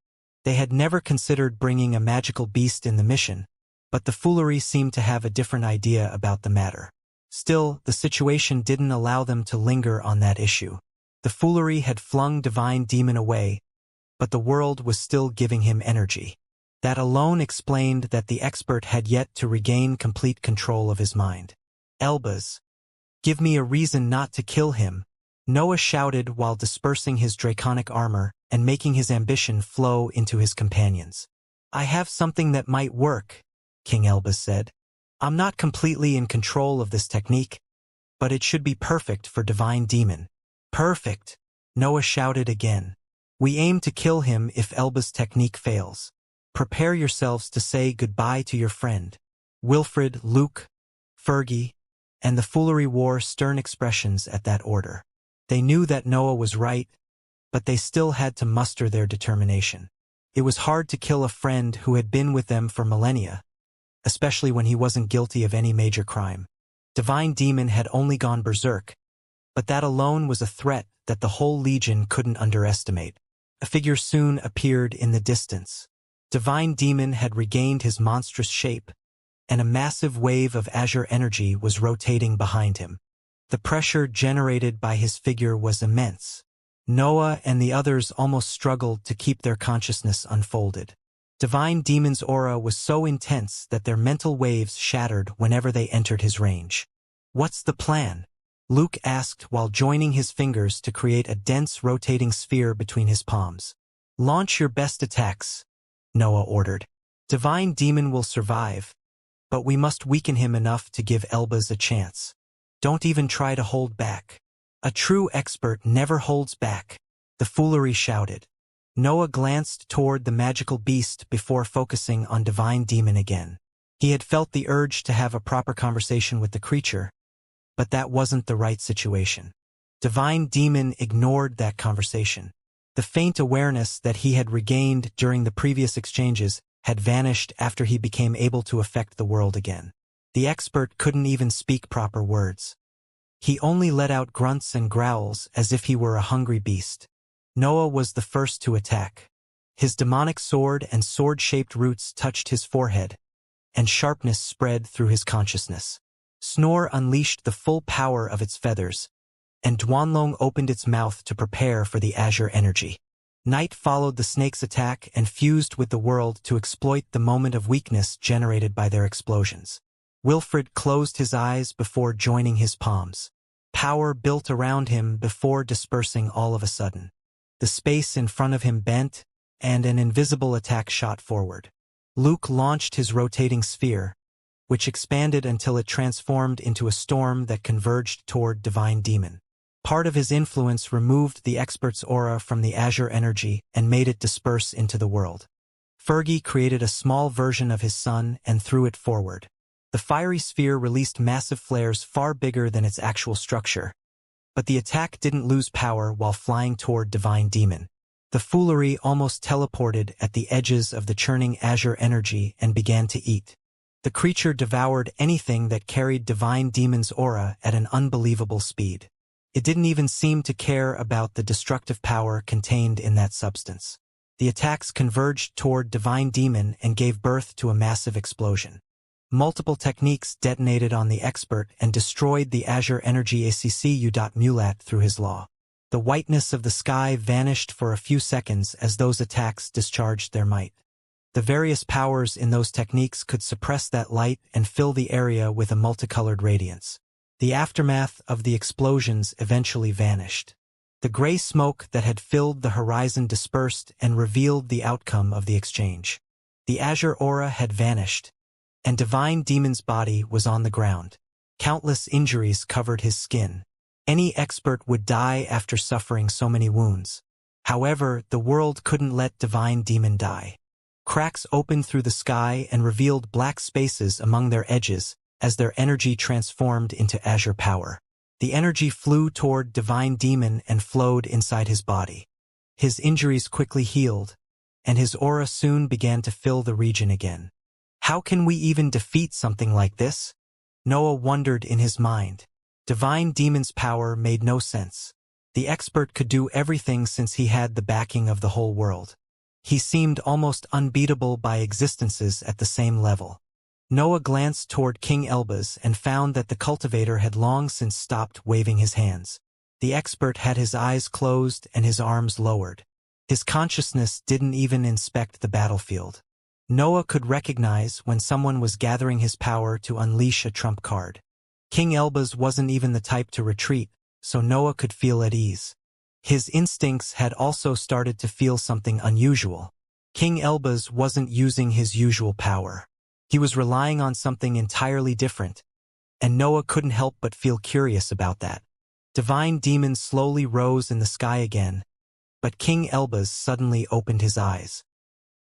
They had never considered bringing a magical beast in the mission, but the foolery seemed to have a different idea about the matter. Still, the situation didn't allow them to linger on that issue. The foolery had flung Divine Demon away, but the world was still giving him energy. That alone explained that the expert had yet to regain complete control of his mind. Elbaz, give me a reason not to kill him, Noah shouted while dispersing his draconic armor and making his ambition flow into his companions. I have something that might work, King Elbaz said. I'm not completely in control of this technique, but it should be perfect for Divine Demon. Perfect, Noah shouted again. We aim to kill him if Elbaz's technique fails. Prepare yourselves to say goodbye to your friend. Wilfred, Luke, Fergie, and the foolery wore stern expressions at that order. They knew that Noah was right, but they still had to muster their determination. It was hard to kill a friend who had been with them for millennia, especially when he wasn't guilty of any major crime. Divine Demon had only gone berserk, but that alone was a threat that the whole Legion couldn't underestimate. A figure soon appeared in the distance. Divine Demon had regained his monstrous shape, and a massive wave of azure energy was rotating behind him. The pressure generated by his figure was immense. Noah and the others almost struggled to keep their consciousness unfolded. Divine Demon's aura was so intense that their mental waves shattered whenever they entered his range. What's the plan? Luke asked while joining his fingers to create a dense rotating sphere between his palms. Launch your best attacks, Noah ordered. Divine Demon will survive, but we must weaken him enough to give Elbaz a chance. Don't even try to hold back. A true expert never holds back, the foolery shouted. Noah glanced toward the magical beast before focusing on Divine Demon again. He had felt the urge to have a proper conversation with the creature, but that wasn't the right situation. Divine Demon ignored that conversation. The faint awareness that he had regained during the previous exchanges had vanished after he became able to affect the world again. The expert couldn't even speak proper words. He only let out grunts and growls as if he were a hungry beast. Noah was the first to attack. His demonic sword and sword-shaped roots touched his forehead, and sharpness spread through his consciousness. Snore unleashed the full power of its feathers, and Duanlong opened its mouth to prepare for the azure energy. Night followed the snake's attack and fused with the world to exploit the moment of weakness generated by their explosions. Wilfred closed his eyes before joining his palms. Power built around him before dispersing all of a sudden. The space in front of him bent, and an invisible attack shot forward. Luke launched his rotating sphere, which expanded until it transformed into a storm that converged toward Divine Demon. Part of his influence removed the expert's aura from the azure energy and made it disperse into the world. Fergie created a small version of his sun and threw it forward. The fiery sphere released massive flares far bigger than its actual structure. But the attack didn't lose power while flying toward Divine Demon. The foolery almost teleported at the edges of the churning azure energy and began to eat. The creature devoured anything that carried Divine Demon's aura at an unbelievable speed. It didn't even seem to care about the destructive power contained in that substance. The attacks converged toward Divine Demon and gave birth to a massive explosion. Multiple techniques detonated on the expert and destroyed the azure energy accu.mulat through his law. The whiteness of the sky vanished for a few seconds as those attacks discharged their might. The various powers in those techniques could suppress that light and fill the area with a multicolored radiance. The aftermath of the explosions eventually vanished. The gray smoke that had filled the horizon dispersed and revealed the outcome of the exchange. The azure aura had vanished, and Divine Demon's body was on the ground. Countless injuries covered his skin. Any expert would die after suffering so many wounds. However, the world couldn't let Divine Demon die. Cracks opened through the sky and revealed black spaces among their edges as their energy transformed into azure power. The energy flew toward Divine Demon and flowed inside his body. His injuries quickly healed, and his aura soon began to fill the region again. How can we even defeat something like this? Noah wondered in his mind. Divine Demon's power made no sense. The expert could do everything since he had the backing of the whole world. He seemed almost unbeatable by existences at the same level. Noah glanced toward King Elbaz and found that the cultivator had long since stopped waving his hands. The expert had his eyes closed and his arms lowered. His consciousness didn't even inspect the battlefield. Noah could recognize when someone was gathering his power to unleash a trump card. King Elbaz wasn't even the type to retreat, so Noah could feel at ease. His instincts had also started to feel something unusual. King Elbaz wasn't using his usual power. He was relying on something entirely different, and Noah couldn't help but feel curious about that. Divine Demon slowly rose in the sky again, but King Elbaz suddenly opened his eyes.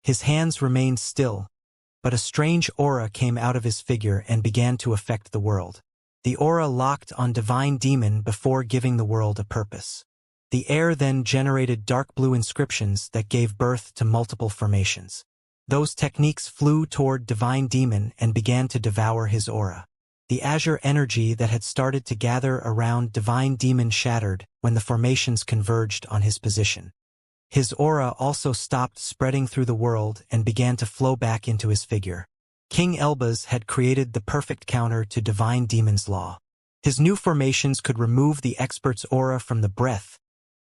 His hands remained still, but a strange aura came out of his figure and began to affect the world. The aura locked on Divine Demon before giving the world a purpose. The air then generated dark blue inscriptions that gave birth to multiple formations. Those techniques flew toward Divine Demon and began to devour his aura. The azure energy that had started to gather around Divine Demon shattered when the formations converged on his position. His aura also stopped spreading through the world and began to flow back into his figure. King Elbaz had created the perfect counter to Divine Demon's law. His new formations could remove the expert's aura from the breath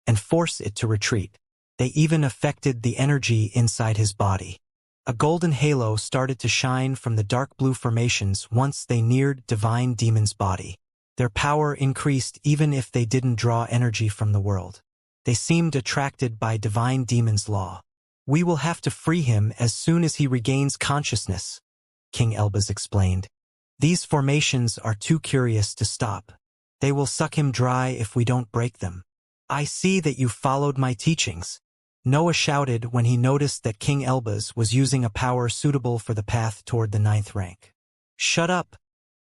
and force it to retreat. They even affected the energy inside his body. A golden halo started to shine from the dark blue formations once they neared Divine Demon's body. Their power increased even if they didn't draw energy from the world. They seemed attracted by Divine Demon's law. "We will have to free him as soon as he regains consciousness," King Elbaz explained. "These formations are too curious to stop. They will suck him dry if we don't break them." "I see that you followed my teachings," Noah shouted when he noticed that King Elbaz was using a power suitable for the path toward the 9th rank. "Shut up,"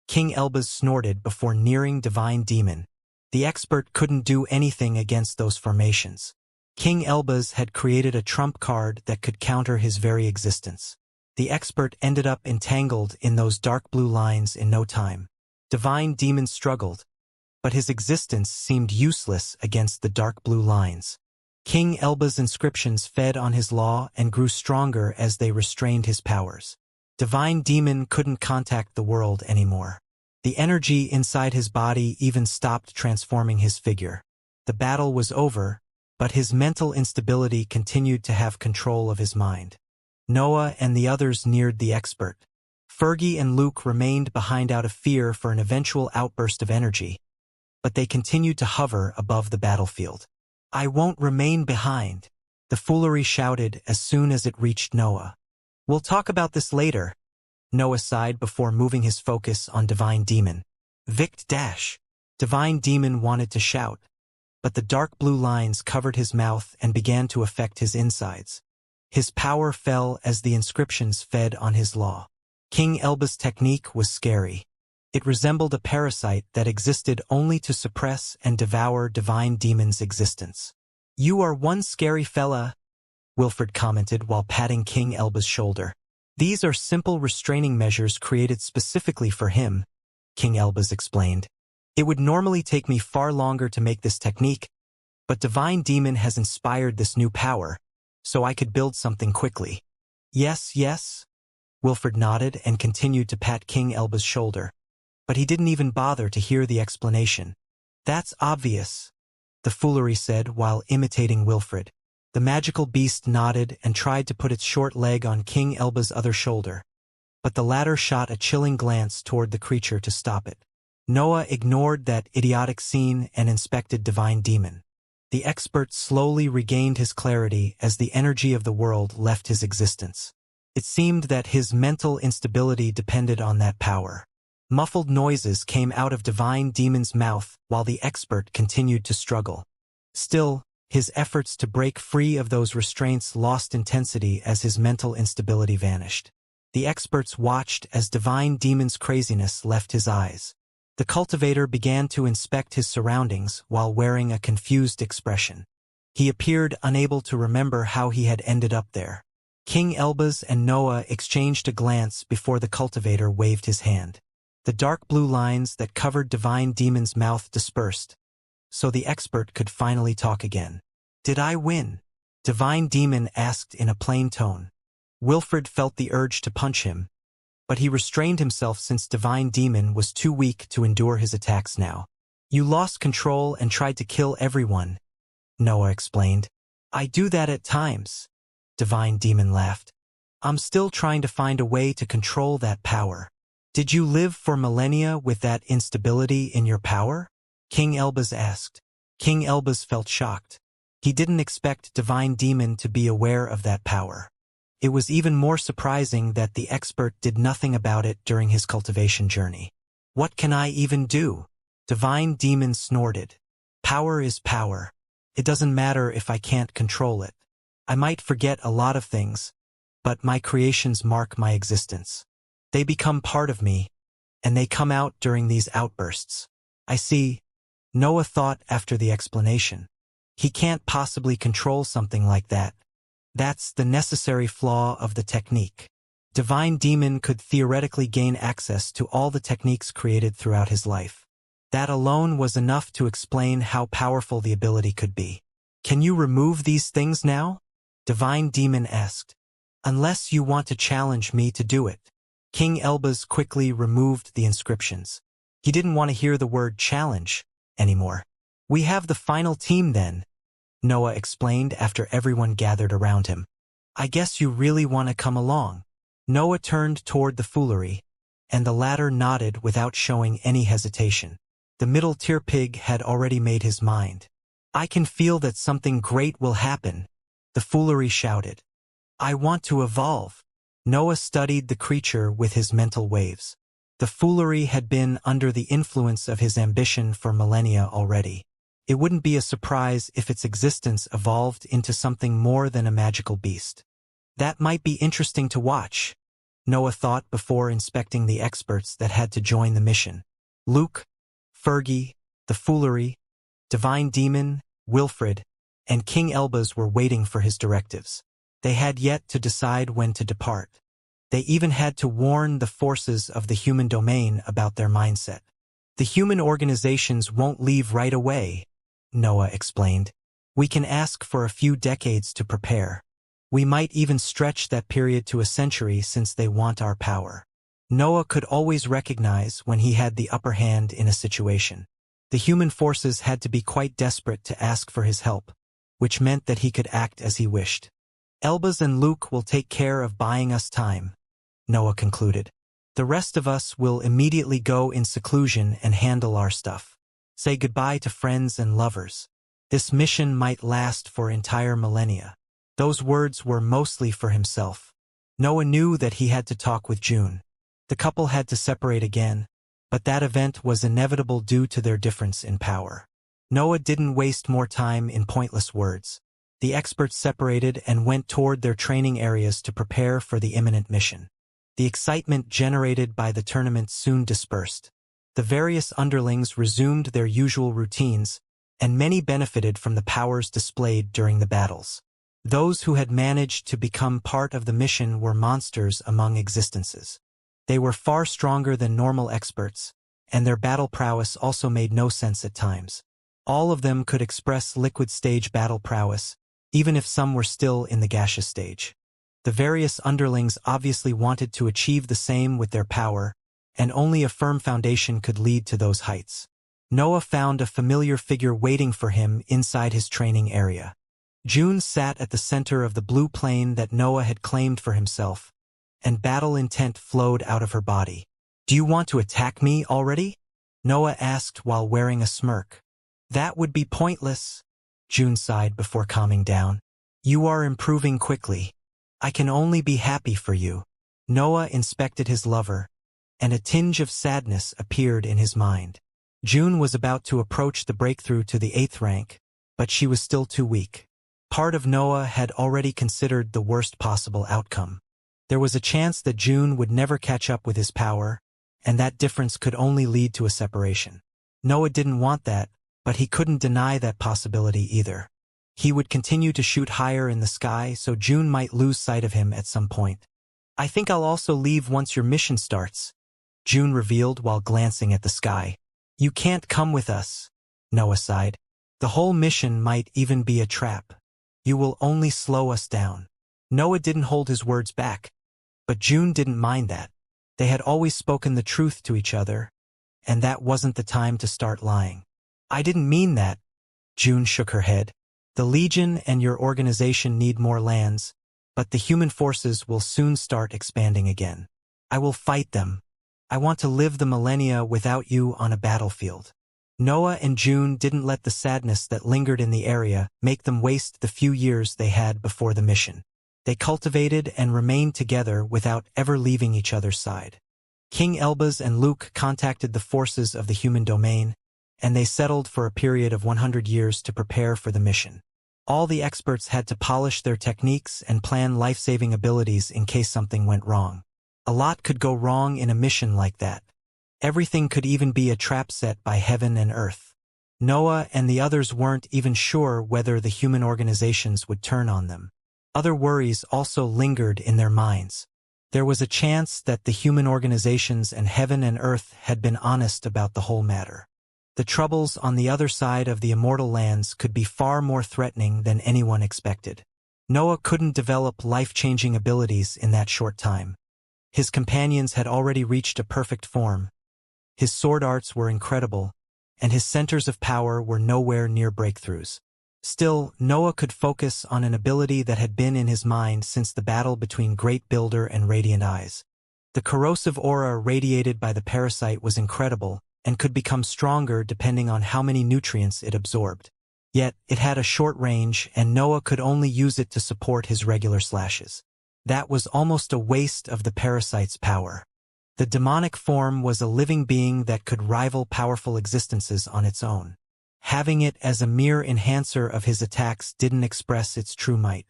King Elbaz snorted before nearing Divine Demon. The expert couldn't do anything against those formations. King Elbaz had created a trump card that could counter his very existence. The expert ended up entangled in those dark blue lines in no time. Divine Demon struggled, but his existence seemed useless against the dark blue lines. King Elbaz's inscriptions fed on his law and grew stronger as they restrained his powers. Divine Demon couldn't contact the world anymore. The energy inside his body even stopped transforming his figure. The battle was over, but his mental instability continued to have control of his mind. Noah and the others neared the expert. Fergie and Luke remained behind out of fear for an eventual outburst of energy, but they continued to hover above the battlefield. "I won't remain behind," the foolery shouted as soon as it reached Noah. "We'll talk about this later," Noah sighed before moving his focus on Divine Demon. "Vict dash." Divine Demon wanted to shout, but the dark blue lines covered his mouth and began to affect his insides. His power fell as the inscriptions fed on his law. King Elba's technique was scary. It resembled a parasite that existed only to suppress and devour Divine Demon's existence. "You are one scary fella," Wilfred commented while patting King Elba's shoulder. "These are simple restraining measures created specifically for him," King Elba's explained. "It would normally take me far longer to make this technique, but Divine Demon has inspired this new power, so I could build something quickly." "Yes, yes," Wilfred nodded and continued to pat King Elba's shoulder, but he didn't even bother to hear the explanation. "That's obvious," the foolery said while imitating Wilfred. The magical beast nodded and tried to put its short leg on King Elba's other shoulder, but the latter shot a chilling glance toward the creature to stop it. Noah ignored that idiotic scene and inspected Divine Demon. The expert slowly regained his clarity as the energy of the world left his existence. It seemed that his mental instability depended on that power. Muffled noises came out of Divine Demon's mouth while the expert continued to struggle. Still, his efforts to break free of those restraints lost intensity as his mental instability vanished. The experts watched as Divine Demon's craziness left his eyes. The cultivator began to inspect his surroundings while wearing a confused expression. He appeared unable to remember how he had ended up there. King Elbaz and Noah exchanged a glance before the cultivator waved his hand. The dark blue lines that covered Divine Demon's mouth dispersed, so the expert could finally talk again. "Did I win?" Divine Demon asked in a plain tone. Wilfred felt the urge to punch him, but he restrained himself since Divine Demon was too weak to endure his attacks now. "You lost control and tried to kill everyone," Noah explained. "I do that at times," Divine Demon laughed. "I'm still trying to find a way to control that power." "Did you live for millennia with that instability in your power?" King Elbaz asked. King Elbaz felt shocked. He didn't expect Divine Demon to be aware of that power. It was even more surprising that the expert did nothing about it during his cultivation journey. "What can I even do?" Divine Demon snorted. "Power is power. It doesn't matter if I can't control it. I might forget a lot of things, but my creations mark my existence. They become part of me, and they come out during these outbursts." "I see," Noah thought after the explanation. "He can't possibly control something like that. That's the necessary flaw of the technique." Divine Demon could theoretically gain access to all the techniques created throughout his life. That alone was enough to explain how powerful the ability could be. "Can you remove these things now?" Divine Demon asked. "Unless you want to challenge me to do it." King Elbaz quickly removed the inscriptions. He didn't want to hear the word challenge anymore. "We have the final team then," Noah explained after everyone gathered around him. "I guess you really want to come along." Noah turned toward the foolery, and the latter nodded without showing any hesitation. The middle-tier pig had already made his mind. "I can feel that something great will happen," the foolery shouted. "I want to evolve." Noah studied the creature with his mental waves. The foolery had been under the influence of his ambition for millennia already. It wouldn't be a surprise if its existence evolved into something more than a magical beast. That might be interesting to watch, Noah thought before inspecting the experts that had to join the mission. Luke, Fergie, the foolery, Divine Demon, Wilfred, and King Elbaz were waiting for his directives. They had yet to decide when to depart. They even had to warn the forces of the human domain about their mindset. "The human organizations won't leave right away," Noah explained. "We can ask for a few decades to prepare. We might even stretch that period to a century since they want our power." Noah could always recognize when he had the upper hand in a situation. The human forces had to be quite desperate to ask for his help, which meant that he could act as he wished. "Elbaz and Luke will take care of buying us time," Noah concluded. The rest of us will immediately go in seclusion and handle our stuff. Say goodbye to friends and lovers. This mission might last for entire millennia." Those words were mostly for himself. Noah knew that he had to talk with June. The couple had to separate again, but that event was inevitable due to their difference in power. Noah didn't waste more time in pointless words. The experts separated and went toward their training areas to prepare for the imminent mission. The excitement generated by the tournament soon dispersed. The various underlings resumed their usual routines, and many benefited from the powers displayed during the battles. Those who had managed to become part of the mission were monsters among existences. They were far stronger than normal experts, and their battle prowess also made no sense at times. All of them could express liquid stage battle prowess, even if some were still in the gaseous stage. The various underlings obviously wanted to achieve the same with their power, and only a firm foundation could lead to those heights. Noah found a familiar figure waiting for him inside his training area. June sat at the center of the blue plane that Noah had claimed for himself, and battle intent flowed out of her body. "Do you want to attack me already?" Noah asked while wearing a smirk. "That would be pointless," June sighed before calming down. "You are improving quickly. I can only be happy for you." Noah inspected his lover, and a tinge of sadness appeared in his mind. June was about to approach the breakthrough to the 8th rank, but she was still too weak. Part of Noah had already considered the worst possible outcome. There was a chance that June would never catch up with his power, and that difference could only lead to a separation. Noah didn't want that, but he couldn't deny that possibility either. He would continue to shoot higher in the sky so June might lose sight of him at some point. "I think I'll also leave once your mission starts," June revealed while glancing at the sky. "You can't come with us," Noah sighed. "The whole mission might even be a trap. You will only slow us down." Noah didn't hold his words back, but June didn't mind that. They had always spoken the truth to each other, and that wasn't the time to start lying. "I didn't mean that," June shook her head. "The Legion and your organization need more lands, but the human forces will soon start expanding again. I will fight them. I want to live the millennia without you on a battlefield." Noah and June didn't let the sadness that lingered in the area make them waste the few years they had before the mission. They cultivated and remained together without ever leaving each other's side. King Elbaz and Luke contacted the forces of the human domain, and they settled for a period of 100 years to prepare for the mission. All the experts had to polish their techniques and plan life-saving abilities in case something went wrong. A lot could go wrong in a mission like that. Everything could even be a trap set by heaven and earth. Noah and the others weren't even sure whether the human organizations would turn on them. Other worries also lingered in their minds. There was a chance that the human organizations and heaven and earth had been honest about the whole matter. The troubles on the other side of the immortal lands could be far more threatening than anyone expected. Noah couldn't develop life-changing abilities in that short time. His companions had already reached a perfect form. His sword arts were incredible, and his centers of power were nowhere near breakthroughs. Still, Noah could focus on an ability that had been in his mind since the battle between Great Builder and Radiant Eyes. The corrosive aura radiated by the parasite was incredible, and could become stronger depending on how many nutrients it absorbed. Yet, it had a short range, and Noah could only use it to support his regular slashes. That was almost a waste of the parasite's power. The demonic form was a living being that could rival powerful existences on its own. Having it as a mere enhancer of his attacks didn't express its true might.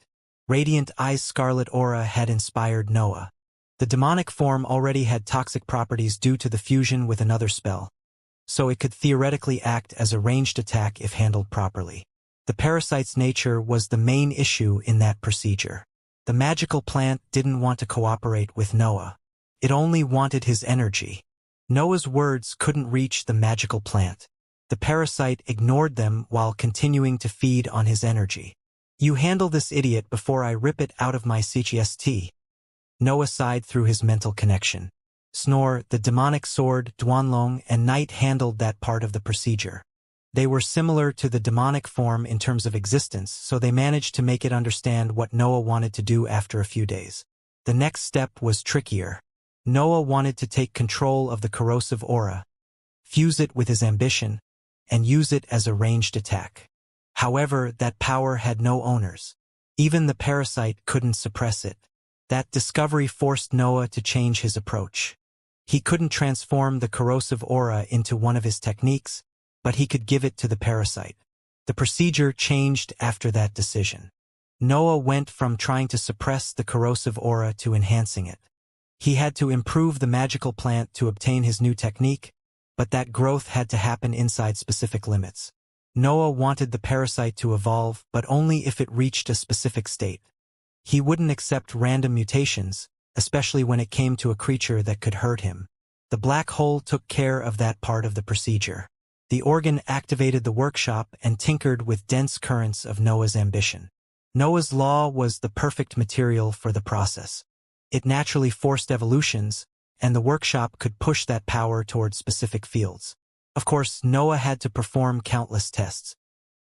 Radiant Eye's scarlet aura had inspired Noah. The demonic form already had toxic properties due to the fusion with another spell, so it could theoretically act as a ranged attack if handled properly. The parasite's nature was the main issue in that procedure. The magical plant didn't want to cooperate with Noah. It only wanted his energy. Noah's words couldn't reach the magical plant. The parasite ignored them while continuing to feed on his energy. "You handle this idiot before I rip it out of my chest." Noah sighed through his mental connection. Snore, the demonic sword, Duanlong, and Night handled that part of the procedure. They were similar to the demonic form in terms of existence, so they managed to make it understand what Noah wanted to do after a few days. The next step was trickier. Noah wanted to take control of the corrosive aura, fuse it with his ambition, and use it as a ranged attack. However, that power had no owners. Even the parasite couldn't suppress it. That discovery forced Noah to change his approach. He couldn't transform the corrosive aura into one of his techniques, but he could give it to the parasite. The procedure changed after that decision. Noah went from trying to suppress the corrosive aura to enhancing it. He had to improve the magical plant to obtain his new technique, but that growth had to happen inside specific limits. Noah wanted the parasite to evolve, but only if it reached a specific state. He wouldn't accept random mutations, especially when it came to a creature that could hurt him. The black hole took care of that part of the procedure. The organ activated the workshop and tinkered with dense currents of Noah's ambition. Noah's law was the perfect material for the process. It naturally forced evolutions, and the workshop could push that power toward specific fields. Of course, Noah had to perform countless tests.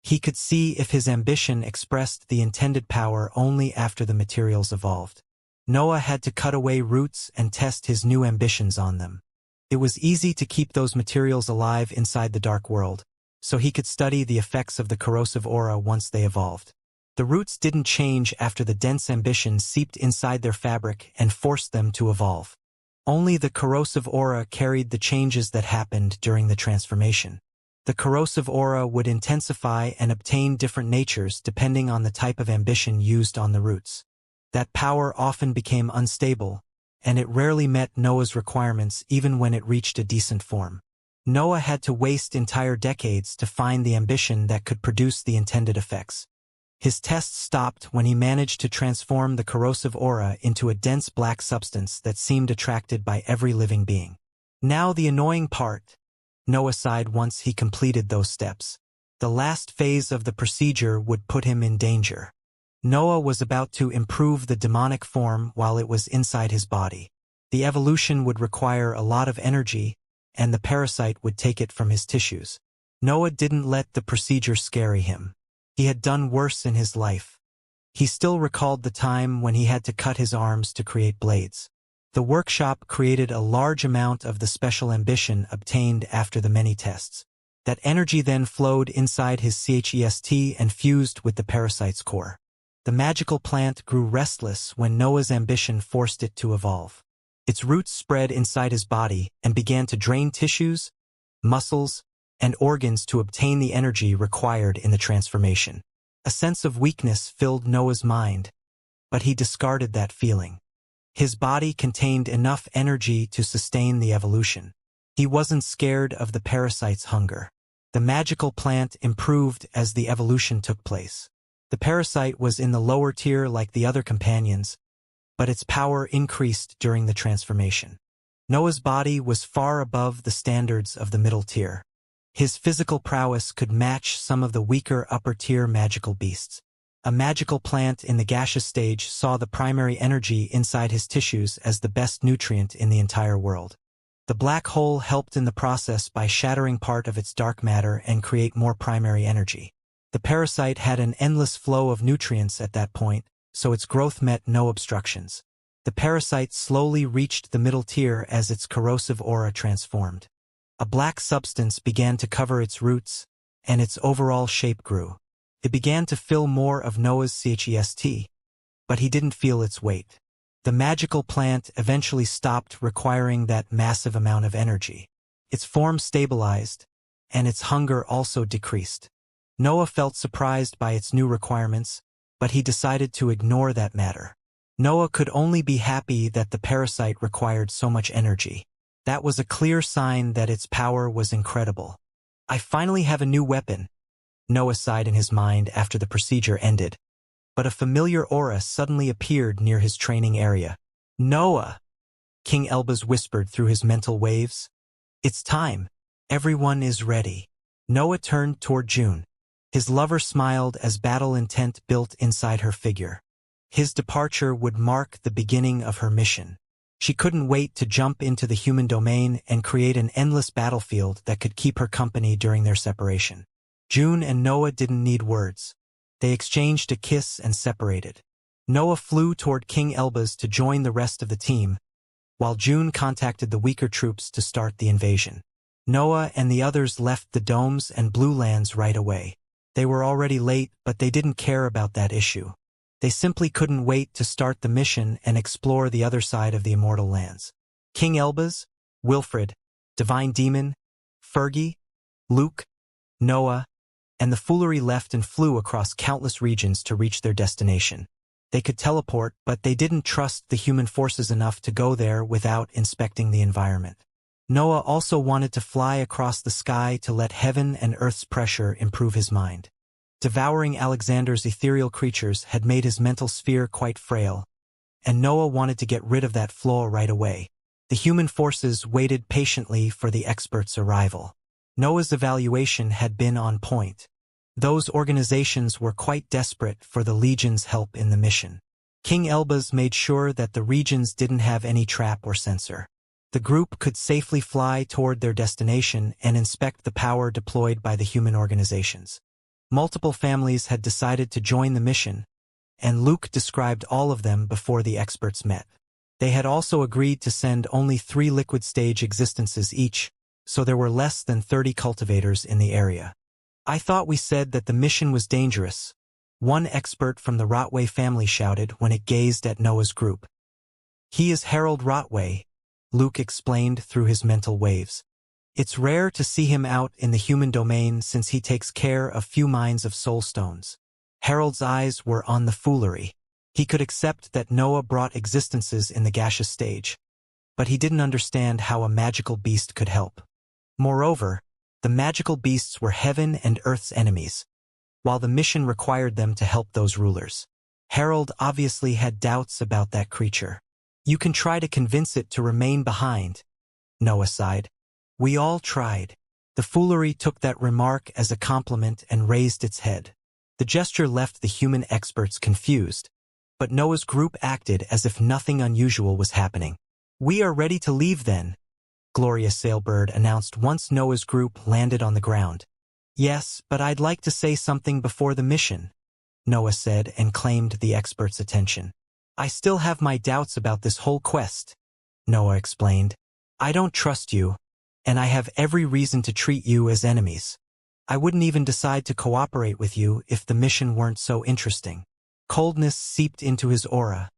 He could see if his ambition expressed the intended power only after the materials evolved. Noah had to cut away roots and test his new ambitions on them. It was easy to keep those materials alive inside the dark world, so he could study the effects of the corrosive aura once they evolved. The roots didn't change after the dense ambition seeped inside their fabric and forced them to evolve. Only the corrosive aura carried the changes that happened during the transformation. The corrosive aura would intensify and obtain different natures depending on the type of ambition used on the roots. That power often became unstable, and it rarely met Noah's requirements even when it reached a decent form. Noah had to waste entire decades to find the ambition that could produce the intended effects. His tests stopped when he managed to transform the corrosive aura into a dense black substance that seemed attracted by every living being. Now the annoying part, Noah sighed once he completed those steps. The last phase of the procedure would put him in danger. Noah was about to improve the demonic form while it was inside his body. The evolution would require a lot of energy, and the parasite would take it from his tissues. Noah didn't let the procedure scare him. He had done worse in his life. He still recalled the time when he had to cut his arms to create blades. The workshop created a large amount of the special ambition obtained after the many tests. That energy then flowed inside his chest and fused with the parasite's core. The magical plant grew restless when Noah's ambition forced it to evolve. Its roots spread inside his body and began to drain tissues, muscles, and organs to obtain the energy required in the transformation. A sense of weakness filled Noah's mind, but he discarded that feeling. His body contained enough energy to sustain the evolution. He wasn't scared of the parasite's hunger. The magical plant improved as the evolution took place. The parasite was in the lower tier like the other companions, but its power increased during the transformation. Noah's body was far above the standards of the middle tier. His physical prowess could match some of the weaker upper-tier magical beasts. A magical plant in the gaseous stage saw the primary energy inside his tissues as the best nutrient in the entire world. The black hole helped in the process by shattering part of its dark matter and create more primary energy. The parasite had an endless flow of nutrients at that point, so its growth met no obstructions. The parasite slowly reached the middle tier as its corrosive aura transformed. A black substance began to cover its roots, and its overall shape grew. It began to fill more of Noah's chest, but he didn't feel its weight. The magical plant eventually stopped requiring that massive amount of energy. Its form stabilized, and its hunger also decreased. Noah felt surprised by its new requirements, but he decided to ignore that matter. Noah could only be happy that the parasite required so much energy. That was a clear sign that its power was incredible. I finally have a new weapon, Noah sighed in his mind after the procedure ended. But a familiar aura suddenly appeared near his training area. Noah! King Elbaz whispered through his mental waves. It's time. Everyone is ready. Noah turned toward June. His lover smiled as battle intent built inside her figure. His departure would mark the beginning of her mission. She couldn't wait to jump into the human domain and create an endless battlefield that could keep her company during their separation. June and Noah didn't need words. They exchanged a kiss and separated. Noah flew toward King Elbaz to join the rest of the team, while June contacted the weaker troops to start the invasion. Noah and the others left the domes and blue lands right away. They were already late, but they didn't care about that issue. They simply couldn't wait to start the mission and explore the other side of the immortal lands. King Elbaz, Wilfred, Divine Demon, Fergie, Luke, Noah, and the foolery left and flew across countless regions to reach their destination. They could teleport, but they didn't trust the human forces enough to go there without inspecting the environment. Noah also wanted to fly across the sky to let heaven and earth's pressure improve his mind. Devouring Alexander's ethereal creatures had made his mental sphere quite frail, and Noah wanted to get rid of that flaw right away. The human forces waited patiently for the experts' arrival. Noah's evaluation had been on point. Those organizations were quite desperate for the Legion's help in the mission. King Elbaz made sure that the regions didn't have any trap or sensor. The group could safely fly toward their destination and inspect the power deployed by the human organizations. Multiple families had decided to join the mission, and Luke described all of them before the experts met. They had also agreed to send only 3 liquid-stage existences each, so there were less than 30 cultivators in the area. "I thought we said that the mission was dangerous," one expert from the Rotway family shouted when it gazed at Noah's group. "He is Harold Rotway," Luke explained through his mental waves. "It's rare to see him out in the human domain since he takes care of few mines of soulstones." Harold's eyes were on the foolery. He could accept that Noah brought existences in the gaseous stage, but he didn't understand how a magical beast could help. Moreover, the magical beasts were heaven and earth's enemies, while the mission required them to help those rulers. Harold obviously had doubts about that creature. "You can try to convince it to remain behind," Noah sighed. "We all tried." The foolery took that remark as a compliment and raised its head. The gesture left the human experts confused, but Noah's group acted as if nothing unusual was happening. "We are ready to leave then," Gloria Sailbird announced once Noah's group landed on the ground. "Yes, but I'd like to say something before the mission," Noah said and claimed the experts' attention. "I still have my doubts about this whole quest," Noah explained. "I don't trust you, and I have every reason to treat you as enemies. I wouldn't even decide to cooperate with you if the mission weren't so interesting." Coldness seeped into his aura,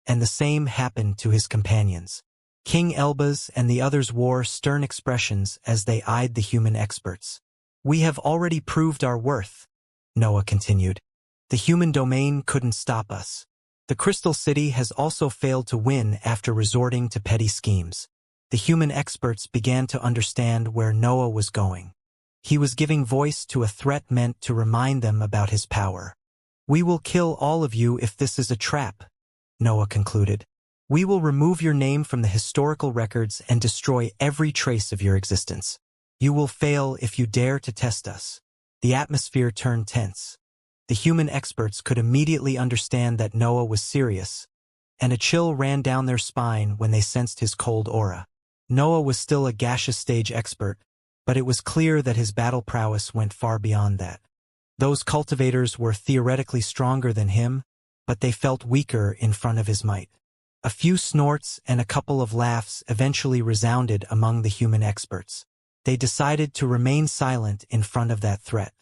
and the same happened to his companions. King Elbaz and the others wore stern expressions as they eyed the human experts. "We have already proved our worth," Noah continued. "The human domain couldn't stop us. The Crystal City has also failed to win after resorting to petty schemes." The human experts began to understand where Noah was going. He was giving voice to a threat meant to remind them about his power. "We will kill all of you if this is a trap," Noah concluded. "We will remove your name from the historical records and destroy every trace of your existence. You will fail if you dare to test us." The atmosphere turned tense. The human experts could immediately understand that Noah was serious, and a chill ran down their spine when they sensed his cold aura. Noah was still a gaseous stage expert, but it was clear that his battle prowess went far beyond that. Those cultivators were theoretically stronger than him, but they felt weaker in front of his might. A few snorts and a couple of laughs eventually resounded among the human experts. They decided to remain silent in front of that threat.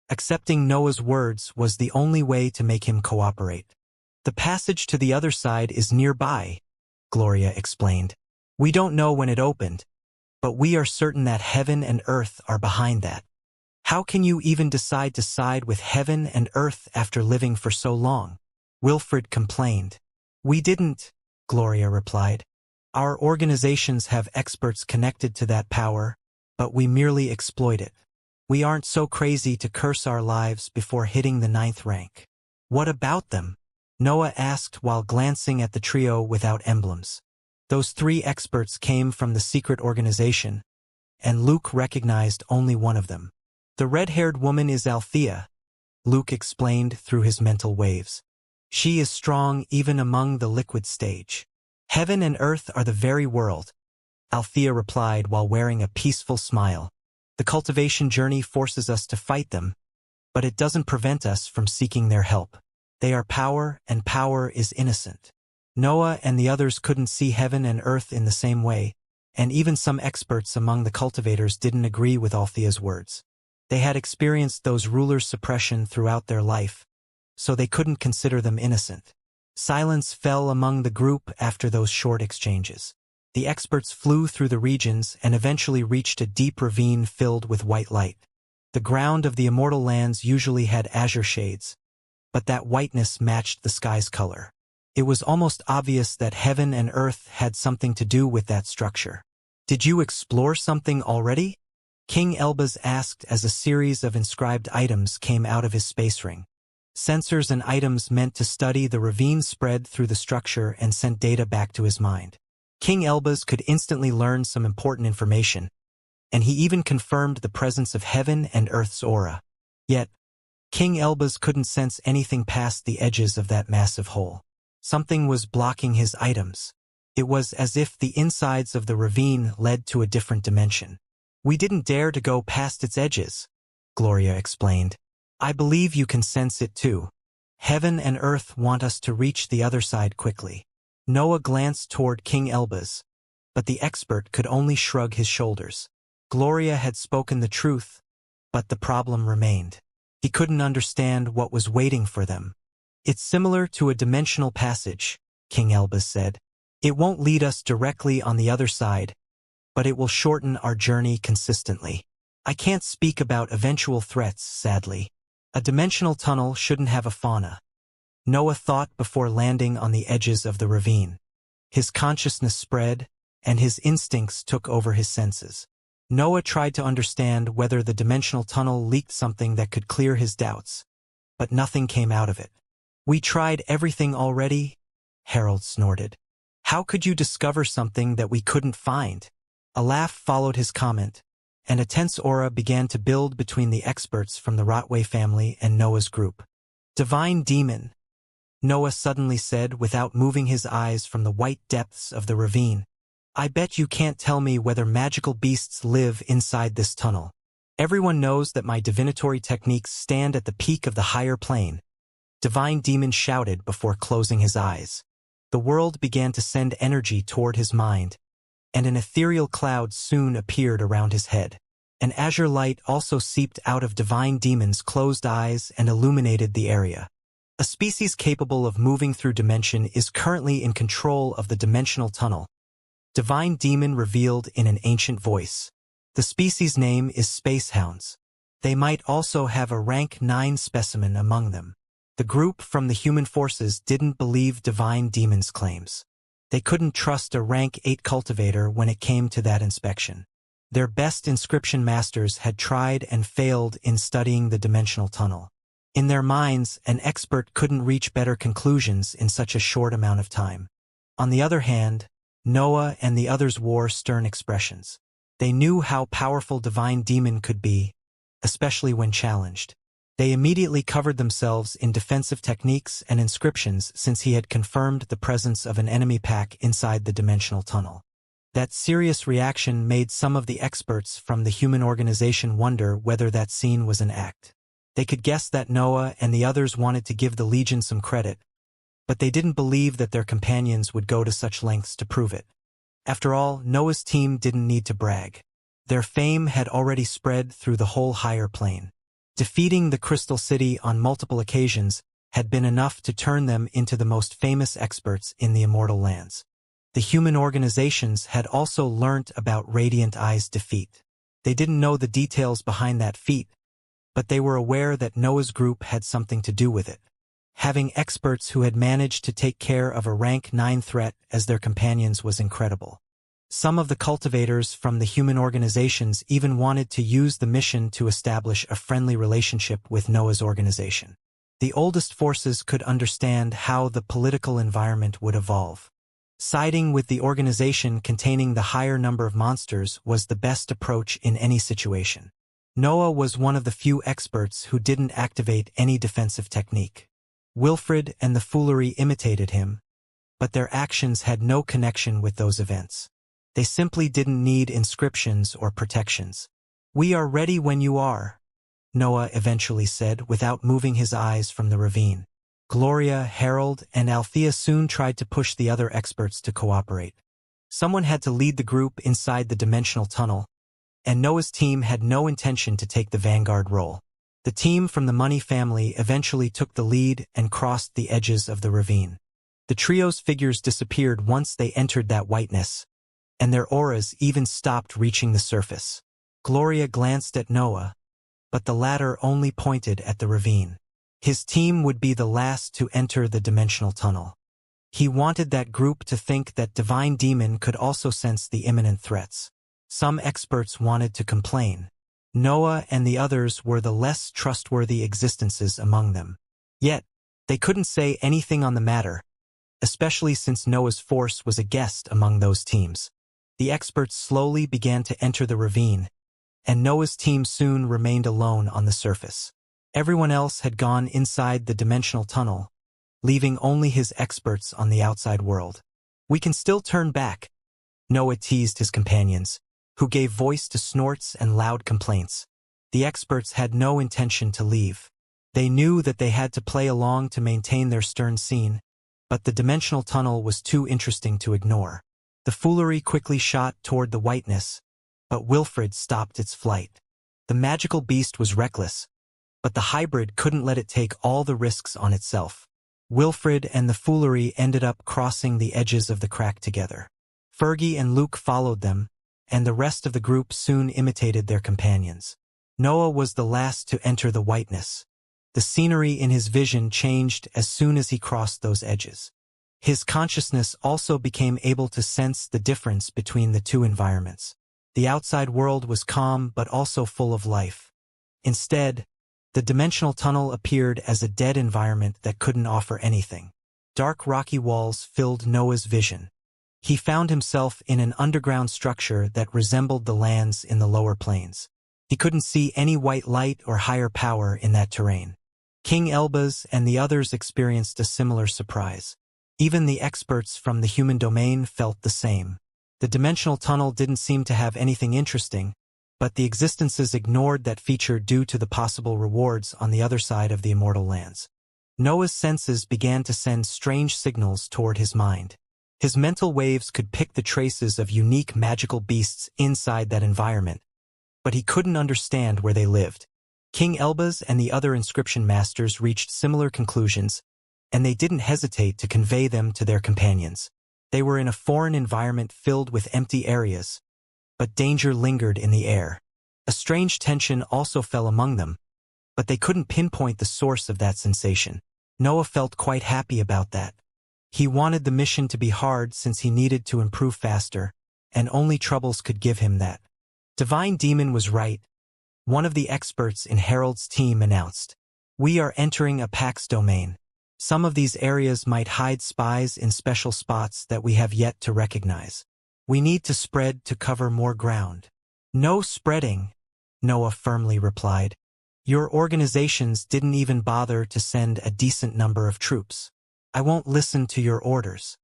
Accepting Noah's words was the only way to make him cooperate. "The passage to the other side is nearby," Gloria explained. "We don't know when it opened, but we are certain that heaven and earth are behind that." "How can you even decide to side with heaven and earth after living for so long?" Wilfred complained. "We didn't," Gloria replied. "Our organizations have experts connected to that power, but we merely exploit it. We aren't so crazy to curse our lives before hitting the 9th rank." "What about them?" Noah asked while glancing at the trio without emblems. Those 3 experts came from the secret organization, and Luke recognized only one of them. "The red-haired woman is Althea," Luke explained through his mental waves. "She is strong even among the liquid stage. Heaven and earth are the very world," Althea replied while wearing a peaceful smile. "The cultivation journey forces us to fight them, but it doesn't prevent us from seeking their help. They are power, and power is innocent." Noah and the others couldn't see heaven and earth in the same way, and even some experts among the cultivators didn't agree with Althea's words. They had experienced those rulers' suppression throughout their life, so they couldn't consider them innocent. Silence fell among the group after those short exchanges. The experts flew through the regions and eventually reached a deep ravine filled with white light. The ground of the immortal lands usually had azure shades, but that whiteness matched the sky's color. It was almost obvious that heaven and earth had something to do with that structure. "Did you explore something already?" King Elbaz asked as a series of inscribed items came out of his space ring. Sensors and items meant to study the ravine spread through the structure and sent data back to his mind. King Elbaz could instantly learn some important information, and he even confirmed the presence of heaven and earth's aura. Yet, King Elbaz couldn't sense anything past the edges of that massive hole. Something was blocking his items. It was as if the insides of the ravine led to a different dimension. "We didn't dare to go past its edges," Gloria explained. "I believe you can sense it too. Heaven and earth want us to reach the other side quickly." Noah glanced toward King Elbaz, but the expert could only shrug his shoulders. Gloria had spoken the truth, but the problem remained. He couldn't understand what was waiting for them. "It's similar to a dimensional passage," King Elbaz said. "It won't lead us directly on the other side, but it will shorten our journey consistently. I can't speak about eventual threats, sadly. A dimensional tunnel shouldn't have a fauna." Noah thought before landing on the edges of the ravine. His consciousness spread, and his instincts took over his senses. Noah tried to understand whether the dimensional tunnel leaked something that could clear his doubts, but nothing came out of it. "We tried everything already," Harold snorted. "How could you discover something that we couldn't find?" A laugh followed his comment, and a tense aura began to build between the experts from the Rotway family and Noah's group. "Divine demon," Noah suddenly said without moving his eyes from the white depths of the ravine. "I bet you can't tell me whether magical beasts live inside this tunnel. Everyone knows that my divinatory techniques stand at the peak of the higher plane." Divine Demon shouted before closing his eyes. The world began to send energy toward his mind, and an ethereal cloud soon appeared around his head. An azure light also seeped out of Divine Demon's closed eyes and illuminated the area. "A species capable of moving through dimension is currently in control of the dimensional tunnel," Divine Demon revealed in an ancient voice. "The species name is Spacehounds. They might also have a rank 9 specimen among them." The group from the human forces didn't believe Divine Demon's claims. They couldn't trust a rank 8 cultivator when it came to that inspection. Their best inscription masters had tried and failed in studying the dimensional tunnel. In their minds, an expert couldn't reach better conclusions in such a short amount of time. On the other hand, Noah and the others wore stern expressions. They knew how powerful Divine Demon could be, especially when challenged. They immediately covered themselves in defensive techniques and inscriptions since he had confirmed the presence of an enemy pack inside the dimensional tunnel. That serious reaction made some of the experts from the human organization wonder whether that scene was an act. They could guess that Noah and the others wanted to give the Legion some credit, but they didn't believe that their companions would go to such lengths to prove it. After all, Noah's team didn't need to brag. Their fame had already spread through the whole higher plane. Defeating the Crystal City on multiple occasions had been enough to turn them into the most famous experts in the Immortal Lands. The human organizations had also learnt about Radiant Eye's defeat. They didn't know the details behind that feat, but they were aware that Noah's group had something to do with it. Having experts who had managed to take care of a rank 9 threat as their companions was incredible. Some of the cultivators from the human organizations even wanted to use the mission to establish a friendly relationship with Noah's organization. The oldest forces could understand how the political environment would evolve. Siding with the organization containing the higher number of monsters was the best approach in any situation. Noah was one of the few experts who didn't activate any defensive technique. Wilfred and the Foolery imitated him, but their actions had no connection with those events. They simply didn't need inscriptions or protections. "We are ready when you are," Noah eventually said without moving his eyes from the ravine. Gloria, Harold, and Althea soon tried to push the other experts to cooperate. Someone had to lead the group inside the dimensional tunnel, and Noah's team had no intention to take the vanguard role. The team from the Money family eventually took the lead and crossed the edges of the ravine. The trio's figures disappeared once they entered that whiteness, and their auras even stopped reaching the surface. Gloria glanced at Noah, but the latter only pointed at the ravine. His team would be the last to enter the dimensional tunnel. He wanted that group to think that Divine Demon could also sense the imminent threats. Some experts wanted to complain. Noah and the others were the less trustworthy existences among them. Yet, they couldn't say anything on the matter, especially since Noah's force was a guest among those teams. The experts slowly began to enter the ravine, and Noah's team soon remained alone on the surface. Everyone else had gone inside the dimensional tunnel, leaving only his experts on the outside world. "We can still turn back," Noah teased his companions, who gave voice to snorts and loud complaints. The experts had no intention to leave. They knew that they had to play along to maintain their stern scene, but the dimensional tunnel was too interesting to ignore. The foolery quickly shot toward the whiteness, but Wilfred stopped its flight. The magical beast was reckless, but the hybrid couldn't let it take all the risks on itself. Wilfred and the foolery ended up crossing the edges of the crack together. Fergie and Luke followed them, and the rest of the group soon imitated their companions. Noah was the last to enter the whiteness. The scenery in his vision changed as soon as he crossed those edges. His consciousness also became able to sense the difference between the two environments. The outside world was calm but also full of life. Instead, the dimensional tunnel appeared as a dead environment that couldn't offer anything. Dark rocky walls filled Noah's vision. He found himself in an underground structure that resembled the lands in the lower plains. He couldn't see any white light or higher power in that terrain. King Elbaz and the others experienced a similar surprise. Even the experts from the human domain felt the same. The dimensional tunnel didn't seem to have anything interesting, but the existences ignored that feature due to the possible rewards on the other side of the immortal lands. Noah's senses began to send strange signals toward his mind. His mental waves could pick the traces of unique magical beasts inside that environment, but he couldn't understand where they lived. King Elbaz and the other inscription masters reached similar conclusions, and they didn't hesitate to convey them to their companions. They were in a foreign environment filled with empty areas, but danger lingered in the air. A strange tension also fell among them, but they couldn't pinpoint the source of that sensation. Noah felt quite happy about that. He wanted the mission to be hard since he needed to improve faster, and only troubles could give him that. Divine Demon was right. One of the experts in Harold's team announced, "We are entering a Pax domain. Some of these areas might hide spies in special spots that we have yet to recognize. We need to spread to cover more ground." "No spreading," Noah firmly replied. "Your organizations didn't even bother to send a decent number of troops. I won't listen to your orders."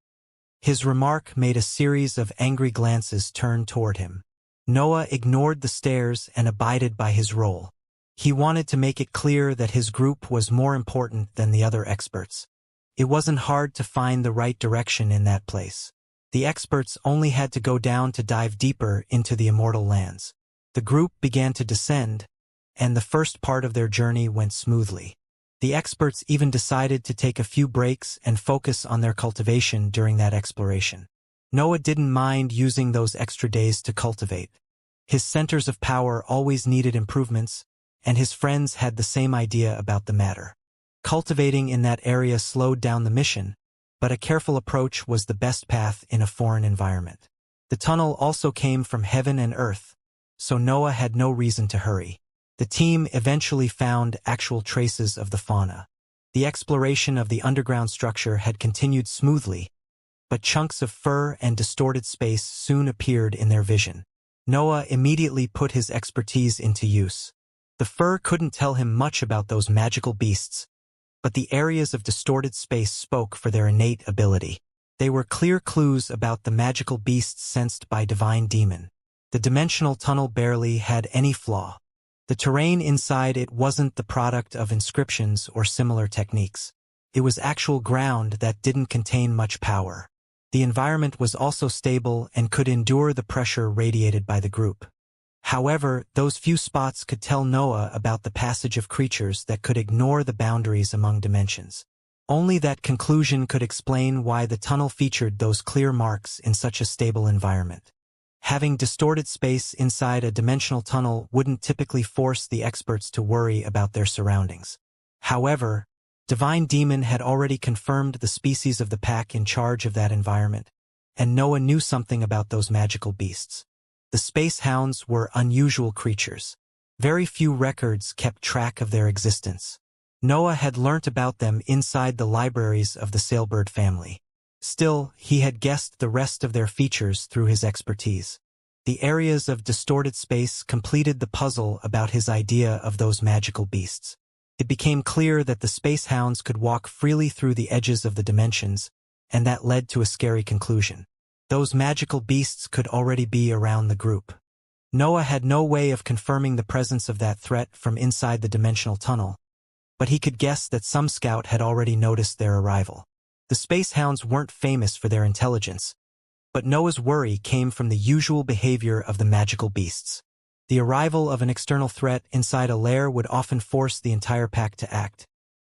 His remark made a series of angry glances turn toward him. Noah ignored the stares and abided by his role. He wanted to make it clear that his group was more important than the other experts. It wasn't hard to find the right direction in that place. The experts only had to go down to dive deeper into the immortal lands. The group began to descend, and the first part of their journey went smoothly. The experts even decided to take a few breaks and focus on their cultivation during that exploration. Noah didn't mind using those extra days to cultivate. His centers of power always needed improvements, and his friends had the same idea about the matter. Cultivating in that area slowed down the mission, but a careful approach was the best path in a foreign environment. The tunnel also came from heaven and earth, so Noah had no reason to hurry. The team eventually found actual traces of the fauna. The exploration of the underground structure had continued smoothly, but chunks of fur and distorted space soon appeared in their vision. Noah immediately put his expertise into use. The fur couldn't tell him much about those magical beasts, but the areas of distorted space spoke for their innate ability. They were clear clues about the magical beasts sensed by Divine Demon. The dimensional tunnel barely had any flaw. The terrain inside it wasn't the product of inscriptions or similar techniques. It was actual ground that didn't contain much power. The environment was also stable and could endure the pressure radiated by the group. However, those few spots could tell Noah about the passage of creatures that could ignore the boundaries among dimensions. Only that conclusion could explain why the tunnel featured those clear marks in such a stable environment. Having distorted space inside a dimensional tunnel wouldn't typically force the experts to worry about their surroundings. However, Divine Demon had already confirmed the species of the pack in charge of that environment, and Noah knew something about those magical beasts. The space hounds were unusual creatures. Very few records kept track of their existence. Noah had learnt about them inside the libraries of the sailbird family. Still, he had guessed the rest of their features through his expertise. The areas of distorted space completed the puzzle about his idea of those magical beasts. It became clear that the space hounds could walk freely through the edges of the dimensions, and that led to a scary conclusion. Those magical beasts could already be around the group. Noah had no way of confirming the presence of that threat from inside the dimensional tunnel, but he could guess that some scout had already noticed their arrival. The space hounds weren't famous for their intelligence, but Noah's worry came from the usual behavior of the magical beasts. The arrival of an external threat inside a lair would often force the entire pack to act,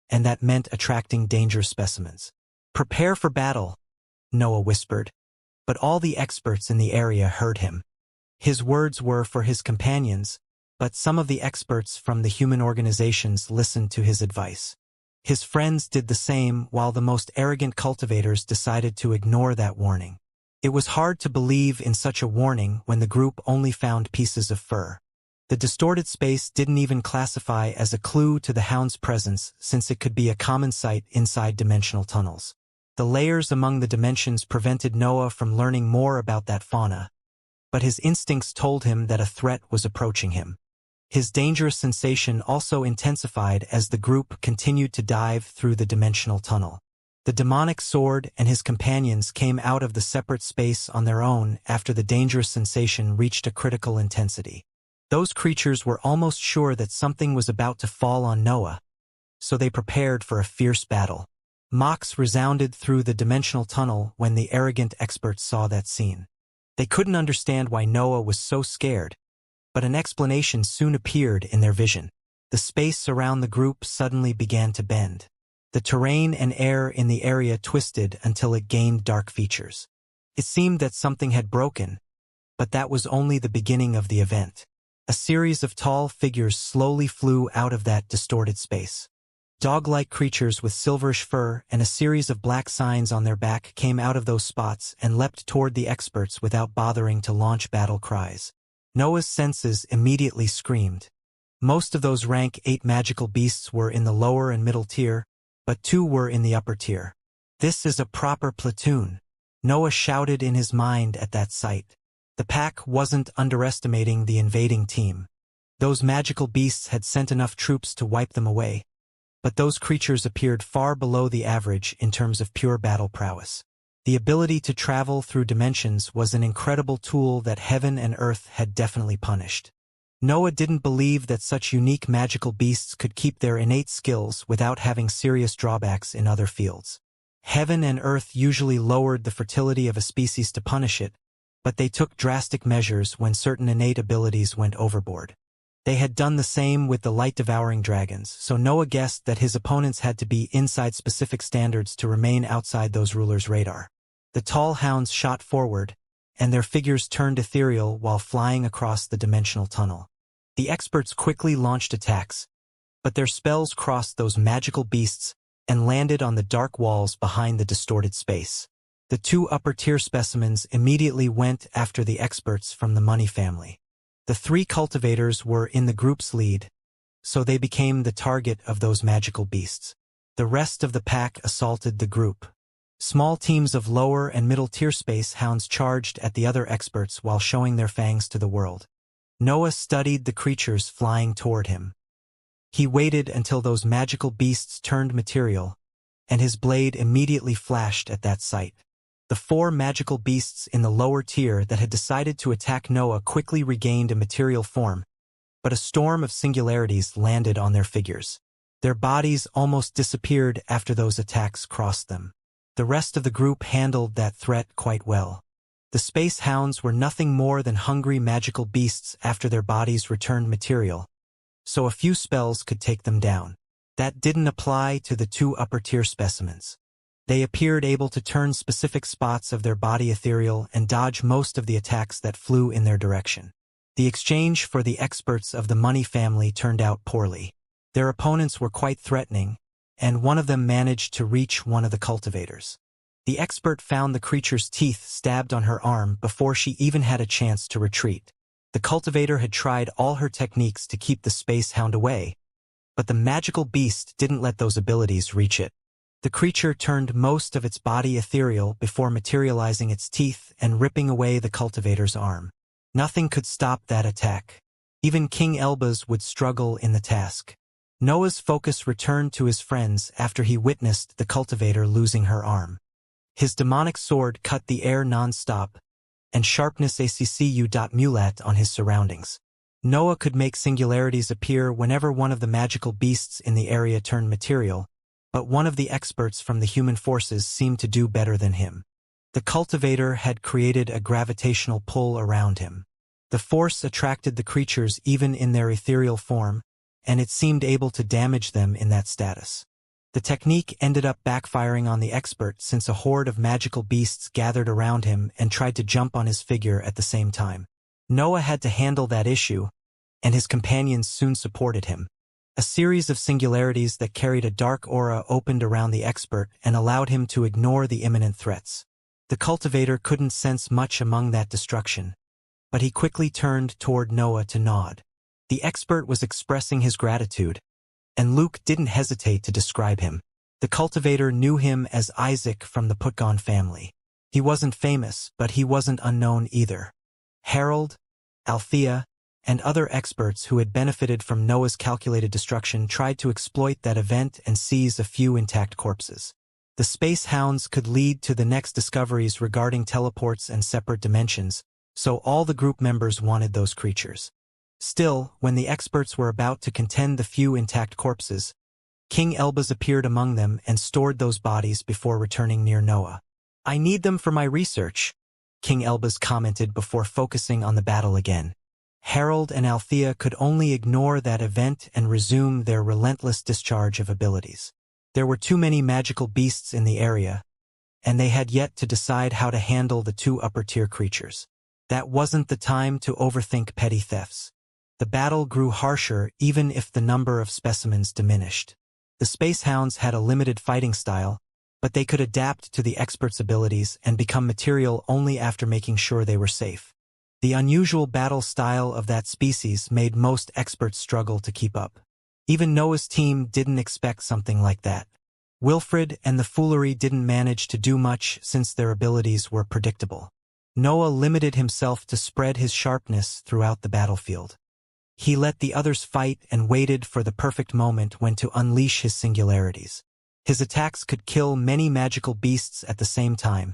and that meant attracting dangerous specimens. "Prepare for battle," Noah whispered, but all the experts in the area heard him. His words were for his companions, but some of the experts from the human organizations listened to his advice. His friends did the same, while the most arrogant cultivators decided to ignore that warning. It was hard to believe in such a warning when the group only found pieces of fur. The distorted space didn't even classify as a clue to the hound's presence, since it could be a common sight inside dimensional tunnels. The layers among the dimensions prevented Noah from learning more about that fauna, but his instincts told him that a threat was approaching him. His dangerous sensation also intensified as the group continued to dive through the dimensional tunnel. The demonic sword and his companions came out of the separate space on their own after the dangerous sensation reached a critical intensity. Those creatures were almost sure that something was about to fall on Noah, so they prepared for a fierce battle. Mocks resounded through the dimensional tunnel when the arrogant experts saw that scene. They couldn't understand why Noah was so scared, but an explanation soon appeared in their vision. The space around the group suddenly began to bend. The terrain and air in the area twisted until it gained dark features. It seemed that something had broken, but that was only the beginning of the event. A series of tall figures slowly flew out of that distorted space. Dog-like creatures with silverish fur and a series of black signs on their back came out of those spots and leapt toward the experts without bothering to launch battle cries. Noah's senses immediately screamed. Most of those rank 8 magical beasts were in the lower and middle tier, but 2 were in the upper tier. "This is a proper platoon," Noah shouted in his mind at that sight. The pack wasn't underestimating the invading team. Those magical beasts had sent enough troops to wipe them away, but those creatures appeared far below the average in terms of pure battle prowess. The ability to travel through dimensions was an incredible tool that heaven and earth had definitely punished. Noah didn't believe that such unique magical beasts could keep their innate skills without having serious drawbacks in other fields. Heaven and earth usually lowered the fertility of a species to punish it, but they took drastic measures when certain innate abilities went overboard. They had done the same with the light-devouring dragons, so Noah guessed that his opponents had to be inside specific standards to remain outside those rulers' radar. The tall hounds shot forward, and their figures turned ethereal while flying across the dimensional tunnel. The experts quickly launched attacks, but their spells crossed those magical beasts and landed on the dark walls behind the distorted space. The 2 upper-tier specimens immediately went after the experts from the money family. The 3 cultivators were in the group's lead, so they became the target of those magical beasts. The rest of the pack assaulted the group. Small teams of lower and middle-tier space hounds charged at the other experts while showing their fangs to the world. Noah studied the creatures flying toward him. He waited until those magical beasts turned material, and his blade immediately flashed at that sight. The 4 magical beasts in the lower tier that had decided to attack Noah quickly regained a material form, but a storm of singularities landed on their figures. Their bodies almost disappeared after those attacks crossed them. The rest of the group handled that threat quite well. The space hounds were nothing more than hungry magical beasts after their bodies returned material, so a few spells could take them down. That didn't apply to the two upper-tier specimens. They appeared able to turn specific spots of their body ethereal and dodge most of the attacks that flew in their direction. The exchange for the experts of the money family turned out poorly. Their opponents were quite threatening, and one of them managed to reach one of the cultivators. The expert found the creature's teeth stabbed on her arm before she even had a chance to retreat. The cultivator had tried all her techniques to keep the space hound away, but the magical beast didn't let those abilities reach it. The creature turned most of its body ethereal before materializing its teeth and ripping away the cultivator's arm. Nothing could stop that attack. Even King Elbaz would struggle in the task. Noah's focus returned to his friends after he witnessed the cultivator losing her arm. His demonic sword cut the air non-stop, and sharpness accu.mulat on his surroundings. Noah could make singularities appear whenever one of the magical beasts in the area turned material, but one of the experts from the human forces seemed to do better than him. The cultivator had created a gravitational pull around him. The force attracted the creatures even in their ethereal form, and it seemed able to damage them in that status. The technique ended up backfiring on the expert since a horde of magical beasts gathered around him and tried to jump on his figure at the same time. Noah had to handle that issue, and his companions soon supported him. A series of singularities that carried a dark aura opened around the expert and allowed him to ignore the imminent threats. The cultivator couldn't sense much among that destruction, but he quickly turned toward Noah to nod. The expert was expressing his gratitude, and Luke didn't hesitate to describe him. The cultivator knew him as Isaac from the Putgon family. He wasn't famous, but he wasn't unknown either. Harold, Althea, and other experts who had benefited from Noah's calculated destruction tried to exploit that event and seize a few intact corpses. The space hounds could lead to the next discoveries regarding teleports and separate dimensions, so all the group members wanted those creatures. Still, when the experts were about to contend the few intact corpses, King Elbaz appeared among them and stored those bodies before returning near Noah. "I need them for my research," King Elbaz commented before focusing on the battle again. Harold and Althea could only ignore that event and resume their relentless discharge of abilities. There were too many magical beasts in the area, and they had yet to decide how to handle the two upper-tier creatures. That wasn't the time to overthink petty thefts. The battle grew harsher even if the number of specimens diminished. The Space Hounds had a limited fighting style, but they could adapt to the experts' abilities and become material only after making sure they were safe. The unusual battle style of that species made most experts struggle to keep up. Even Noah's team didn't expect something like that. Wilfred and the Foolery didn't manage to do much since their abilities were predictable. Noah limited himself to spread his sharpness throughout the battlefield. He let the others fight and waited for the perfect moment when to unleash his singularities. His attacks could kill many magical beasts at the same time,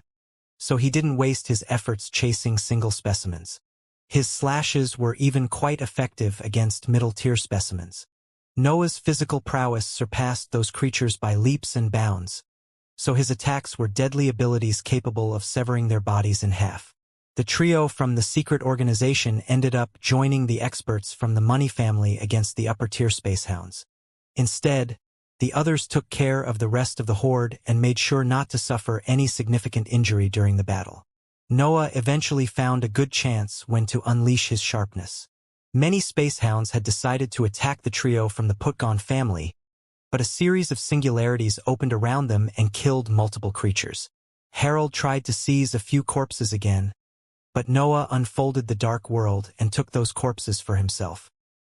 so he didn't waste his efforts chasing single specimens. His slashes were even quite effective against middle-tier specimens. Noah's physical prowess surpassed those creatures by leaps and bounds, so his attacks were deadly abilities capable of severing their bodies in half. The trio from the secret organization ended up joining the experts from the money family against the upper-tier space hounds. Instead, the others took care of the rest of the horde and made sure not to suffer any significant injury during the battle. Noah eventually found a good chance when to unleash his sharpness. Many space hounds had decided to attack the trio from the Putgon family, but a series of singularities opened around them and killed multiple creatures. Harold tried to seize a few corpses again, but Noah unfolded the dark world and took those corpses for himself.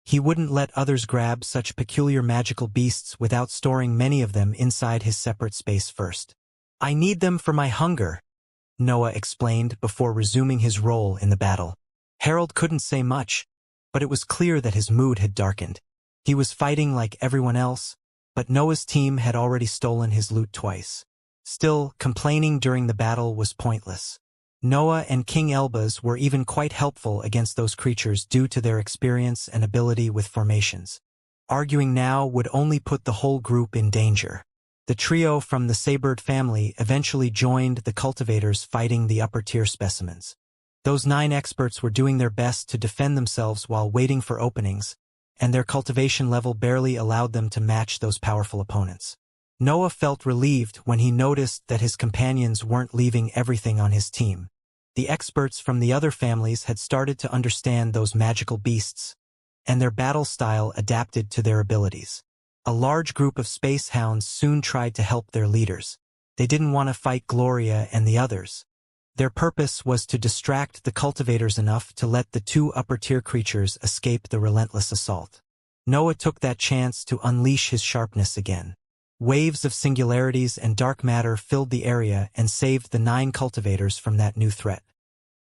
He wouldn't let others grab such peculiar magical beasts without storing many of them inside his separate space first. "I need them for my hunger," Noah explained before resuming his role in the battle. Harold couldn't say much, but it was clear that his mood had darkened. He was fighting like everyone else, but Noah's team had already stolen his loot twice. Still, complaining during the battle was pointless. Noah and King Elbaz were even quite helpful against those creatures due to their experience and ability with formations. arguing now would only put the whole group in danger. The trio from the Sabered family eventually joined the cultivators fighting the upper-tier specimens. Those 9 experts were doing their best to defend themselves while waiting for openings, and their cultivation level barely allowed them to match those powerful opponents. Noah felt relieved when he noticed that his companions weren't leaving everything on his team. The experts from the other families had started to understand those magical beasts, and their battle style adapted to their abilities. A large group of space hounds soon tried to help their leaders. They didn't want to fight Gloria and the others. Their purpose was to distract the cultivators enough to let the 2 upper-tier creatures escape the relentless assault. Noah took that chance to unleash his sharpness again. Waves of singularities and dark matter filled the area and saved the 9 cultivators from that new threat.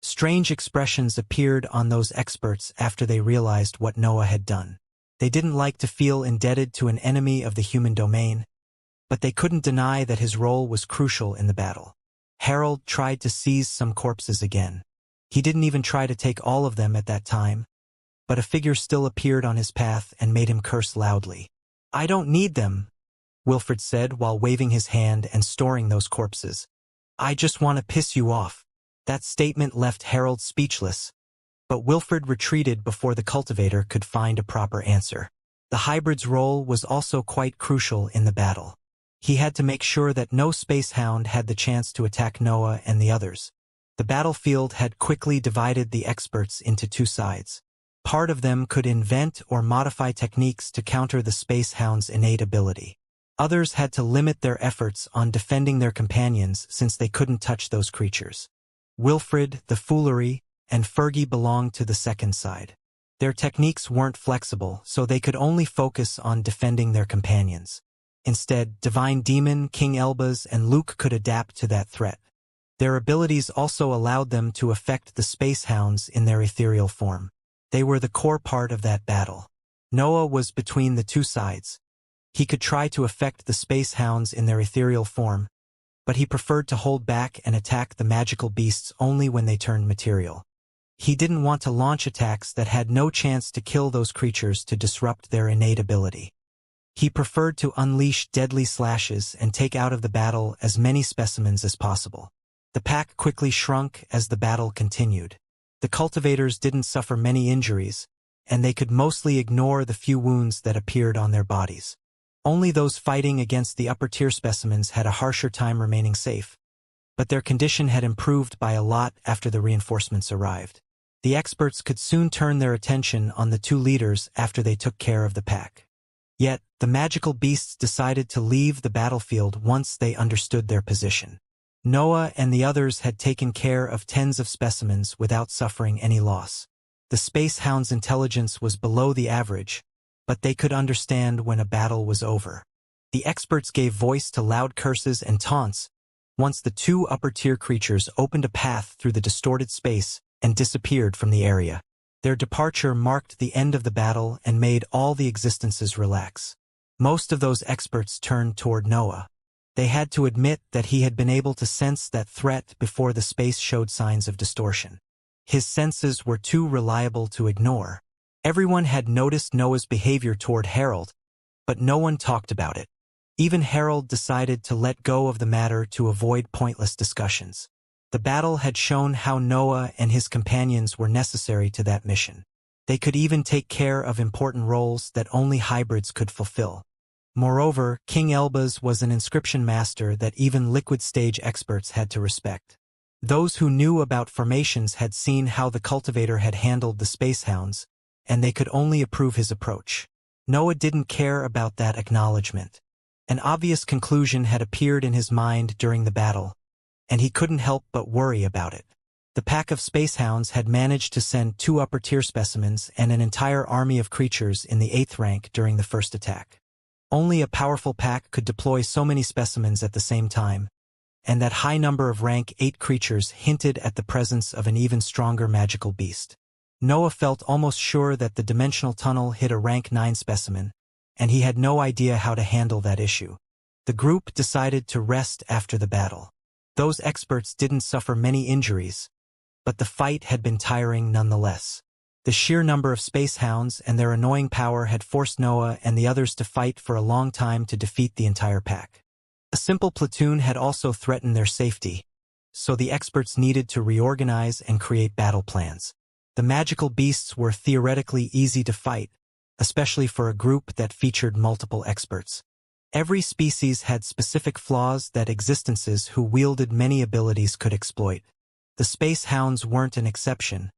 Strange expressions appeared on those experts after they realized what Noah had done. They didn't like to feel indebted to an enemy of the human domain, but they couldn't deny that his role was crucial in the battle. Harold tried to seize some corpses again. He didn't even try to take all of them at that time, but a figure still appeared on his path and made him curse loudly. "I don't need them," Wilfred said while waving his hand and storing those corpses. "I just want to piss you off." That statement left Harold speechless, but Wilfred retreated before the cultivator could find a proper answer. The hybrid's role was also quite crucial in the battle. He had to make sure that no space hound had the chance to attack Noah and the others. The battlefield had quickly divided the experts into 2 sides. Part of them could invent or modify techniques to counter the space hound's innate ability. Others had to limit their efforts on defending their companions since they couldn't touch those creatures. Wilfred, the Foolery, and Fergie belonged to the second side. Their techniques weren't flexible, so they could only focus on defending their companions. Instead, Divine Demon, King Elbaz, and Luke could adapt to that threat. Their abilities also allowed them to affect the space hounds in their ethereal form. They were the core part of that battle. Noah was between the 2 sides. He could try to affect the space hounds in their ethereal form, but he preferred to hold back and attack the magical beasts only when they turned material. He didn't want to launch attacks that had no chance to kill those creatures to disrupt their innate ability. He preferred to unleash deadly slashes and take out of the battle as many specimens as possible. The pack quickly shrunk as the battle continued. The cultivators didn't suffer many injuries, and they could mostly ignore the few wounds that appeared on their bodies. Only those fighting against the upper-tier specimens had a harsher time remaining safe, but their condition had improved by a lot after the reinforcements arrived. The experts could soon turn their attention on the 2 leaders after they took care of the pack. Yet, the magical beasts decided to leave the battlefield once they understood their position. Noah and the others had taken care of tens of specimens without suffering any loss. The space hound's intelligence was below the average, but they could understand when a battle was over. The experts gave voice to loud curses and taunts once the 2 upper-tier creatures opened a path through the distorted space and disappeared from the area. Their departure marked the end of the battle and made all the existences relax. Most of those experts turned toward Noah. They had to admit that he had been able to sense that threat before the space showed signs of distortion. His senses were too reliable to ignore. Everyone had noticed Noah's behavior toward Harold, but no one talked about it. Even Harold decided to let go of the matter to avoid pointless discussions. The battle had shown how Noah and his companions were necessary to that mission. They could even take care of important roles that only hybrids could fulfill. Moreover, King Elbaz was an inscription master that even liquid stage experts had to respect. Those who knew about formations had seen how the cultivator had handled the space hounds, and they could only approve his approach. Noah didn't care about that acknowledgement. An obvious conclusion had appeared in his mind during the battle, and he couldn't help but worry about it. The pack of space hounds had managed to send 2 upper-tier specimens and an entire army of creatures in the 8th rank during the first attack. Only a powerful pack could deploy so many specimens at the same time, and that high number of rank 8 creatures hinted at the presence of an even stronger magical beast. Noah felt almost sure that the dimensional tunnel hid a rank 9 specimen, and he had no idea how to handle that issue. The group decided to rest after the battle. Those experts didn't suffer many injuries, but the fight had been tiring nonetheless. The sheer number of space hounds and their annoying power had forced Noah and the others to fight for a long time to defeat the entire pack. A simple platoon had also threatened their safety, so the experts needed to reorganize and create battle plans. The magical beasts were theoretically easy to fight, especially for a group that featured multiple experts. Every species had specific flaws that existences who wielded many abilities could exploit. The space hounds weren't an exception,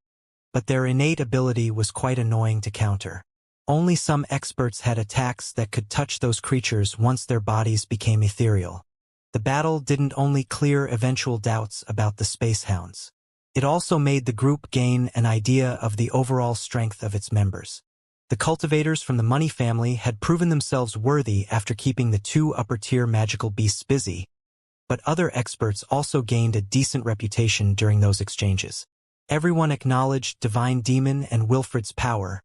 but their innate ability was quite annoying to counter. Only some experts had attacks that could touch those creatures once their bodies became ethereal. The battle didn't only clear eventual doubts about the space hounds. It also made the group gain an idea of the overall strength of its members. The cultivators from the money family had proven themselves worthy after keeping the two upper-tier magical beasts busy, but other experts also gained a decent reputation during those exchanges. Everyone acknowledged Divine Demon and Wilfred's power,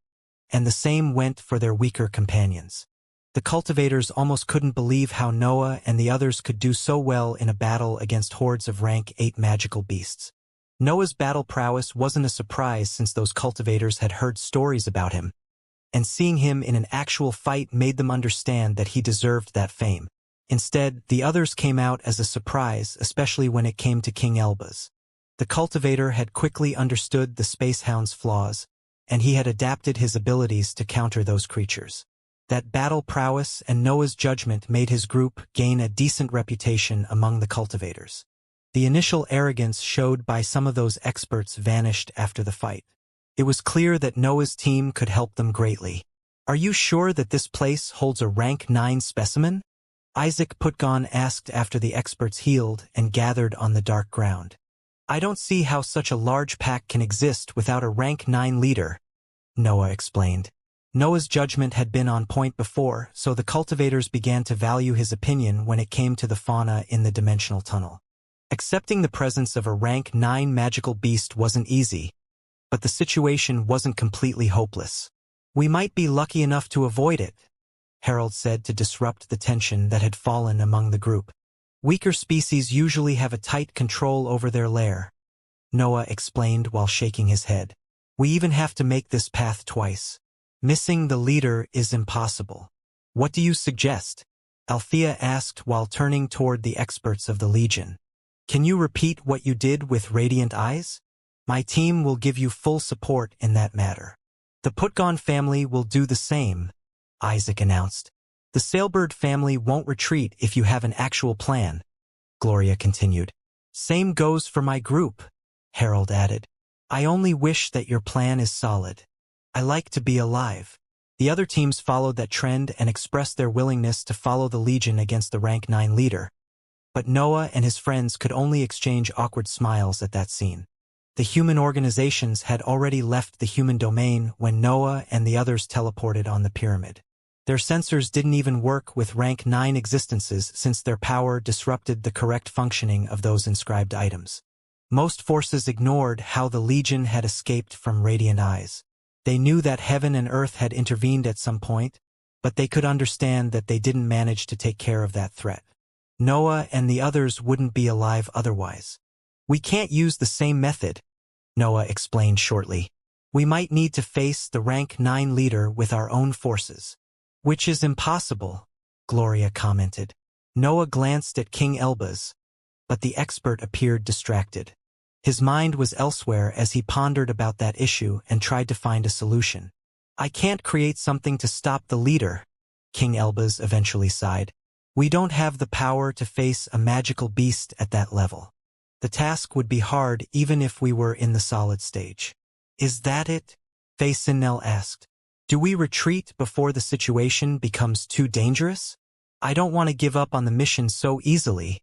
and the same went for their weaker companions. The cultivators almost couldn't believe how Noah and the others could do so well in a battle against hordes of rank 8 magical beasts. Noah's battle prowess wasn't a surprise since those cultivators had heard stories about him, and seeing him in an actual fight made them understand that he deserved that fame. Instead, the others came out as a surprise, especially when it came to King Elbaz. The cultivator had quickly understood the space hound's flaws, and he had adapted his abilities to counter those creatures. That battle prowess and Noah's judgment made his group gain a decent reputation among the cultivators. The initial arrogance showed by some of those experts vanished after the fight. It was clear that Noah's team could help them greatly. "Are you sure that this place holds a rank 9 specimen?" Isaac Putgon asked after the experts healed and gathered on the dark ground. "I don't see how such a large pack can exist without a rank 9 leader," Noah explained. Noah's judgment had been on point before, so the cultivators began to value his opinion when it came to the fauna in the dimensional tunnel. Accepting the presence of a rank 9 magical beast wasn't easy, but the situation wasn't completely hopeless. "We might be lucky enough to avoid it," Harold said to disrupt the tension that had fallen among the group. "Weaker species usually have a tight control over their lair," Noah explained while shaking his head. "We even have to make this path twice. Missing the leader is impossible." "What do you suggest?" Althea asked while turning toward the experts of the Legion. "Can you repeat what you did with Radiant Eyes? My team will give you full support in that matter." "The Putgon family will do the same," Isaac announced. "The Sailbird family won't retreat if you have an actual plan," Gloria continued. "Same goes for my group," Harold added. "I only wish that your plan is solid. I like to be alive." The other teams followed that trend and expressed their willingness to follow the Legion against the rank 9 leader. But Noah and his friends could only exchange awkward smiles at that scene. The human organizations had already left the human domain when Noah and the others teleported on the pyramid. Their sensors didn't even work with rank 9 existences since their power disrupted the correct functioning of those inscribed items. Most forces ignored how the Legion had escaped from Radiant Eyes. They knew that heaven and earth had intervened at some point, but they could understand that they didn't manage to take care of that threat. Noah and the others wouldn't be alive otherwise. "We can't use the same method," Noah explained shortly. "We might need to face the rank 9 leader with our own forces." "Which is impossible," Gloria commented. Noah glanced at King Elbaz, but the expert appeared distracted. His mind was elsewhere as he pondered about that issue and tried to find a solution. "I can't create something to stop the leader," King Elbaz eventually sighed. "We don't have the power to face a magical beast at that level. The task would be hard even if we were in the solid stage." "Is that it?" Faye Sinnell asked. "Do we retreat before the situation becomes too dangerous?" "I don't want to give up on the mission so easily,"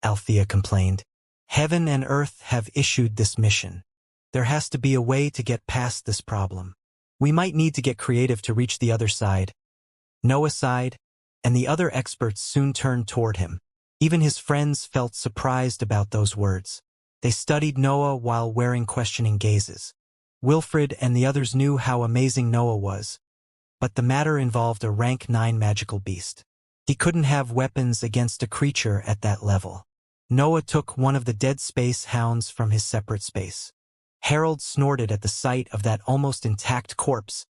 Althea complained. "Heaven and Earth have issued this mission. There has to be a way to get past this problem. We might need to get creative to reach the other side." Noah sighed, and the other experts soon turned toward him. Even his friends felt surprised about those words. They studied Noah while wearing questioning gazes. Wilfred and the others knew how amazing Noah was, but the matter involved a rank 9 magical beast. He couldn't have weapons against a creature at that level. Noah took one of the dead space hounds from his separate space. Harold snorted at the sight of that almost intact corpse,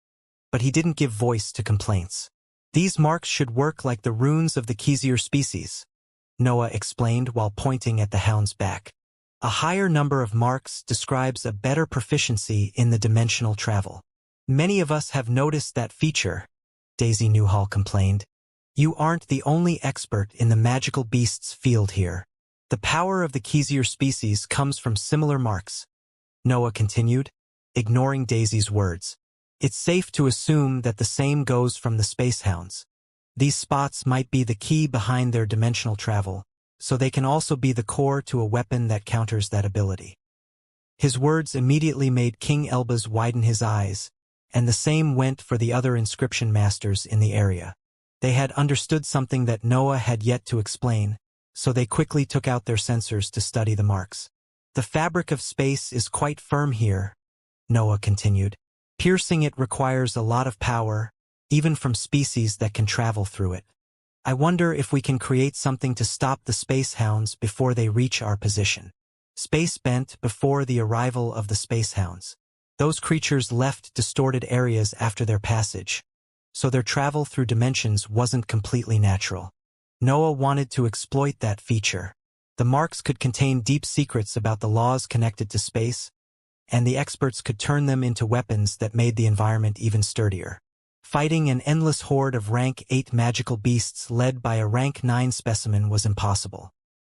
but he didn't give voice to complaints. These marks should work like the runes of the Xianxia species, Noah explained while pointing at the hound's back. A higher number of marks describes a better proficiency in the dimensional travel. Many of us have noticed that feature, Daisy Newhall complained. You aren't the only expert in the magical beasts field here. The power of the Xianxia species comes from similar marks, Noah continued, ignoring Daisy's words. It's safe to assume that the same goes from the space hounds. These spots might be the key behind their dimensional travel, so they can also be the core to a weapon that counters that ability. His words immediately made King Elbaz widen his eyes, and the same went for the other inscription masters in the area. They had understood something that Noah had yet to explain, so they quickly took out their sensors to study the marks. The fabric of space is quite firm here, Noah continued. Piercing it requires a lot of power, even from species that can travel through it. I wonder if we can create something to stop the space hounds before they reach our position. Space bent before the arrival of the space hounds. Those creatures left distorted areas after their passage, so their travel through dimensions wasn't completely natural. Noah wanted to exploit that feature. The marks could contain deep secrets about the laws connected to space, and the experts could turn them into weapons that made the environment even sturdier. Fighting an endless horde of rank 8 magical beasts led by a rank 9 specimen was impossible.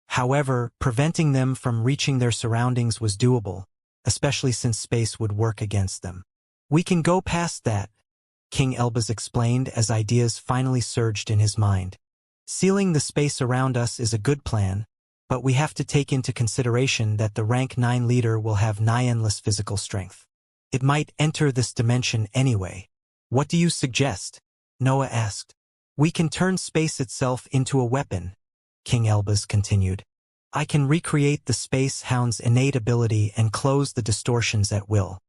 However, preventing them from reaching their surroundings was doable, especially since space would work against them. We can go past that, King Elbaz explained as ideas finally surged in his mind. Sealing the space around us is a good plan, but we have to take into consideration that the rank 9 leader will have nigh-endless physical strength. It might enter this dimension anyway. What do you suggest? Noah asked. We can turn space itself into a weapon, King Elbaz continued. I can recreate the space hound's innate ability and close the distortions at will.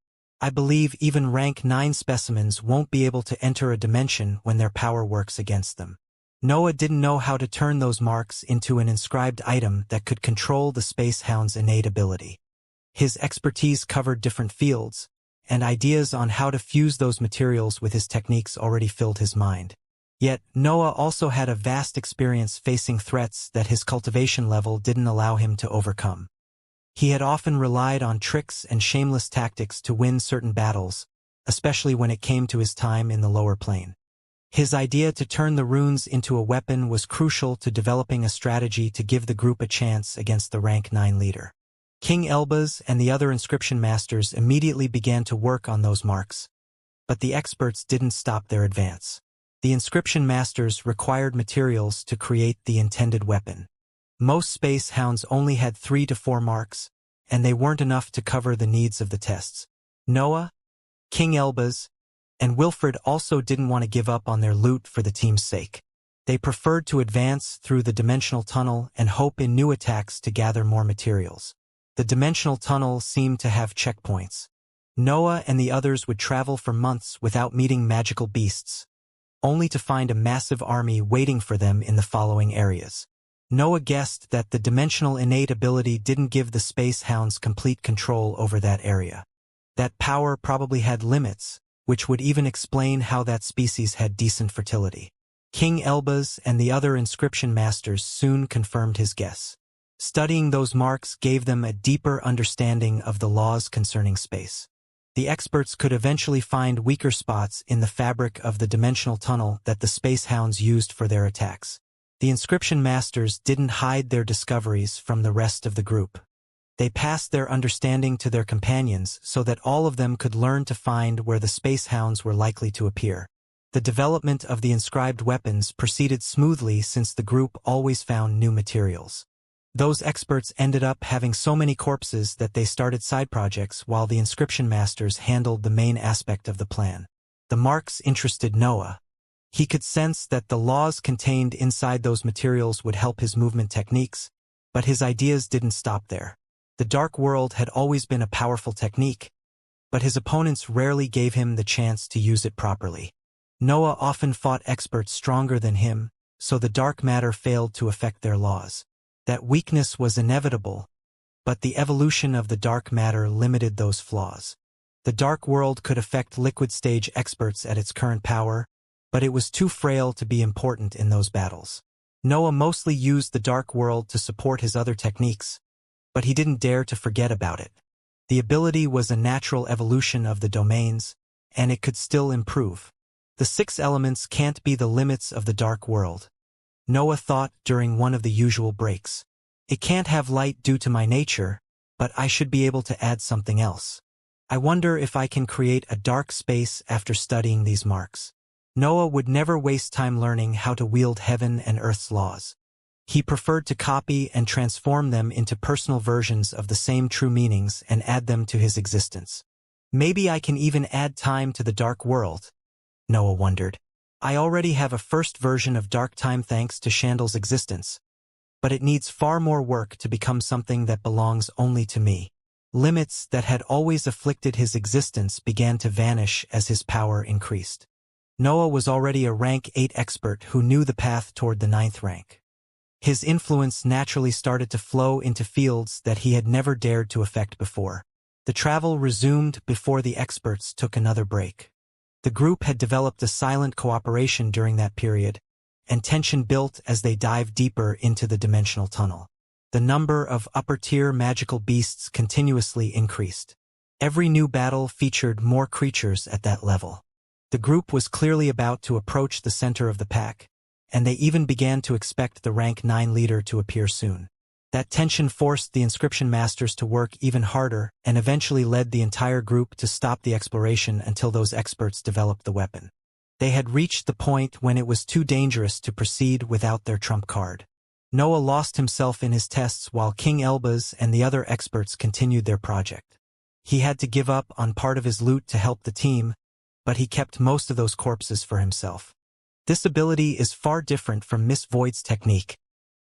I believe even rank 9 specimens won't be able to enter a dimension when their power works against them. Noah didn't know how to turn those marks into an inscribed item that could control the space hound's innate ability. His expertise covered different fields, and ideas on how to fuse those materials with his techniques already filled his mind. Yet, Noah also had a vast experience facing threats that his cultivation level didn't allow him to overcome. He had often relied on tricks and shameless tactics to win certain battles, especially when it came to his time in the lower plane. His idea to turn the runes into a weapon was crucial to developing a strategy to give the group a chance against the rank 9 leader. King Elbaz and the other inscription masters immediately began to work on those marks, but the experts didn't stop their advance. The inscription masters required materials to create the intended weapon. Most space hounds only had 3 to 4 marks, and they weren't enough to cover the needs of the tests. Noah, King Elbaz, and Wilfred also didn't want to give up on their loot for the team's sake. They preferred to advance through the dimensional tunnel and hope in new attacks to gather more materials. The dimensional tunnel seemed to have checkpoints. Noah and the others would travel for months without meeting magical beasts, only to find a massive army waiting for them in the following areas. Noah guessed that the dimensional innate ability didn't give the space hounds complete control over that area. That power probably had limits, which would even explain how that species had decent fertility. King Elbaz and the other inscription masters soon confirmed his guess. Studying those marks gave them a deeper understanding of the laws concerning space. The experts could eventually find weaker spots in the fabric of the dimensional tunnel that the space hounds used for their attacks. The inscription masters didn't hide their discoveries from the rest of the group. They passed their understanding to their companions so that all of them could learn to find where the space hounds were likely to appear. The development of the inscribed weapons proceeded smoothly since the group always found new materials. Those experts ended up having so many corpses that they started side projects while the inscription masters handled the main aspect of the plan. The marks interested Noah. He could sense that the laws contained inside those materials would help his movement techniques, but his ideas didn't stop there. The dark world had always been a powerful technique, but his opponents rarely gave him the chance to use it properly. Noah often fought experts stronger than him, so the dark matter failed to affect their laws. That weakness was inevitable, but the evolution of the dark matter limited those flaws. The dark world could affect liquid stage experts at its current power, but it was too frail to be important in those battles. Noah mostly used the dark world to support his other techniques, but he didn't dare to forget about it. The ability was a natural evolution of the domains, and it could still improve. The 6 elements can't be the limits of the dark world, Noah thought during one of the usual breaks. It can't have light due to my nature, but I should be able to add something else. I wonder if I can create a dark space after studying these marks. Noah would never waste time learning how to wield heaven and earth's laws. He preferred to copy and transform them into personal versions of the same true meanings and add them to his existence. Maybe I can even add time to the dark world, Noah wondered. I already have a first version of dark time thanks to Chandal's existence, but it needs far more work to become something that belongs only to me. Limits that had always afflicted his existence began to vanish as his power increased. Noah was already a rank 8 expert who knew the path toward the 9th rank. His influence naturally started to flow into fields that he had never dared to affect before. The travel resumed before the experts took another break. The group had developed a silent cooperation during that period, and tension built as they dived deeper into the dimensional tunnel. The number of upper-tier magical beasts continuously increased. Every new battle featured more creatures at that level. The group was clearly about to approach the center of the pack, and they even began to expect the rank 9 leader to appear soon. That tension forced the inscription masters to work even harder and eventually led the entire group to stop the exploration until those experts developed the weapon. They had reached the point when it was too dangerous to proceed without their trump card. Noah lost himself in his tests while King Elbaz and the other experts continued their project. He had to give up on part of his loot to help the team, but he kept most of those corpses for himself. This ability is far different from Miss Void's technique,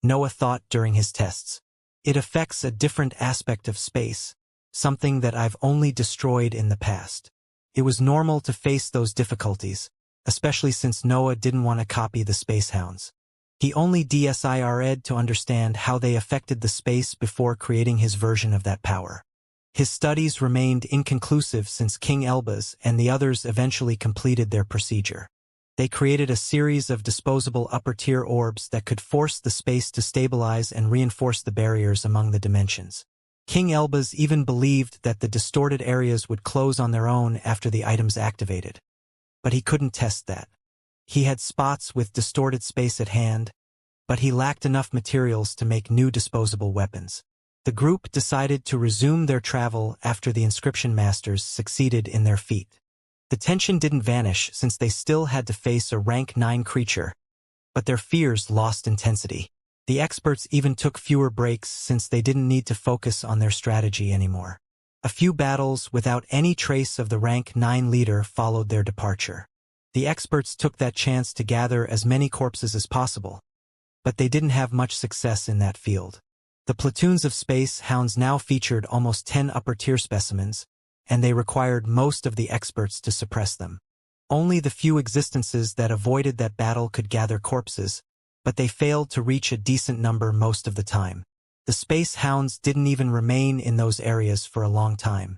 Noah thought during his tests. It affects a different aspect of space, something that I've only destroyed in the past. It was normal to face those difficulties, especially since Noah didn't want to copy the Space Hounds. He only DSIR'd to understand how they affected the space before creating his version of that power. His studies remained inconclusive since King Elbaz and the others eventually completed their procedure. They created a series of disposable upper-tier orbs that could force the space to stabilize and reinforce the barriers among the dimensions. King Elbaz even believed that the distorted areas would close on their own after the items activated. But he couldn't test that. He had spots with distorted space at hand, but he lacked enough materials to make new disposable weapons. The group decided to resume their travel after the inscription masters succeeded in their feat. The tension didn't vanish since they still had to face a rank 9 creature, but their fears lost intensity. The experts even took fewer breaks since they didn't need to focus on their strategy anymore. A few battles without any trace of the rank 9 leader followed their departure. The experts took that chance to gather as many corpses as possible, but they didn't have much success in that field. The platoons of Space Hounds now featured almost 10 upper-tier specimens, and they required most of the experts to suppress them. Only the few existences that avoided that battle could gather corpses, but they failed to reach a decent number most of the time. The Space Hounds didn't even remain in those areas for a long time.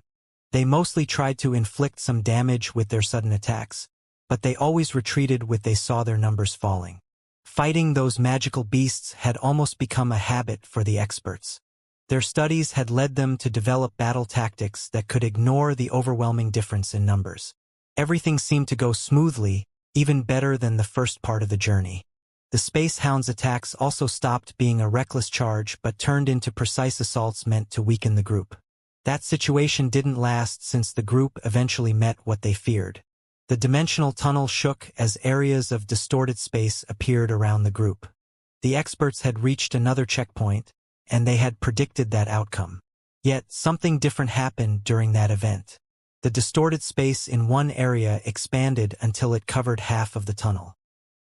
They mostly tried to inflict some damage with their sudden attacks, but they always retreated when they saw their numbers falling. Fighting those magical beasts had almost become a habit for the experts. Their studies had led them to develop battle tactics that could ignore the overwhelming difference in numbers. Everything seemed to go smoothly, even better than the first part of the journey. The Space Hounds' attacks also stopped being a reckless charge but turned into precise assaults meant to weaken the group. That situation didn't last since the group eventually met what they feared. The dimensional tunnel shook as areas of distorted space appeared around the group. The experts had reached another checkpoint, and they had predicted that outcome. Yet something different happened during that event. The distorted space in one area expanded until it covered half of the tunnel.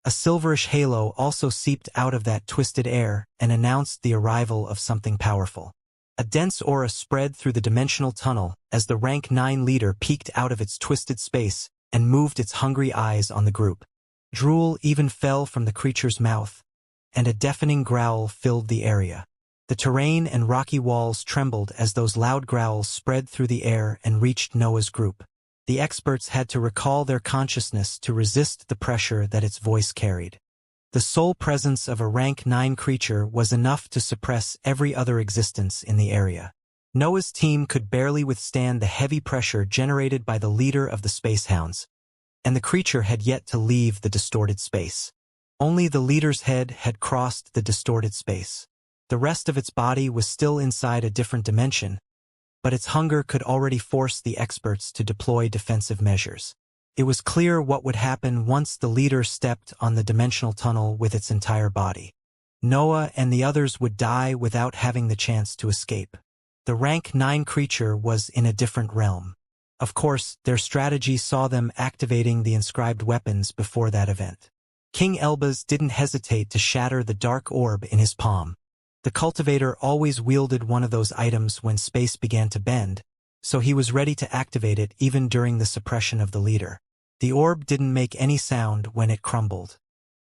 A silverish halo also seeped out of that twisted air and announced the arrival of something powerful. A dense aura spread through the dimensional tunnel as the rank 9 leader peeked out of its twisted space and moved its hungry eyes on the group. Drool even fell from the creature's mouth, and a deafening growl filled the area. The terrain and rocky walls trembled as those loud growls spread through the air and reached Noah's group. The experts had to recall their consciousness to resist the pressure that its voice carried. The sole presence of a rank 9 creature was enough to suppress every other existence in the area. Noah's team could barely withstand the heavy pressure generated by the leader of the Space Hounds, and the creature had yet to leave the distorted space. Only the leader's head had crossed the distorted space. The rest of its body was still inside a different dimension, but its hunger could already force the experts to deploy defensive measures. It was clear what would happen once the leader stepped on the dimensional tunnel with its entire body. Noah and the others would die without having the chance to escape. The rank 9 creature was in a different realm. Of course, their strategy saw them activating the inscribed weapons before that event. King Elbaz didn't hesitate to shatter the dark orb in his palm. The cultivator always wielded one of those items when space began to bend, so he was ready to activate it even during the suppression of the leader. The orb didn't make any sound when it crumbled.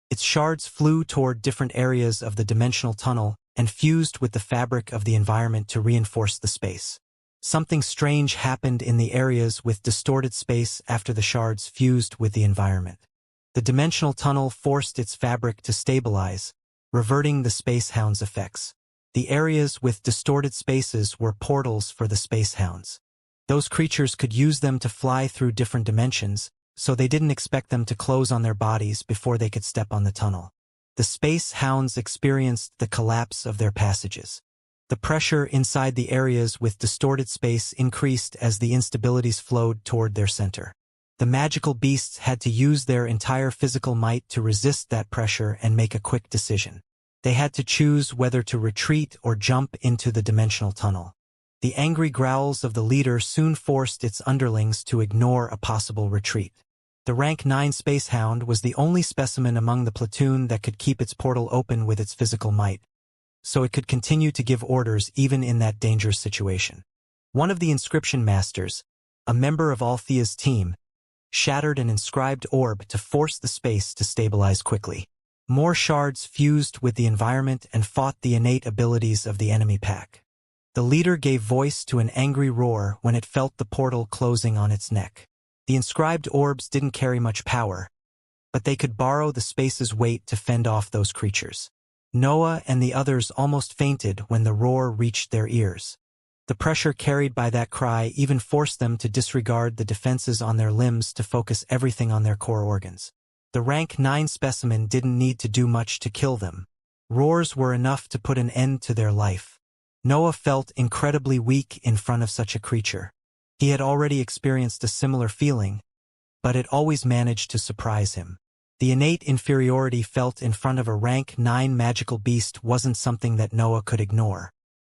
Its shards flew toward different areas of the dimensional tunnel and fused with the fabric of the environment to reinforce the space. Something strange happened in the areas with distorted space after the shards fused with the environment. The dimensional tunnel forced its fabric to stabilize, reverting the Space Hounds' effects. The areas with distorted spaces were portals for the Space Hounds. Those creatures could use them to fly through different dimensions, so they didn't expect them to close on their bodies before they could step on the tunnel. The Space Hounds experienced the collapse of their passages. The pressure inside the areas with distorted space increased as the instabilities flowed toward their center. The magical beasts had to use their entire physical might to resist that pressure and make a quick decision. They had to choose whether to retreat or jump into the dimensional tunnel. The angry growls of the leader soon forced its underlings to ignore a possible retreat. The rank 9 Space Hound was the only specimen among the platoon that could keep its portal open with its physical might, so it could continue to give orders even in that dangerous situation. One of the inscription masters, a member of Althea's team, shattered an inscribed orb to force the space to stabilize quickly. More shards fused with the environment and fought the innate abilities of the enemy pack. The leader gave voice to an angry roar when it felt the portal closing on its neck. The inscribed orbs didn't carry much power, but they could borrow the space's weight to fend off those creatures. Noah and the others almost fainted when the roar reached their ears. The pressure carried by that cry even forced them to disregard the defenses on their limbs to focus everything on their core organs. The rank 9 specimen didn't need to do much to kill them. Roars were enough to put an end to their life. Noah felt incredibly weak in front of such a creature. He had already experienced a similar feeling, but it always managed to surprise him. The innate inferiority felt in front of a rank 9 magical beast wasn't something that Noah could ignore.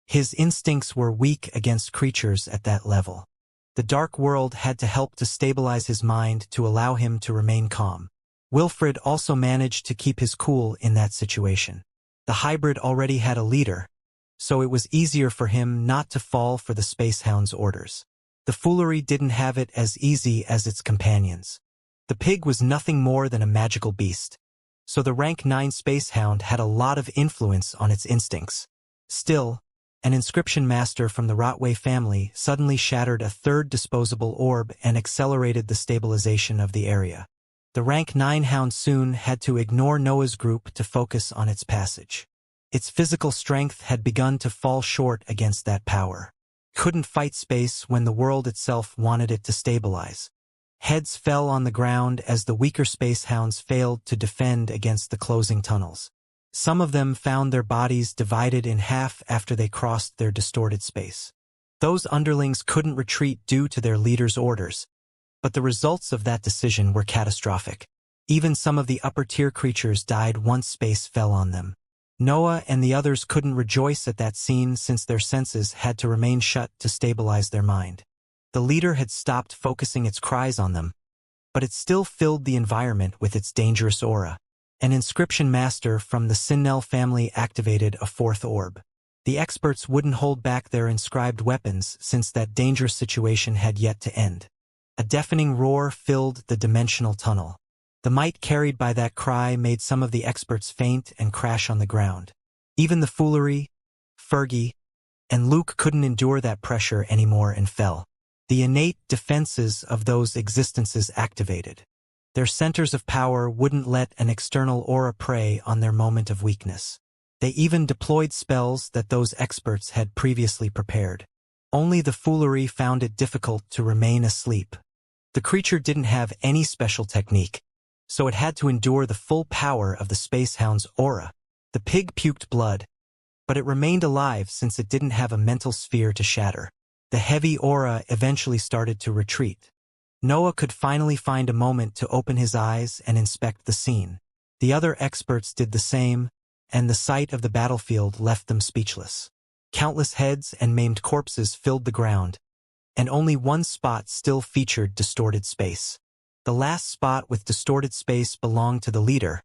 His instincts were weak against creatures at that level. The dark world had to help to stabilize his mind to allow him to remain calm. Wilfred also managed to keep his cool in that situation. The hybrid already had a leader, so it was easier for him not to fall for the Space Hound's orders. The foolery didn't have it as easy as its companions. The pig was nothing more than a magical beast, so the rank 9 Space Hound had a lot of influence on its instincts. Still, an inscription master from the Rotway family suddenly shattered a third disposable orb and accelerated the stabilization of the area. The rank 9 hound soon had to ignore Noah's group to focus on its passage. Its physical strength had begun to fall short against that power. Couldn't fight space when the world itself wanted it to stabilize. Heads fell on the ground as the weaker space hounds failed to defend against the closing tunnels. Some of them found their bodies divided in half after they crossed their distorted space. Those underlings couldn't retreat due to their leader's orders, but the results of that decision were catastrophic. Even some of the upper-tier creatures died once space fell on them. Noah and the others couldn't rejoice at that scene since their senses had to remain shut to stabilize their mind. The leader had stopped focusing its cries on them, but it still filled the environment with its dangerous aura. An inscription master from the Sinnel family activated a fourth orb. The experts wouldn't hold back their inscribed weapons since that dangerous situation had yet to end. A deafening roar filled the dimensional tunnel. The might carried by that cry made some of the experts faint and crash on the ground. Even the foolery, Fergie, and Luke couldn't endure that pressure anymore and fell. The innate defenses of those existences activated. Their centers of power wouldn't let an external aura prey on their moment of weakness. They even deployed spells that those experts had previously prepared. Only the foolery found it difficult to remain asleep. The creature didn't have any special technique, so it had to endure the full power of the Space Hound's aura. The pig puked blood, but it remained alive since it didn't have a mental sphere to shatter. The heavy aura eventually started to retreat. Noah could finally find a moment to open his eyes and inspect the scene. The other experts did the same, and the sight of the battlefield left them speechless. Countless heads and maimed corpses filled the ground, and only one spot still featured distorted space. The last spot with distorted space belonged to the leader,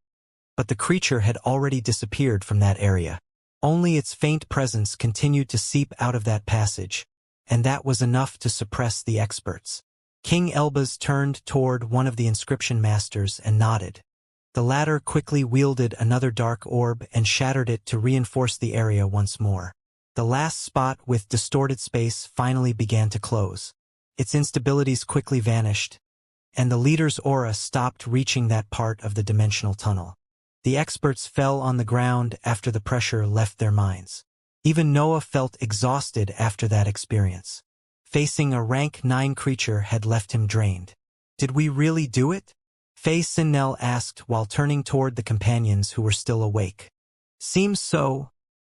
but the creature had already disappeared from that area. Only its faint presence continued to seep out of that passage, and that was enough to suppress the experts. King Elbaz turned toward one of the inscription masters and nodded. The latter quickly wielded another dark orb and shattered it to reinforce the area once more. The last spot with distorted space finally began to close. Its instabilities quickly vanished, and the leader's aura stopped reaching that part of the dimensional tunnel. The experts fell on the ground after the pressure left their minds. Even Noah felt exhausted after that experience. Facing a rank 9 creature had left him drained. Did we really do it? Faye Sinnell asked while turning toward the companions who were still awake. Seems so,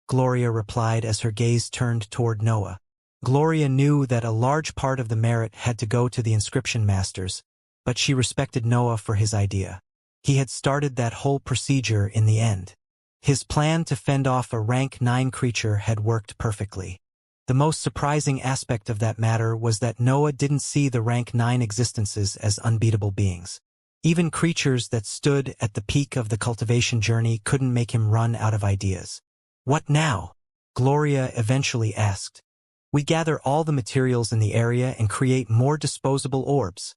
Gloria replied as her gaze turned toward Noah. Gloria knew that a large part of the merit had to go to the inscription masters, but she respected Noah for his idea. He had started that whole procedure in the end. His plan to fend off a rank 9 creature had worked perfectly. The most surprising aspect of that matter was that Noah didn't see the rank 9 existences as unbeatable beings. Even creatures that stood at the peak of the cultivation journey couldn't make him run out of ideas. What now? Gloria eventually asked. We gather all the materials in the area and create more disposable orbs,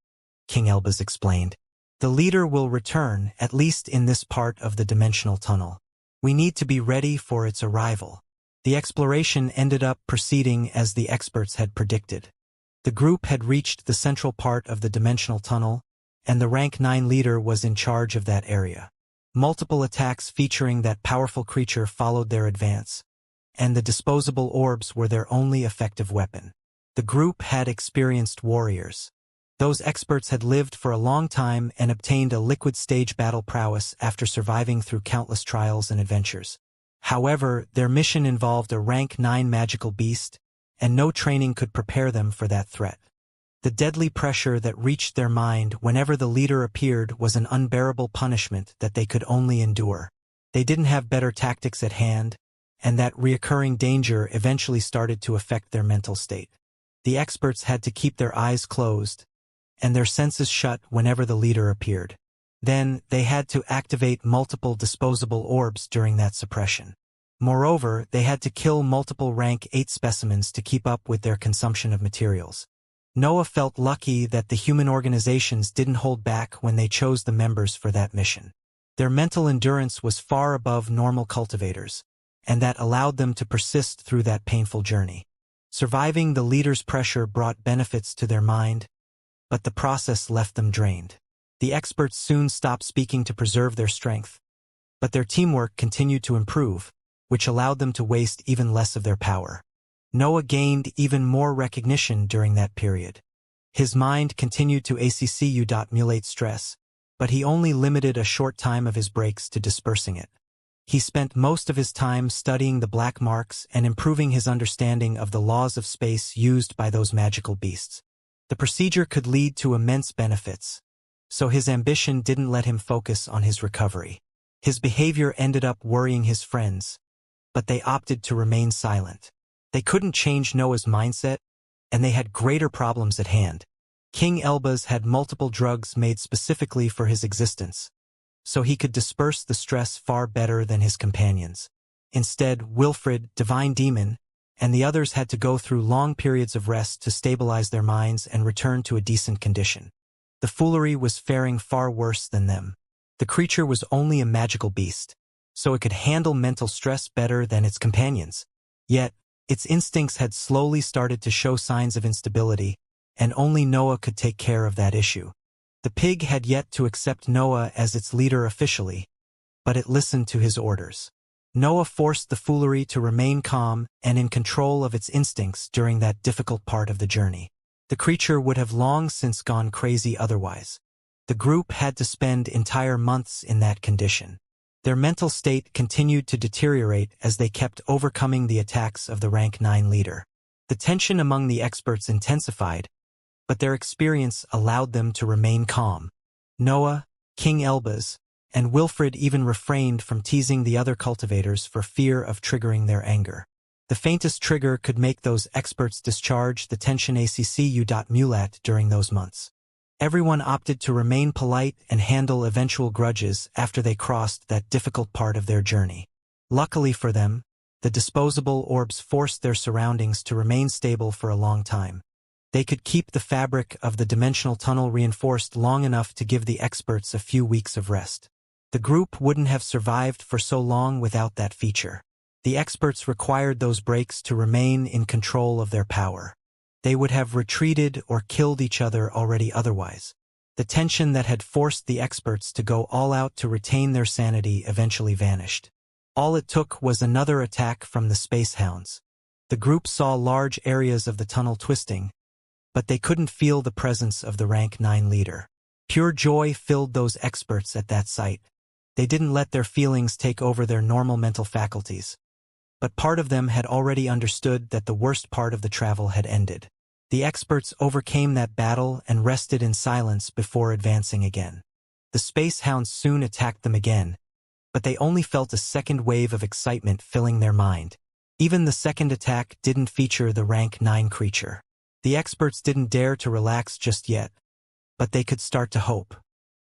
King Elbaz explained. The leader will return, at least in this part of the dimensional tunnel. We need to be ready for its arrival. The exploration ended up proceeding as the experts had predicted. The group had reached the central part of the dimensional tunnel, and the rank 9 leader was in charge of that area. Multiple attacks featuring that powerful creature followed their advance, and the disposable orbs were their only effective weapon. The group had experienced warriors. Those experts had lived for a long time and obtained a liquid stage battle prowess after surviving through countless trials and adventures. However, their mission involved a rank 9 magical beast, and no training could prepare them for that threat. The deadly pressure that reached their mind whenever the leader appeared was an unbearable punishment that they could only endure. They didn't have better tactics at hand, and that reoccurring danger eventually started to affect their mental state. The experts had to keep their eyes closed, and their senses shut whenever the leader appeared. Then, they had to activate multiple disposable orbs during that suppression. Moreover, they had to kill multiple rank 8 specimens to keep up with their consumption of materials. Noah felt lucky that the human organizations didn't hold back when they chose the members for that mission. Their mental endurance was far above normal cultivators, and that allowed them to persist through that painful journey. Surviving the leader's pressure brought benefits to their mind, but the process left them drained. The experts soon stopped speaking to preserve their strength, but their teamwork continued to improve, which allowed them to waste even less of their power. Noah gained even more recognition during that period. His mind continued to accumulate stress, but he only limited a short time of his breaks to dispersing it. He spent most of his time studying the black marks and improving his understanding of the laws of space used by those magical beasts. The procedure could lead to immense benefits, so his ambition didn't let him focus on his recovery. His behavior ended up worrying his friends, but they opted to remain silent. They couldn't change Noah's mindset, and they had greater problems at hand. King Elbaz had multiple drugs made specifically for his existence, so he could disperse the stress far better than his companions. Instead, Wilfred, Divine Demon, and the others had to go through long periods of rest to stabilize their minds and return to a decent condition. The foolery was faring far worse than them. The creature was only a magical beast, so it could handle mental stress better than its companions. Yet, its instincts had slowly started to show signs of instability, and only Noah could take care of that issue. The pig had yet to accept Noah as its leader officially, but it listened to his orders. Noah forced the foolery to remain calm and in control of its instincts during that difficult part of the journey. The creature would have long since gone crazy otherwise. The group had to spend entire months in that condition. Their mental state continued to deteriorate as they kept overcoming the attacks of the rank 9 leader. The tension among the experts intensified, but their experience allowed them to remain calm. Noah, King Elbaz, and Wilfred even refrained from teasing the other cultivators for fear of triggering their anger. The faintest trigger could make those experts discharge the tension accu.mulat during those months. Everyone opted to remain polite and handle eventual grudges after they crossed that difficult part of their journey. Luckily for them, the disposable orbs forced their surroundings to remain stable for a long time. They could keep the fabric of the dimensional tunnel reinforced long enough to give the experts a few weeks of rest. The group wouldn't have survived for so long without that feature. The experts required those breaks to remain in control of their power. They would have retreated or killed each other already otherwise. The tension that had forced the experts to go all out to retain their sanity eventually vanished. All it took was another attack from the space hounds. The group saw large areas of the tunnel twisting, but they couldn't feel the presence of the rank 9 leader. Pure joy filled those experts at that sight. They didn't let their feelings take over their normal mental faculties. But part of them had already understood that the worst part of the travel had ended. The experts overcame that battle and rested in silence before advancing again. The space hounds soon attacked them again, but they only felt a second wave of excitement filling their mind. Even the second attack didn't feature the rank 9 creature. The experts didn't dare to relax just yet, but they could start to hope.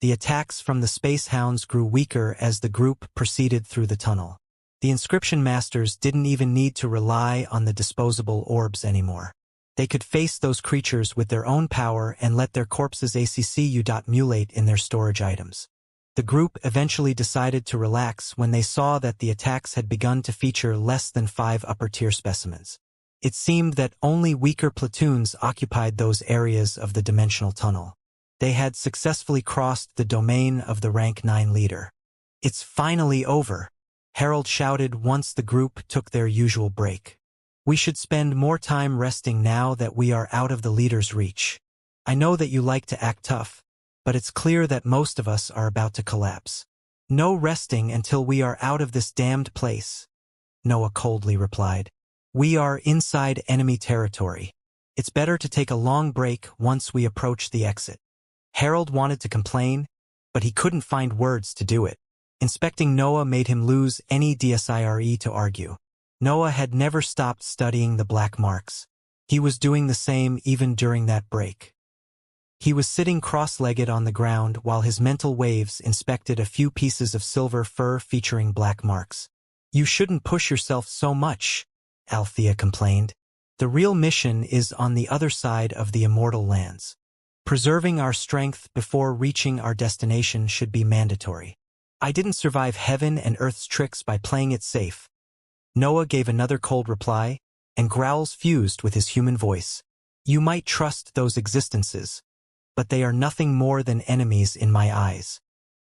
The attacks from the space hounds grew weaker as the group proceeded through the tunnel. The inscription masters didn't even need to rely on the disposable orbs anymore. They could face those creatures with their own power and let their corpses accu.mutate in their storage items. The group eventually decided to relax when they saw that the attacks had begun to feature less than 5 upper-tier specimens. It seemed that only weaker platoons occupied those areas of the dimensional tunnel. They had successfully crossed the domain of the rank 9 leader. "It's finally over," Harold shouted once the group took their usual break. "We should spend more time resting now that we are out of the leader's reach. I know that you like to act tough, but it's clear that most of us are about to collapse. No resting until we are out of this damned place," Noah coldly replied. "We are inside enemy territory. It's better to take a long break once we approach the exit." Harold wanted to complain, but he couldn't find words to do it. Inspecting Noah made him lose any desire to argue. Noah had never stopped studying the black marks. He was doing the same even during that break. He was sitting cross-legged on the ground while his mental waves inspected a few pieces of silver fur featuring black marks. "You shouldn't push yourself so much," Althea complained. "The real mission is on the other side of the Immortal lands. Preserving our strength before reaching our destination should be mandatory. I didn't survive heaven and earth's tricks by playing it safe." Noah gave another cold reply, and growls fused with his human voice. "You might trust those existences, but they are nothing more than enemies in my eyes.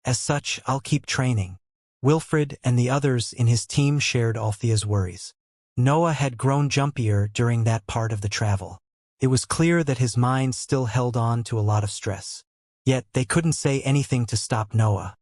As such, I'll keep training." Wilfred and the others in his team shared Althea's worries. Noah had grown jumpier during that part of the travel. It was clear that his mind still held on to a lot of stress. Yet they couldn't say anything to stop Noah.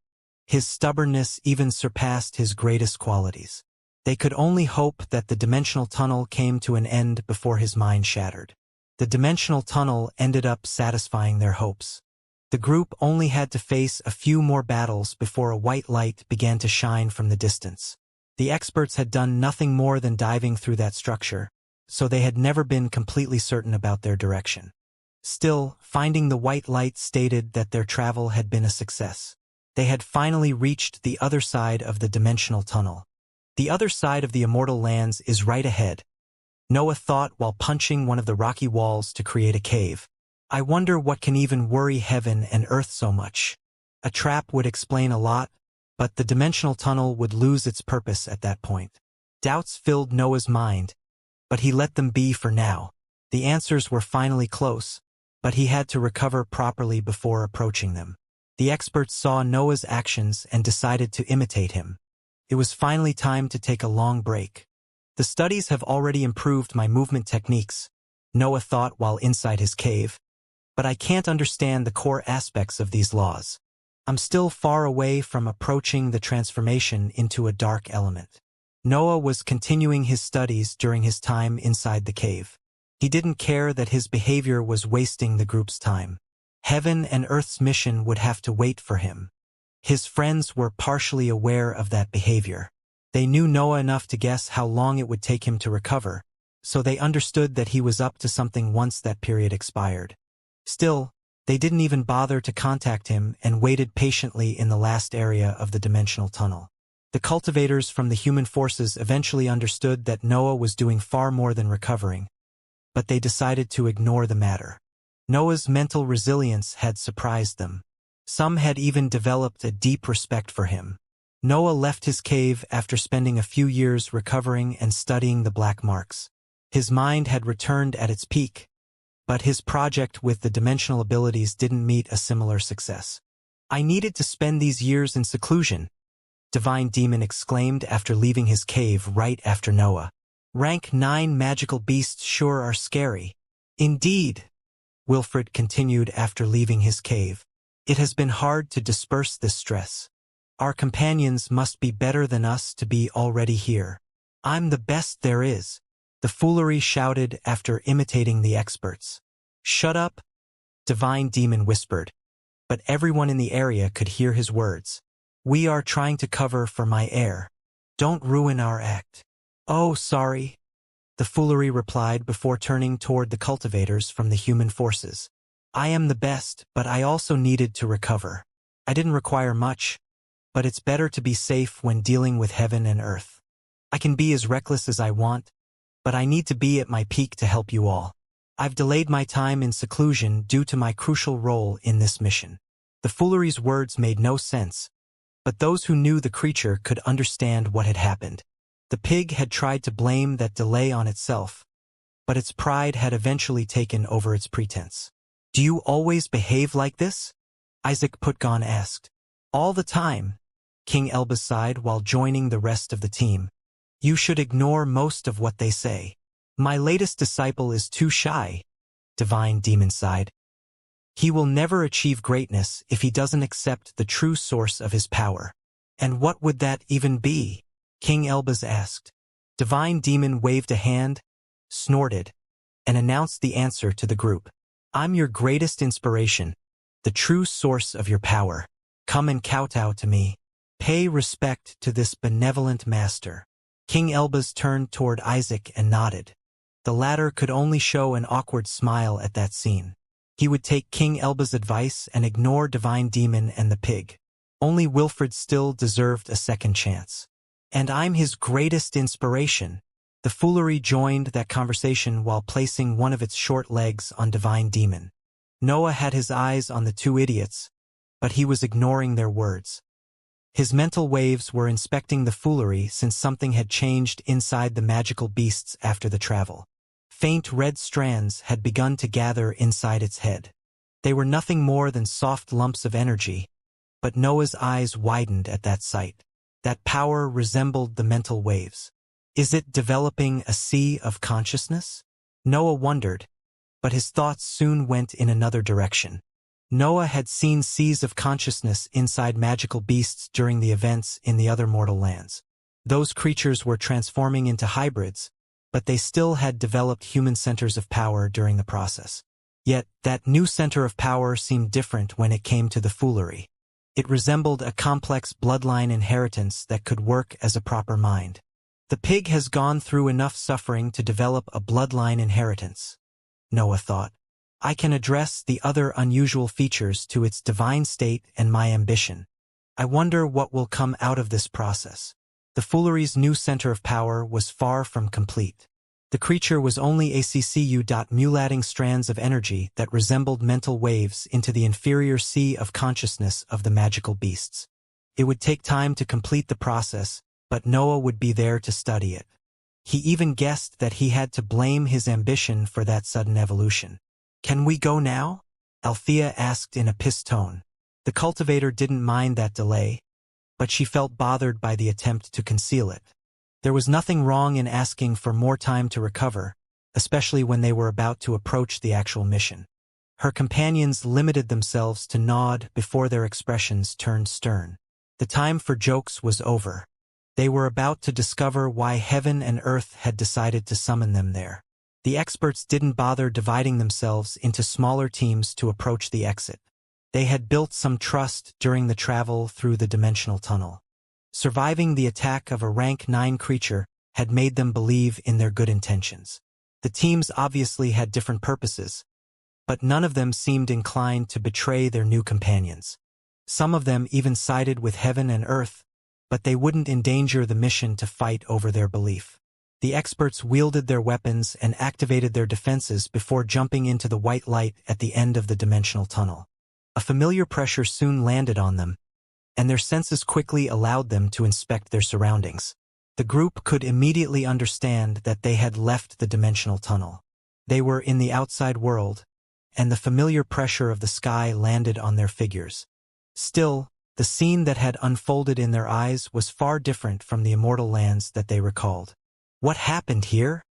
His stubbornness even surpassed his greatest qualities. They could only hope that the dimensional tunnel came to an end before his mind shattered. The dimensional tunnel ended up satisfying their hopes. The group only had to face a few more battles before a white light began to shine from the distance. The experts had done nothing more than diving through that structure, so they had never been completely certain about their direction. Still, finding the white light stated that their travel had been a success. They had finally reached the other side of the dimensional tunnel. "The other side of the Immortal lands is right ahead," Noah thought while punching one of the rocky walls to create a cave. "I wonder what can even worry heaven and earth so much." A trap would explain a lot, but the dimensional tunnel would lose its purpose at that point. Doubts filled Noah's mind, but he let them be for now. The answers were finally close, but he had to recover properly before approaching them. The experts saw Noah's actions and decided to imitate him. It was finally time to take a long break. The studies have already improved my movement techniques, Noah thought while inside his cave, but I can't understand the core aspects of these laws. I'm still far away from approaching the transformation into a dark element. Noah was continuing his studies during his time inside the cave. He didn't care that his behavior was wasting the group's time. Heaven and Earth's mission would have to wait for him. His friends were partially aware of that behavior. They knew Noah enough to guess how long it would take him to recover, so they understood that he was up to something once that period expired. Still, they didn't even bother to contact him and waited patiently in the last area of the dimensional tunnel. The cultivators from the human forces eventually understood that Noah was doing far more than recovering, but they decided to ignore the matter. Noah's mental resilience had surprised them. Some had even developed a deep respect for him. Noah left his cave after spending a few years recovering and studying the black marks. His mind had returned at its peak, but his project with the dimensional abilities didn't meet a similar success. "I needed to spend these years in seclusion," Divine Demon exclaimed after leaving his cave right after Noah. "Rank 9 magical beasts sure are scary." "Indeed," Wilfred continued after leaving his cave. "It has been hard to disperse this stress. Our companions must be better than us to be already here." "I'm the best there is," the foolery shouted after imitating the experts. "Shut up," Divine Demon whispered, but everyone in the area could hear his words. "We are trying to cover for my heir. Don't ruin our act." "Oh, sorry," the foolery replied before turning toward the cultivators from the human forces. "I am the best, but I also needed to recover. I didn't require much, but it's better to be safe when dealing with heaven and earth. I can be as reckless as I want, but I need to be at my peak to help you all. I've delayed my time in seclusion due to my crucial role in this mission." The foolery's words made no sense, but those who knew the creature could understand what had happened. The pig had tried to blame that delay on itself, but its pride had eventually taken over its pretense. "Do you always behave like this?" Isaac Putgon asked. "All the time," King Elba sighed while joining the rest of the team. "You should ignore most of what they say." "My latest disciple is too shy," Divine Demon sighed. "He will never achieve greatness if he doesn't accept the true source of his power." "And what would that even be?" King Elbaz asked. Divine Demon waved a hand, snorted, and announced the answer to the group. "I'm your greatest inspiration, the true source of your power. Come and kowtow to me. Pay respect to this benevolent master." King Elbaz turned toward Isaac and nodded. The latter could only show an awkward smile at that scene. He would take King Elbaz's advice and ignore Divine Demon and the pig. Only Wilfred still deserved a second chance. "And I'm his greatest inspiration." The foolery joined that conversation while placing one of its short legs on Divine Demon. Noah had his eyes on the two idiots, but he was ignoring their words. His mental waves were inspecting the foolery since something had changed inside the magical beasts after the travel. Faint red strands had begun to gather inside its head. They were nothing more than soft lumps of energy, but Noah's eyes widened at that sight. That power resembled the mental waves. Is it developing a sea of consciousness? Noah wondered, but his thoughts soon went in another direction. Noah had seen seas of consciousness inside magical beasts during the events in the other mortal lands. Those creatures were transforming into hybrids, but they still had developed human centers of power during the process. Yet, that new center of power seemed different when it came to the foolery. It resembled a complex bloodline inheritance that could work as a proper mind. The pig has gone through enough suffering to develop a bloodline inheritance, Noah thought. I can address the other unusual features to its divine state and my ambition. I wonder what will come out of this process. The foolery's new center of power was far from complete. The creature was only mulating strands of energy that resembled mental waves into the inferior sea of consciousness of the magical beasts. It would take time to complete the process, but Noah would be there to study it. He even guessed that he had to blame his ambition for that sudden evolution. "Can we go now?" Althea asked in a pissed tone. The cultivator didn't mind that delay, but she felt bothered by the attempt to conceal it. There was nothing wrong in asking for more time to recover, especially when they were about to approach the actual mission. Her companions limited themselves to nod before their expressions turned stern. The time for jokes was over. They were about to discover why heaven and earth had decided to summon them there. The experts didn't bother dividing themselves into smaller teams to approach the exit. They had built some trust during the travel through the dimensional tunnel. Surviving the attack of a rank 9 creature had made them believe in their good intentions. The teams obviously had different purposes, but none of them seemed inclined to betray their new companions. Some of them even sided with heaven and earth, but they wouldn't endanger the mission to fight over their belief. The experts wielded their weapons and activated their defenses before jumping into the white light at the end of the dimensional tunnel. A familiar pressure soon landed on them, and their senses quickly allowed them to inspect their surroundings. The group could immediately understand that they had left the dimensional tunnel. They were in the outside world, and the familiar pressure of the sky landed on their figures. Still, the scene that had unfolded in their eyes was far different from the immortal lands that they recalled. "What happened here?"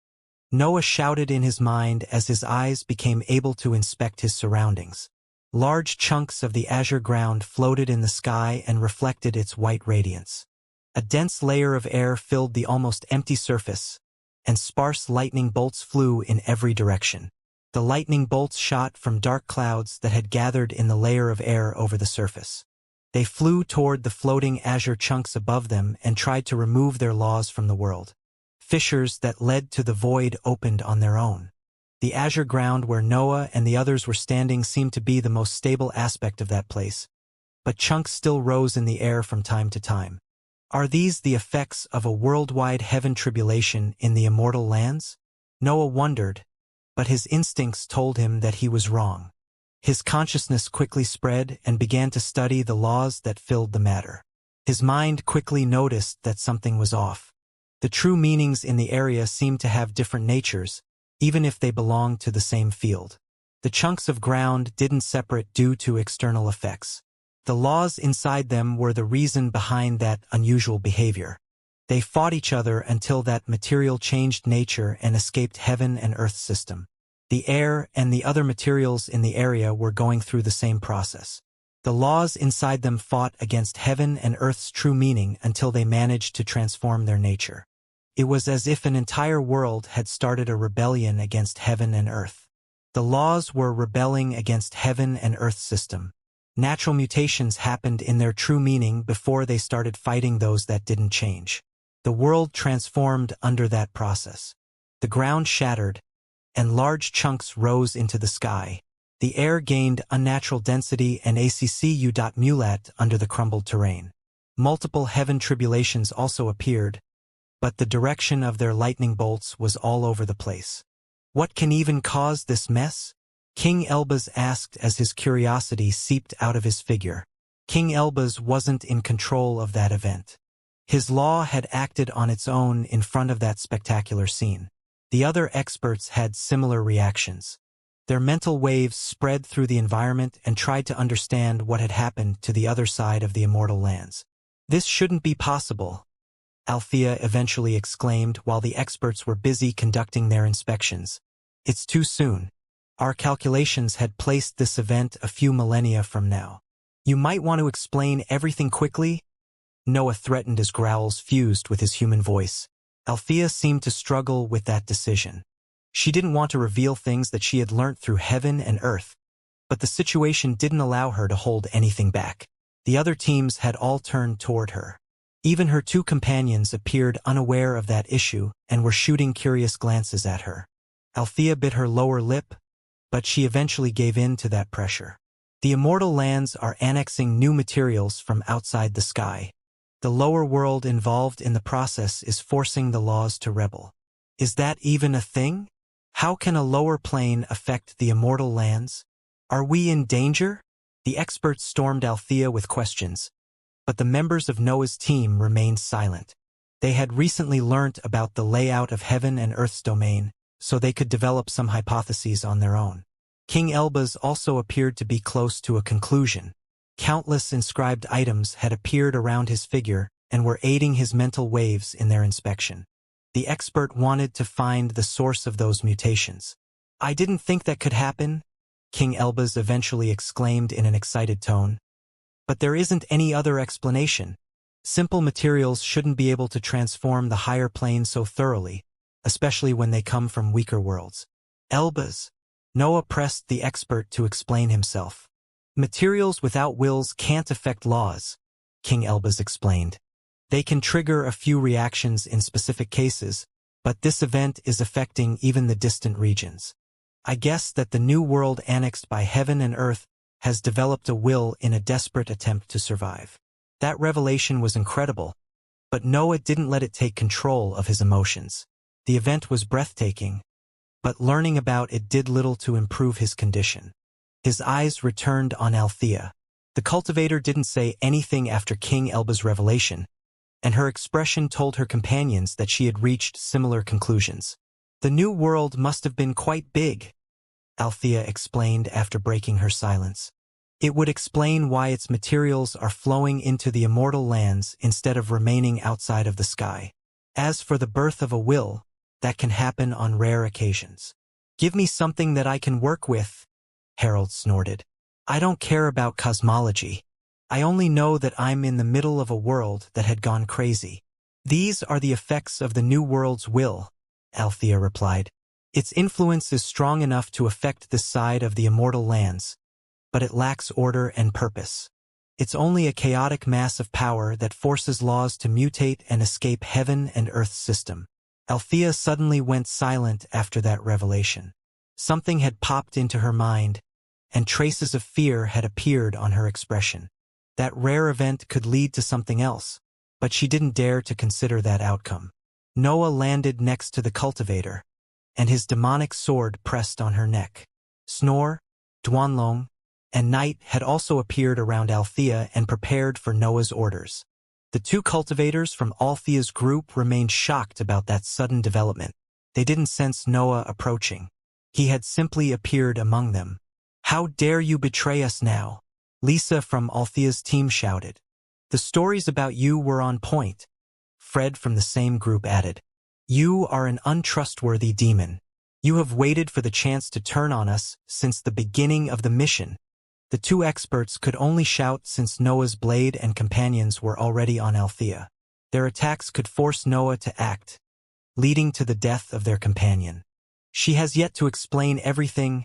Noah shouted in his mind as his eyes became able to inspect his surroundings. Large chunks of the azure ground floated in the sky and reflected its white radiance. A dense layer of air filled the almost empty surface, and sparse lightning bolts flew in every direction. The lightning bolts shot from dark clouds that had gathered in the layer of air over the surface. They flew toward the floating azure chunks above them and tried to remove their laws from the world. Fissures that led to the void opened on their own. The azure ground where Noah and the others were standing seemed to be the most stable aspect of that place, but chunks still rose in the air from time to time. Are these the effects of a worldwide heaven tribulation in the immortal lands? Noah wondered, but his instincts told him that he was wrong. His consciousness quickly spread and began to study the laws that filled the matter. His mind quickly noticed that something was off. The true meanings in the area seemed to have different natures, even if they belonged to the same field. The chunks of ground didn't separate due to external effects. The laws inside them were the reason behind that unusual behavior. They fought each other until that material changed nature and escaped heaven and earth's system. The air and the other materials in the area were going through the same process. The laws inside them fought against heaven and earth's true meaning until they managed to transform their nature. It was as if an entire world had started a rebellion against heaven and earth. The laws were rebelling against heaven and earth's system. Natural mutations happened in their true meaning before they started fighting those that didn't change. The world transformed under that process. The ground shattered, and large chunks rose into the sky. The air gained unnatural density and accu.mulat under the crumbled terrain. Multiple heaven tribulations also appeared, but the direction of their lightning bolts was all over the place. "What can even cause this mess?" King Elbaz asked as his curiosity seeped out of his figure. King Elbaz wasn't in control of that event. His law had acted on its own in front of that spectacular scene. The other experts had similar reactions. Their mental waves spread through the environment and tried to understand what had happened to the other side of the immortal lands. "This shouldn't be possible," Althea eventually exclaimed while the experts were busy conducting their inspections. "It's too soon. Our calculations had placed this event a few millennia from now. You might want to explain everything quickly?" Noah threatened as growls fused with his human voice. Althea seemed to struggle with that decision. She didn't want to reveal things that she had learnt through heaven and earth, but the situation didn't allow her to hold anything back. The other teams had all turned toward her. Even her two companions appeared unaware of that issue and were shooting curious glances at her. Althea bit her lower lip, but she eventually gave in to that pressure. The immortal lands are annexing new materials from outside the sky. The lower world involved in the process is forcing the laws to rebel. Is that even a thing? How can a lower plane affect the immortal lands? Are we in danger? The experts stormed Althea with questions, but the members of Noah's team remained silent. They had recently learnt about the layout of heaven and earth's domain, so they could develop some hypotheses on their own. King Elbaz also appeared to be close to a conclusion. Countless inscribed items had appeared around his figure and were aiding his mental waves in their inspection. The expert wanted to find the source of those mutations. "I didn't think that could happen," King Elbaz eventually exclaimed in an excited tone. "But there isn't any other explanation. Simple materials shouldn't be able to transform the higher plane so thoroughly, especially when they come from weaker worlds." "Elbaz," Noah pressed the expert to explain himself. "Materials without wills can't affect laws," King Elbaz explained. "They can trigger a few reactions in specific cases, but this event is affecting even the distant regions. I guess that the new world annexed by heaven and earth has developed a will in a desperate attempt to survive." That revelation was incredible, but Noah didn't let it take control of his emotions. The event was breathtaking, but learning about it did little to improve his condition. His eyes returned on Althea. The cultivator didn't say anything after King Elbaz's revelation, and her expression told her companions that she had reached similar conclusions. "The new world must have been quite big," Althea explained after breaking her silence. "It would explain why its materials are flowing into the immortal lands instead of remaining outside of the sky. As for the birth of a will, that can happen on rare occasions." "Give me something that I can work with," Harold snorted. "I don't care about cosmology. I only know that I'm in the middle of a world that had gone crazy." "These are the effects of the new world's will," Althea replied. "Its influence is strong enough to affect this side of the immortal lands, but it lacks order and purpose. It's only a chaotic mass of power that forces laws to mutate and escape heaven and earth's system." Althea suddenly went silent after that revelation. Something had popped into her mind, and traces of fear had appeared on her expression. That rare event could lead to something else, but she didn't dare to consider that outcome. Noah landed next to the cultivator, and his demonic sword pressed on her neck. Snore, Duanlong, and Night had also appeared around Althea and prepared for Noah's orders. The two cultivators from Althea's group remained shocked about that sudden development. They didn't sense Noah approaching. He had simply appeared among them. "How dare you betray us now?" Lisa from Althea's team shouted. "The stories about you were on point," Fred from the same group added. "You are an untrustworthy demon. You have waited for the chance to turn on us since the beginning of the mission." The two experts could only shout since Noah's blade and companions were already on Althea. Their attacks could force Noah to act, leading to the death of their companion. "She has yet to explain everything,"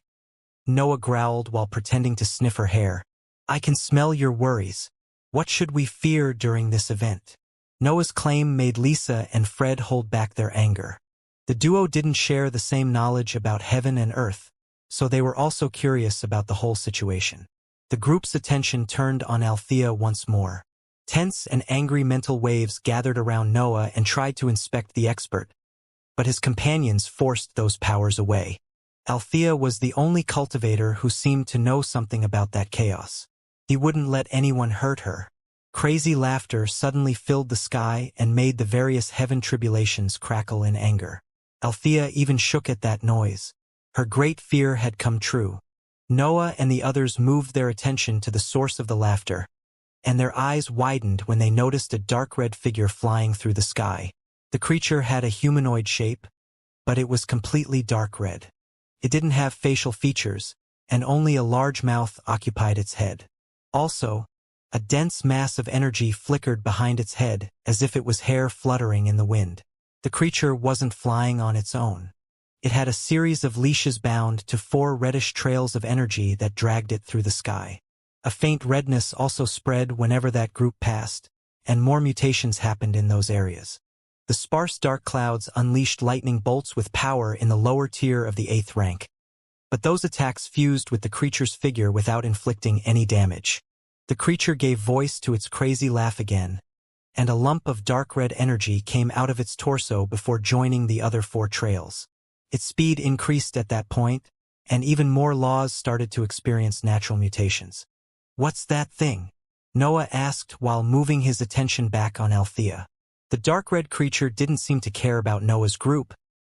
Noah growled while pretending to sniff her hair. "I can smell your worries. What should we fear during this event?" Noah's claim made Lisa and Fred hold back their anger. The duo didn't share the same knowledge about heaven and earth, so they were also curious about the whole situation. The group's attention turned on Althea once more. Tense and angry mental waves gathered around Noah and tried to inspect the expert, but his companions forced those powers away. Althea was the only cultivator who seemed to know something about that chaos. He wouldn't let anyone hurt her. Crazy laughter suddenly filled the sky and made the various heaven tribulations crackle in anger. Althea even shook at that noise. Her great fear had come true. Noah and the others moved their attention to the source of the laughter, and their eyes widened when they noticed a dark red figure flying through the sky. The creature had a humanoid shape, but it was completely dark red. It didn't have facial features, and only a large mouth occupied its head. Also, a dense mass of energy flickered behind its head as if it was hair fluttering in the wind. The creature wasn't flying on its own. It had a series of leashes bound to 4 reddish trails of energy that dragged it through the sky. A faint redness also spread whenever that group passed, and more mutations happened in those areas. The sparse dark clouds unleashed lightning bolts with power in the lower tier of the 8th rank. But those attacks fused with the creature's figure without inflicting any damage. The creature gave voice to its crazy laugh again, and a lump of dark red energy came out of its torso before joining the other 4 trails. Its speed increased at that point, and even more laws started to experience natural mutations. "What's that thing?" Noah asked while moving his attention back on Althea. The dark red creature didn't seem to care about Noah's group,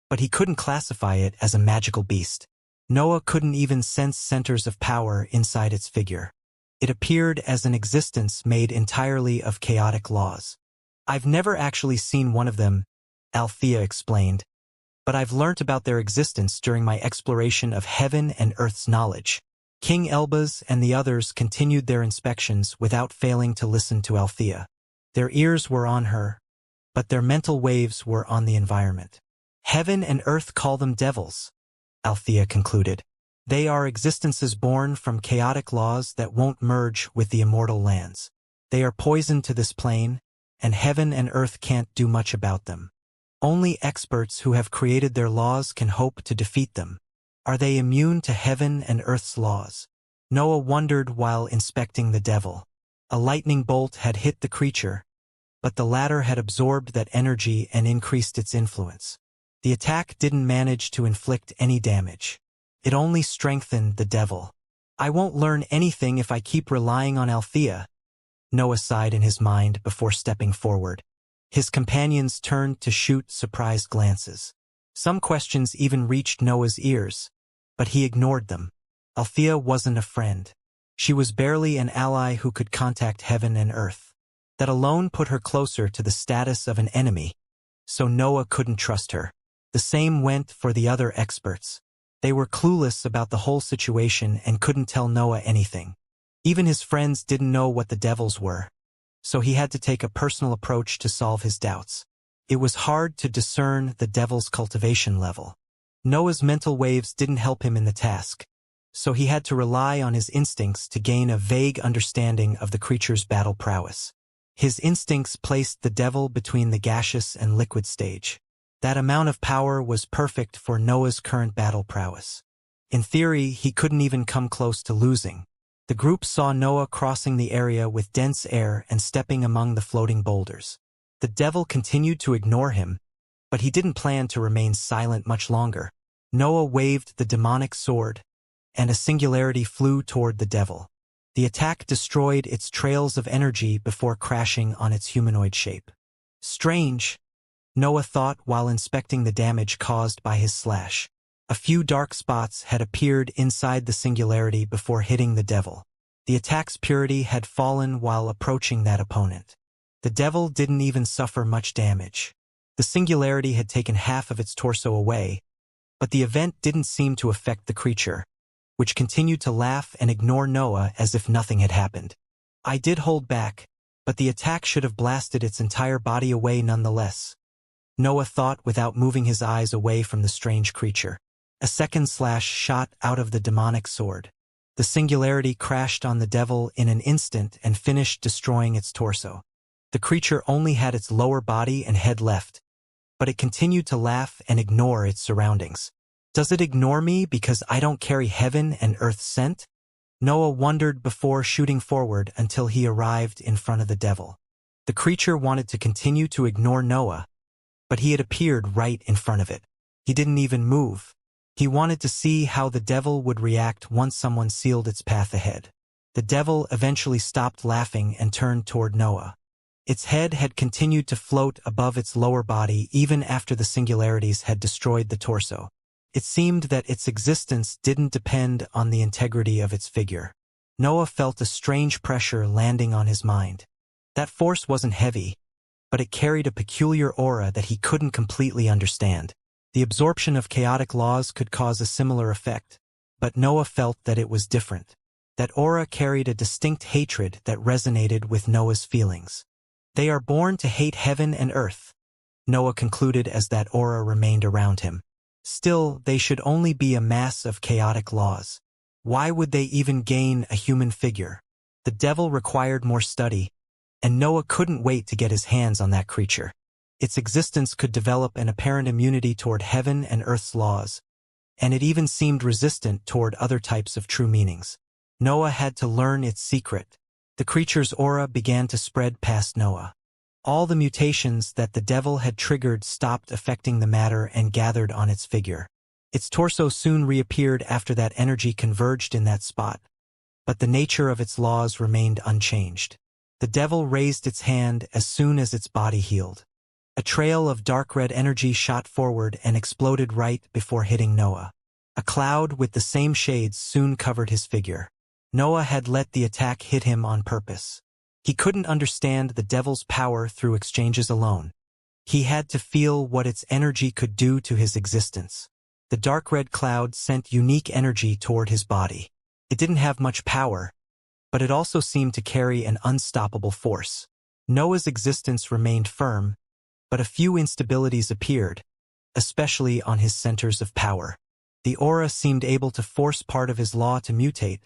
but he couldn't classify it as a magical beast. Noah couldn't even sense centers of power inside its figure. It appeared as an existence made entirely of chaotic laws. I've never actually seen one of them, Althea explained, but I've learnt about their existence during my exploration of heaven and earth's knowledge. King Elbaz and the others continued their inspections without failing to listen to Althea. Their ears were on her, but their mental waves were on the environment. Heaven and earth call them devils, Althea concluded. They are existences born from chaotic laws that won't merge with the immortal lands. They are poison to this plane, and heaven and earth can't do much about them. Only experts who have created their laws can hope to defeat them. Are they immune to heaven and earth's laws? Noah wondered while inspecting the devil. A lightning bolt had hit the creature, but the latter had absorbed that energy and increased its influence. The attack didn't manage to inflict any damage. It only strengthened the devil. I won't learn anything if I keep relying on Althea, Noah sighed in his mind before stepping forward. His companions turned to shoot surprised glances. Some questions even reached Noah's ears, but he ignored them. Althea wasn't a friend. She was barely an ally who could contact heaven and earth. That alone put her closer to the status of an enemy, so Noah couldn't trust her. The same went for the other experts. They were clueless about the whole situation and couldn't tell Noah anything. Even his friends didn't know what the devils were, so he had to take a personal approach to solve his doubts. It was hard to discern the devil's cultivation level. Noah's mental waves didn't help him in the task, so he had to rely on his instincts to gain a vague understanding of the creature's battle prowess. His instincts placed the devil between the gaseous and liquid stage. That amount of power was perfect for Noah's current battle prowess. In theory, he couldn't even come close to losing. The group saw Noah crossing the area with dense air and stepping among the floating boulders. The devil continued to ignore him, but he didn't plan to remain silent much longer. Noah waved the demonic sword, and a singularity flew toward the devil. The attack destroyed its trails of energy before crashing on its humanoid shape. Strange, Noah thought while inspecting the damage caused by his slash. A few dark spots had appeared inside the singularity before hitting the devil. The attack's purity had fallen while approaching that opponent. The devil didn't even suffer much damage. The singularity had taken half of its torso away, but the event didn't seem to affect the creature, which continued to laugh and ignore Noah as if nothing had happened. I did hold back, but the attack should have blasted its entire body away nonetheless, Noah thought without moving his eyes away from the strange creature. A second slash shot out of the demonic sword. The singularity crashed on the devil in an instant and finished destroying its torso. The creature only had its lower body and head left, but it continued to laugh and ignore its surroundings. Does it ignore me because I don't carry heaven and earth's scent? Noah wondered before shooting forward until he arrived in front of the devil. The creature wanted to continue to ignore Noah, but he had appeared right in front of it. He didn't even move. He wanted to see how the devil would react once someone sealed its path ahead. The devil eventually stopped laughing and turned toward Noah. Its head had continued to float above its lower body even after the singularities had destroyed the torso. It seemed that its existence didn't depend on the integrity of its figure. Noah felt a strange pressure landing on his mind. That force wasn't heavy, but it carried a peculiar aura that he couldn't completely understand. The absorption of chaotic laws could cause a similar effect, but Noah felt that it was different. That aura carried a distinct hatred that resonated with Noah's feelings. They are born to hate heaven and earth, Noah concluded as that aura remained around him. Still, they should only be a mass of chaotic laws. Why would they even gain a human figure? The devil required more study, and Noah couldn't wait to get his hands on that creature. Its existence could develop an apparent immunity toward heaven and earth's laws, and it even seemed resistant toward other types of true meanings. Noah had to learn its secret. The creature's aura began to spread past Noah. All the mutations that the devil had triggered stopped affecting the matter and gathered on its figure. Its torso soon reappeared after that energy converged in that spot, but the nature of its laws remained unchanged. The devil raised its hand as soon as its body healed. A trail of dark red energy shot forward and exploded right before hitting Noah. A cloud with the same shades soon covered his figure. Noah had let the attack hit him on purpose. He couldn't understand the devil's power through exchanges alone. He had to feel what its energy could do to his existence. The dark red cloud sent unique energy toward his body. It didn't have much power, but it also seemed to carry an unstoppable force. Noah's existence remained firm, but a few instabilities appeared, especially on his centers of power. The aura seemed able to force part of his law to mutate,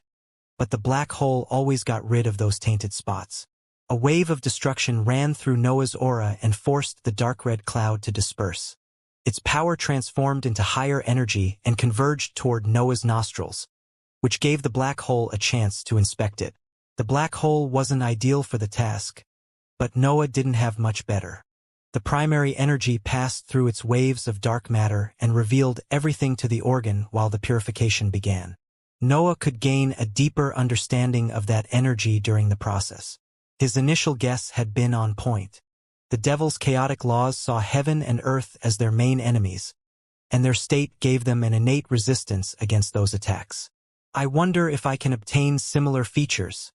but the black hole always got rid of those tainted spots. A wave of destruction ran through Noah's aura and forced the dark red cloud to disperse. Its power transformed into higher energy and converged toward Noah's nostrils, which gave the black hole a chance to inspect it. The black hole wasn't ideal for the task, but Noah didn't have much better. The primary energy passed through its waves of dark matter and revealed everything to the organ while the purification began. Noah could gain a deeper understanding of that energy during the process. His initial guess had been on point. The devil's chaotic laws saw heaven and earth as their main enemies, and their state gave them an innate resistance against those attacks. I wonder if I can obtain similar features,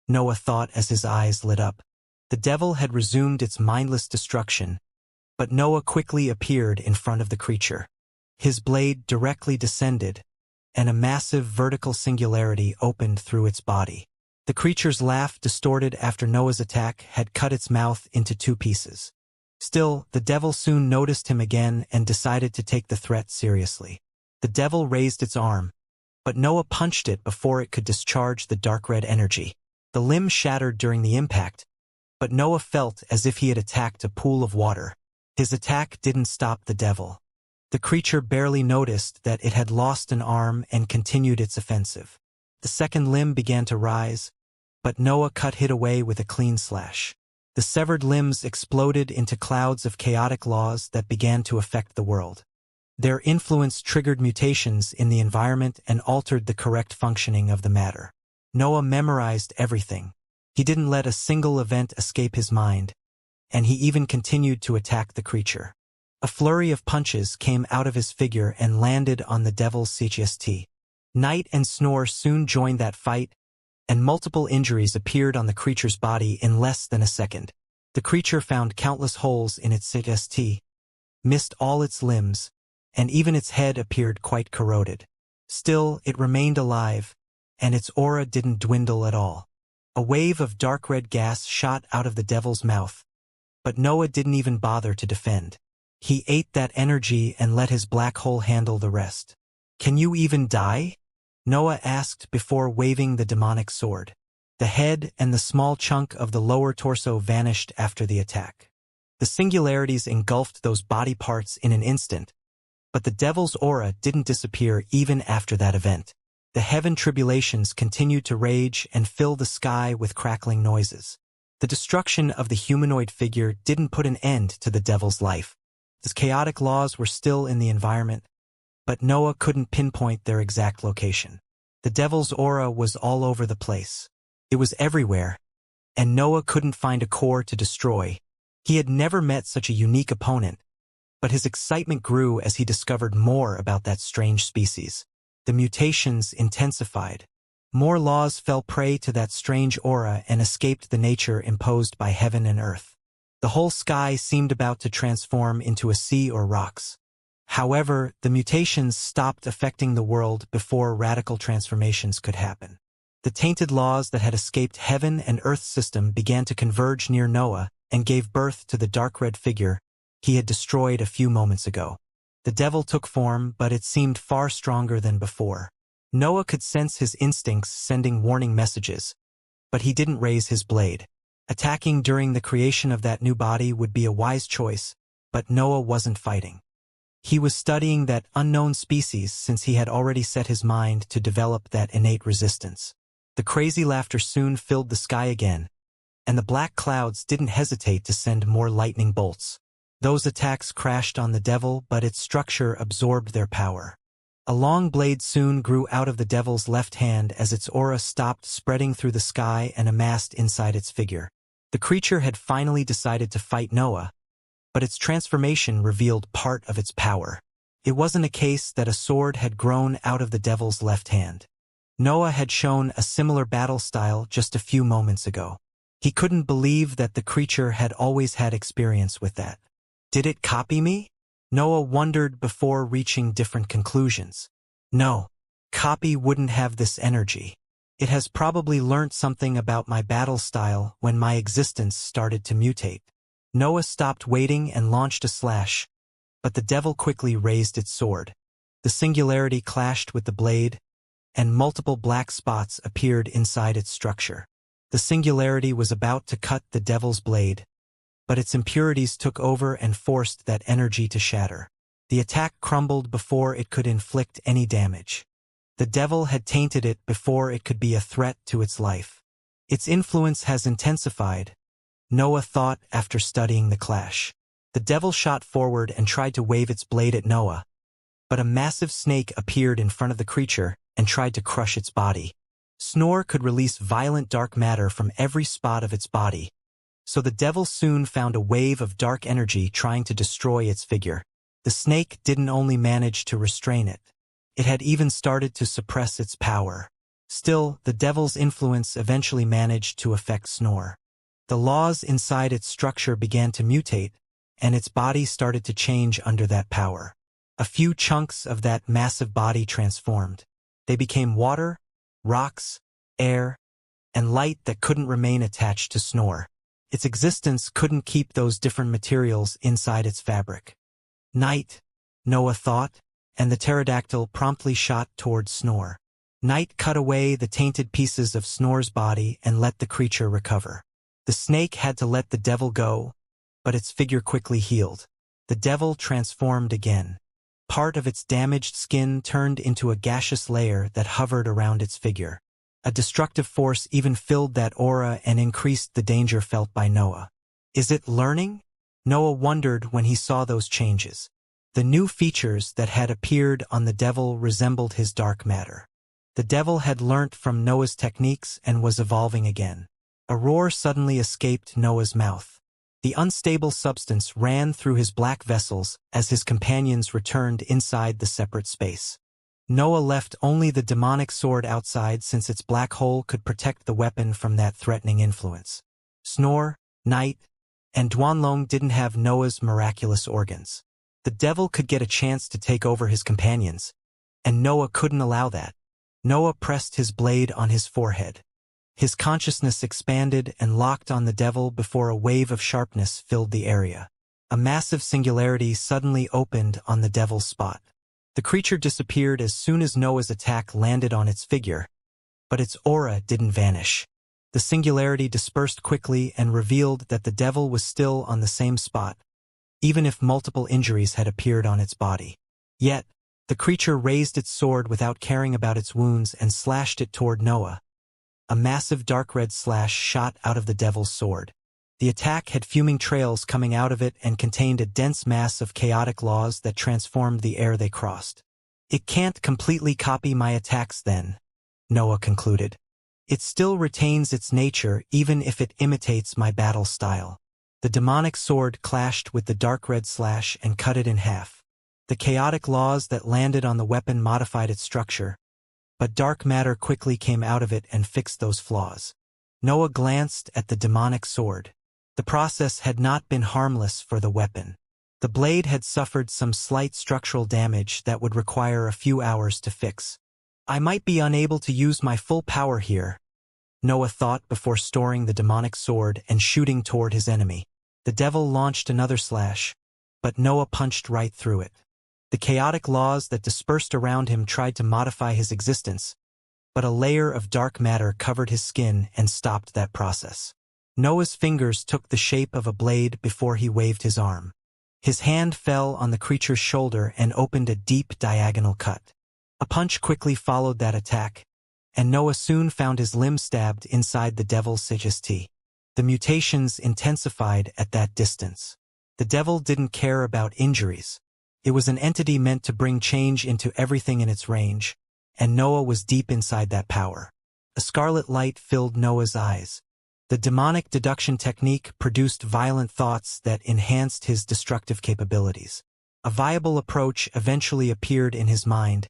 Noah thought as his eyes lit up. The devil had resumed its mindless destruction, but Noah quickly appeared in front of the creature. His blade directly descended, and a massive vertical singularity opened through its body. The creature's laugh, distorted after Noah's attack, had cut its mouth into two pieces. Still, the devil soon noticed him again and decided to take the threat seriously. The devil raised its arm, but Noah punched it before it could discharge the dark red energy. The limb shattered during the impact, but Noah felt as if he had attacked a pool of water. His attack didn't stop the devil. The creature barely noticed that it had lost an arm and continued its offensive. The second limb began to rise, but Noah cut it away with a clean slash. The severed limbs exploded into clouds of chaotic laws that began to affect the world. Their influence triggered mutations in the environment and altered the correct functioning of the matter. Noah memorized everything. He didn't let a single event escape his mind, and he even continued to attack the creature. A flurry of punches came out of his figure and landed on the devil's CGST. Night and Snore soon joined that fight, and multiple injuries appeared on the creature's body in less than a second. The creature found countless holes in its CGST, missed all its limbs, and even its head appeared quite corroded. Still, it remained alive, and its aura didn't dwindle at all. A wave of dark red gas shot out of the devil's mouth, but Noah didn't even bother to defend. He ate that energy and let his black hole handle the rest. "Can you even die?" Noah asked before waving the demonic sword. The head and the small chunk of the lower torso vanished after the attack. The singularities engulfed those body parts in an instant, but the devil's aura didn't disappear even after that event. The heaven tribulations continued to rage and fill the sky with crackling noises. The destruction of the humanoid figure didn't put an end to the devil's life. The chaotic laws were still in the environment, but Noah couldn't pinpoint their exact location. The devil's aura was all over the place. It was everywhere, and Noah couldn't find a core to destroy. He had never met such a unique opponent, but his excitement grew as he discovered more about that strange species. The mutations intensified. More laws fell prey to that strange aura and escaped the nature imposed by heaven and earth. The whole sky seemed about to transform into a sea or rocks. However, the mutations stopped affecting the world before radical transformations could happen. The tainted laws that had escaped heaven and earth's system began to converge near Noah and gave birth to the dark red figure he had destroyed a few moments ago. The devil took form, but it seemed far stronger than before. Noah could sense his instincts sending warning messages, but he didn't raise his blade. Attacking during the creation of that new body would be a wise choice, but Noah wasn't fighting. He was studying that unknown species since he had already set his mind to develop that innate resistance. The crazy laughter soon filled the sky again, and the black clouds didn't hesitate to send more lightning bolts. Those attacks crashed on the devil, but its structure absorbed their power. A long blade soon grew out of the devil's left hand as its aura stopped spreading through the sky and amassed inside its figure. The creature had finally decided to fight Noah, but its transformation revealed part of its power. It wasn't a case that a sword had grown out of the devil's left hand. Noah had shown a similar battle style just a few moments ago. He couldn't believe that the creature had always had experience with that. Did it copy me? Noah wondered before reaching different conclusions. No, copy wouldn't have this energy. It has probably learnt something about my battle style when my existence started to mutate. Noah stopped waiting and launched a slash, but the devil quickly raised its sword. The singularity clashed with the blade, and multiple black spots appeared inside its structure. The singularity was about to cut the devil's blade, but its impurities took over and forced that energy to shatter. The attack crumbled before it could inflict any damage. The devil had tainted it before it could be a threat to its life. Its influence has intensified, Noah thought after studying the clash. The devil shot forward and tried to wave its blade at Noah, but a massive snake appeared in front of the creature and tried to crush its body. Snore could release violent dark matter from every spot of its body, so the devil soon found a wave of dark energy trying to destroy its figure. The snake didn't only manage to restrain it, it had even started to suppress its power. Still, the devil's influence eventually managed to affect Snore. The laws inside its structure began to mutate, and its body started to change under that power. A few chunks of that massive body transformed. They became water, rocks, air, and light that couldn't remain attached to Snore. Its existence couldn't keep those different materials inside its fabric. Night, Noah thought, and the pterodactyl promptly shot toward Snore. Night cut away the tainted pieces of Snore's body and let the creature recover. The snake had to let the devil go, but its figure quickly healed. The devil transformed again. Part of its damaged skin turned into a gaseous layer that hovered around its figure. A destructive force even filled that aura and increased the danger felt by Noah. Is it learning? Noah wondered when he saw those changes. The new features that had appeared on the devil resembled his dark matter. The devil had learnt from Noah's techniques and was evolving again. A roar suddenly escaped Noah's mouth. The unstable substance ran through his black vessels as his companions returned inside the separate space. Noah left only the demonic sword outside since its black hole could protect the weapon from that threatening influence. Snore, Night, and Duanlong didn't have Noah's miraculous organs. The devil could get a chance to take over his companions, and Noah couldn't allow that. Noah pressed his blade on his forehead. His consciousness expanded and locked on the devil before a wave of sharpness filled the area. A massive singularity suddenly opened on the devil's spot. The creature disappeared as soon as Noah's attack landed on its figure, but its aura didn't vanish. The singularity dispersed quickly and revealed that the devil was still on the same spot, even if multiple injuries had appeared on its body. Yet, the creature raised its sword without caring about its wounds and slashed it toward Noah. A massive dark red slash shot out of the devil's sword. The attack had fuming trails coming out of it and contained a dense mass of chaotic laws that transformed the air they crossed. It can't completely copy my attacks then, Noah concluded. It still retains its nature even if it imitates my battle style. The demonic sword clashed with the dark red slash and cut it in half. The chaotic laws that landed on the weapon modified its structure, but dark matter quickly came out of it and fixed those flaws. Noah glanced at the demonic sword. The process had not been harmless for the weapon. The blade had suffered some slight structural damage that would require a few hours to fix. I might be unable to use my full power here, Noah thought before storing the demonic sword and shooting toward his enemy. The devil launched another slash, but Noah punched right through it. The chaotic laws that dispersed around him tried to modify his existence, but a layer of dark matter covered his skin and stopped that process. Noah's fingers took the shape of a blade before he waved his arm. His hand fell on the creature's shoulder and opened a deep diagonal cut. A punch quickly followed that attack, and Noah soon found his limb stabbed inside the devil's sagacity. The mutations intensified at that distance. The devil didn't care about injuries. It was an entity meant to bring change into everything in its range, and Noah was deep inside that power. A scarlet light filled Noah's eyes. The demonic deduction technique produced violent thoughts that enhanced his destructive capabilities. A viable approach eventually appeared in his mind,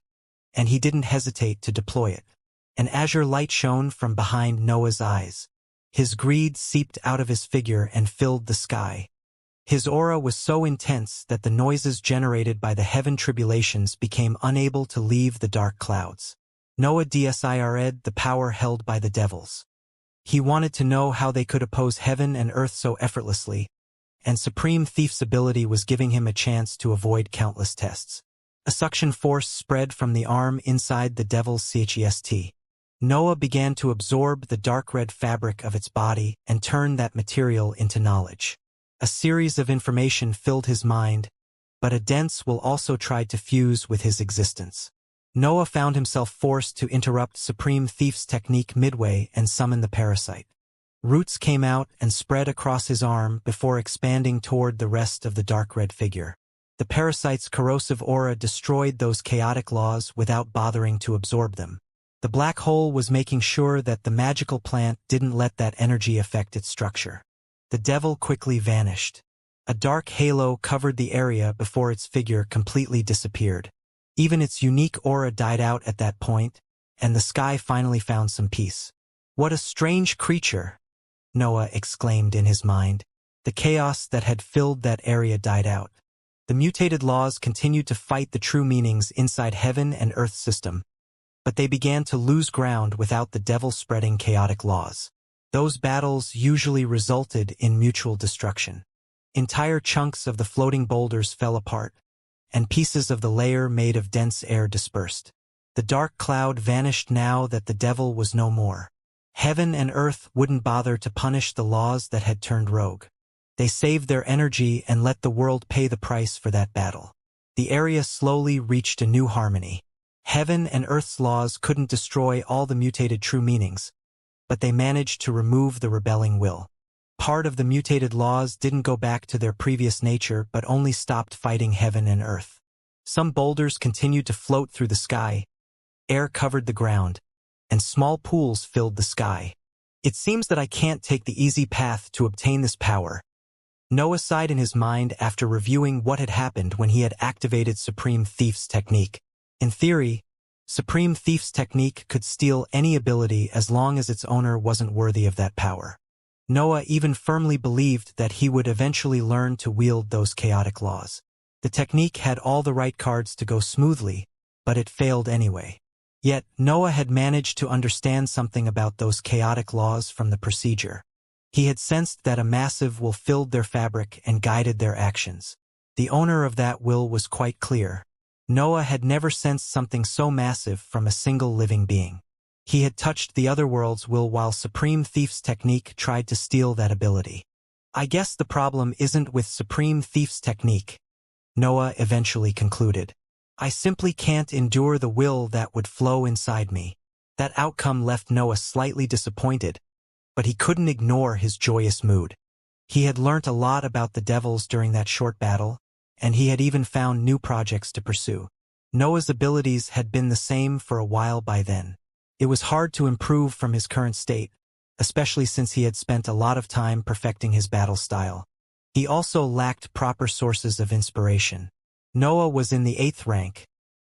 and he didn't hesitate to deploy it. An azure light shone from behind Noah's eyes. His greed seeped out of his figure and filled the sky. His aura was so intense that the noises generated by the heaven tribulations became unable to leave the dark clouds. Noah desired the power held by the devils. He wanted to know how they could oppose heaven and earth so effortlessly, and Supreme Thief's ability was giving him a chance to avoid countless tests. A suction force spread from the arm inside the devil's chest. Noah began to absorb the dark red fabric of its body and turn that material into knowledge. A series of information filled his mind, but a dense will also tried to fuse with his existence. Noah found himself forced to interrupt Supreme Thief's technique midway and summon the parasite. Roots came out and spread across his arm before expanding toward the rest of the dark red figure. The parasite's corrosive aura destroyed those chaotic laws without bothering to absorb them. The black hole was making sure that the magical plant didn't let that energy affect its structure. The devil quickly vanished. A dark halo covered the area before its figure completely disappeared. Even its unique aura died out at that point, and the sky finally found some peace. "What a strange creature!" Noah exclaimed in his mind. The chaos that had filled that area died out. The mutated laws continued to fight the true meanings inside heaven and earth's system, but they began to lose ground without the devil spreading chaotic laws. Those battles usually resulted in mutual destruction. Entire chunks of the floating boulders fell apart, and pieces of the layer made of dense air dispersed. The dark cloud vanished now that the devil was no more. Heaven and earth wouldn't bother to punish the laws that had turned rogue. They saved their energy and let the world pay the price for that battle. The area slowly reached a new harmony. Heaven and earth's laws couldn't destroy all the mutated true meanings, but they managed to remove the rebelling will. Part of the mutated laws didn't go back to their previous nature but only stopped fighting heaven and earth. Some boulders continued to float through the sky, air covered the ground, and small pools filled the sky. "It seems that I can't take the easy path to obtain this power," Noah sighed in his mind after reviewing what had happened when he had activated Supreme Thief's technique. In theory, Supreme Thief's technique could steal any ability as long as its owner wasn't worthy of that power. Noah even firmly believed that he would eventually learn to wield those chaotic laws. The technique had all the right cards to go smoothly, but it failed anyway. Yet, Noah had managed to understand something about those chaotic laws from the procedure. He had sensed that a massive will filled their fabric and guided their actions. The owner of that will was quite clear. Noah had never sensed something so massive from a single living being. He had touched the other world's will while Supreme Thief's technique tried to steal that ability. "I guess the problem isn't with Supreme Thief's technique," Noah eventually concluded. "I simply can't endure the will that would flow inside me." That outcome left Noah slightly disappointed, but he couldn't ignore his joyous mood. He had learnt a lot about the devils during that short battle, and he had even found new projects to pursue. Noah's abilities had been the same for a while by then. It was hard to improve from his current state, especially since he had spent a lot of time perfecting his battle style. He also lacked proper sources of inspiration. Noah was in the 8th rank,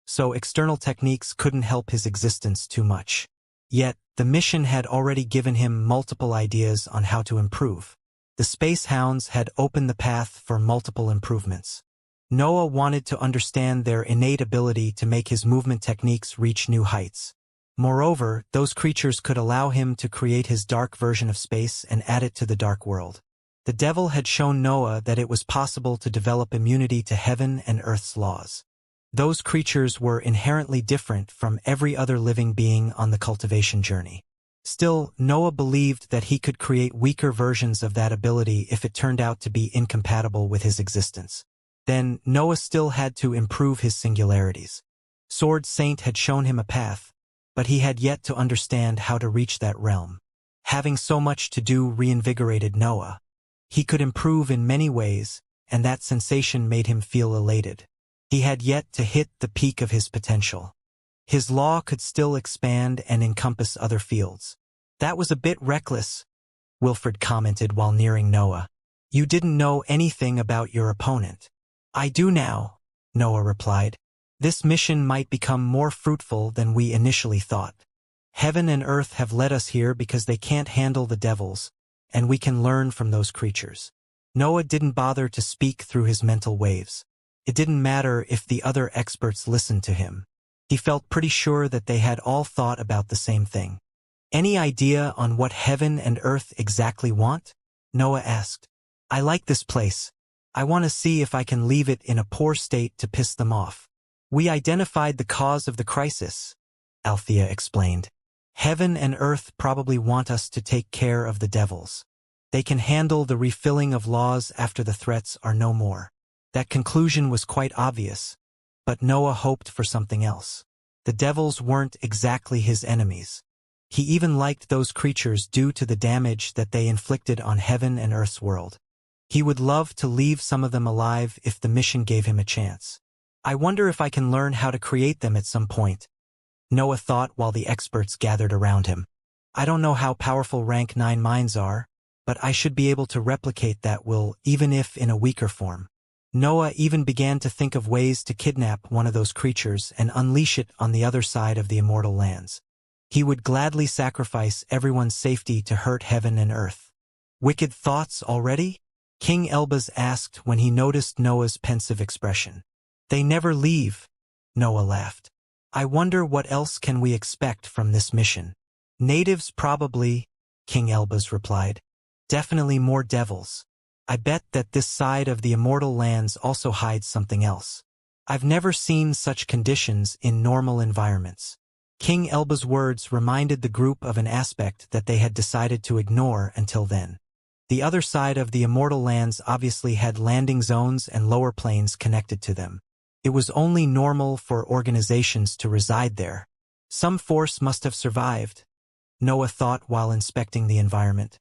so external techniques couldn't help his existence too much. Yet, the mission had already given him multiple ideas on how to improve. The Space Hounds had opened the path for multiple improvements. Noah wanted to understand their innate ability to make his movement techniques reach new heights. Moreover, those creatures could allow him to create his dark version of space and add it to the dark world. The devil had shown Noah that it was possible to develop immunity to heaven and earth's laws. Those creatures were inherently different from every other living being on the cultivation journey. Still, Noah believed that he could create weaker versions of that ability if it turned out to be incompatible with his existence. Then, Noah still had to improve his singularities. Sword Saint had shown him a path, but he had yet to understand how to reach that realm. Having so much to do reinvigorated Noah. He could improve in many ways, and that sensation made him feel elated. He had yet to hit the peak of his potential. His law could still expand and encompass other fields. That was a bit reckless, Wilfred commented while nearing Noah. You didn't know anything about your opponent. I do now, Noah replied. This mission might become more fruitful than we initially thought. Heaven and earth have led us here because they can't handle the devils, and we can learn from those creatures. Noah didn't bother to speak through his mental waves. It didn't matter if the other experts listened to him. He felt pretty sure that they had all thought about the same thing. Any idea on what heaven and earth exactly want? Noah asked. I like this place. I want to see if I can leave it in a poor state to piss them off. We identified the cause of the crisis, Althea explained. Heaven and earth probably want us to take care of the devils. They can handle the refilling of laws after the threats are no more. That conclusion was quite obvious, but Noah hoped for something else. The devils weren't exactly his enemies. He even liked those creatures due to the damage that they inflicted on heaven and earth's world. He would love to leave some of them alive if the mission gave him a chance. I wonder if I can learn how to create them at some point, Noah thought while the experts gathered around him. I don't know how powerful rank 9 minds are, but I should be able to replicate that will, even if in a weaker form. Noah even began to think of ways to kidnap one of those creatures and unleash it on the other side of the immortal lands. He would gladly sacrifice everyone's safety to hurt heaven and earth. Wicked thoughts already? King Elbaz asked when he noticed Noah's pensive expression. They never leave, Noah laughed. I wonder what else can we expect from this mission. Natives probably, King Elbaz replied. Definitely more devils. I bet that this side of the immortal lands also hides something else. I've never seen such conditions in normal environments. King Elbaz's words reminded the group of an aspect that they had decided to ignore until then. The other side of the immortal lands obviously had landing zones and lower planes connected to them. It was only normal for organizations to reside there. Some force must have survived, Noah thought while inspecting the environment.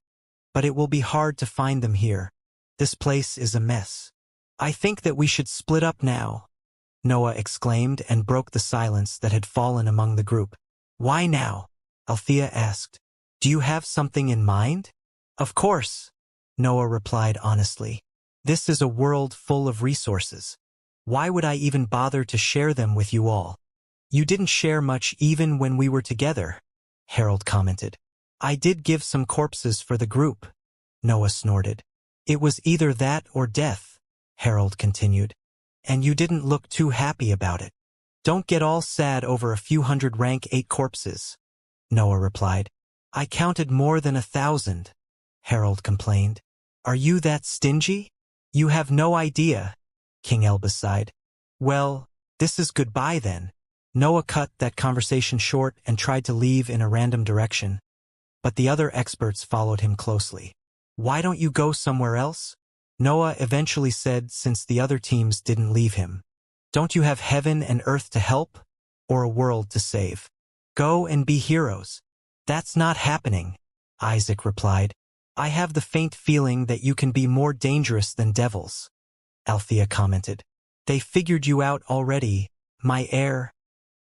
But it will be hard to find them here. This place is a mess. I think that we should split up now, Noah exclaimed and broke the silence that had fallen among the group. Why now? Althea asked. Do you have something in mind? Of course, Noah replied honestly. This is a world full of resources. Why would I even bother to share them with you all? You didn't share much even when we were together, Harold commented. I did give some corpses for the group, Noah snorted. It was either that or death, Harold continued. And you didn't look too happy about it. Don't get all sad over a few hundred rank 8 corpses, Noah replied. I counted more than 1,000, Harold complained. Are you that stingy? You have no idea, King Elbaz sighed. Well, this is goodbye then. Noah cut that conversation short and tried to leave in a random direction, but the other experts followed him closely. Why don't you go somewhere else? Noah eventually said since the other teams didn't leave him. Don't you have heaven and earth to help? Or a world to save? Go and be heroes. That's not happening, Isaac replied. I have the faint feeling that you can be more dangerous than devils, Althea commented. They figured you out already, my heir,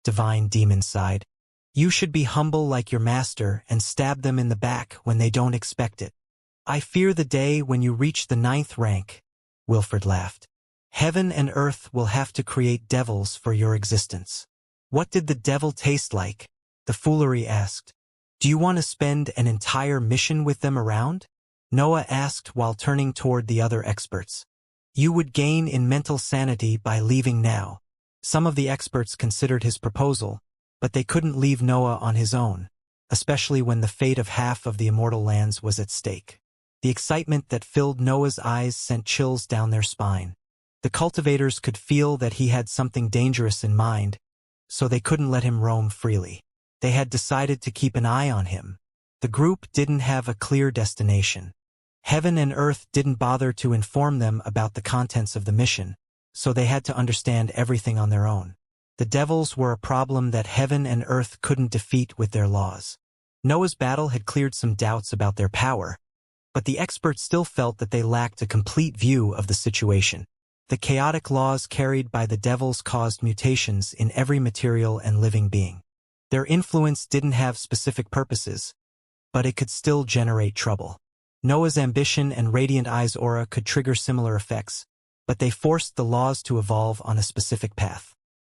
Divine Demon sighed. You should be humble like your master and stab them in the back when they don't expect it. I fear the day when you reach the 9th rank, Wilfred laughed. Heaven and earth will have to create devils for your existence. What did the devil taste like? The foolery asked. Do you want to spend an entire mission with them around? Noah asked while turning toward the other experts. You would gain in mental sanity by leaving now. Some of the experts considered his proposal, but they couldn't leave Noah on his own, especially when the fate of half of the immortal lands was at stake. The excitement that filled Noah's eyes sent chills down their spine. The cultivators could feel that he had something dangerous in mind, so they couldn't let him roam freely. They had decided to keep an eye on him. The group didn't have a clear destination. Heaven and earth didn't bother to inform them about the contents of the mission, so they had to understand everything on their own. The devils were a problem that heaven and earth couldn't defeat with their laws. Noah's battle had cleared some doubts about their power, but the experts still felt that they lacked a complete view of the situation. The chaotic laws carried by the devils caused mutations in every material and living being. Their influence didn't have specific purposes, but it could still generate trouble. Noah's ambition and Radiant Eye's aura could trigger similar effects, but they forced the laws to evolve on a specific path.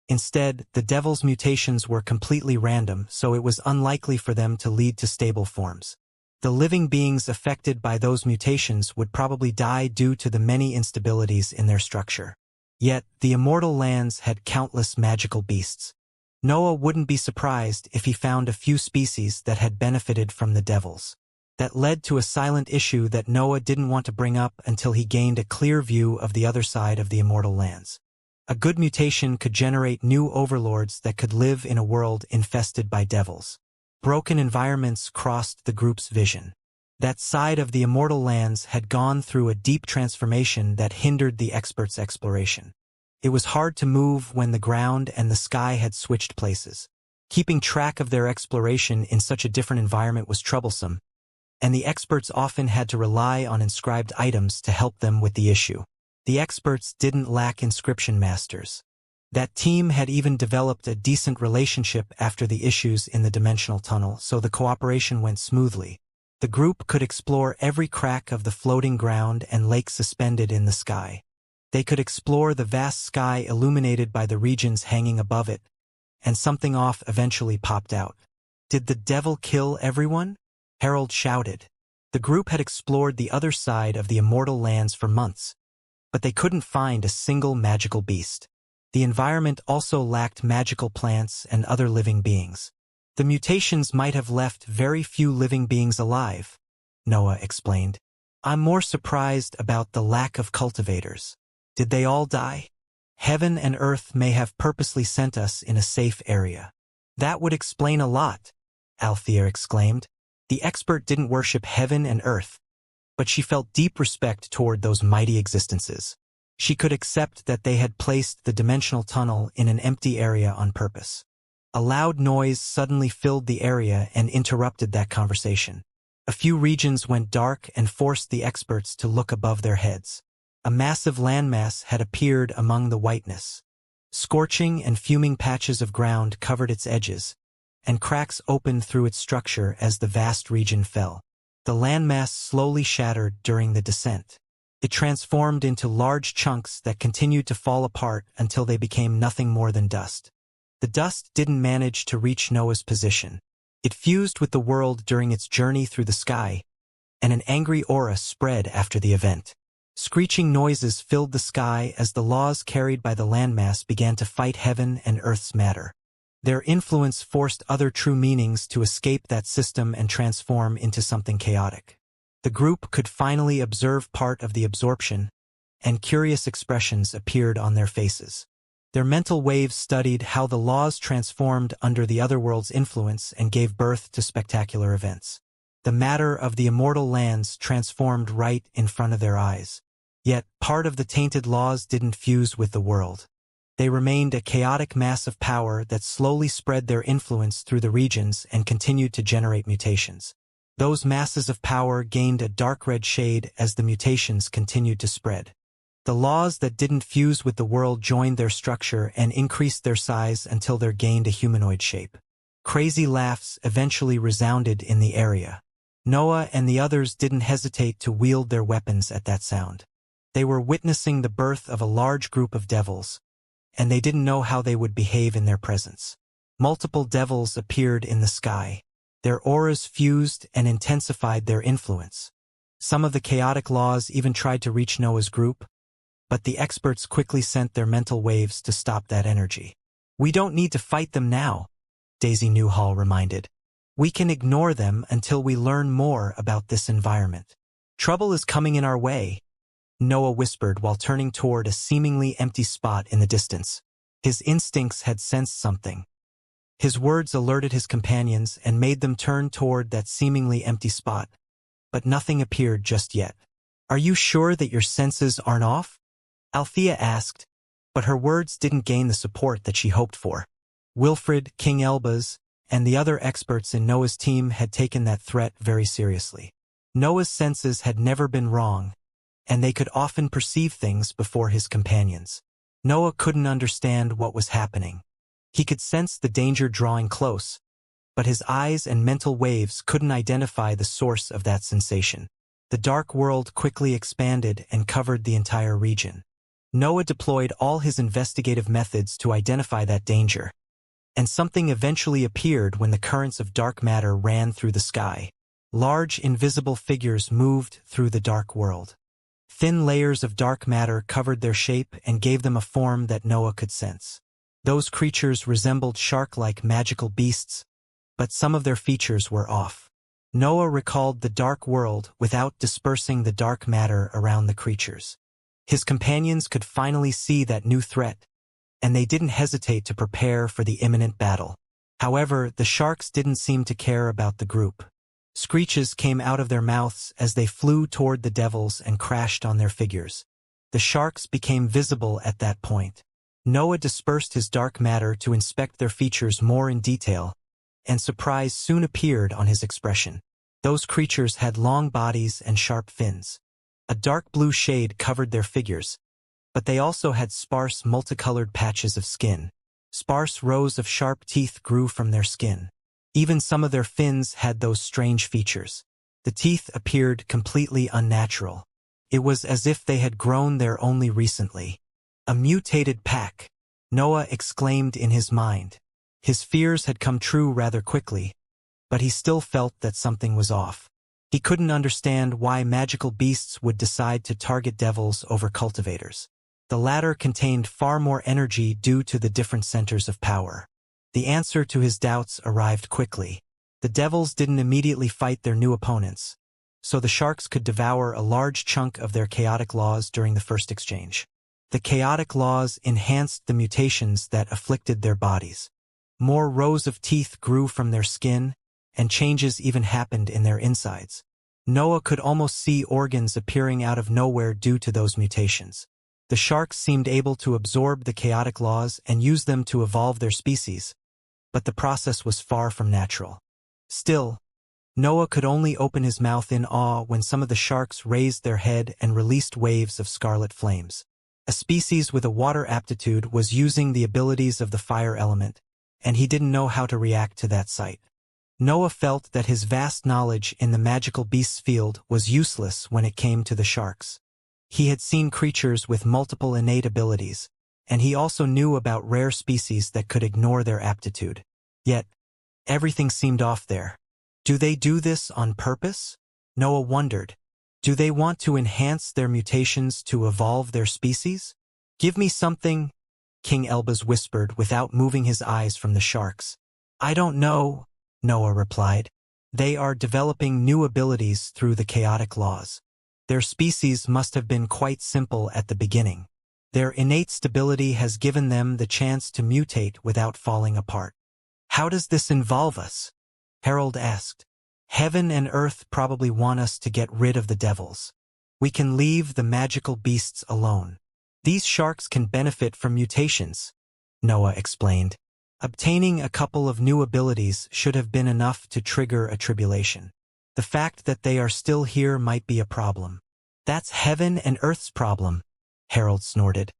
Instead, the Devil's mutations were completely random, so it was unlikely for them to lead to stable forms. The living beings affected by those mutations would probably die due to the many instabilities in their structure. Yet, the Immortal lands had countless magical beasts. Noah wouldn't be surprised if he found a few species that had benefited from the Devils. That led to a silent issue that Noah didn't want to bring up until he gained a clear view of the other side of the Immortal lands. A good mutation could generate new overlords that could live in a world infested by devils. Broken environments crossed the group's vision. That side of the Immortal lands had gone through a deep transformation that hindered the experts' exploration. It was hard to move when the ground and the sky had switched places. Keeping track of their exploration in such a different environment was troublesome, and the experts often had to rely on inscribed items to help them with the issue. The experts didn't lack inscription masters. That team had even developed a decent relationship after the issues in the dimensional tunnel, so the cooperation went smoothly. The group could explore every crack of the floating ground and lake suspended in the sky. They could explore the vast sky illuminated by the regions hanging above it, and something off eventually popped out. Did the devil kill everyone? Harold shouted. The group had explored the other side of the Immortal lands for months, but they couldn't find a single magical beast. The environment also lacked magical plants and other living beings. The mutations might have left very few living beings alive, Noah explained. I'm more surprised about the lack of cultivators. Did they all die? Heaven and Earth may have purposely sent us in a safe area. That would explain a lot, Althea exclaimed. The expert didn't worship heaven and earth, but she felt deep respect toward those mighty existences. She could accept that they had placed the dimensional tunnel in an empty area on purpose. A loud noise suddenly filled the area and interrupted that conversation. A few regions went dark and forced the experts to look above their heads. A massive landmass had appeared among the whiteness. Scorching and fuming patches of ground covered its edges, and cracks opened through its structure as the vast region fell. The landmass slowly shattered during the descent. It transformed into large chunks that continued to fall apart until they became nothing more than dust. The dust didn't manage to reach Noah's position. It fused with the world during its journey through the sky, and an angry aura spread after the event. Screeching noises filled the sky as the laws carried by the landmass began to fight heaven and earth's matter. Their influence forced other true meanings to escape that system and transform into something chaotic. The group could finally observe part of the absorption, and curious expressions appeared on their faces. Their mental waves studied how the laws transformed under the otherworld's influence and gave birth to spectacular events. The matter of the Immortal lands transformed right in front of their eyes. Yet, part of the tainted laws didn't fuse with the world. They remained a chaotic mass of power that slowly spread their influence through the regions and continued to generate mutations. Those masses of power gained a dark red shade as the mutations continued to spread. The laws that didn't fuse with the world joined their structure and increased their size until they gained a humanoid shape. Crazy laughs eventually resounded in the area. Noah and the others didn't hesitate to wield their weapons at that sound. They were witnessing the birth of a large group of devils, and they didn't know how they would behave in their presence. Multiple devils appeared in the sky. Their auras fused and intensified their influence. Some of the chaotic laws even tried to reach Noah's group, but the experts quickly sent their mental waves to stop that energy. We don't need to fight them now, Daisy Newhall reminded. We can ignore them until we learn more about this environment. Trouble is coming in our way, Noah whispered while turning toward a seemingly empty spot in the distance. His instincts had sensed something. His words alerted his companions and made them turn toward that seemingly empty spot, but nothing appeared just yet. Are you sure that your senses aren't off? Althea asked, but her words didn't gain the support that she hoped for. Wilfred, King Elbaz, and the other experts in Noah's team had taken that threat very seriously. Noah's senses had never been wrong, and they could often perceive things before his companions. Noah couldn't understand what was happening. He could sense the danger drawing close, but his eyes and mental waves couldn't identify the source of that sensation. The dark world quickly expanded and covered the entire region. Noah deployed all his investigative methods to identify that danger, and something eventually appeared when the currents of dark matter ran through the sky. Large, invisible figures moved through the dark world. Thin layers of dark matter covered their shape and gave them a form that Noah could sense. Those creatures resembled shark-like magical beasts, but some of their features were off. Noah recalled the dark world without dispersing the dark matter around the creatures. His companions could finally see that new threat, and they didn't hesitate to prepare for the imminent battle. However, the sharks didn't seem to care about the group. Screeches came out of their mouths as they flew toward the devils and crashed on their figures. The sharks became visible at that point. Noah dispersed his dark matter to inspect their features more in detail, and surprise soon appeared on his expression. Those creatures had long bodies and sharp fins. A dark blue shade covered their figures, but they also had sparse multicolored patches of skin. Sparse rows of sharp teeth grew from their skin. Even some of their fins had those strange features. The teeth appeared completely unnatural. It was as if they had grown there only recently. A mutated pack, Noah exclaimed in his mind. His fears had come true rather quickly, but he still felt that something was off. He couldn't understand why magical beasts would decide to target devils over cultivators. The latter contained far more energy due to the different centers of power. The answer to his doubts arrived quickly. The devils didn't immediately fight their new opponents, so the sharks could devour a large chunk of their chaotic laws during the first exchange. The chaotic laws enhanced the mutations that afflicted their bodies. More rows of teeth grew from their skin, and changes even happened in their insides. Noah could almost see organs appearing out of nowhere due to those mutations. The sharks seemed able to absorb the chaotic laws and use them to evolve their species, but the process was far from natural. Still, Noah could only open his mouth in awe when some of the sharks raised their head and released waves of scarlet flames. A species with a water aptitude was using the abilities of the fire element, and he didn't know how to react to that sight. Noah felt that his vast knowledge in the magical beasts field was useless when it came to the sharks. He had seen creatures with multiple innate abilities, and he also knew about rare species that could ignore their aptitude. Yet, everything seemed off there. Do they do this on purpose? Noah wondered. Do they want to enhance their mutations to evolve their species? Give me something, King Elbaz whispered without moving his eyes from the sharks. I don't know, Noah replied. They are developing new abilities through the chaotic laws. Their species must have been quite simple at the beginning. Their innate stability has given them the chance to mutate without falling apart. How does this involve us? Harold asked. Heaven and earth probably want us to get rid of the devils. We can leave the magical beasts alone. These sharks can benefit from mutations, Noah explained. Obtaining a couple of new abilities should have been enough to trigger a tribulation. The fact that they are still here might be a problem. That's heaven and earth's problem, Harold snorted.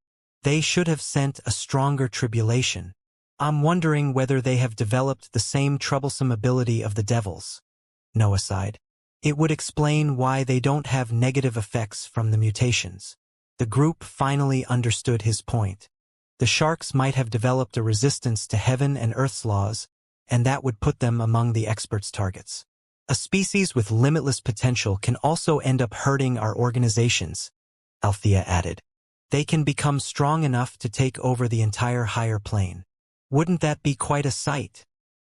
They should have sent a stronger tribulation. I'm wondering whether they have developed the same troublesome ability of the devils, Noah sighed. It would explain why they don't have negative effects from the mutations. The group finally understood his point. The sharks might have developed a resistance to heaven and earth's laws, and that would put them among the experts' targets. A species with limitless potential can also end up hurting our organizations, Althea added. They can become strong enough to take over the entire higher plane. Wouldn't that be quite a sight?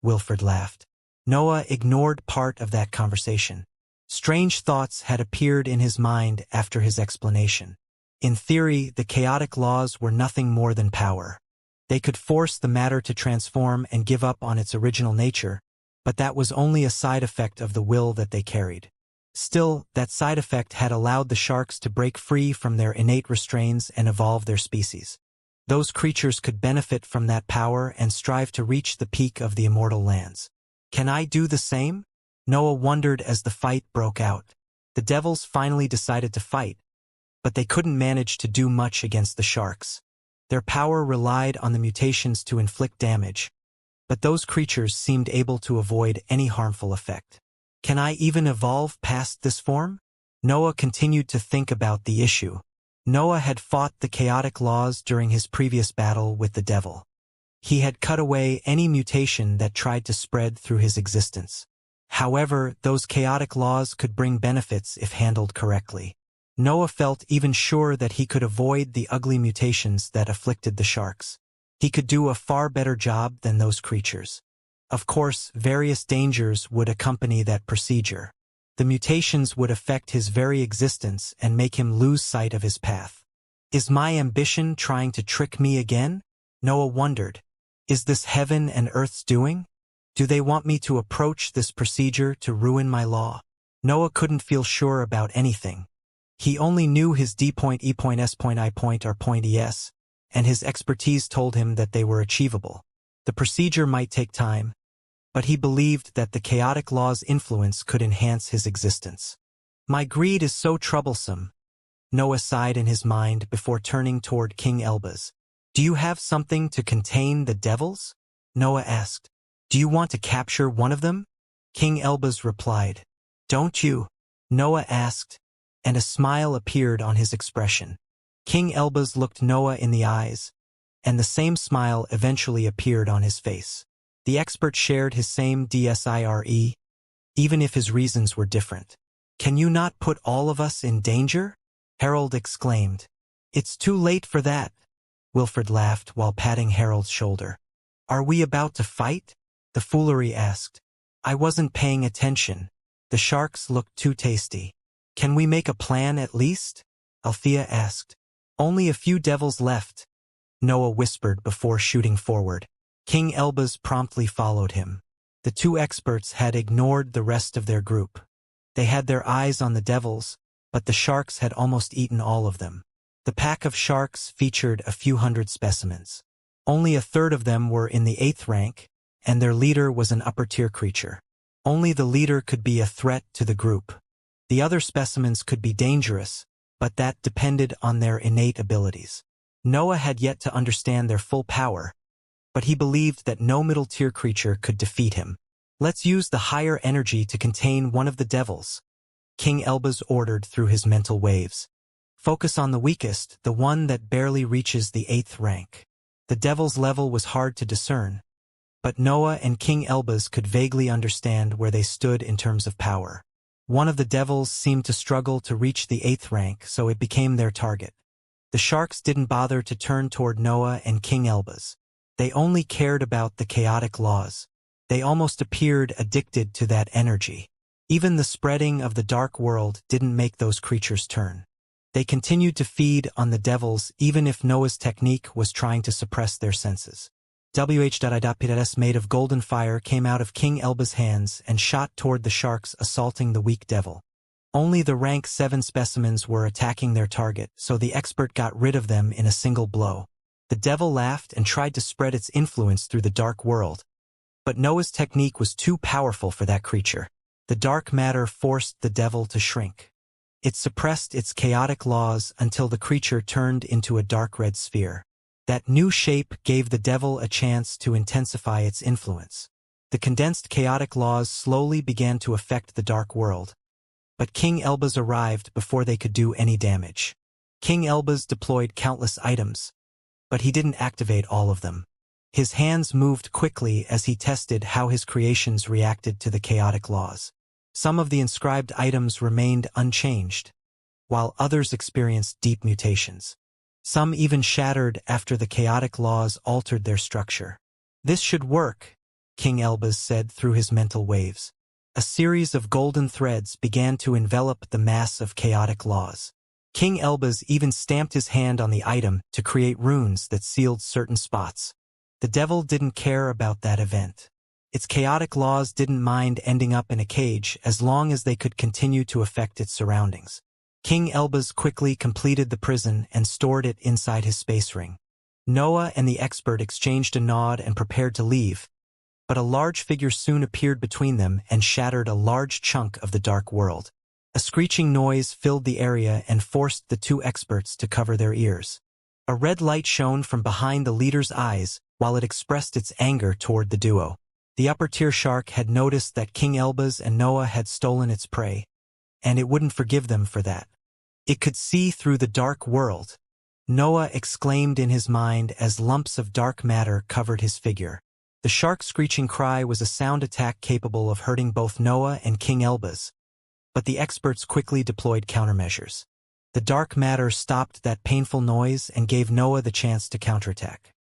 Wilfred laughed. Noah ignored part of that conversation. Strange thoughts had appeared in his mind after his explanation. In theory, the chaotic laws were nothing more than power. They could force the matter to transform and give up on its original nature, but that was only a side effect of the will that they carried. Still, that side effect had allowed the sharks to break free from their innate restraints and evolve their species. Those creatures could benefit from that power and strive to reach the peak of the immortal lands. Can I do the same? Noah wondered as the fight broke out. The devils finally decided to fight, but they couldn't manage to do much against the sharks. Their power relied on the mutations to inflict damage, but those creatures seemed able to avoid any harmful effect. Can I even evolve past this form? Noah continued to think about the issue. Noah had fought the chaotic laws during his previous battle with the devil. He had cut away any mutation that tried to spread through his existence. However, those chaotic laws could bring benefits if handled correctly. Noah felt even sure that he could avoid the ugly mutations that afflicted the sharks. He could do a far better job than those creatures. Of course, various dangers would accompany that procedure. The mutations would affect his very existence and make him lose sight of his path. Is my ambition trying to trick me again? Noah wondered. Is this heaven and earth's doing? Do they want me to approach this procedure to ruin my law? Noah couldn't feel sure about anything. He only knew his D point, E point, S point, I point, R point, ES, and his expertise told him that they were achievable. The procedure might take time, but he believed that the chaotic law's influence could enhance his existence. My greed is so troublesome, Noah sighed in his mind before turning toward King Elbaz. Do you have something to contain the devils? Noah asked. Do you want to capture one of them? King Elbaz replied. Don't you? Noah asked, and a smile appeared on his expression. King Elbaz looked Noah in the eyes, and the same smile eventually appeared on his face. The expert shared his same desire, even if his reasons were different. Can you not put all of us in danger? Harold exclaimed. It's too late for that. Wilfred laughed while patting Harold's shoulder. Are we about to fight? The foolery asked. I wasn't paying attention. The sharks looked too tasty. Can we make a plan at least? Althea asked. Only a few devils left, Noah whispered before shooting forward. King Elbaz promptly followed him. The two experts had ignored the rest of their group. They had their eyes on the devils, but the sharks had almost eaten all of them. The pack of sharks featured a few hundred specimens. Only a third of them were in the 8th rank, and their leader was an upper-tier creature. Only the leader could be a threat to the group. The other specimens could be dangerous, but that depended on their innate abilities. Noah had yet to understand their full power, but he believed that no middle-tier creature could defeat him. Let's use the higher energy to contain one of the devils, King Elbaz ordered through his mental waves. Focus on the weakest, the one that barely reaches the 8th rank. The devil's level was hard to discern, but Noah and King Elbaz could vaguely understand where they stood in terms of power. One of the devils seemed to struggle to reach the 8th rank, so it became their target. The sharks didn't bother to turn toward Noah and King Elbaz. They only cared about the chaotic laws. They almost appeared addicted to that energy. Even the spreading of the dark world didn't make those creatures turn. They continued to feed on the devils even if Noah's technique was trying to suppress their senses. WH.I.S made of golden fire came out of King Elbaz's hands and shot toward the sharks assaulting the weak devil. Only the rank 7 specimens were attacking their target, so the expert got rid of them in a single blow. The devil laughed and tried to spread its influence through the dark world. But Noah's technique was too powerful for that creature. The dark matter forced the devil to shrink. It suppressed its chaotic laws until the creature turned into a dark red sphere. That new shape gave the devil a chance to intensify its influence. The condensed chaotic laws slowly began to affect the dark world. But King Elbaz arrived before they could do any damage. King Elbaz deployed countless items, but he didn't activate all of them. His hands moved quickly as he tested how his creations reacted to the chaotic laws. Some of the inscribed items remained unchanged, while others experienced deep mutations. Some even shattered after the chaotic laws altered their structure. This should work, King Elbaz said through his mental waves. A series of golden threads began to envelop the mass of chaotic laws. King Elbaz even stamped his hand on the item to create runes that sealed certain spots. The devil didn't care about that event. Its chaotic laws didn't mind ending up in a cage as long as they could continue to affect its surroundings. King Elbaz quickly completed the prison and stored it inside his space ring. Noah and the expert exchanged a nod and prepared to leave, but a large figure soon appeared between them and shattered a large chunk of the dark world. A screeching noise filled the area and forced the two experts to cover their ears. A red light shone from behind the leader's eyes while it expressed its anger toward the duo. The upper-tier shark had noticed that King Elbaz and Noah had stolen its prey, and it wouldn't forgive them for that. It could see through the dark world, Noah exclaimed in his mind as lumps of dark matter covered his figure. The shark's screeching cry was a sound attack capable of hurting both Noah and King Elbaz, but the experts quickly deployed countermeasures. The dark matter stopped that painful noise and gave Noah the chance to counterattack.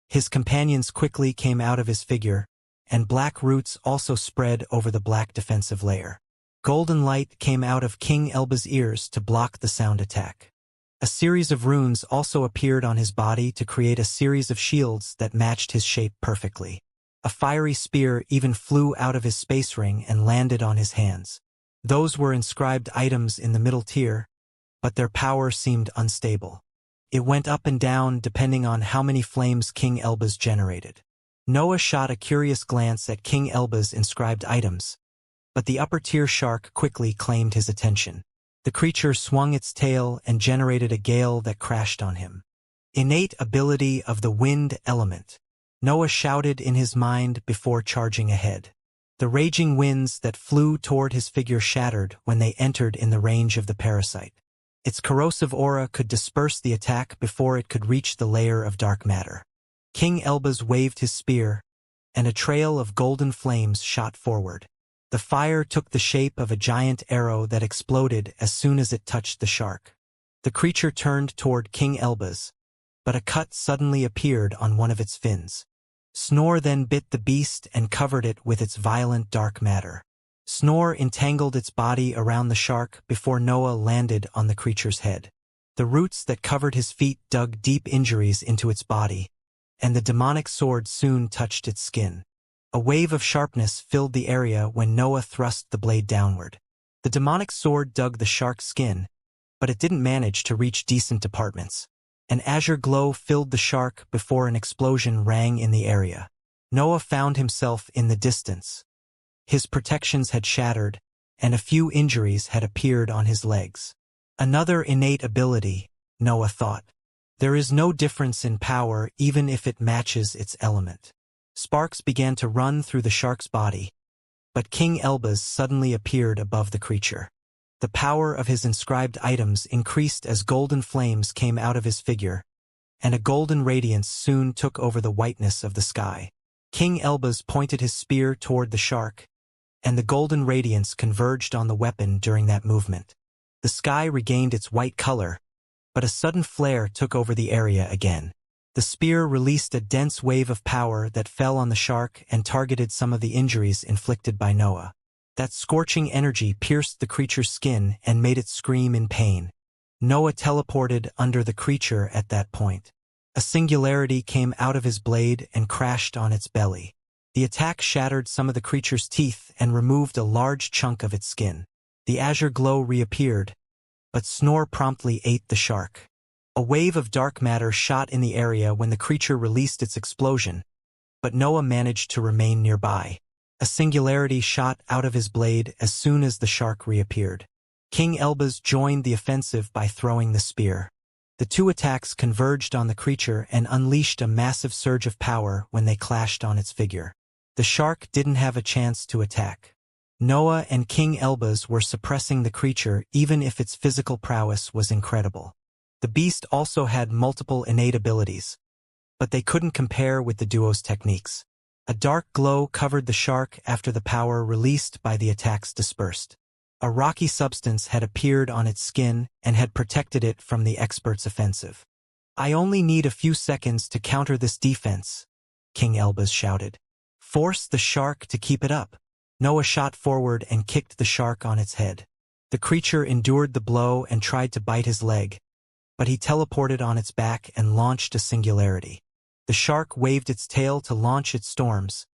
His companions quickly came out of his figure, and black roots also spread over the black defensive layer. Golden light came out of King Elbaz's ears to block the sound attack. A series of runes also appeared on his body to create a series of shields that matched his shape perfectly. A fiery spear even flew out of his space ring and landed on his hands. Those were inscribed items in the middle tier, but their power seemed unstable. It went up and down depending on how many flames King Elbaz generated. Noah shot a curious glance at King Elbaz's inscribed items, but the upper-tier shark quickly claimed his attention. The creature swung its tail and generated a gale that crashed on him. Innate ability of the wind element, Noah shouted in his mind before charging ahead. The raging winds that flew toward his figure shattered when they entered in the range of the parasite. Its corrosive aura could disperse the attack before it could reach the layer of dark matter. King Elbaz waved his spear, and a trail of golden flames shot forward. The fire took the shape of a giant arrow that exploded as soon as it touched the shark. The creature turned toward King Elbaz, but a cut suddenly appeared on one of its fins. Snore then bit the beast and covered it with its violent dark matter. Snore entangled its body around the shark before Noah landed on the creature's head. The roots that covered his feet dug deep injuries into its body, and the demonic sword soon touched its skin. A wave of sharpness filled the area when Noah thrust the blade downward. The demonic sword dug the shark's skin, but it didn't manage to reach decent departments. An azure glow filled the shark before an explosion rang in the area. Noah found himself in the distance. His protections had shattered, and a few injuries had appeared on his legs. Another innate ability, Noah thought. There is no difference in power even if it matches its element. Sparks began to run through the shark's body, but King Elbaz suddenly appeared above the creature. The power of his inscribed items increased as golden flames came out of his figure, and a golden radiance soon took over the whiteness of the sky. King Elbaz pointed his spear toward the shark, and the golden radiance converged on the weapon during that movement. The sky regained its white color, but a sudden flare took over the area again. The spear released a dense wave of power that fell on the shark and targeted some of the injuries inflicted by Noah. That scorching energy pierced the creature's skin and made it scream in pain. Noah teleported under the creature at that point. A singularity came out of his blade and crashed on its belly. The attack shattered some of the creature's teeth and removed a large chunk of its skin. The azure glow reappeared, but Snore promptly ate the shark. A wave of dark matter shot in the area when the creature released its explosion, but Noah managed to remain nearby. A singularity shot out of his blade as soon as the shark reappeared. King Elbaz joined the offensive by throwing the spear. The two attacks converged on the creature and unleashed a massive surge of power when they clashed on its figure. The shark didn't have a chance to attack. Noah and King Elbaz were suppressing the creature even if its physical prowess was incredible. The beast also had multiple innate abilities, but they couldn't compare with the duo's techniques. A dark glow covered the shark after the power released by the attacks dispersed. A rocky substance had appeared on its skin and had protected it from the expert's offensive. "I only need a few seconds to counter this defense," King Elbaz shouted. "Force the shark to keep it up." Noah shot forward and kicked the shark on its head. The creature endured the blow and tried to bite his leg, but he teleported on its back and launched a singularity. The shark waved its tail to launch its storms,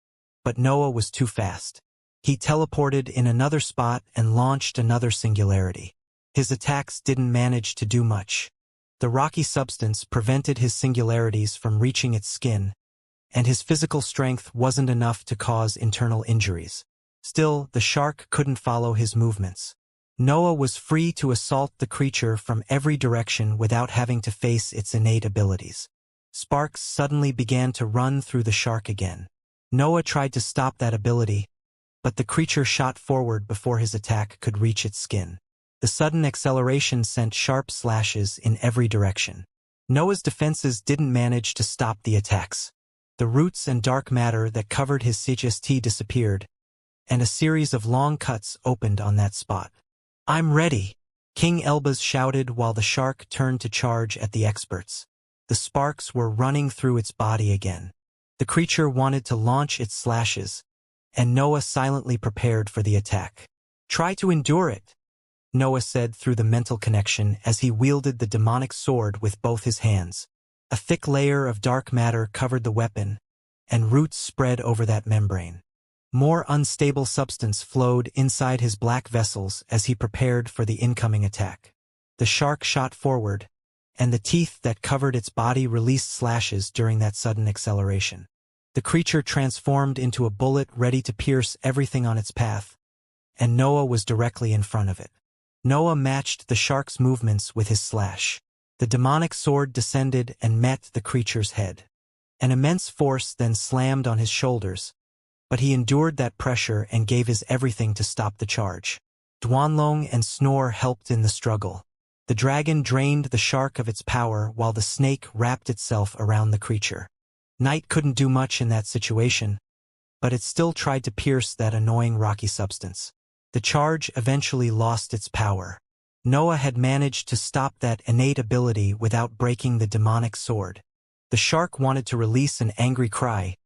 but Noah was too fast. He teleported in another spot and launched another singularity. His attacks didn't manage to do much. The rocky substance prevented his singularities from reaching its skin, and his physical strength wasn't enough to cause internal injuries. Still, the shark couldn't follow his movements. Noah was free to assault the creature from every direction without having to face its innate abilities. Sparks suddenly began to run through the shark again. Noah tried to stop that ability, but the creature shot forward before his attack could reach its skin. The sudden acceleration sent sharp slashes in every direction. Noah's defenses didn't manage to stop the attacks. The roots and dark matter that covered his CHST disappeared, and a series of long cuts opened on that spot. "I'm ready," King Elbaz shouted while the shark turned to charge at the experts. The sparks were running through its body again. The creature wanted to launch its slashes, and Noah silently prepared for the attack. "Try to endure it," Noah said through the mental connection as he wielded the demonic sword with both his hands. A thick layer of dark matter covered the weapon, and roots spread over that membrane. More unstable substance flowed inside his black vessels as he prepared for the incoming attack. The shark shot forward, and the teeth that covered its body released slashes during that sudden acceleration. The creature transformed into a bullet ready to pierce everything on its path, and Noah was directly in front of it. Noah matched the shark's movements with his slash. The demonic sword descended and met the creature's head. An immense force then slammed on his shoulders, but he endured that pressure and gave his everything to stop the charge. Duanlong and Snore helped in the struggle. The dragon drained the shark of its power while the snake wrapped itself around the creature. Night couldn't do much in that situation, but it still tried to pierce that annoying rocky substance. The charge eventually lost its power. Noah had managed to stop that innate ability without breaking the demonic sword. The shark wanted to release an angry cry,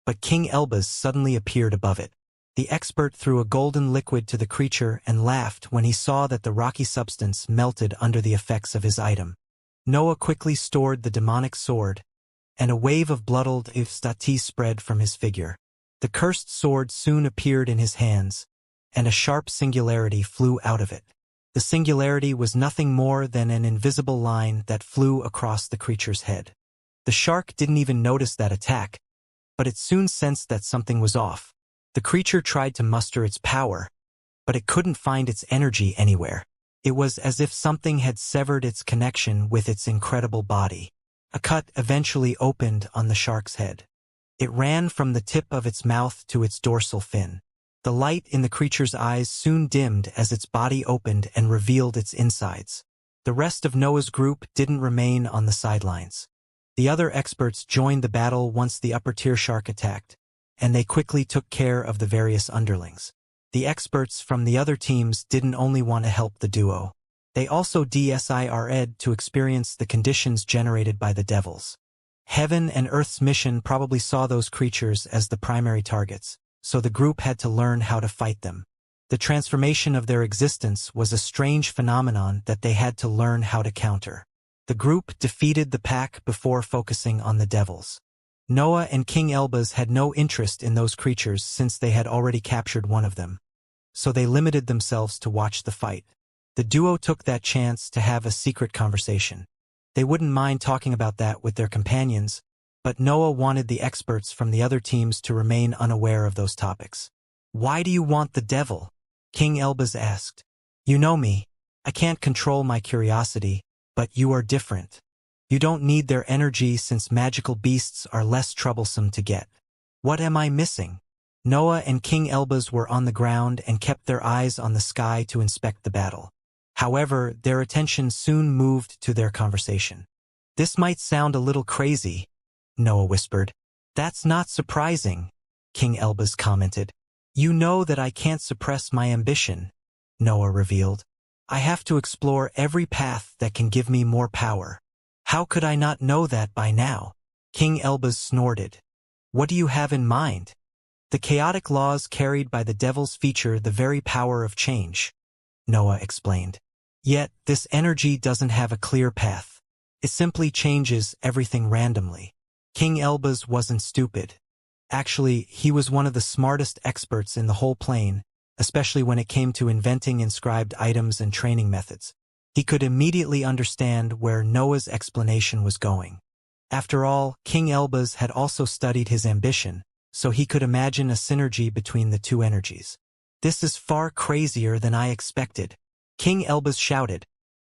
but King Elbaz suddenly appeared above it. The expert threw a golden liquid to the creature and laughed when he saw that the rocky substance melted under the effects of his item. Noah quickly stored the demonic sword, and a wave of bloodled ifstati spread from his figure. The cursed sword soon appeared in his hands, and a sharp singularity flew out of it. The singularity was nothing more than an invisible line that flew across the creature's head. The shark didn't even notice that attack, but it soon sensed that something was off. The creature tried to muster its power, but it couldn't find its energy anywhere. It was as if something had severed its connection with its incredible body. A cut eventually opened on the shark's head. It ran from the tip of its mouth to its dorsal fin. The light in the creature's eyes soon dimmed as its body opened and revealed its insides. The rest of Noah's group didn't remain on the sidelines. The other experts joined the battle once the upper-tier shark attacked, and they quickly took care of the various underlings. The experts from the other teams didn't only want to help the duo. They also desired to experience the conditions generated by the devils. Heaven and Earth's mission probably saw those creatures as the primary targets, so the group had to learn how to fight them. The transformation of their existence was a strange phenomenon that they had to learn how to counter. The group defeated the pack before focusing on the devils. Noah and King Elbaz had no interest in those creatures since they had already captured one of them, so they limited themselves to watch the fight. The duo took that chance to have a secret conversation. They wouldn't mind talking about that with their companions, but Noah wanted the experts from the other teams to remain unaware of those topics. "Why do you want the devil?" King Elbaz asked. "You know me. I can't control my curiosity, but you are different. You don't need their energy since magical beasts are less troublesome to get. What am I missing?" Noah and King Elbaz were on the ground and kept their eyes on the sky to inspect the battle. However, their attention soon moved to their conversation. "This might sound a little crazy," Noah whispered. "That's not surprising," King Elbaz commented. "You know that I can't suppress my ambition," Noah revealed. "I have to explore every path that can give me more power." "How could I not know that by now?" King Elbaz snorted. "What do you have in mind?" "The chaotic laws carried by the devils feature the very power of change," Noah explained. "Yet, this energy doesn't have a clear path. It simply changes everything randomly." King Elbaz wasn't stupid. Actually, he was one of the smartest experts in the whole plane, especially when it came to inventing inscribed items and training methods. He could immediately understand where Noah's explanation was going. After all, King Elbaz had also studied his ambition, so he could imagine a synergy between the two energies. "This is far crazier than I expected," King Elbaz shouted,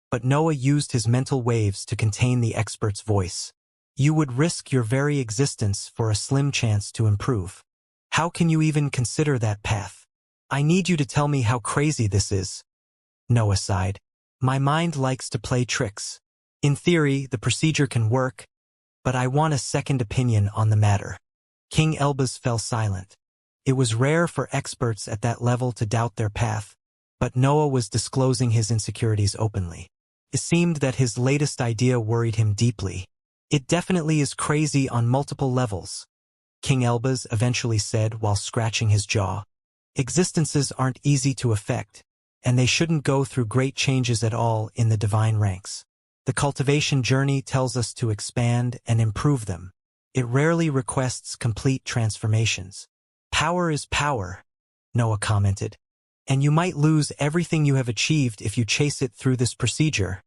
but Noah used his mental waves to contain the expert's voice. "You would risk your very existence for a slim chance to improve. How can you even consider that path? I need you to tell me how crazy this is." Noah sighed. My mind likes to play tricks. In theory, the procedure can work, but I want a second opinion on the matter. King Elbaz fell silent. It was rare for experts at that level to doubt their path, but Noah was disclosing his insecurities openly. It seemed that his latest idea worried him deeply. It definitely is crazy on multiple levels, King Elbaz eventually said while scratching his jaw. Existences aren't easy to affect, and they shouldn't go through great changes at all in the divine ranks. The cultivation journey tells us to expand and improve them. It rarely requests complete transformations. Power is power, Noah commented. And you might lose everything you have achieved if you chase it through this procedure,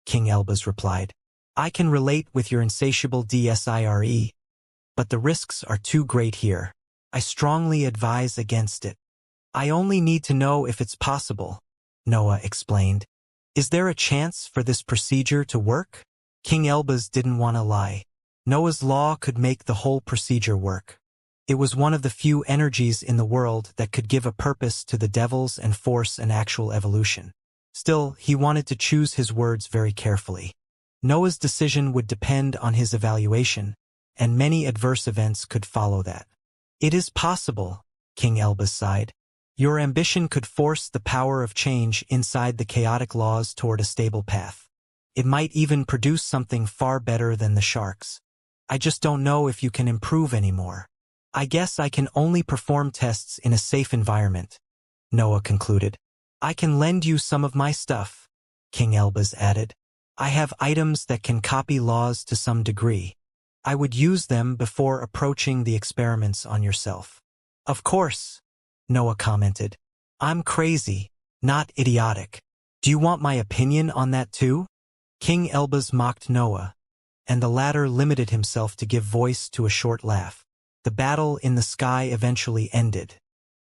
King Elbaz replied. I can relate with your insatiable desire, but the risks are too great here. I strongly advise against it. I only need to know if it's possible, Noah explained. Is there a chance for this procedure to work? King Elbaz didn't want to lie. Noah's law could make the whole procedure work. It was one of the few energies in the world that could give a purpose to the devils and force an actual evolution. Still, he wanted to choose his words very carefully. Noah's decision would depend on his evaluation, and many adverse events could follow that. It is possible, King Elbaz sighed. Your ambition could force the power of change inside the chaotic laws toward a stable path. It might even produce something far better than the sharks. I just don't know if you can improve anymore. I guess I can only perform tests in a safe environment, Noah concluded. I can lend you some of my stuff, King Elbaz added. I have items that can copy laws to some degree. I would use them before approaching the experiments on yourself. Of course, Noah commented. I'm crazy, not idiotic. Do you want my opinion on that too? King Elbaz mocked Noah, and the latter limited himself to give voice to a short laugh. The battle in the sky eventually ended.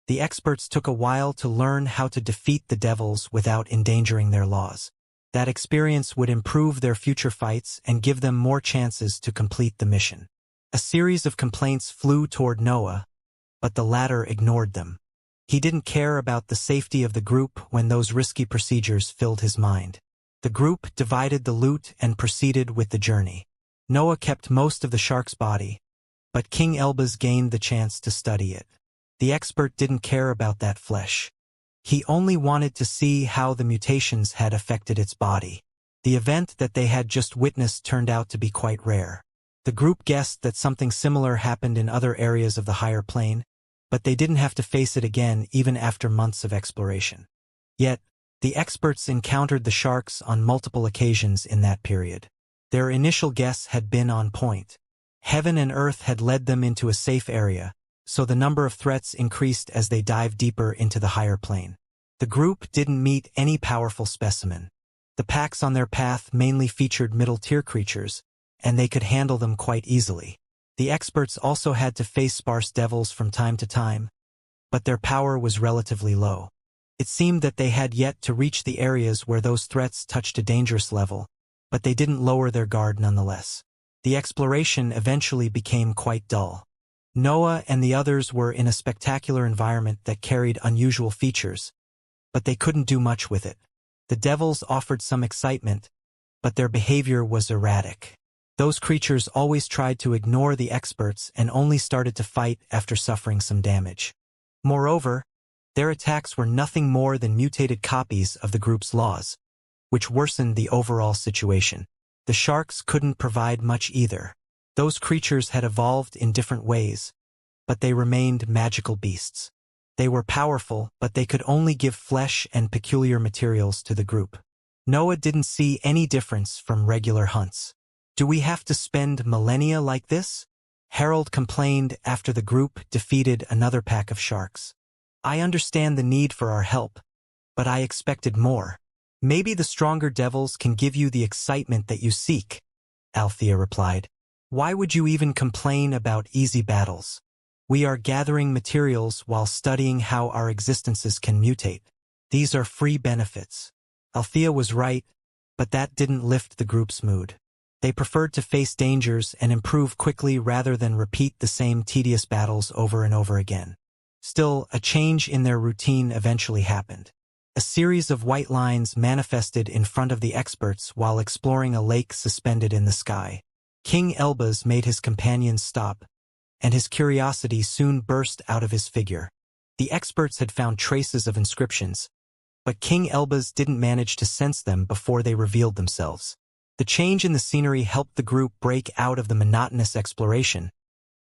The experts took a while to learn how to defeat the devils without endangering their laws. That experience would improve their future fights and give them more chances to complete the mission. A series of complaints flew toward Noah, but the latter ignored them. He didn't care about the safety of the group when those risky procedures filled his mind. The group divided the loot and proceeded with the journey. Noah kept most of the shark's body, but King Elbaz gained the chance to study it. The expert didn't care about that flesh. He only wanted to see how the mutations had affected its body. The event that they had just witnessed turned out to be quite rare. The group guessed that something similar happened in other areas of the higher plane, but they didn't have to face it again even after months of exploration. Yet, the experts encountered the sharks on multiple occasions in that period. Their initial guess had been on point. Heaven and earth had led them into a safe area, so the number of threats increased as they dived deeper into the higher plane. The group didn't meet any powerful specimen. The packs on their path mainly featured middle-tier creatures, and they could handle them quite easily. The experts also had to face sparse devils from time to time, but their power was relatively low. It seemed that they had yet to reach the areas where those threats touched a dangerous level, but they didn't lower their guard nonetheless. The exploration eventually became quite dull. Noah and the others were in a spectacular environment that carried unusual features, but they couldn't do much with it. The devils offered some excitement, but their behavior was erratic. Those creatures always tried to ignore the experts and only started to fight after suffering some damage. Moreover, their attacks were nothing more than mutated copies of the group's laws, which worsened the overall situation. The sharks couldn't provide much either. Those creatures had evolved in different ways, but they remained magical beasts. They were powerful, but they could only give flesh and peculiar materials to the group. Noah didn't see any difference from regular hunts. Do we have to spend millennia like this? Harold complained after the group defeated another pack of sharks. I understand the need for our help, but I expected more. Maybe the stronger devils can give you the excitement that you seek, Althea replied. Why would you even complain about easy battles? We are gathering materials while studying how our existences can mutate. These are free benefits. Althea was right, but that didn't lift the group's mood. They preferred to face dangers and improve quickly rather than repeat the same tedious battles over and over again. Still, a change in their routine eventually happened. A series of white lines manifested in front of the experts while exploring a lake suspended in the sky. King Elbaz made his companions stop, and his curiosity soon burst out of his figure. The experts had found traces of inscriptions, but King Elbaz didn't manage to sense them before they revealed themselves. The change in the scenery helped the group break out of the monotonous exploration,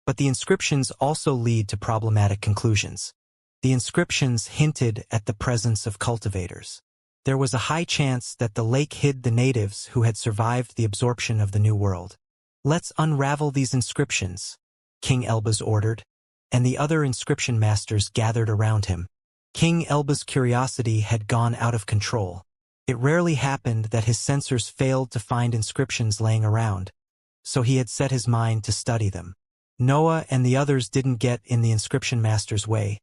but the inscriptions also lead to problematic conclusions. The inscriptions hinted at the presence of cultivators. There was a high chance that the lake hid the natives who had survived the absorption of the New World. "Let's unravel these inscriptions," King Elbaz ordered, and the other inscription masters gathered around him. King Elbaz's curiosity had gone out of control. It rarely happened that his sensors failed to find inscriptions laying around, so he had set his mind to study them. Noah and the others didn't get in the inscription master's way,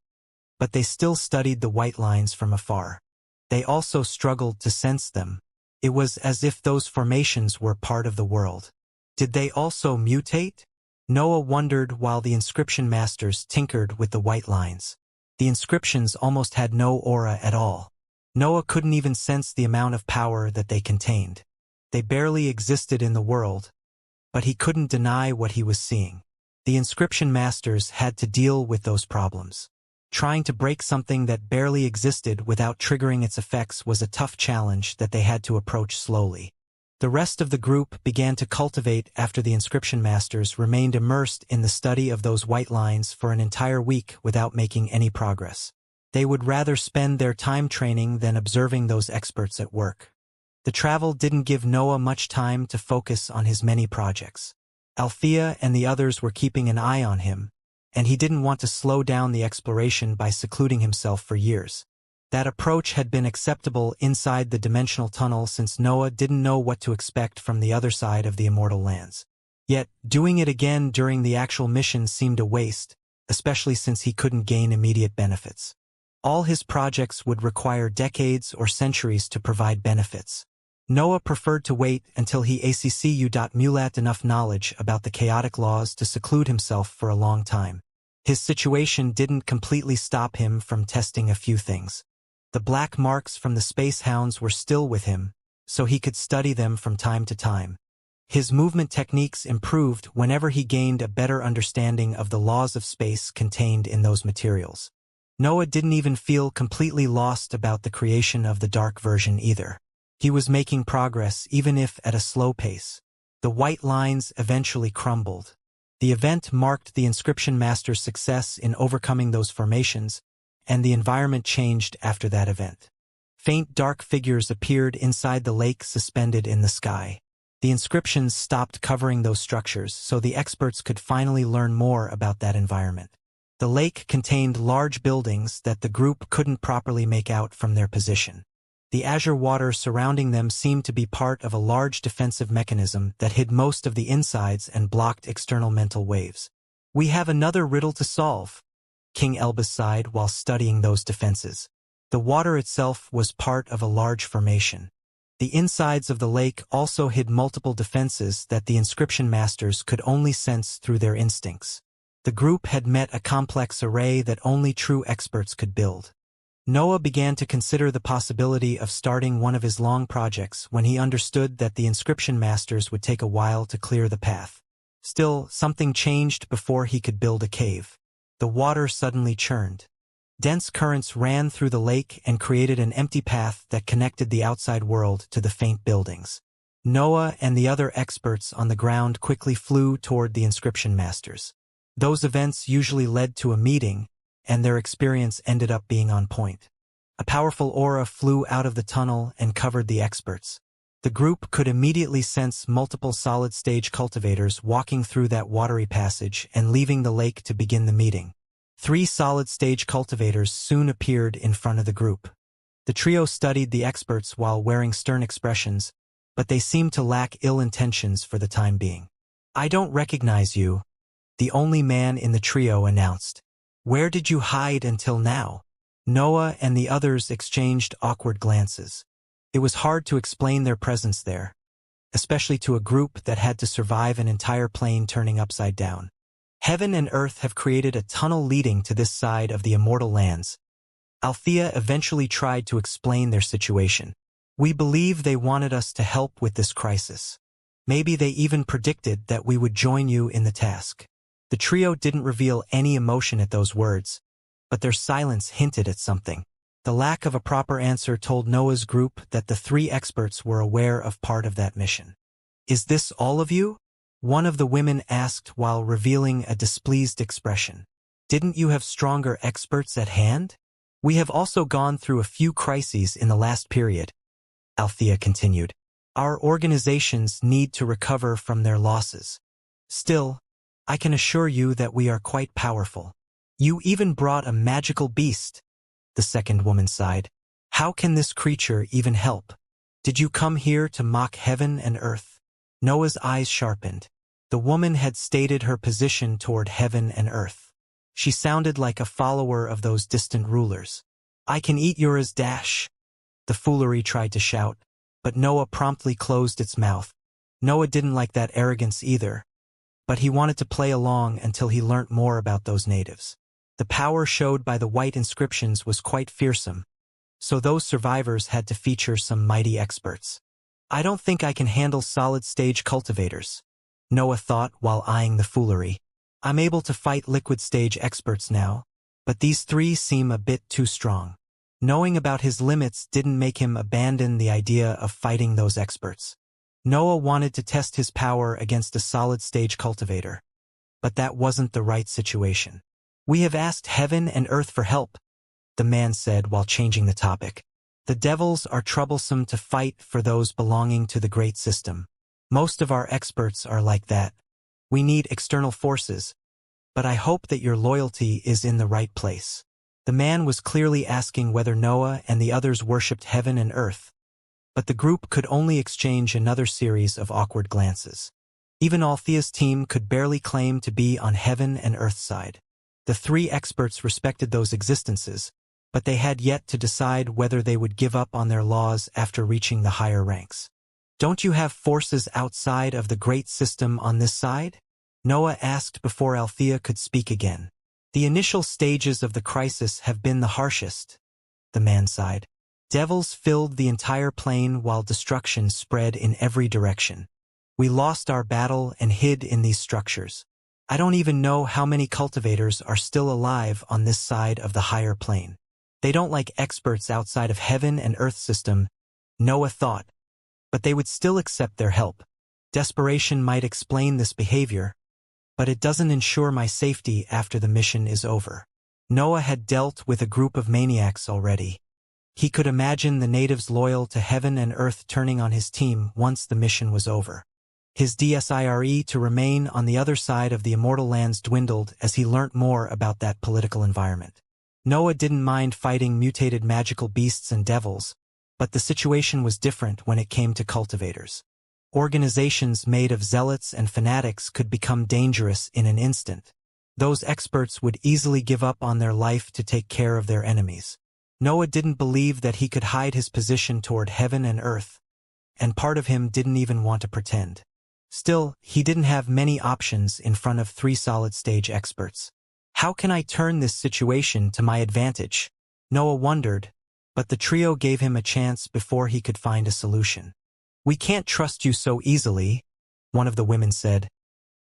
but they still studied the white lines from afar. They also struggled to sense them. It was as if those formations were part of the world. Did they also mutate? Noah wondered while the inscription masters tinkered with the white lines. The inscriptions almost had no aura at all. Noah couldn't even sense the amount of power that they contained. They barely existed in the world, but he couldn't deny what he was seeing. The inscription masters had to deal with those problems. Trying to break something that barely existed without triggering its effects was a tough challenge that they had to approach slowly. The rest of the group began to cultivate after the inscription masters remained immersed in the study of those white lines for an entire week without making any progress. They would rather spend their time training than observing those experts at work. The travel didn't give Noah much time to focus on his many projects. Althea and the others were keeping an eye on him, and he didn't want to slow down the exploration by secluding himself for years. That approach had been acceptable inside the dimensional tunnel since Noah didn't know what to expect from the other side of the immortal lands. Yet, doing it again during the actual mission seemed a waste, especially since he couldn't gain immediate benefits. All his projects would require decades or centuries to provide benefits. Noah preferred to wait until he accumulated enough knowledge about the chaotic laws to seclude himself for a long time. His situation didn't completely stop him from testing a few things. The black marks from the space hounds were still with him, so he could study them from time to time. His movement techniques improved whenever he gained a better understanding of the laws of space contained in those materials. Noah didn't even feel completely lost about the creation of the dark version either. He was making progress even if at a slow pace. The white lines eventually crumbled. The event marked the inscription master's success in overcoming those formations, and the environment changed after that event. Faint dark figures appeared inside the lake suspended in the sky. The inscriptions stopped covering those structures so the experts could finally learn more about that environment. The lake contained large buildings that the group couldn't properly make out from their position. The azure water surrounding them seemed to be part of a large defensive mechanism that hid most of the insides and blocked external mental waves. "We have another riddle to solve," King Elbaz sighed while studying those defenses. The water itself was part of a large formation. The insides of the lake also hid multiple defenses that the inscription masters could only sense through their instincts. The group had met a complex array that only true experts could build. Noah began to consider the possibility of starting one of his long projects when he understood that the inscription masters would take a while to clear the path. Still, something changed before he could build a cave. The water suddenly churned. Dense currents ran through the lake and created an empty path that connected the outside world to the faint buildings. Noah and the other experts on the ground quickly flew toward the inscription masters. Those events usually led to a meeting, and their experience ended up being on point. A powerful aura flew out of the tunnel and covered the experts. The group could immediately sense multiple solid-stage cultivators walking through that watery passage and leaving the lake to begin the meeting. 3 solid-stage cultivators soon appeared in front of the group. The trio studied the experts while wearing stern expressions, but they seemed to lack ill intentions for the time being. "I don't recognize you," the only man in the trio announced. "Where did you hide until now?" Noah and the others exchanged awkward glances. It was hard to explain their presence there, especially to a group that had to survive an entire plane turning upside down. "Heaven and Earth have created a tunnel leading to this side of the immortal lands," Althea eventually tried to explain their situation. We believe they wanted us to help with this crisis. Maybe they even predicted that we would join you in the task. The trio didn't reveal any emotion at those words, but their silence hinted at something. The lack of a proper answer told Noah's group that the three experts were aware of part of that mission. Is this all of you? One of the women asked while revealing a displeased expression. Didn't you have stronger experts at hand? We have also gone through a few crises in the last period, Althea continued. Our organizations need to recover from their losses. Still, I can assure you that we are quite powerful. You even brought a magical beast, the second woman sighed. How can this creature even help? Did you come here to mock heaven and earth? Noah's eyes sharpened. The woman had stated her position toward heaven and earth. She sounded like a follower of those distant rulers. I can eat yours dash. The foolery tried to shout, but Noah promptly closed its mouth. Noah didn't like that arrogance either, but he wanted to play along until he learnt more about those natives. The power showed by the white inscriptions was quite fearsome, so those survivors had to feature some mighty experts. I don't think I can handle solid-stage cultivators, Noah thought while eyeing the foolery. I'm able to fight liquid-stage experts now, but these three seem a bit too strong. Knowing about his limits didn't make him abandon the idea of fighting those experts. Noah wanted to test his power against a solid-stage cultivator, but that wasn't the right situation. We have asked heaven and earth for help, the man said while changing the topic. The devils are troublesome to fight for those belonging to the great system. Most of our experts are like that. We need external forces, but I hope that your loyalty is in the right place. The man was clearly asking whether Noah and the others worshipped heaven and earth, but the group could only exchange another series of awkward glances. Even Althea's team could barely claim to be on heaven and earth's side. The three experts respected those existences, but they had yet to decide whether they would give up on their laws after reaching the higher ranks. Don't you have forces outside of the great system on this side? Noah asked before Althea could speak again. The initial stages of the crisis have been the harshest, the man sighed. Devils filled the entire plain while destruction spread in every direction. We lost our battle and hid in these structures. I don't even know how many cultivators are still alive on this side of the higher plane. They don't like experts outside of heaven and earth system, Noah thought, but they would still accept their help. Desperation might explain this behavior, but it doesn't ensure my safety after the mission is over. Noah had dealt with a group of maniacs already. He could imagine the natives loyal to heaven and earth turning on his team once the mission was over. His desire to remain on the other side of the immortal lands dwindled as he learnt more about that political environment. Noah didn't mind fighting mutated magical beasts and devils, but the situation was different when it came to cultivators. Organizations made of zealots and fanatics could become dangerous in an instant. Those experts would easily give up on their life to take care of their enemies. Noah didn't believe that he could hide his position toward heaven and earth, and part of him didn't even want to pretend. Still, he didn't have many options in front of three solid-stage experts. How can I turn this situation to my advantage? Noah wondered, but the trio gave him a chance before he could find a solution. We can't trust you so easily, one of the women said,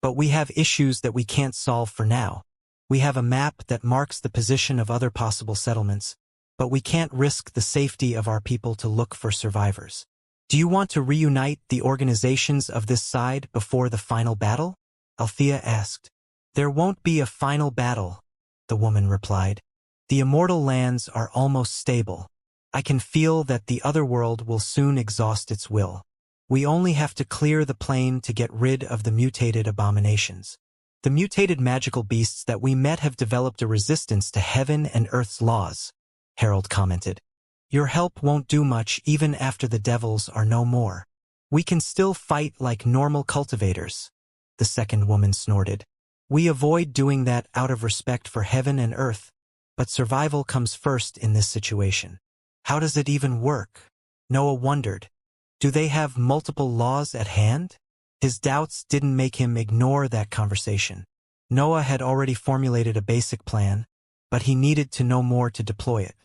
but we have issues that we can't solve for now. We have a map that marks the position of other possible settlements, but we can't risk the safety of our people to look for survivors. Do you want to reunite the organizations of this side before the final battle? Althea asked. There won't be a final battle, the woman replied. The immortal lands are almost stable. I can feel that the other world will soon exhaust its will. We only have to clear the plane to get rid of the mutated abominations. The mutated magical beasts that we met have developed a resistance to heaven and earth's laws, Harold commented. Your help won't do much even after the devils are no more. We can still fight like normal cultivators, the second woman snorted. We avoid doing that out of respect for heaven and earth, but survival comes first in this situation. How does it even work? Noah wondered. Do they have multiple laws at hand? His doubts didn't make him ignore that conversation. Noah had already formulated a basic plan, but he needed to know more to deploy it.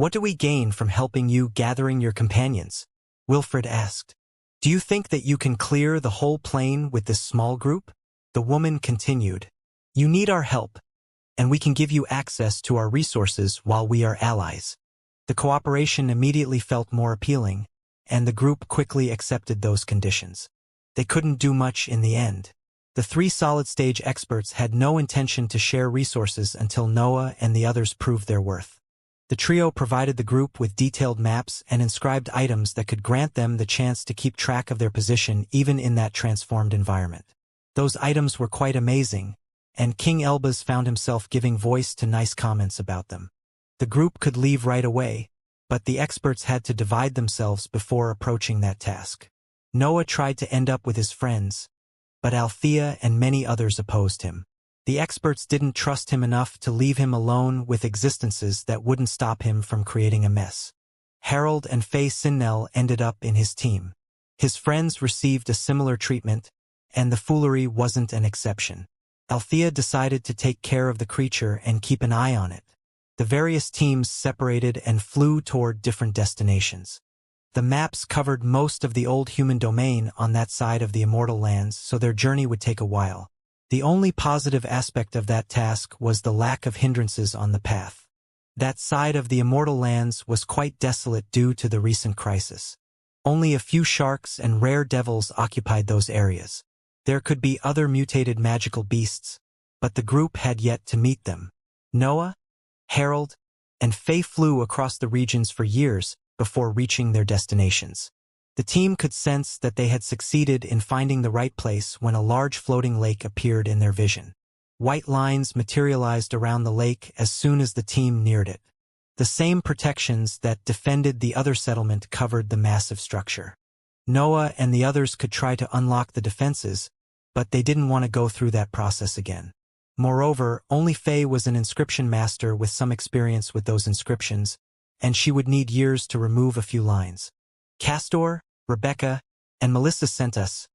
What do we gain from helping you gathering your companions? Wilfred asked. Do you think that you can clear the whole plane with this small group? The woman continued. You need our help, and we can give you access to our resources while we are allies. The cooperation immediately felt more appealing, and the group quickly accepted those conditions. They couldn't do much in the end. The three solid-stage experts had no intention to share resources until Noah and the others proved their worth. The trio provided the group with detailed maps and inscribed items that could grant them the chance to keep track of their position even in that transformed environment. Those items were quite amazing, and King Elbaz found himself giving voice to nice comments about them. The group could leave right away, but the experts had to divide themselves before approaching that task. Noah tried to end up with his friends, but Althea and many others opposed him. The experts didn't trust him enough to leave him alone with existences that wouldn't stop him from creating a mess. Harold and Faye Sinnell ended up in his team. His friends received a similar treatment, and the foolery wasn't an exception. Althea decided to take care of the creature and keep an eye on it. The various teams separated and flew toward different destinations. The maps covered most of the old human domain on that side of the Immortal lands, so their journey would take a while. The only positive aspect of that task was the lack of hindrances on the path. That side of the Immortal lands was quite desolate due to the recent crisis. Only a few sharks and rare devils occupied those areas. There could be other mutated magical beasts, but the group had yet to meet them. Noah, Harold, and Faye flew across the regions for years before reaching their destinations. The team could sense that they had succeeded in finding the right place when a large floating lake appeared in their vision. White lines materialized around the lake as soon as the team neared it. The same protections that defended the other settlement covered the massive structure. Noah and the others could try to unlock the defenses, but they didn't want to go through that process again. Moreover, only Faye was an inscription master with some experience with those inscriptions, and she would need years to remove a few lines. Castor, Rebecca, and Melissa sent us.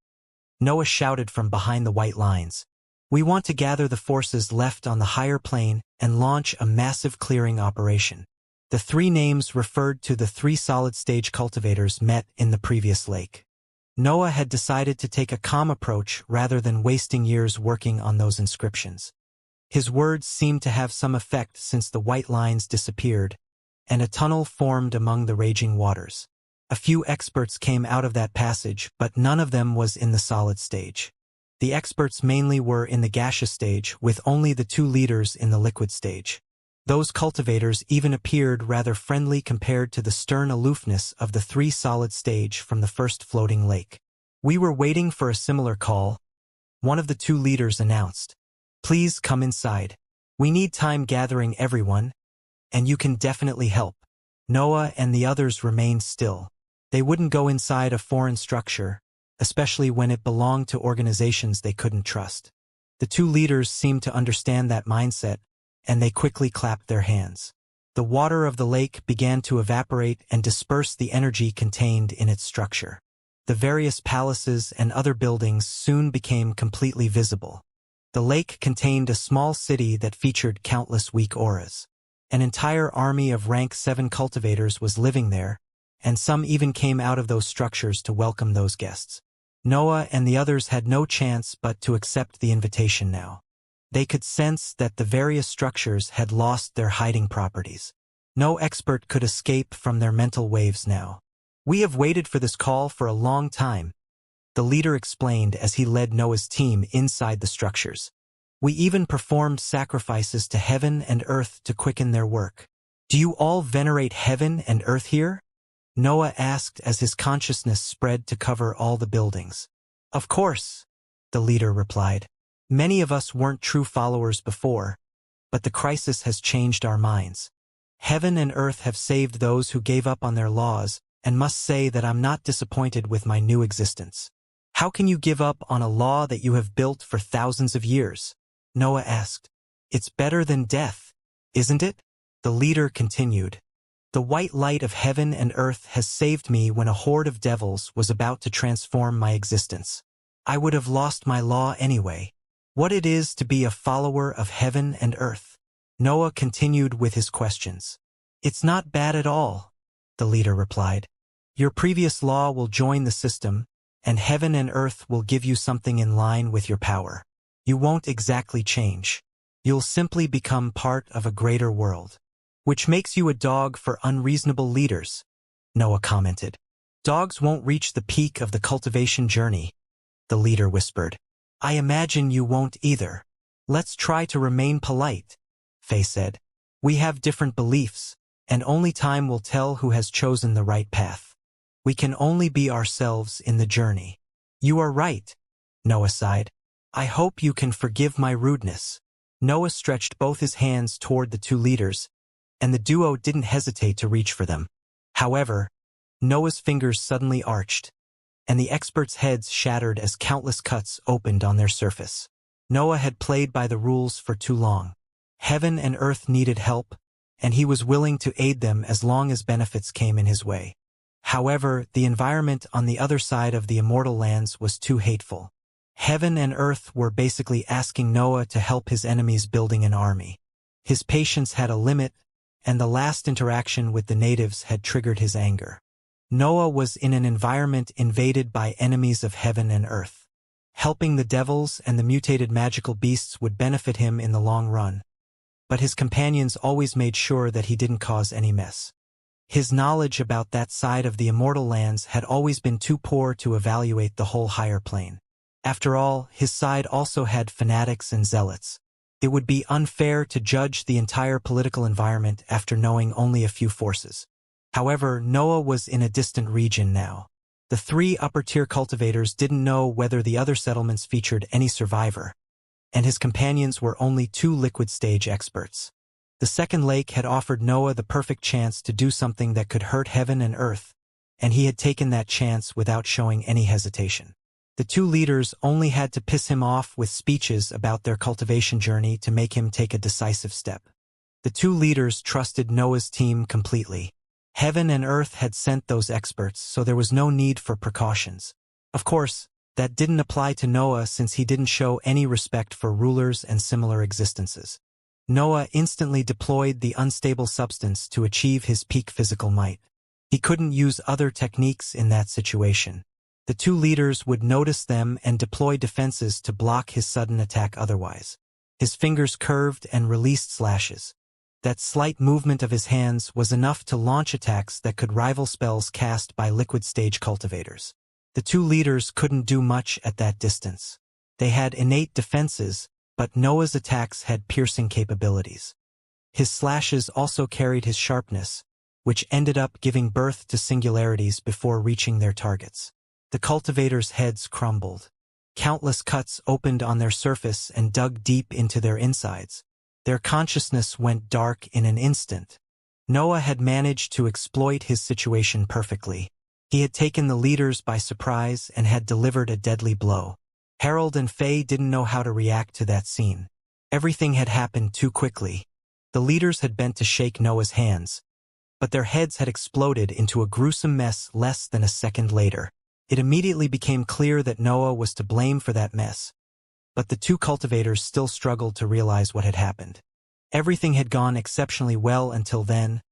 Noah shouted from behind the white lines. We want to gather the forces left on the higher plane and launch a massive clearing operation. The three names referred to the three solid-stage cultivators met in the previous lake. Noah had decided to take a calm approach rather than wasting years working on those inscriptions. His words seemed to have some effect since the white lines disappeared, and a tunnel formed among the raging waters. A few experts came out of that passage, but none of them was in the solid stage. The experts mainly were in the gaseous stage, with only the two leaders in the liquid stage. Those cultivators even appeared rather friendly compared to the stern aloofness of the three solid stage from the first floating lake. We were waiting for a similar call. One of the two leaders announced, "Please come inside. We need time gathering everyone, and you can definitely help." Noah and the others remained still. They wouldn't go inside a foreign structure, especially when it belonged to organizations they couldn't trust. The two leaders seemed to understand that mindset, and they quickly clapped their hands. The water of the lake began to evaporate and disperse the energy contained in its structure. The various palaces and other buildings soon became completely visible. The lake contained a small city that featured countless weak auras. An entire army of rank 7 cultivators was living there, and some even came out of those structures to welcome those guests. Noah and the others had no chance but to accept the invitation now. They could sense that the various structures had lost their hiding properties. No expert could escape from their mental waves now. "We have waited for this call for a long time," the leader explained as he led Noah's team inside the structures. "We even performed sacrifices to heaven and earth to quicken their work." "Do you all venerate heaven and earth here?" Noah asked as his consciousness spread to cover all the buildings. "Of course," the leader replied. "Many of us weren't true followers before, but the crisis has changed our minds. Heaven and earth have saved those who gave up on their laws, and must say that I'm not disappointed with my new existence." "How can you give up on a law that you have built for thousands of years?" Noah asked. "It's better than death, isn't it?" The leader continued. "The white light of heaven and earth has saved me when a horde of devils was about to transform my existence. I would have lost my law anyway. What it is to be a follower of heaven and earth?" Noah continued with his questions. It's not bad at all, the leader replied. Your previous law will join the system, and heaven and earth will give you something in line with your power. You won't exactly change. You'll simply become part of a greater world. Which makes you a dog for unreasonable leaders, Noah commented. Dogs won't reach the peak of the cultivation journey, the leader whispered. I imagine you won't either. Let's try to remain polite, Faye said. We have different beliefs, and only time will tell who has chosen the right path. We can only be ourselves in the journey. You are right, Noah sighed. I hope you can forgive my rudeness. Noah stretched both his hands toward the two leaders, and the duo didn't hesitate to reach for them. However, Noah's fingers suddenly arched, and the experts' heads shattered as countless cuts opened on their surface. Noah had played by the rules for too long. Heaven and earth needed help, and he was willing to aid them as long as benefits came in his way. However, the environment on the other side of the immortal lands was too hateful. Heaven and earth were basically asking Noah to help his enemies building an army. His patience had a limit, and the last interaction with the natives had triggered his anger. Noah was in an environment invaded by enemies of heaven and earth. Helping the devils and the mutated magical beasts would benefit him in the long run, but his companions always made sure that he didn't cause any mess. His knowledge about that side of the immortal lands had always been too poor to evaluate the whole higher plane. After all, his side also had fanatics and zealots. It would be unfair to judge the entire political environment after knowing only a few forces. However, Noah was in a distant region now. The three upper-tier cultivators didn't know whether the other settlements featured any survivor, and his companions were only two liquid-stage experts. The second lake had offered Noah the perfect chance to do something that could hurt heaven and earth, and he had taken that chance without showing any hesitation. The two leaders only had to piss him off with speeches about their cultivation journey to make him take a decisive step. The two leaders trusted Noah's team completely. Heaven and earth had sent those experts, so there was no need for precautions. Of course, that didn't apply to Noah since he didn't show any respect for rulers and similar existences. Noah instantly deployed the unstable substance to achieve his peak physical might. He couldn't use other techniques in that situation. The two leaders would notice them and deploy defenses to block his sudden attack otherwise. His fingers curved and released slashes. That slight movement of his hands was enough to launch attacks that could rival spells cast by liquid-stage cultivators. The two leaders couldn't do much at that distance. They had innate defenses, but Noah's attacks had piercing capabilities. His slashes also carried his sharpness, which ended up giving birth to singularities before reaching their targets. The cultivators' heads crumbled. Countless cuts opened on their surface and dug deep into their insides. Their consciousness went dark in an instant. Noah had managed to exploit his situation perfectly. He had taken the leaders by surprise and had delivered a deadly blow. Harold and Faye didn't know how to react to that scene. Everything had happened too quickly. The leaders had bent to shake Noah's hands, but their heads had exploded into a gruesome mess less than a second later. It immediately became clear that Noah was to blame for that mess, but the two cultivators still struggled to realize what had happened. Everything had gone exceptionally well until then,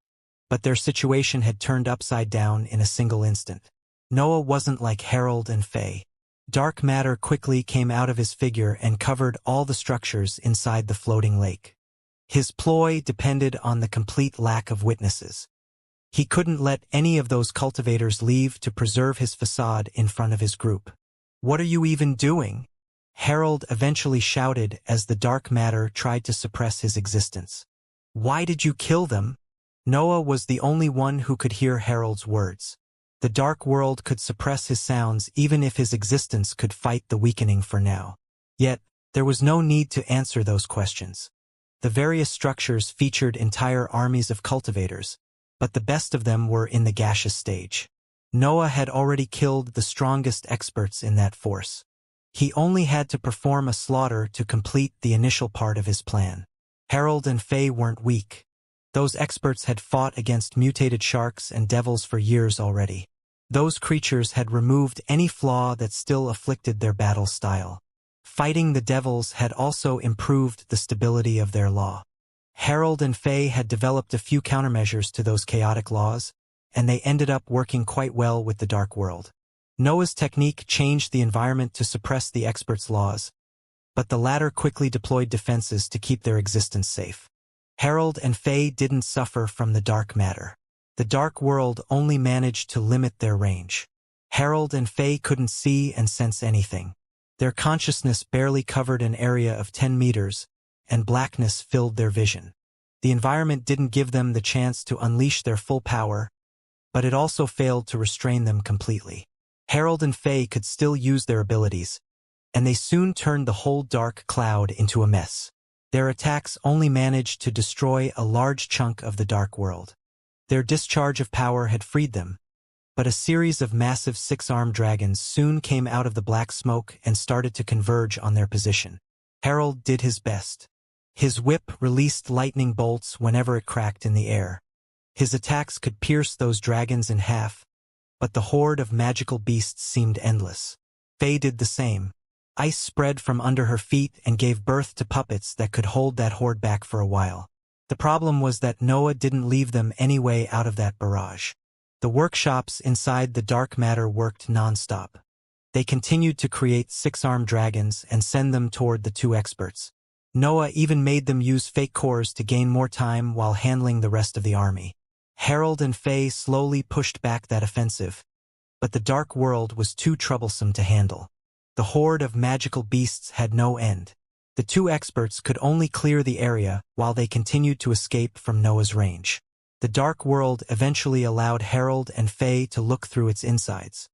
but their situation had turned upside down in a single instant. Noah wasn't like Harold and Faye. Dark matter quickly came out of his figure and covered all the structures inside the floating lake. His ploy depended on the complete lack of witnesses. He couldn't let any of those cultivators leave to preserve his facade in front of his group. "What are you even doing?" Harold eventually shouted as the dark matter tried to suppress his existence. "Why did you kill them?" Noah was the only one who could hear Harold's words. The dark world could suppress his sounds even if his existence could fight the weakening for now. Yet, there was no need to answer those questions. The various structures featured entire armies of cultivators, but the best of them were in the gaseous stage. Noah had already killed the strongest experts in that force. He only had to perform a slaughter to complete the initial part of his plan. Harold and Faye weren't weak. Those experts had fought against mutated sharks and devils for years already. Those creatures had removed any flaw that still afflicted their battle style. Fighting the devils had also improved the stability of their law. Harold and Faye had developed a few countermeasures to those chaotic laws, and they ended up working quite well with the dark world. Noah's technique changed the environment to suppress the experts' laws, but the latter quickly deployed defenses to keep their existence safe. Harold and Faye didn't suffer from the dark matter. The dark world only managed to limit their range. Harold and Faye couldn't see and sense anything. Their consciousness barely covered an area of 10 meters, and blackness filled their vision. The environment didn't give them the chance to unleash their full power, but it also failed to restrain them completely. Harold and Faye could still use their abilities, and they soon turned the whole dark cloud into a mess. Their attacks only managed to destroy a large chunk of the dark world. Their discharge of power had freed them, but a series of massive six-armed dragons soon came out of the black smoke and started to converge on their position. Harold did his best. His whip released lightning bolts whenever it cracked in the air. His attacks could pierce those dragons in half, but the horde of magical beasts seemed endless. Faye did the same. Ice spread from under her feet and gave birth to puppets that could hold that horde back for a while. The problem was that Noah didn't leave them any way out of that barrage. The workshops inside the dark matter worked non-stop. They continued to create six-armed dragons and send them toward the two experts. Noah even made them use fake cores to gain more time while handling the rest of the army. Harold and Faye slowly pushed back that offensive, but the dark world was too troublesome to handle. The horde of magical beasts had no end. The two experts could only clear the area while they continued to escape from Noah's range. The dark world eventually allowed Harold and Faye to look through its insides.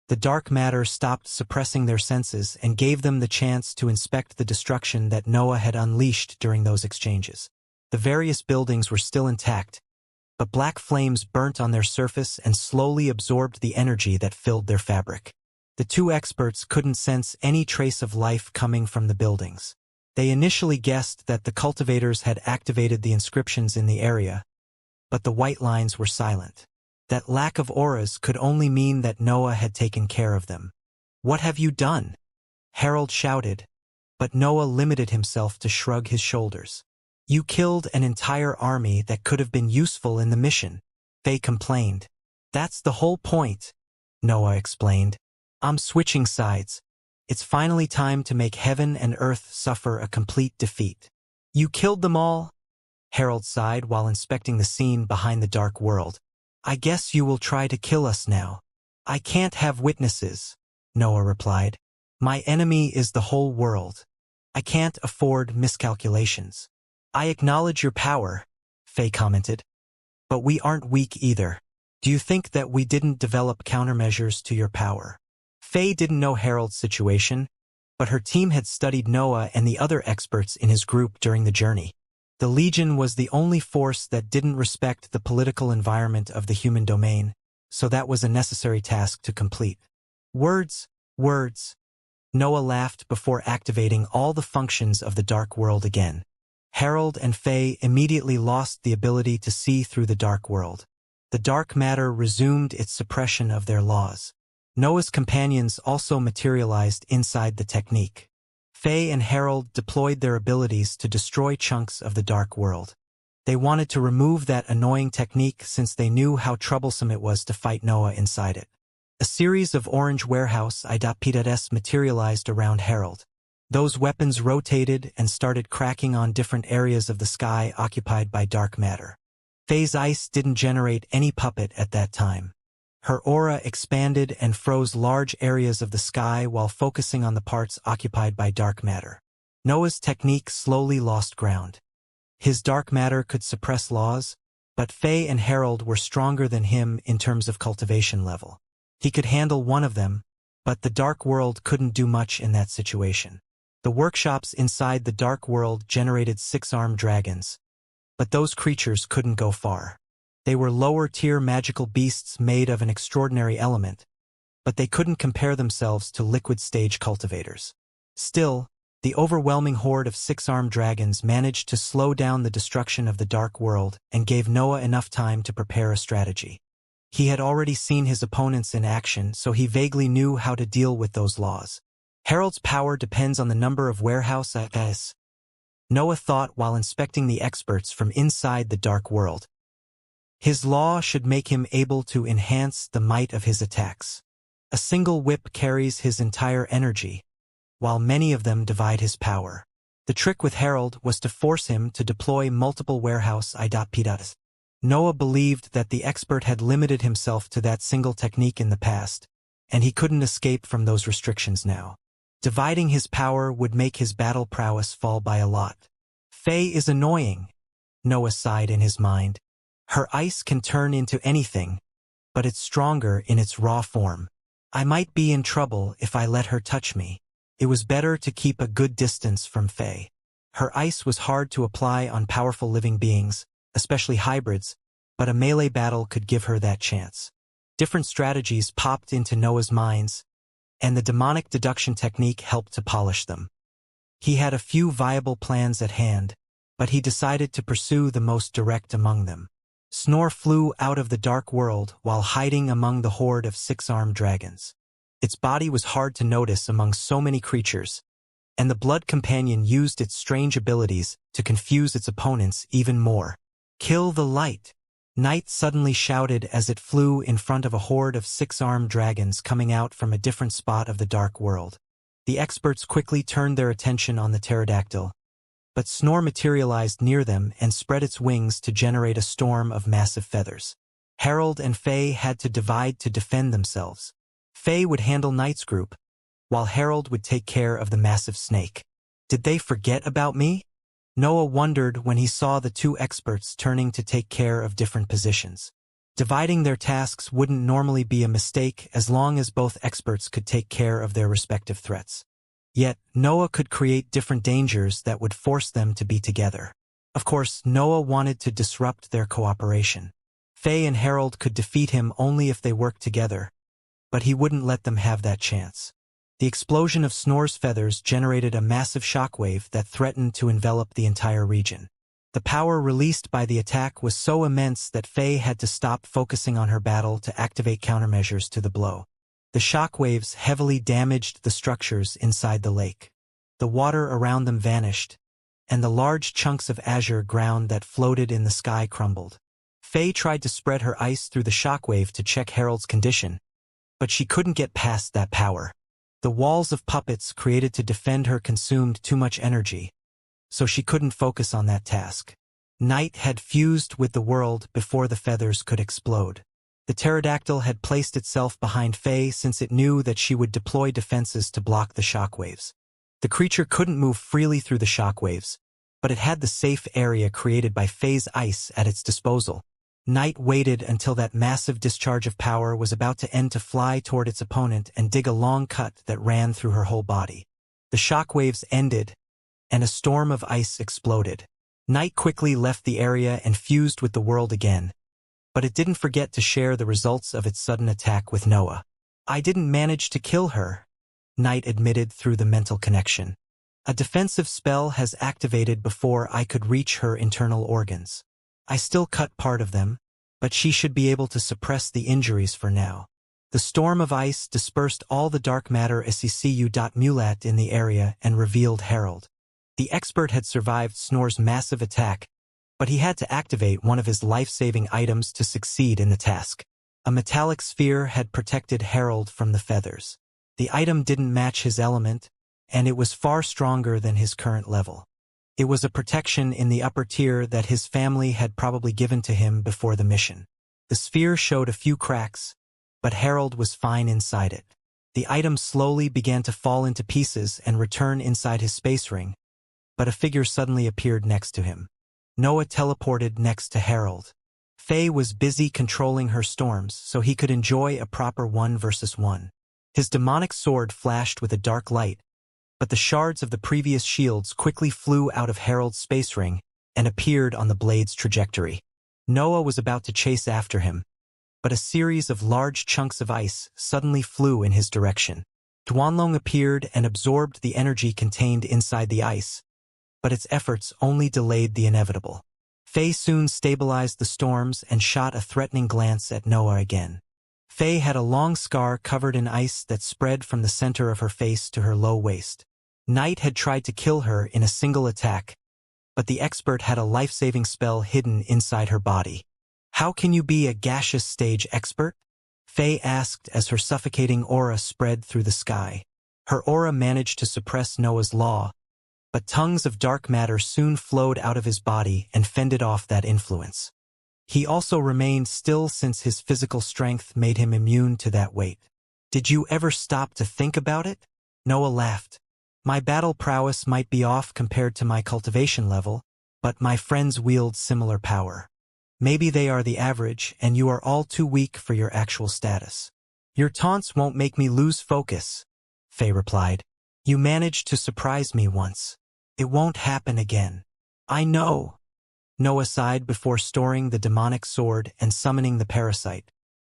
The dark matter stopped suppressing their senses and gave them the chance to inspect the destruction that Noah had unleashed during those exchanges. The various buildings were still intact, but black flames burnt on their surface and slowly absorbed the energy that filled their fabric. The two experts couldn't sense any trace of life coming from the buildings. They initially guessed that the cultivators had activated the inscriptions in the area, but the white lines were silent. That lack of auras could only mean that Noah had taken care of them. "What have you done?" Harold shouted, but Noah limited himself to shrug his shoulders. "You killed an entire army that could have been useful in the mission," Faye complained. "That's the whole point," Noah explained. "I'm switching sides. It's finally time to make heaven and earth suffer a complete defeat." "You killed them all?" Harold sighed while inspecting the scene behind the dark world. "I guess you will try to kill us now." "I can't have witnesses," Noah replied. "My enemy is the whole world. I can't afford miscalculations." "I acknowledge your power," Faye commented. "But we aren't weak either. Do you think that we didn't develop countermeasures to your power?" Faye didn't know Harold's situation, but her team had studied Noah and the other experts in his group during the journey. The Legion was the only force that didn't respect the political environment of the human domain, so that was a necessary task to complete. Words, words. Noah laughed before activating all the functions of the dark world again. Harold and Faye immediately lost the ability to see through the dark world. The dark matter resumed its suppression of their laws. Noah's companions also materialized inside the technique. Faye and Harold deployed their abilities to destroy chunks of the dark world. They wanted to remove that annoying technique since they knew how troublesome it was to fight Noah inside it. A series of orange warehouse Adaptation materialized around Harold. Those weapons rotated and started cracking on different areas of the sky occupied by dark matter. Faye's ice didn't generate any puppet at that time. Her aura expanded and froze large areas of the sky while focusing on the parts occupied by dark matter. Noah's technique slowly lost ground. His dark matter could suppress laws, but Faye and Harold were stronger than him in terms of cultivation level. He could handle one of them, but the dark world couldn't do much in that situation. The workshops inside the dark world generated six-armed dragons, but those creatures couldn't go far. They were lower-tier magical beasts made of an extraordinary element, but they couldn't compare themselves to liquid-stage cultivators. Still, the overwhelming horde of six-armed dragons managed to slow down the destruction of the dark world and gave Noah enough time to prepare a strategy. He had already seen his opponents in action, so he vaguely knew how to deal with those laws. Harold's power depends on the number of warehouse Outcasts. Noah thought while inspecting the experts from inside the dark world. His law should make him able to enhance the might of his attacks. A single whip carries his entire energy, while many of them divide his power. The trick with Harold was to force him to deploy multiple warehouse adaptations. Noah believed that the expert had limited himself to that single technique in the past, and he couldn't escape from those restrictions now. Dividing his power would make his battle prowess fall by a lot. Faye is annoying, Noah sighed in his mind. Her ice can turn into anything, but it's stronger in its raw form. I might be in trouble if I let her touch me. It was better to keep a good distance from Faye. Her ice was hard to apply on powerful living beings, especially hybrids, but a melee battle could give her that chance. Different strategies popped into Noah's minds, and the demonic deduction technique helped to polish them. He had a few viable plans at hand, but he decided to pursue the most direct among them. Snore flew out of the dark world while hiding among the horde of six-armed dragons. Its body was hard to notice among so many creatures, and the blood companion used its strange abilities to confuse its opponents even more. Kill the light! Night suddenly shouted as it flew in front of a horde of six-armed dragons coming out from a different spot of the dark world. The experts quickly turned their attention on the pterodactyl, but Snore materialized near them and spread its wings to generate a storm of massive feathers. Harold and Faye had to divide to defend themselves. Faye would handle Night's group, while Harold would take care of the massive snake. Did they forget about me? Noah wondered when he saw the two experts turning to take care of different positions. Dividing their tasks wouldn't normally be a mistake as long as both experts could take care of their respective threats. Yet, Noah could create different dangers that would force them to be together. Of course, Noah wanted to disrupt their cooperation. Faye and Harold could defeat him only if they worked together, but he wouldn't let them have that chance. The explosion of Snore's feathers generated a massive shockwave that threatened to envelop the entire region. The power released by the attack was so immense that Faye had to stop focusing on her battle to activate countermeasures to the blow. The shockwaves heavily damaged the structures inside the lake. The water around them vanished, and the large chunks of azure ground that floated in the sky crumbled. Faye tried to spread her ice through the shockwave to check Harold's condition, but she couldn't get past that power. The walls of puppets created to defend her consumed too much energy, so she couldn't focus on that task. Night had fused with the world before the feathers could explode. The pterodactyl had placed itself behind Faye since it knew that she would deploy defenses to block the shockwaves. The creature couldn't move freely through the shockwaves, but it had the safe area created by Faye's ice at its disposal. Night waited until that massive discharge of power was about to end to fly toward its opponent and dig a long cut that ran through her whole body. The shockwaves ended, and a storm of ice exploded. Night quickly left the area and fused with the world again, but it didn't forget to share the results of its sudden attack with Noah. I didn't manage to kill her, Night admitted through the mental connection. A defensive spell has activated before I could reach her internal organs. I still cut part of them, but she should be able to suppress the injuries for now. The storm of ice dispersed all the dark matter SECU.mulat in the area and revealed Harold. The expert had survived Snore's massive attack, but he had to activate one of his life-saving items to succeed in the task. A metallic sphere had protected Harold from the feathers. The item didn't match his element, and it was far stronger than his current level. It was a protection in the upper tier that his family had probably given to him before the mission. The sphere showed a few cracks, but Harold was fine inside it. The item slowly began to fall into pieces and return inside his space ring, but a figure suddenly appeared next to him. Noah teleported next to Harold. Faye was busy controlling her storms so he could enjoy a proper 1-versus-1. His demonic sword flashed with a dark light, but the shards of the previous shields quickly flew out of Harold's space ring and appeared on the blade's trajectory. Noah was about to chase after him, but a series of large chunks of ice suddenly flew in his direction. Duanlong appeared and absorbed the energy contained inside the ice, but its efforts only delayed the inevitable. Faye soon stabilized the storms and shot a threatening glance at Noah again. Faye had a long scar covered in ice that spread from the center of her face to her low waist. Night had tried to kill her in a single attack, but the expert had a life-saving spell hidden inside her body. "How can you be a gaseous stage expert?" Faye asked as her suffocating aura spread through the sky. Her aura managed to suppress Noah's law, but tongues of dark matter soon flowed out of his body and fended off that influence. He also remained still since his physical strength made him immune to that weight. "Did you ever stop to think about it?" Noah laughed. "My battle prowess might be off compared to my cultivation level, but my friends wield similar power. Maybe they are the average, and you are all too weak for your actual status." "Your taunts won't make me lose focus," Faye replied. "You managed to surprise me once. It won't happen again." "I know." Noah sighed before storing the demonic sword and summoning the parasite.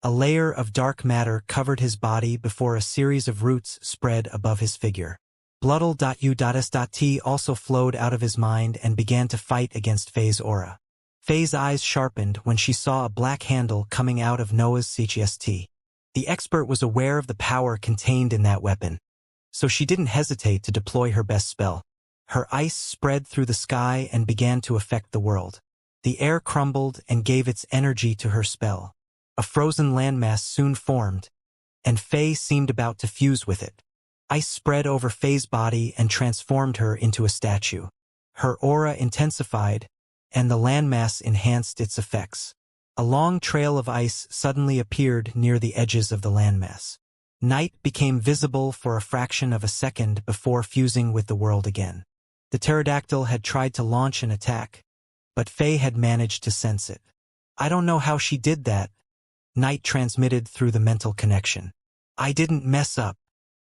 A layer of dark matter covered his body before a series of roots spread above his figure. Bloodle.u.s.t also flowed out of his mind and began to fight against Faye's aura. Faye's eyes sharpened when she saw a black handle coming out of Noah's CGST. The expert was aware of the power contained in that weapon, so she didn't hesitate to deploy her best spell. Her ice spread through the sky and began to affect the world. The air crumbled and gave its energy to her spell. A frozen landmass soon formed, and Faye seemed about to fuse with it. Ice spread over Faye's body and transformed her into a statue. Her aura intensified, and the landmass enhanced its effects. A long trail of ice suddenly appeared near the edges of the landmass. Night became visible for a fraction of a second before fusing with the world again. The pterodactyl had tried to launch an attack, but Faye had managed to sense it. "I don't know how she did that," Night transmitted through the mental connection. "I didn't mess up."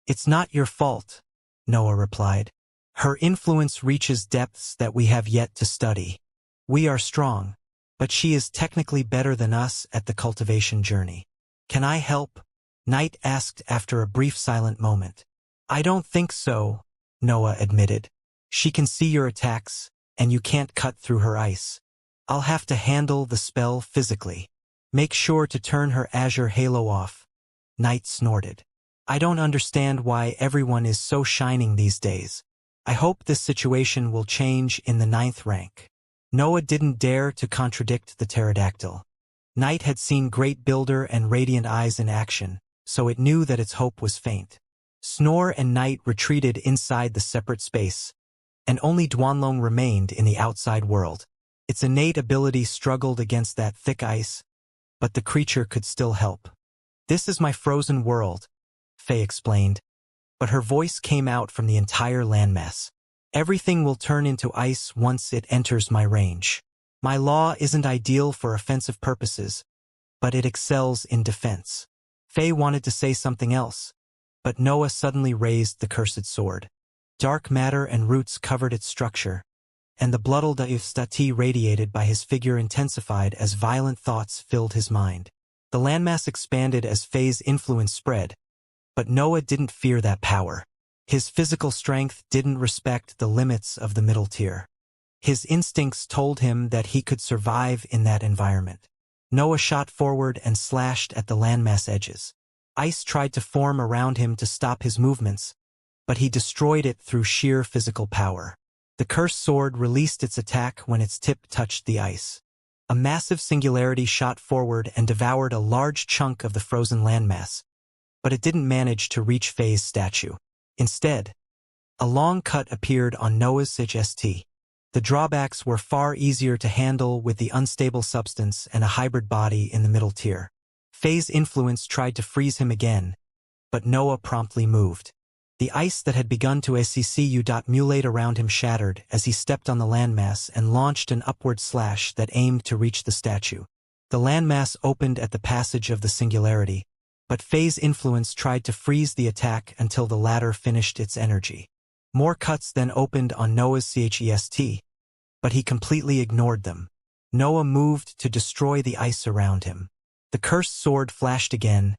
"It's not your fault," Noah replied. "Her influence reaches depths that we have yet to study. We are strong, but she is technically better than us at the cultivation journey." "Can I help?" Night asked after a brief silent moment. "I don't think so," Noah admitted. "She can see your attacks, and you can't cut through her ice. I'll have to handle the spell physically. Make sure to turn her azure halo off." Night snorted. "I don't understand why everyone is so shining these days. I hope this situation will change in the 9th rank." Noah didn't dare to contradict the pterodactyl. Night had seen Great Builder and Radiant Eyes in action, so it knew that its hope was faint. Snore and Night retreated inside the separate space, and only Duanlong remained in the outside world. Its innate ability struggled against that thick ice, but the creature could still help. "This is my frozen world," Faye explained, but her voice came out from the entire landmass. "Everything will turn into ice once it enters my range. My law isn't ideal for offensive purposes, but it excels in defense." Faye wanted to say something else, but Noah suddenly raised the cursed sword. Dark matter and roots covered its structure, and the bloodle.ufst radiated by his figure intensified as violent thoughts filled his mind. The landmass expanded as Faye's influence spread, but Noah didn't fear that power. His physical strength didn't respect the limits of the middle tier. His instincts told him that he could survive in that environment. Noah shot forward and slashed at the landmass edges. Ice tried to form around him to stop his movements, but he destroyed it through sheer physical power. The cursed sword released its attack when its tip touched the ice. A massive singularity shot forward and devoured a large chunk of the frozen landmass, but it didn't manage to reach Faye's statue. Instead, a long cut appeared on Noah's CGST. The drawbacks were far easier to handle with the unstable substance and a hybrid body in the middle tier. Faye's influence tried to freeze him again, but Noah promptly moved. The ice that had begun to accumulate around him shattered as he stepped on the landmass and launched an upward slash that aimed to reach the statue. The landmass opened at the passage of the singularity, but Faye's influence tried to freeze the attack until the latter finished its energy. More cuts then opened on Noah's CHEST, but he completely ignored them. Noah moved to destroy the ice around him. The cursed sword flashed again,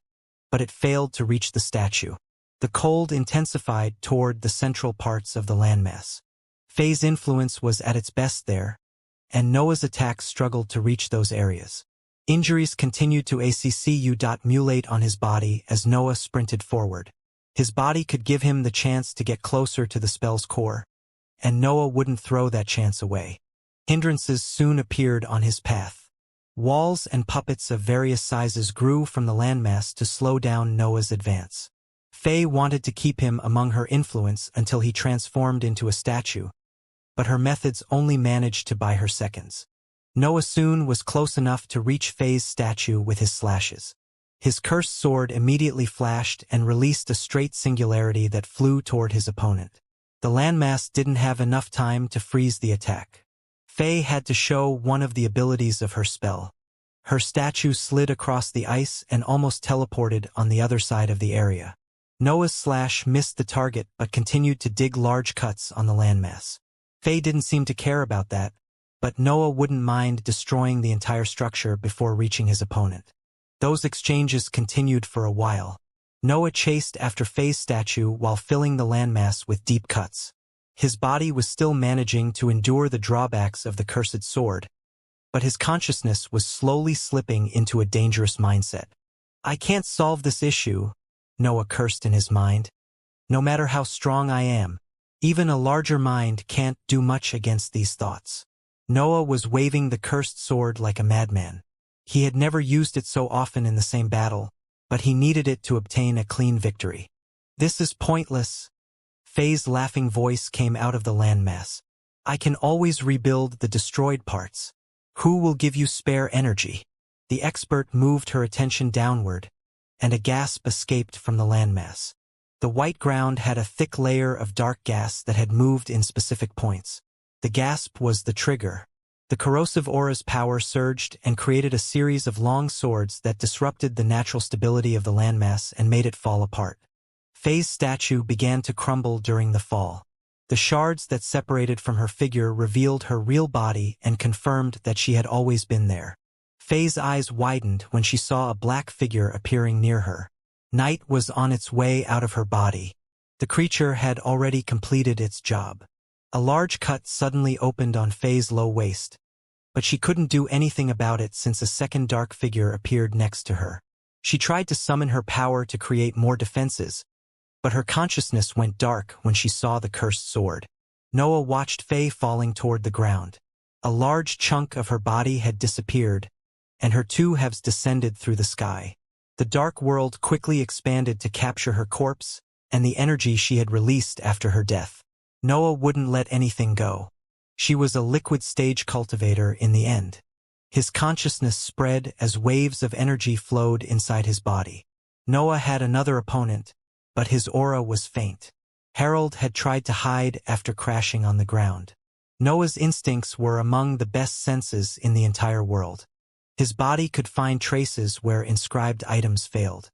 but it failed to reach the statue. The cold intensified toward the central parts of the landmass. Faye's influence was at its best there, and Noah's attacks struggled to reach those areas. Injuries continued to accumulate on his body as Noah sprinted forward. His body could give him the chance to get closer to the spell's core, and Noah wouldn't throw that chance away. Hindrances soon appeared on his path. Walls and puppets of various sizes grew from the landmass to slow down Noah's advance. Faye wanted to keep him among her influence until he transformed into a statue, but her methods only managed to buy her seconds. Noah soon was close enough to reach Faye's statue with his slashes. His cursed sword immediately flashed and released a straight singularity that flew toward his opponent. The landmass didn't have enough time to freeze the attack. Faye had to show one of the abilities of her spell. Her statue slid across the ice and almost teleported on the other side of the area. Noah's slash missed the target but continued to dig large cuts on the landmass. Faye didn't seem to care about that, but Noah wouldn't mind destroying the entire structure before reaching his opponent. Those exchanges continued for a while. Noah chased after Faye's statue while filling the landmass with deep cuts. His body was still managing to endure the drawbacks of the cursed sword, but his consciousness was slowly slipping into a dangerous mindset. "I can't solve this issue," Noah cursed in his mind. "No matter how strong I am, even a larger mind can't do much against these thoughts." Noah was waving the cursed sword like a madman. He had never used it so often in the same battle, but he needed it to obtain a clean victory. "This is pointless." Faye's laughing voice came out of the landmass. "I can always rebuild the destroyed parts. Who will give you spare energy?" The expert moved her attention downward, and a gasp escaped from the landmass. The white ground had a thick layer of dark gas that had moved in specific points. The gasp was the trigger. The corrosive aura's power surged and created a series of long swords that disrupted the natural stability of the landmass and made it fall apart. Faye's statue began to crumble during the fall. The shards that separated from her figure revealed her real body and confirmed that she had always been there. Faye's eyes widened when she saw a black figure appearing near her. Night was on its way out of her body. The creature had already completed its job. A large cut suddenly opened on Faye's low waist, but she couldn't do anything about it since a second dark figure appeared next to her. She tried to summon her power to create more defenses, but her consciousness went dark when she saw the cursed sword. Noah watched Faye falling toward the ground. A large chunk of her body had disappeared, and her two halves descended through the sky. The dark world quickly expanded to capture her corpse and the energy she had released after her death. Noah wouldn't let anything go. She was a liquid stage cultivator in the end. His consciousness spread as waves of energy flowed inside his body. Noah had another opponent, but his aura was faint. Harold had tried to hide after crashing on the ground. Noah's instincts were among the best senses in the entire world. His body could find traces where inscribed items failed.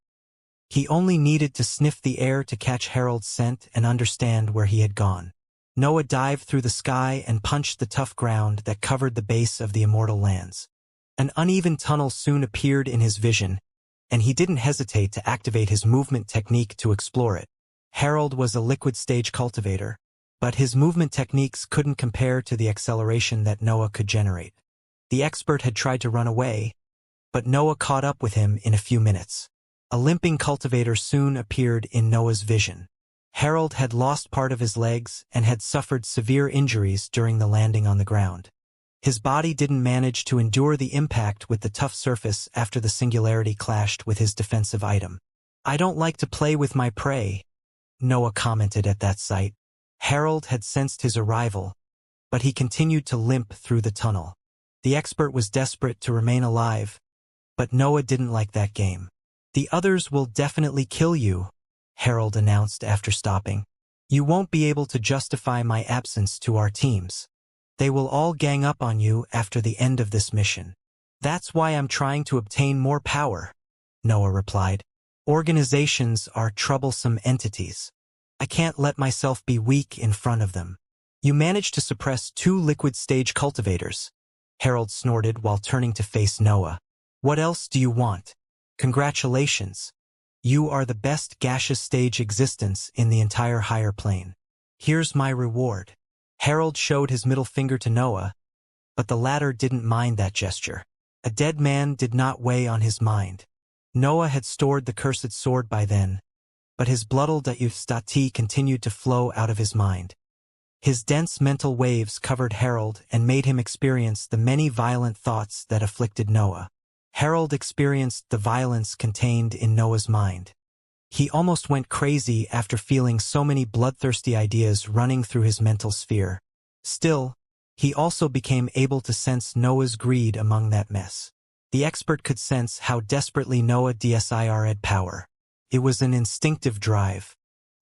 He only needed to sniff the air to catch Harold's scent and understand where he had gone. Noah dived through the sky and punched the tough ground that covered the base of the Immortal lands. An uneven tunnel soon appeared in his vision, and he didn't hesitate to activate his movement technique to explore it. Harold was a liquid stage cultivator, but his movement techniques couldn't compare to the acceleration that Noah could generate. The expert had tried to run away, but Noah caught up with him in a few minutes. A limping cultivator soon appeared in Noah's vision. Harold had lost part of his legs and had suffered severe injuries during the landing on the ground. His body didn't manage to endure the impact with the tough surface after the singularity clashed with his defensive item. "I don't like to play with my prey," Noah commented at that sight. Harold had sensed his arrival, but he continued to limp through the tunnel. The expert was desperate to remain alive, but Noah didn't like that game. "The others will definitely kill you," Harold announced after stopping. "You won't be able to justify my absence to our teams. They will all gang up on you after the end of this mission." "That's why I'm trying to obtain more power," Noah replied. "Organizations are troublesome entities. I can't let myself be weak in front of them." "You managed to suppress 2 liquid stage cultivators," Harold snorted while turning to face Noah. "What else do you want?" "Congratulations. You are the best gaseous stage existence in the entire higher plane. Here's my reward." Harold showed his middle finger to Noah, but the latter didn't mind that gesture. A dead man did not weigh on his mind. Noah had stored the cursed sword by then, but his bloodled stati continued to flow out of his mind. His dense mental waves covered Harold and made him experience the many violent thoughts that afflicted Noah. Harold experienced the violence contained in Noah's mind. He almost went crazy after feeling so many bloodthirsty ideas running through his mental sphere. Still, he also became able to sense Noah's greed among that mess. The expert could sense how desperately Noah desired power. It was an instinctive drive.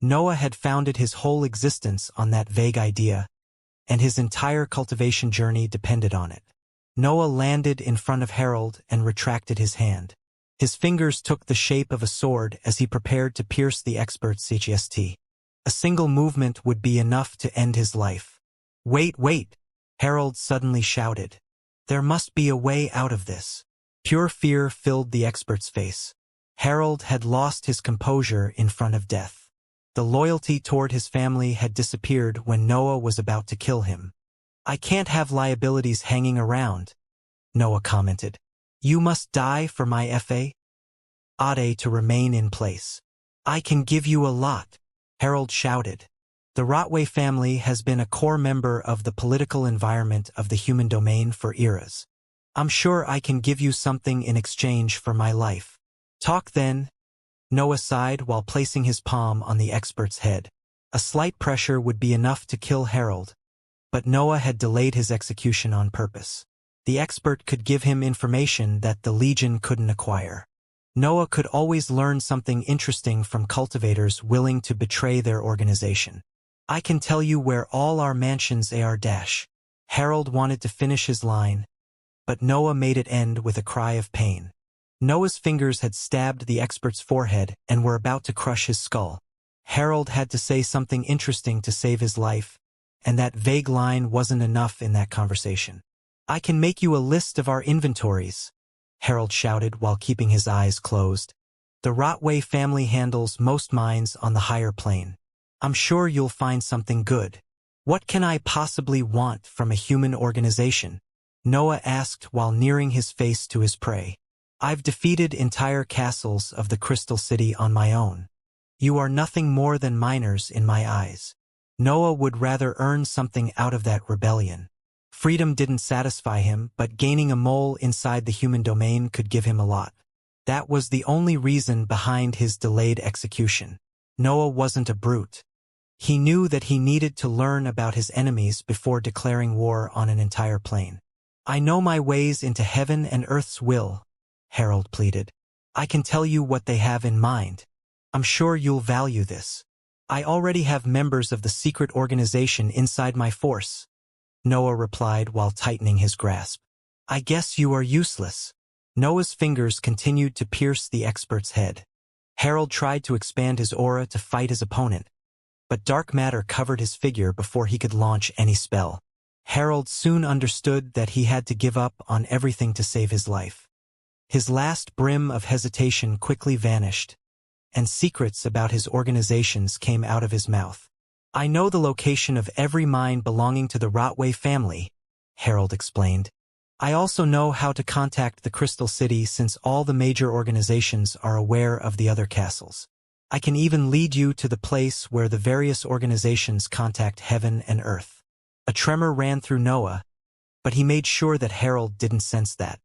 Noah had founded his whole existence on that vague idea, and his entire cultivation journey depended on it. Noah landed in front of Harold and retracted his hand. His fingers took the shape of a sword as he prepared to pierce the expert's chest. A single movement would be enough to end his life. "Wait, wait!" Harold suddenly shouted. "There must be a way out of this." Pure fear filled the expert's face. Harold had lost his composure in front of death. The loyalty toward his family had disappeared when Noah was about to kill him. "I can't have liabilities hanging around," Noah commented. "You must die for my Ade to remain in place." "I can give you a lot," Harold shouted. "The Rotway family has been a core member of the political environment of the human domain for eras. I'm sure I can give you something in exchange for my life." "Talk then," Noah sighed while placing his palm on the expert's head. A slight pressure would be enough to kill Harold, but Noah had delayed his execution on purpose. The expert could give him information that the Legion couldn't acquire. Noah could always learn something interesting from cultivators willing to betray their organization. "I can tell you where all our mansions are." Harold wanted to finish his line, but Noah made it end with a cry of pain. Noah's fingers had stabbed the expert's forehead and were about to crush his skull. Harold had to say something interesting to save his life, and that vague line wasn't enough in that conversation. "I can make you a list of our inventories," Harold shouted while keeping his eyes closed. "The Rotway family handles most mines on the higher plane. I'm sure you'll find something good." "What can I possibly want from a human organization?" Noah asked while nearing his face to his prey. "I've defeated entire castles of the Crystal City on my own. You are nothing more than minors in my eyes." Noah would rather earn something out of that rebellion. Freedom didn't satisfy him, but gaining a mole inside the human domain could give him a lot. That was the only reason behind his delayed execution. Noah wasn't a brute. He knew that he needed to learn about his enemies before declaring war on an entire plane. "I know my ways into heaven and earth's will," Harold pleaded. "I can tell you what they have in mind. I'm sure you'll value this. I already have members of the secret organization inside my force," Noah replied while tightening his grasp. "I guess you are useless." Noah's fingers continued to pierce the expert's head. Harold tried to expand his aura to fight his opponent, but dark matter covered his figure before he could launch any spell. Harold soon understood that he had to give up on everything to save his life. His last brim of hesitation quickly vanished, and secrets about his organizations came out of his mouth. "I know the location of every mine belonging to the Rotway family," Harold explained. "I also know how to contact the Crystal City since all the major organizations are aware of the other castles. I can even lead you to the place where the various organizations contact heaven and earth." A tremor ran through Noah, but he made sure that Harold didn't sense that.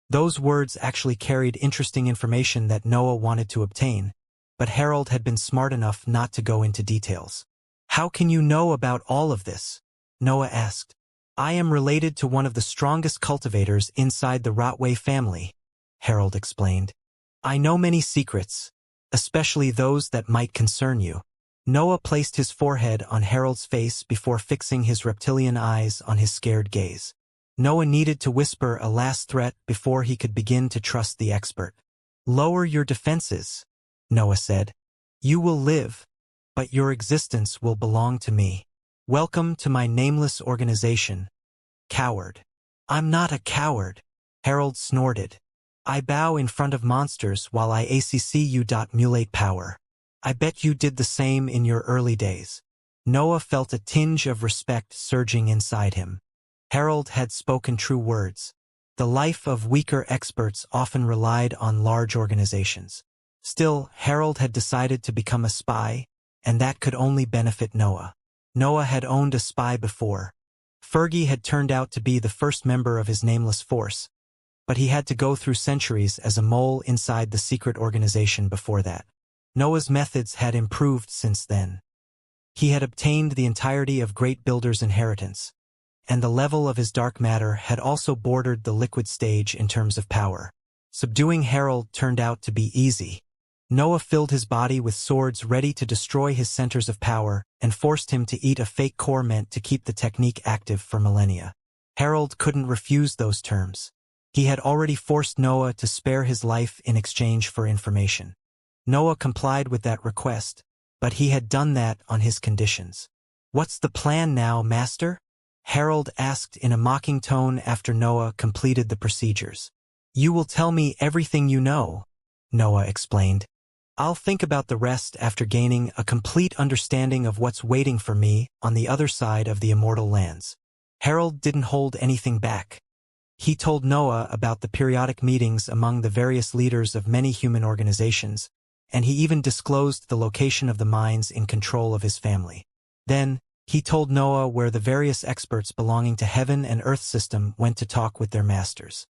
Those words actually carried interesting information that Noah wanted to obtain, but Harold had been smart enough not to go into details. "How can you know about all of this?" Noah asked. "I am related to one of the strongest cultivators inside the Rotway family," Harold explained. "I know many secrets, especially those that might concern you." Noah placed his forehead on Harold's face before fixing his reptilian eyes on his scared gaze. Noah needed to whisper a last threat before he could begin to trust the expert. "Lower your defenses," Noah said. "You will live, but your existence will belong to me. Welcome to my nameless organization, coward." "I'm not a coward," Harold snorted. "I bow in front of monsters while I acc you. Mulate power. I bet you did the same in your early days." Noah felt a tinge of respect surging inside him. Harold had spoken true words. The life of weaker experts often relied on large organizations. Still, Harold had decided to become a spy, and that could only benefit Noah. Noah had owned a spy before. Fergie had turned out to be the first member of his nameless force, but he had to go through centuries as a mole inside the secret organization before that. Noah's methods had improved since then. He had obtained the entirety of Great Builder's inheritance, and the level of his dark matter had also bordered the liquid stage in terms of power. Subduing Harold turned out to be easy. Noah filled his body with swords ready to destroy his centers of power and forced him to eat a fake core meant to keep the technique active for millennia. Harold couldn't refuse those terms. He had already forced Noah to spare his life in exchange for information. Noah complied with that request, but he had done that on his conditions. "What's the plan now, Master?" Harold asked in a mocking tone after Noah completed the procedures. "You will tell me everything you know," Noah explained. "I'll think about the rest after gaining a complete understanding of what's waiting for me on the other side of the immortal lands." Harold didn't hold anything back. He told Noah about the periodic meetings among the various leaders of many human organizations, and he even disclosed the location of the minds in control of his family. Then, he told Noah where the various experts belonging to Heaven and Earth system went to talk with their masters.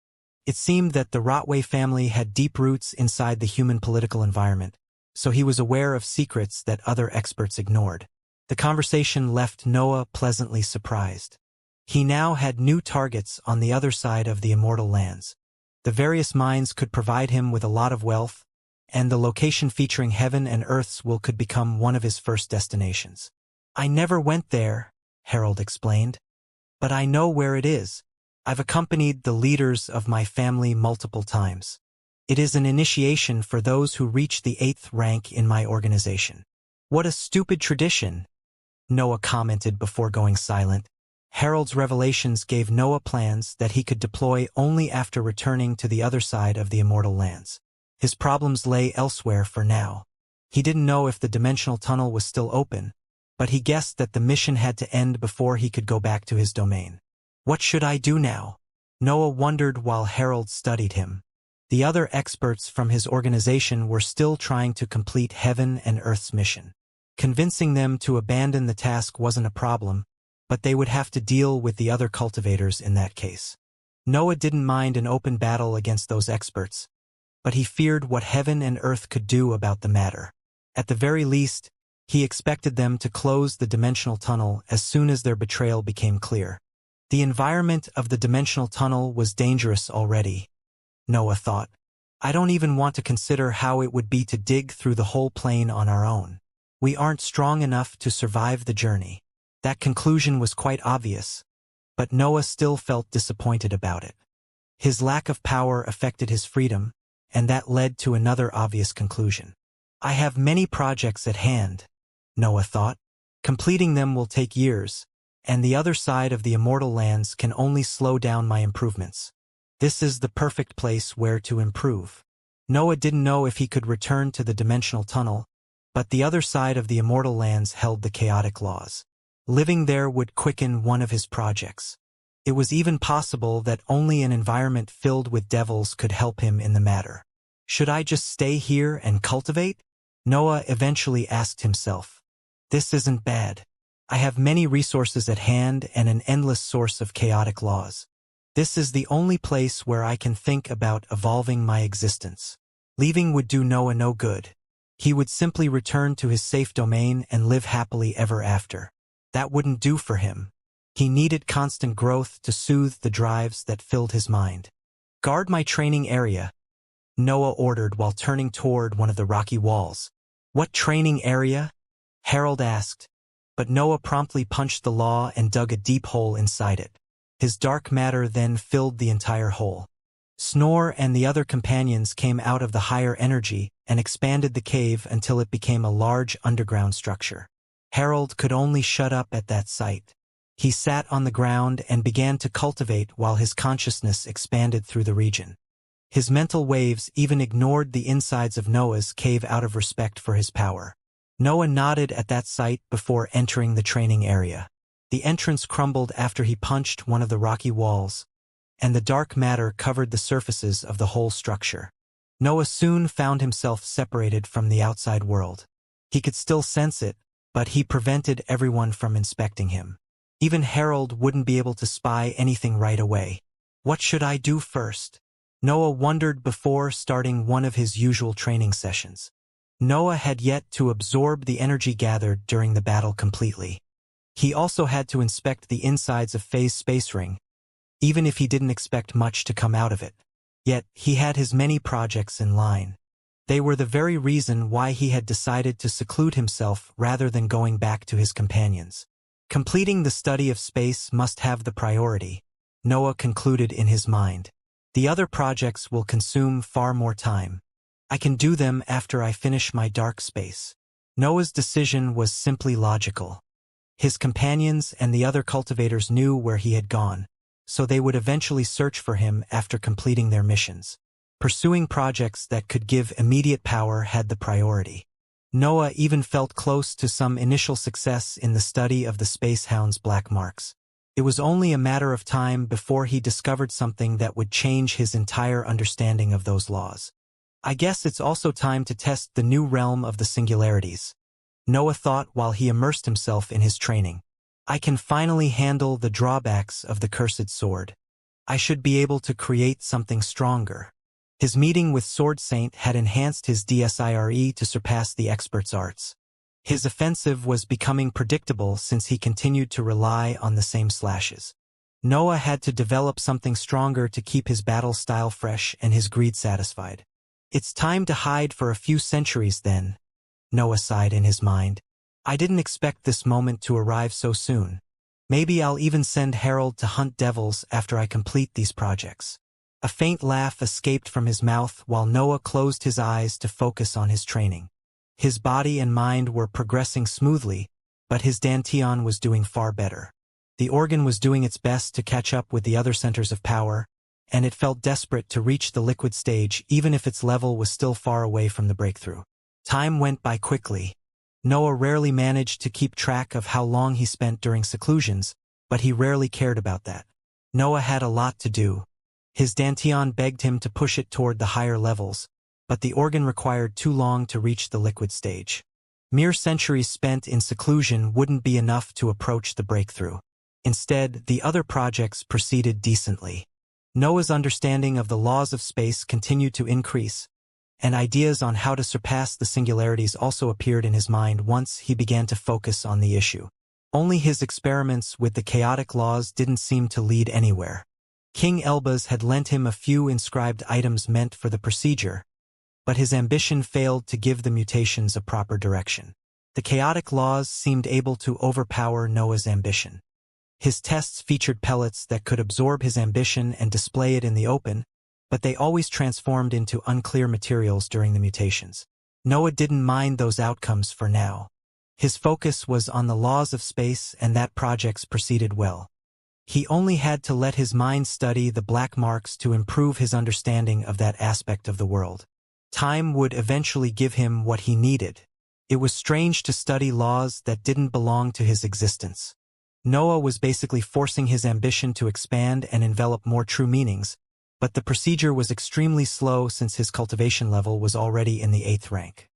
It seemed that the Rotway family had deep roots inside the human political environment, so he was aware of secrets that other experts ignored. The conversation left Noah pleasantly surprised. He now had new targets on the other side of the immortal lands. The various mines could provide him with a lot of wealth, and the location featuring Heaven and Earth's will could become one of his first destinations. "I never went there," Harold explained, "but I know where it is. I've accompanied the leaders of my family multiple times. It is an initiation for those who reach the 8th rank in my organization." "What a stupid tradition," Noah commented before going silent. Harold's revelations gave Noah plans that he could deploy only after returning to the other side of the immortal lands. His problems lay elsewhere for now. He didn't know if the dimensional tunnel was still open, but he guessed that the mission had to end before he could go back to his domain. "What should I do now?" Noah wondered while Harold studied him. The other experts from his organization were still trying to complete Heaven and Earth's mission. Convincing them to abandon the task wasn't a problem, but they would have to deal with the other cultivators in that case. Noah didn't mind an open battle against those experts, but he feared what Heaven and Earth could do about the matter. At the very least, he expected them to close the dimensional tunnel as soon as their betrayal became clear. The environment of the dimensional tunnel was dangerous already, Noah thought. "I don't even want to consider how it would be to dig through the whole plane on our own. We aren't strong enough to survive the journey." That conclusion was quite obvious, but Noah still felt disappointed about it. His lack of power affected his freedom, and that led to another obvious conclusion. "I have many projects at hand," Noah thought. "Completing them will take years, and the other side of the immortal lands can only slow down my improvements. This is the perfect place where to improve." Noah didn't know if he could return to the dimensional tunnel, but the other side of the immortal lands held the chaotic laws. Living there would quicken one of his projects. It was even possible that only an environment filled with devils could help him in the matter. "Should I just stay here and cultivate?" Noah eventually asked himself. "This isn't bad. I have many resources at hand and an endless source of chaotic laws. This is the only place where I can think about evolving my existence." Leaving would do Noah no good. He would simply return to his safe domain and live happily ever after. That wouldn't do for him. He needed constant growth to soothe the drives that filled his mind. "Guard my training area," Noah ordered while turning toward one of the rocky walls. "What training area?" Harold asked, but Noah promptly punched the law and dug a deep hole inside it. His dark matter then filled the entire hole. Snore and the other companions came out of the higher energy and expanded the cave until it became a large underground structure. Harold could only shut up at that sight. He sat on the ground and began to cultivate while his consciousness expanded through the region. His mental waves even ignored the insides of Noah's cave out of respect for his power. Noah nodded at that sight before entering the training area. The entrance crumbled after he punched one of the rocky walls, and the dark matter covered the surfaces of the whole structure. Noah soon found himself separated from the outside world. He could still sense it, but he prevented everyone from inspecting him. Even Harold wouldn't be able to spy anything right away. What should I do first? Noah wondered before starting one of his usual training sessions. Noah had yet to absorb the energy gathered during the battle completely. He also had to inspect the insides of Faye's space ring, even if he didn't expect much to come out of it. Yet, he had his many projects in line. They were the very reason why he had decided to seclude himself rather than going back to his companions. Completing the study of space must have the priority, Noah concluded in his mind. The other projects will consume far more time. I can do them after I finish my dark space. Noah's decision was simply logical. His companions and the other cultivators knew where he had gone, so they would eventually search for him after completing their missions. Pursuing projects that could give immediate power had the priority. Noah even felt close to some initial success in the study of the Space Hound's black marks. It was only a matter of time before he discovered something that would change his entire understanding of those laws. I guess it's also time to test the new realm of the singularities, Noah thought while he immersed himself in his training. I can finally handle the drawbacks of the cursed sword. I should be able to create something stronger. His meeting with Sword Saint had enhanced his DSIRE to surpass the expert's arts. His offensive was becoming predictable since he continued to rely on the same slashes. Noah had to develop something stronger to keep his battle style fresh and his greed satisfied. It's time to hide for a few centuries then, Noah sighed in his mind. I didn't expect this moment to arrive so soon. Maybe I'll even send Harold to hunt devils after I complete these projects. A faint laugh escaped from his mouth while Noah closed his eyes to focus on his training. His body and mind were progressing smoothly, but his dantian was doing far better. The organ was doing its best to catch up with the other centers of power, and it felt desperate to reach the liquid stage even if its level was still far away from the breakthrough. Time went by quickly. Noah rarely managed to keep track of how long he spent during seclusions, but he rarely cared about that. Noah had a lot to do. His dantian begged him to push it toward the higher levels, but the organ required too long to reach the liquid stage. Mere centuries spent in seclusion wouldn't be enough to approach the breakthrough. Instead, the other projects proceeded decently. Noah's understanding of the laws of space continued to increase, and ideas on how to surpass the singularities also appeared in his mind once he began to focus on the issue. Only his experiments with the chaotic laws didn't seem to lead anywhere. King Elbaz had lent him a few inscribed items meant for the procedure, but his ambition failed to give the mutations a proper direction. The chaotic laws seemed able to overpower Noah's ambition. His tests featured pellets that could absorb his ambition and display it in the open, but they always transformed into unclear materials during the mutations. Noah didn't mind those outcomes for now. His focus was on the laws of space, and that projects proceeded well. He only had to let his mind study the black marks to improve his understanding of that aspect of the world. Time would eventually give him what he needed. It was strange to study laws that didn't belong to his existence. Noah was basically forcing his ambition to expand and envelop more true meanings, but the procedure was extremely slow since his cultivation level was already in the 8th rank.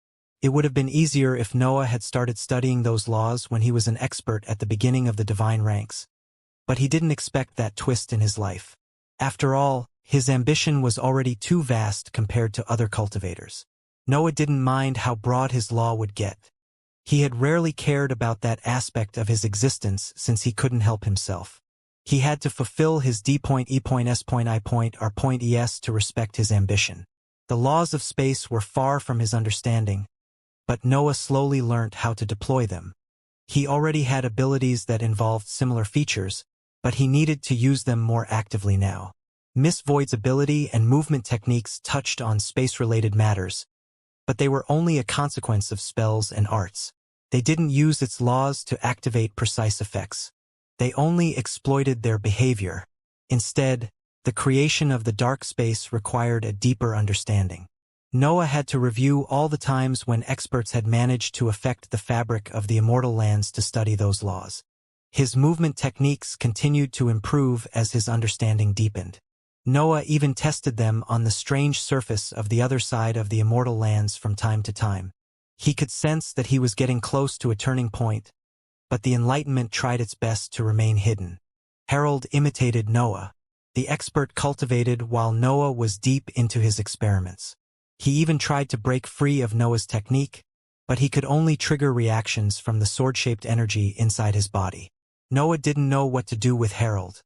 It would have been easier if Noah had started studying those laws when he was an expert at the beginning of the divine ranks. But he didn't expect that twist in his life. After all, his ambition was already too vast compared to other cultivators. Noah didn't mind how broad his law would get. He had rarely cared about that aspect of his existence since he couldn't help himself. He had to fulfill his D point, E point, S point, I point, R point, ES to respect his ambition. The laws of space were far from his understanding, but Noah slowly learned how to deploy them. He already had abilities that involved similar features, but he needed to use them more actively now. Miss Void's ability and movement techniques touched on space-related matters, but they were only a consequence of spells and arts. They didn't use its laws to activate precise effects. They only exploited their behavior. Instead, the creation of the dark space required a deeper understanding. Noah had to review all the times when experts had managed to affect the fabric of the immortal lands to study those laws. His movement techniques continued to improve as his understanding deepened. Noah even tested them on the strange surface of the other side of the immortal lands from time to time. He could sense that he was getting close to a turning point, but the Enlightenment tried its best to remain hidden. Harold imitated Noah. The expert cultivated while Noah was deep into his experiments. He even tried to break free of Noah's technique, but he could only trigger reactions from the sword-shaped energy inside his body. Noah didn't know what to do with Harold.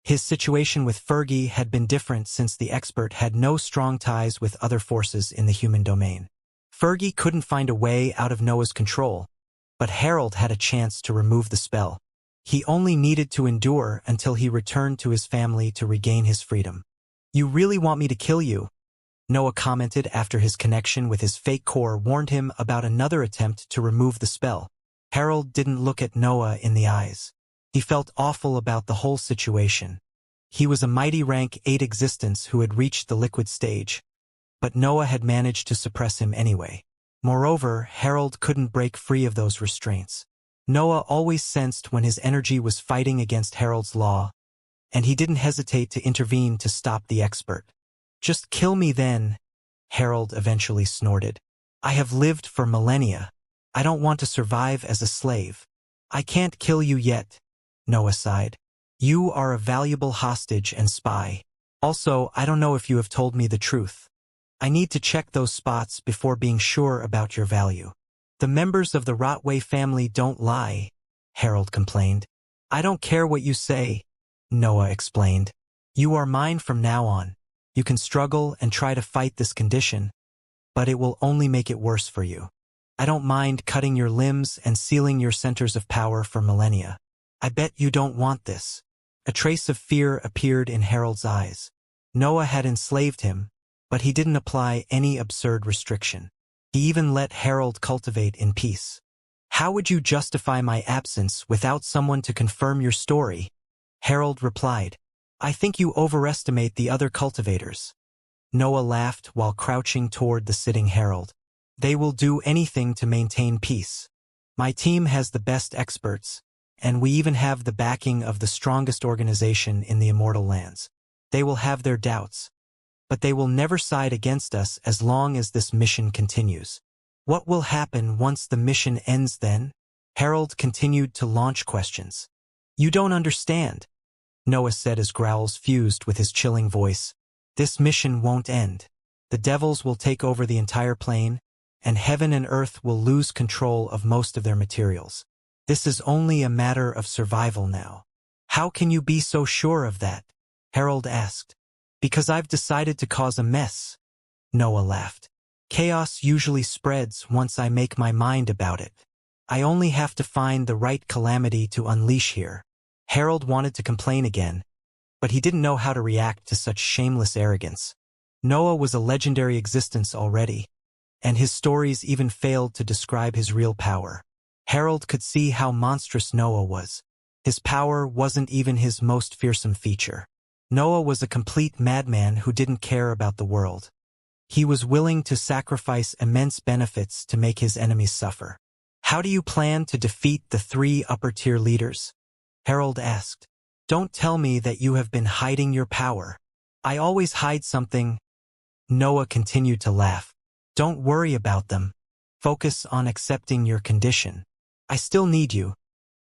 His situation with Fergie had been different since the expert had no strong ties with other forces in the human domain. Fergie couldn't find a way out of Noah's control, but Harold had a chance to remove the spell. He only needed to endure until he returned to his family to regain his freedom. "You really want me to kill you?" Noah commented after his connection with his fake core warned him about another attempt to remove the spell. Harold didn't look at Noah in the eyes. He felt awful about the whole situation. He was a mighty rank 8 existence who had reached the liquid stage, but Noah had managed to suppress him anyway. Moreover, Harold couldn't break free of those restraints. Noah always sensed when his energy was fighting against Harold's law, and he didn't hesitate to intervene to stop the expert. "Just kill me then," Harold eventually snorted. "I have lived for millennia. I don't want to survive as a slave." "I can't kill you yet," Noah sighed. "You are a valuable hostage and spy. Also, I don't know if you have told me the truth. I need to check those spots before being sure about your value." "The members of the Rotway family don't lie," Harold complained. "I don't care what you say," Noah explained. "You are mine from now on. You can struggle and try to fight this condition, but it will only make it worse for you. I don't mind cutting your limbs and sealing your centers of power for millennia. I bet you don't want this." A trace of fear appeared in Harold's eyes. Noah had enslaved him, but he didn't apply any absurd restriction. He even let Harold cultivate in peace. "How would you justify my absence without someone to confirm your story?" Harold replied. "I think you overestimate the other cultivators." Noah laughed while crouching toward the sitting Harold. "They will do anything to maintain peace. My team has the best experts, and we even have the backing of the strongest organization in the Immortal lands. They will have their doubts, but they will never side against us as long as this mission continues." "What will happen once the mission ends then?" Harold continued to launch questions. "You don't understand," Noah said as growls fused with his chilling voice. "This mission won't end. The devils will take over the entire plane, and heaven and earth will lose control of most of their materials. This is only a matter of survival now." "How can you be so sure of that?" Harold asked. "Because I've decided to cause a mess," Noah laughed. "Chaos usually spreads once I make my mind about it. I only have to find the right calamity to unleash here." Harold wanted to complain again, but he didn't know how to react to such shameless arrogance. Noah was a legendary existence already, and his stories even failed to describe his real power. Harold could see how monstrous Noah was. His power wasn't even his most fearsome feature. Noah was a complete madman who didn't care about the world. He was willing to sacrifice immense benefits to make his enemies suffer. "How do you plan to defeat the 3 upper-tier leaders?" Harold asked. "Don't tell me that you have been hiding your power." "I always hide something," Noah continued to laugh. "Don't worry about them. Focus on accepting your condition. I still need you,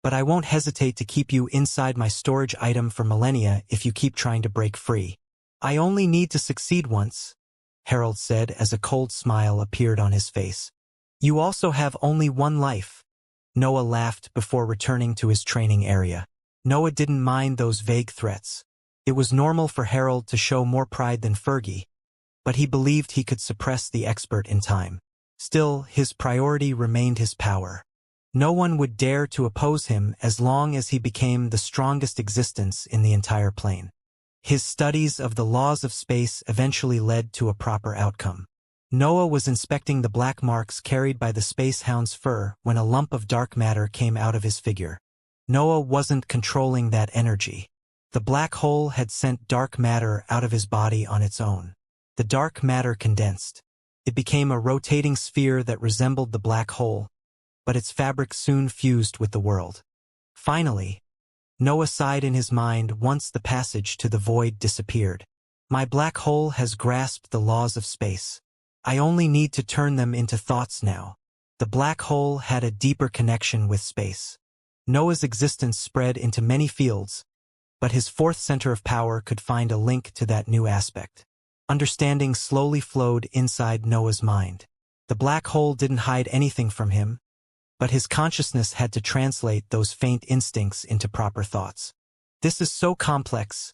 but I won't hesitate to keep you inside my storage item for millennia if you keep trying to break free." "I only need to succeed once," Harold said as a cold smile appeared on his face. "You also have only one life." Noah laughed before returning to his training area. Noah didn't mind those vague threats. It was normal for Harold to show more pride than Fergie, but he believed he could suppress the expert in time. Still, his priority remained his power. No one would dare to oppose him as long as he became the strongest existence in the entire plane. His studies of the laws of space eventually led to a proper outcome. Noah was inspecting the black marks carried by the space hound's fur when a lump of dark matter came out of his figure. Noah wasn't controlling that energy. The black hole had sent dark matter out of his body on its own. The dark matter condensed. It became a rotating sphere that resembled the black hole, but its fabric soon fused with the world. Finally, Noah sighed in his mind once the passage to the void disappeared. "My black hole has grasped the laws of space. I only need to turn them into thoughts now." The black hole had a deeper connection with space. Noah's existence spread into many fields, but his fourth center of power could find a link to that new aspect. Understanding slowly flowed inside Noah's mind. The black hole didn't hide anything from him, but his consciousness had to translate those faint instincts into proper thoughts. This is so complex,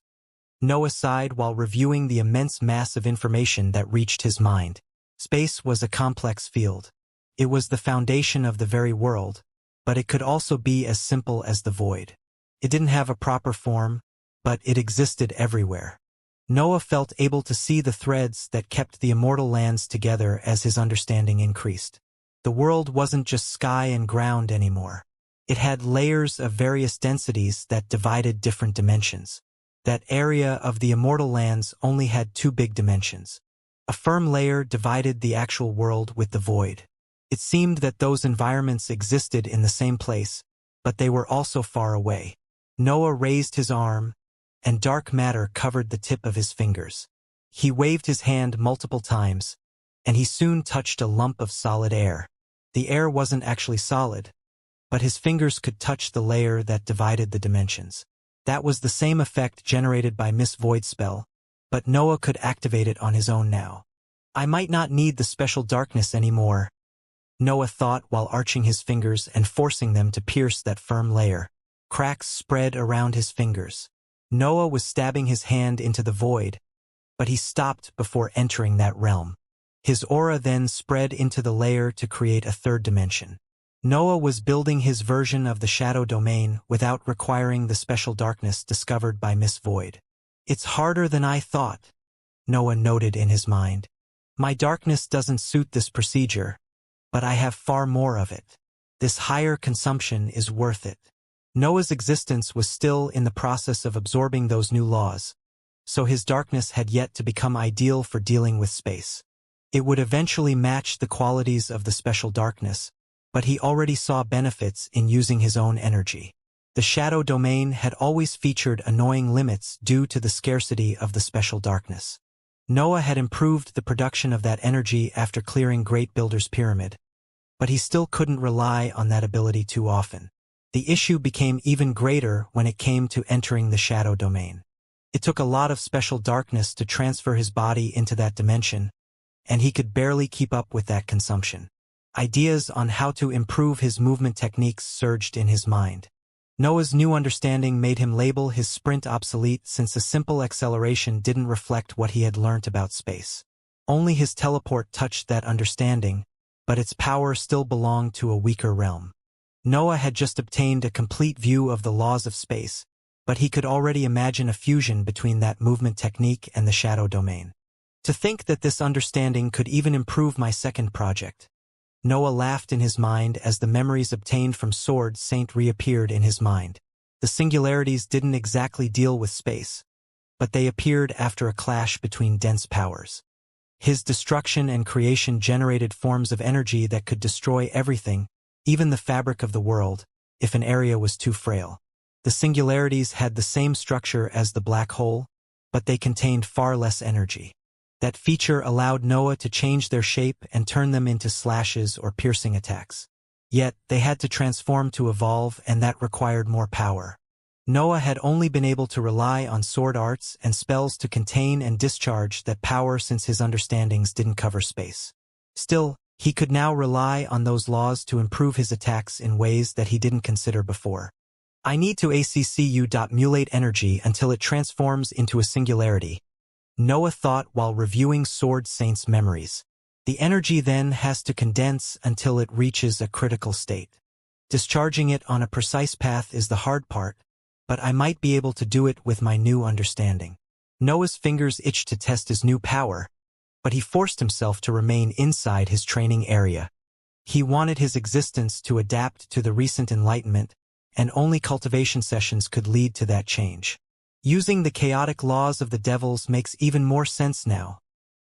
Noah sighed while reviewing the immense mass of information that reached his mind. Space was a complex field. It was the foundation of the very world, but it could also be as simple as the void. It didn't have a proper form, but it existed everywhere. Noah felt able to see the threads that kept the immortal lands together as his understanding increased. The world wasn't just sky and ground anymore. It had layers of various densities that divided different dimensions. That area of the immortal lands only had two big dimensions. A firm layer divided the actual world with the void. It seemed that those environments existed in the same place, but they were also far away. Noah raised his arm, and dark matter covered the tip of his fingers. He waved his hand multiple times, and he soon touched a lump of solid air. The air wasn't actually solid, but his fingers could touch the layer that divided the dimensions. That was the same effect generated by Miss Void spell, but Noah could activate it on his own now. I might not need the special darkness anymore, Noah thought while arching his fingers and forcing them to pierce that firm layer. Cracks spread around his fingers. Noah was stabbing his hand into the void, but he stopped before entering that realm. His aura then spread into the layer to create a third dimension. Noah was building his version of the shadow domain without requiring the special darkness discovered by Miss Void. It's harder than I thought, Noah noted in his mind. My darkness doesn't suit this procedure, but I have far more of it. This higher consumption is worth it. Noah's existence was still in the process of absorbing those new laws, so his darkness had yet to become ideal for dealing with space. It would eventually match the qualities of the special darkness, but he already saw benefits in using his own energy. The shadow domain had always featured annoying limits due to the scarcity of the special darkness. Noah had improved the production of that energy after clearing Great Builder's Pyramid, but he still couldn't rely on that ability too often. The issue became even greater when it came to entering the shadow domain. It took a lot of special darkness to transfer his body into that dimension, and he could barely keep up with that consumption. Ideas on how to improve his movement techniques surged in his mind. Noah's new understanding made him label his sprint obsolete since a simple acceleration didn't reflect what he had learnt about space. Only his teleport touched that understanding, but its power still belonged to a weaker realm. Noah had just obtained a complete view of the laws of space, but he could already imagine a fusion between that movement technique and the shadow domain. To think that this understanding could even improve my second project. Noah laughed in his mind as the memories obtained from Sword Saint reappeared in his mind. The singularities didn't exactly deal with space, but they appeared after a clash between dense powers. His destruction and creation generated forms of energy that could destroy everything, even the fabric of the world, if an area was too frail. The singularities had the same structure as the black hole, but they contained far less energy. That feature allowed Noah to change their shape and turn them into slashes or piercing attacks. Yet, they had to transform to evolve, and that required more power. Noah had only been able to rely on sword arts and spells to contain and discharge that power since his understandings didn't cover space. Still, he could now rely on those laws to improve his attacks in ways that he didn't consider before. I need to accu.mulate energy until it transforms into a singularity, Noah thought while reviewing Sword Saint's memories. The energy then has to condense until it reaches a critical state. Discharging it on a precise path is the hard part, but I might be able to do it with my new understanding. Noah's fingers itched to test his new power, but he forced himself to remain inside his training area. He wanted his existence to adapt to the recent enlightenment, and only cultivation sessions could lead to that change. Using the chaotic laws of the devils makes even more sense now,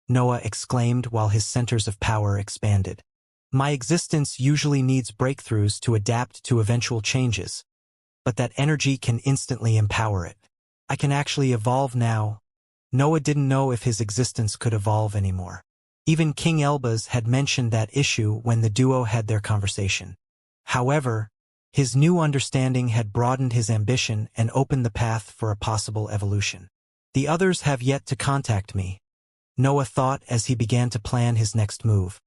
Noah exclaimed while his centers of power expanded. My existence usually needs breakthroughs to adapt to eventual changes, but that energy can instantly empower it. I can actually evolve now. Noah didn't know if his existence could evolve anymore. Even King Elbaz had mentioned that issue when the duo had their conversation. However, his new understanding had broadened his ambition and opened the path for a possible evolution. The others have yet to contact me, Noah thought as he began to plan his next move.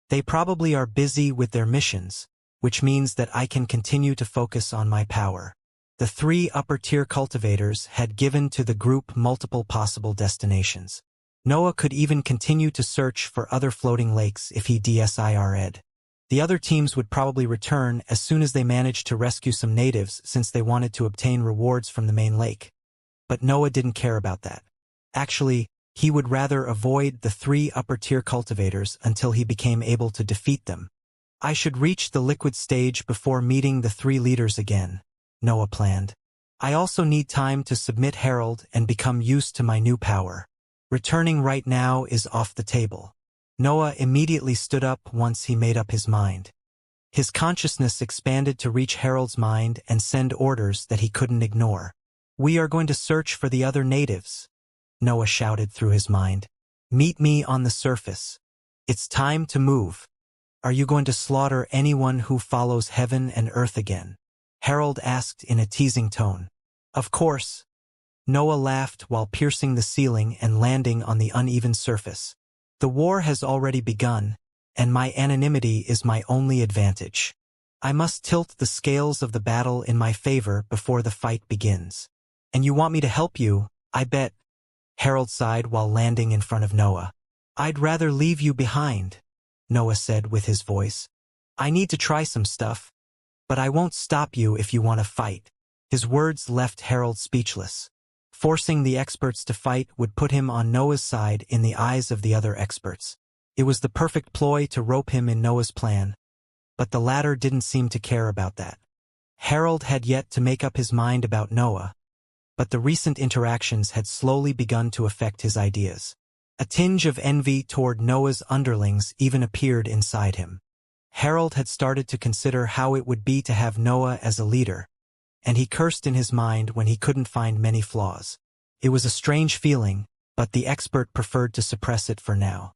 They probably are busy with their missions, which means that I can continue to focus on my power. The 3 upper-tier cultivators had given to the group multiple possible destinations. Noah could even continue to search for other floating lakes if he DSIR'd. The other teams would probably return as soon as they managed to rescue some natives since they wanted to obtain rewards from the main lake. But Noah didn't care about that. Actually, he would rather avoid the 3 upper-tier cultivators until he became able to defeat them. I should reach the liquid stage before meeting the 3 leaders again, Noah planned. I also need time to submit Herald and become used to my new power. Returning right now is off the table. Noah immediately stood up once he made up his mind. His consciousness expanded to reach Herald's mind and send orders that he couldn't ignore. We are going to search for the other natives, Noah shouted through his mind. Meet me on the surface. It's time to move. Are you going to slaughter anyone who follows heaven and earth again? Herald asked in a teasing tone. Of course. Noah laughed while piercing the ceiling and landing on the uneven surface. The war has already begun, and my anonymity is my only advantage. I must tilt the scales of the battle in my favor before the fight begins. And you want me to help you, I bet, Herald sighed while landing in front of Noah. I'd rather leave you behind, Noah said with his voice. I need to try some stuff, but I won't stop you if you want to fight. His words left Herald speechless. Forcing the experts to fight would put him on Noah's side in the eyes of the other experts. It was the perfect ploy to rope him in Noah's plan, but the latter didn't seem to care about that. Herald had yet to make up his mind about Noah, but the recent interactions had slowly begun to affect his ideas. A tinge of envy toward Noah's underlings even appeared inside him. Herald had started to consider how it would be to have Noah as a leader, and he cursed in his mind when he couldn't find many flaws. It was a strange feeling, but the expert preferred to suppress it for now.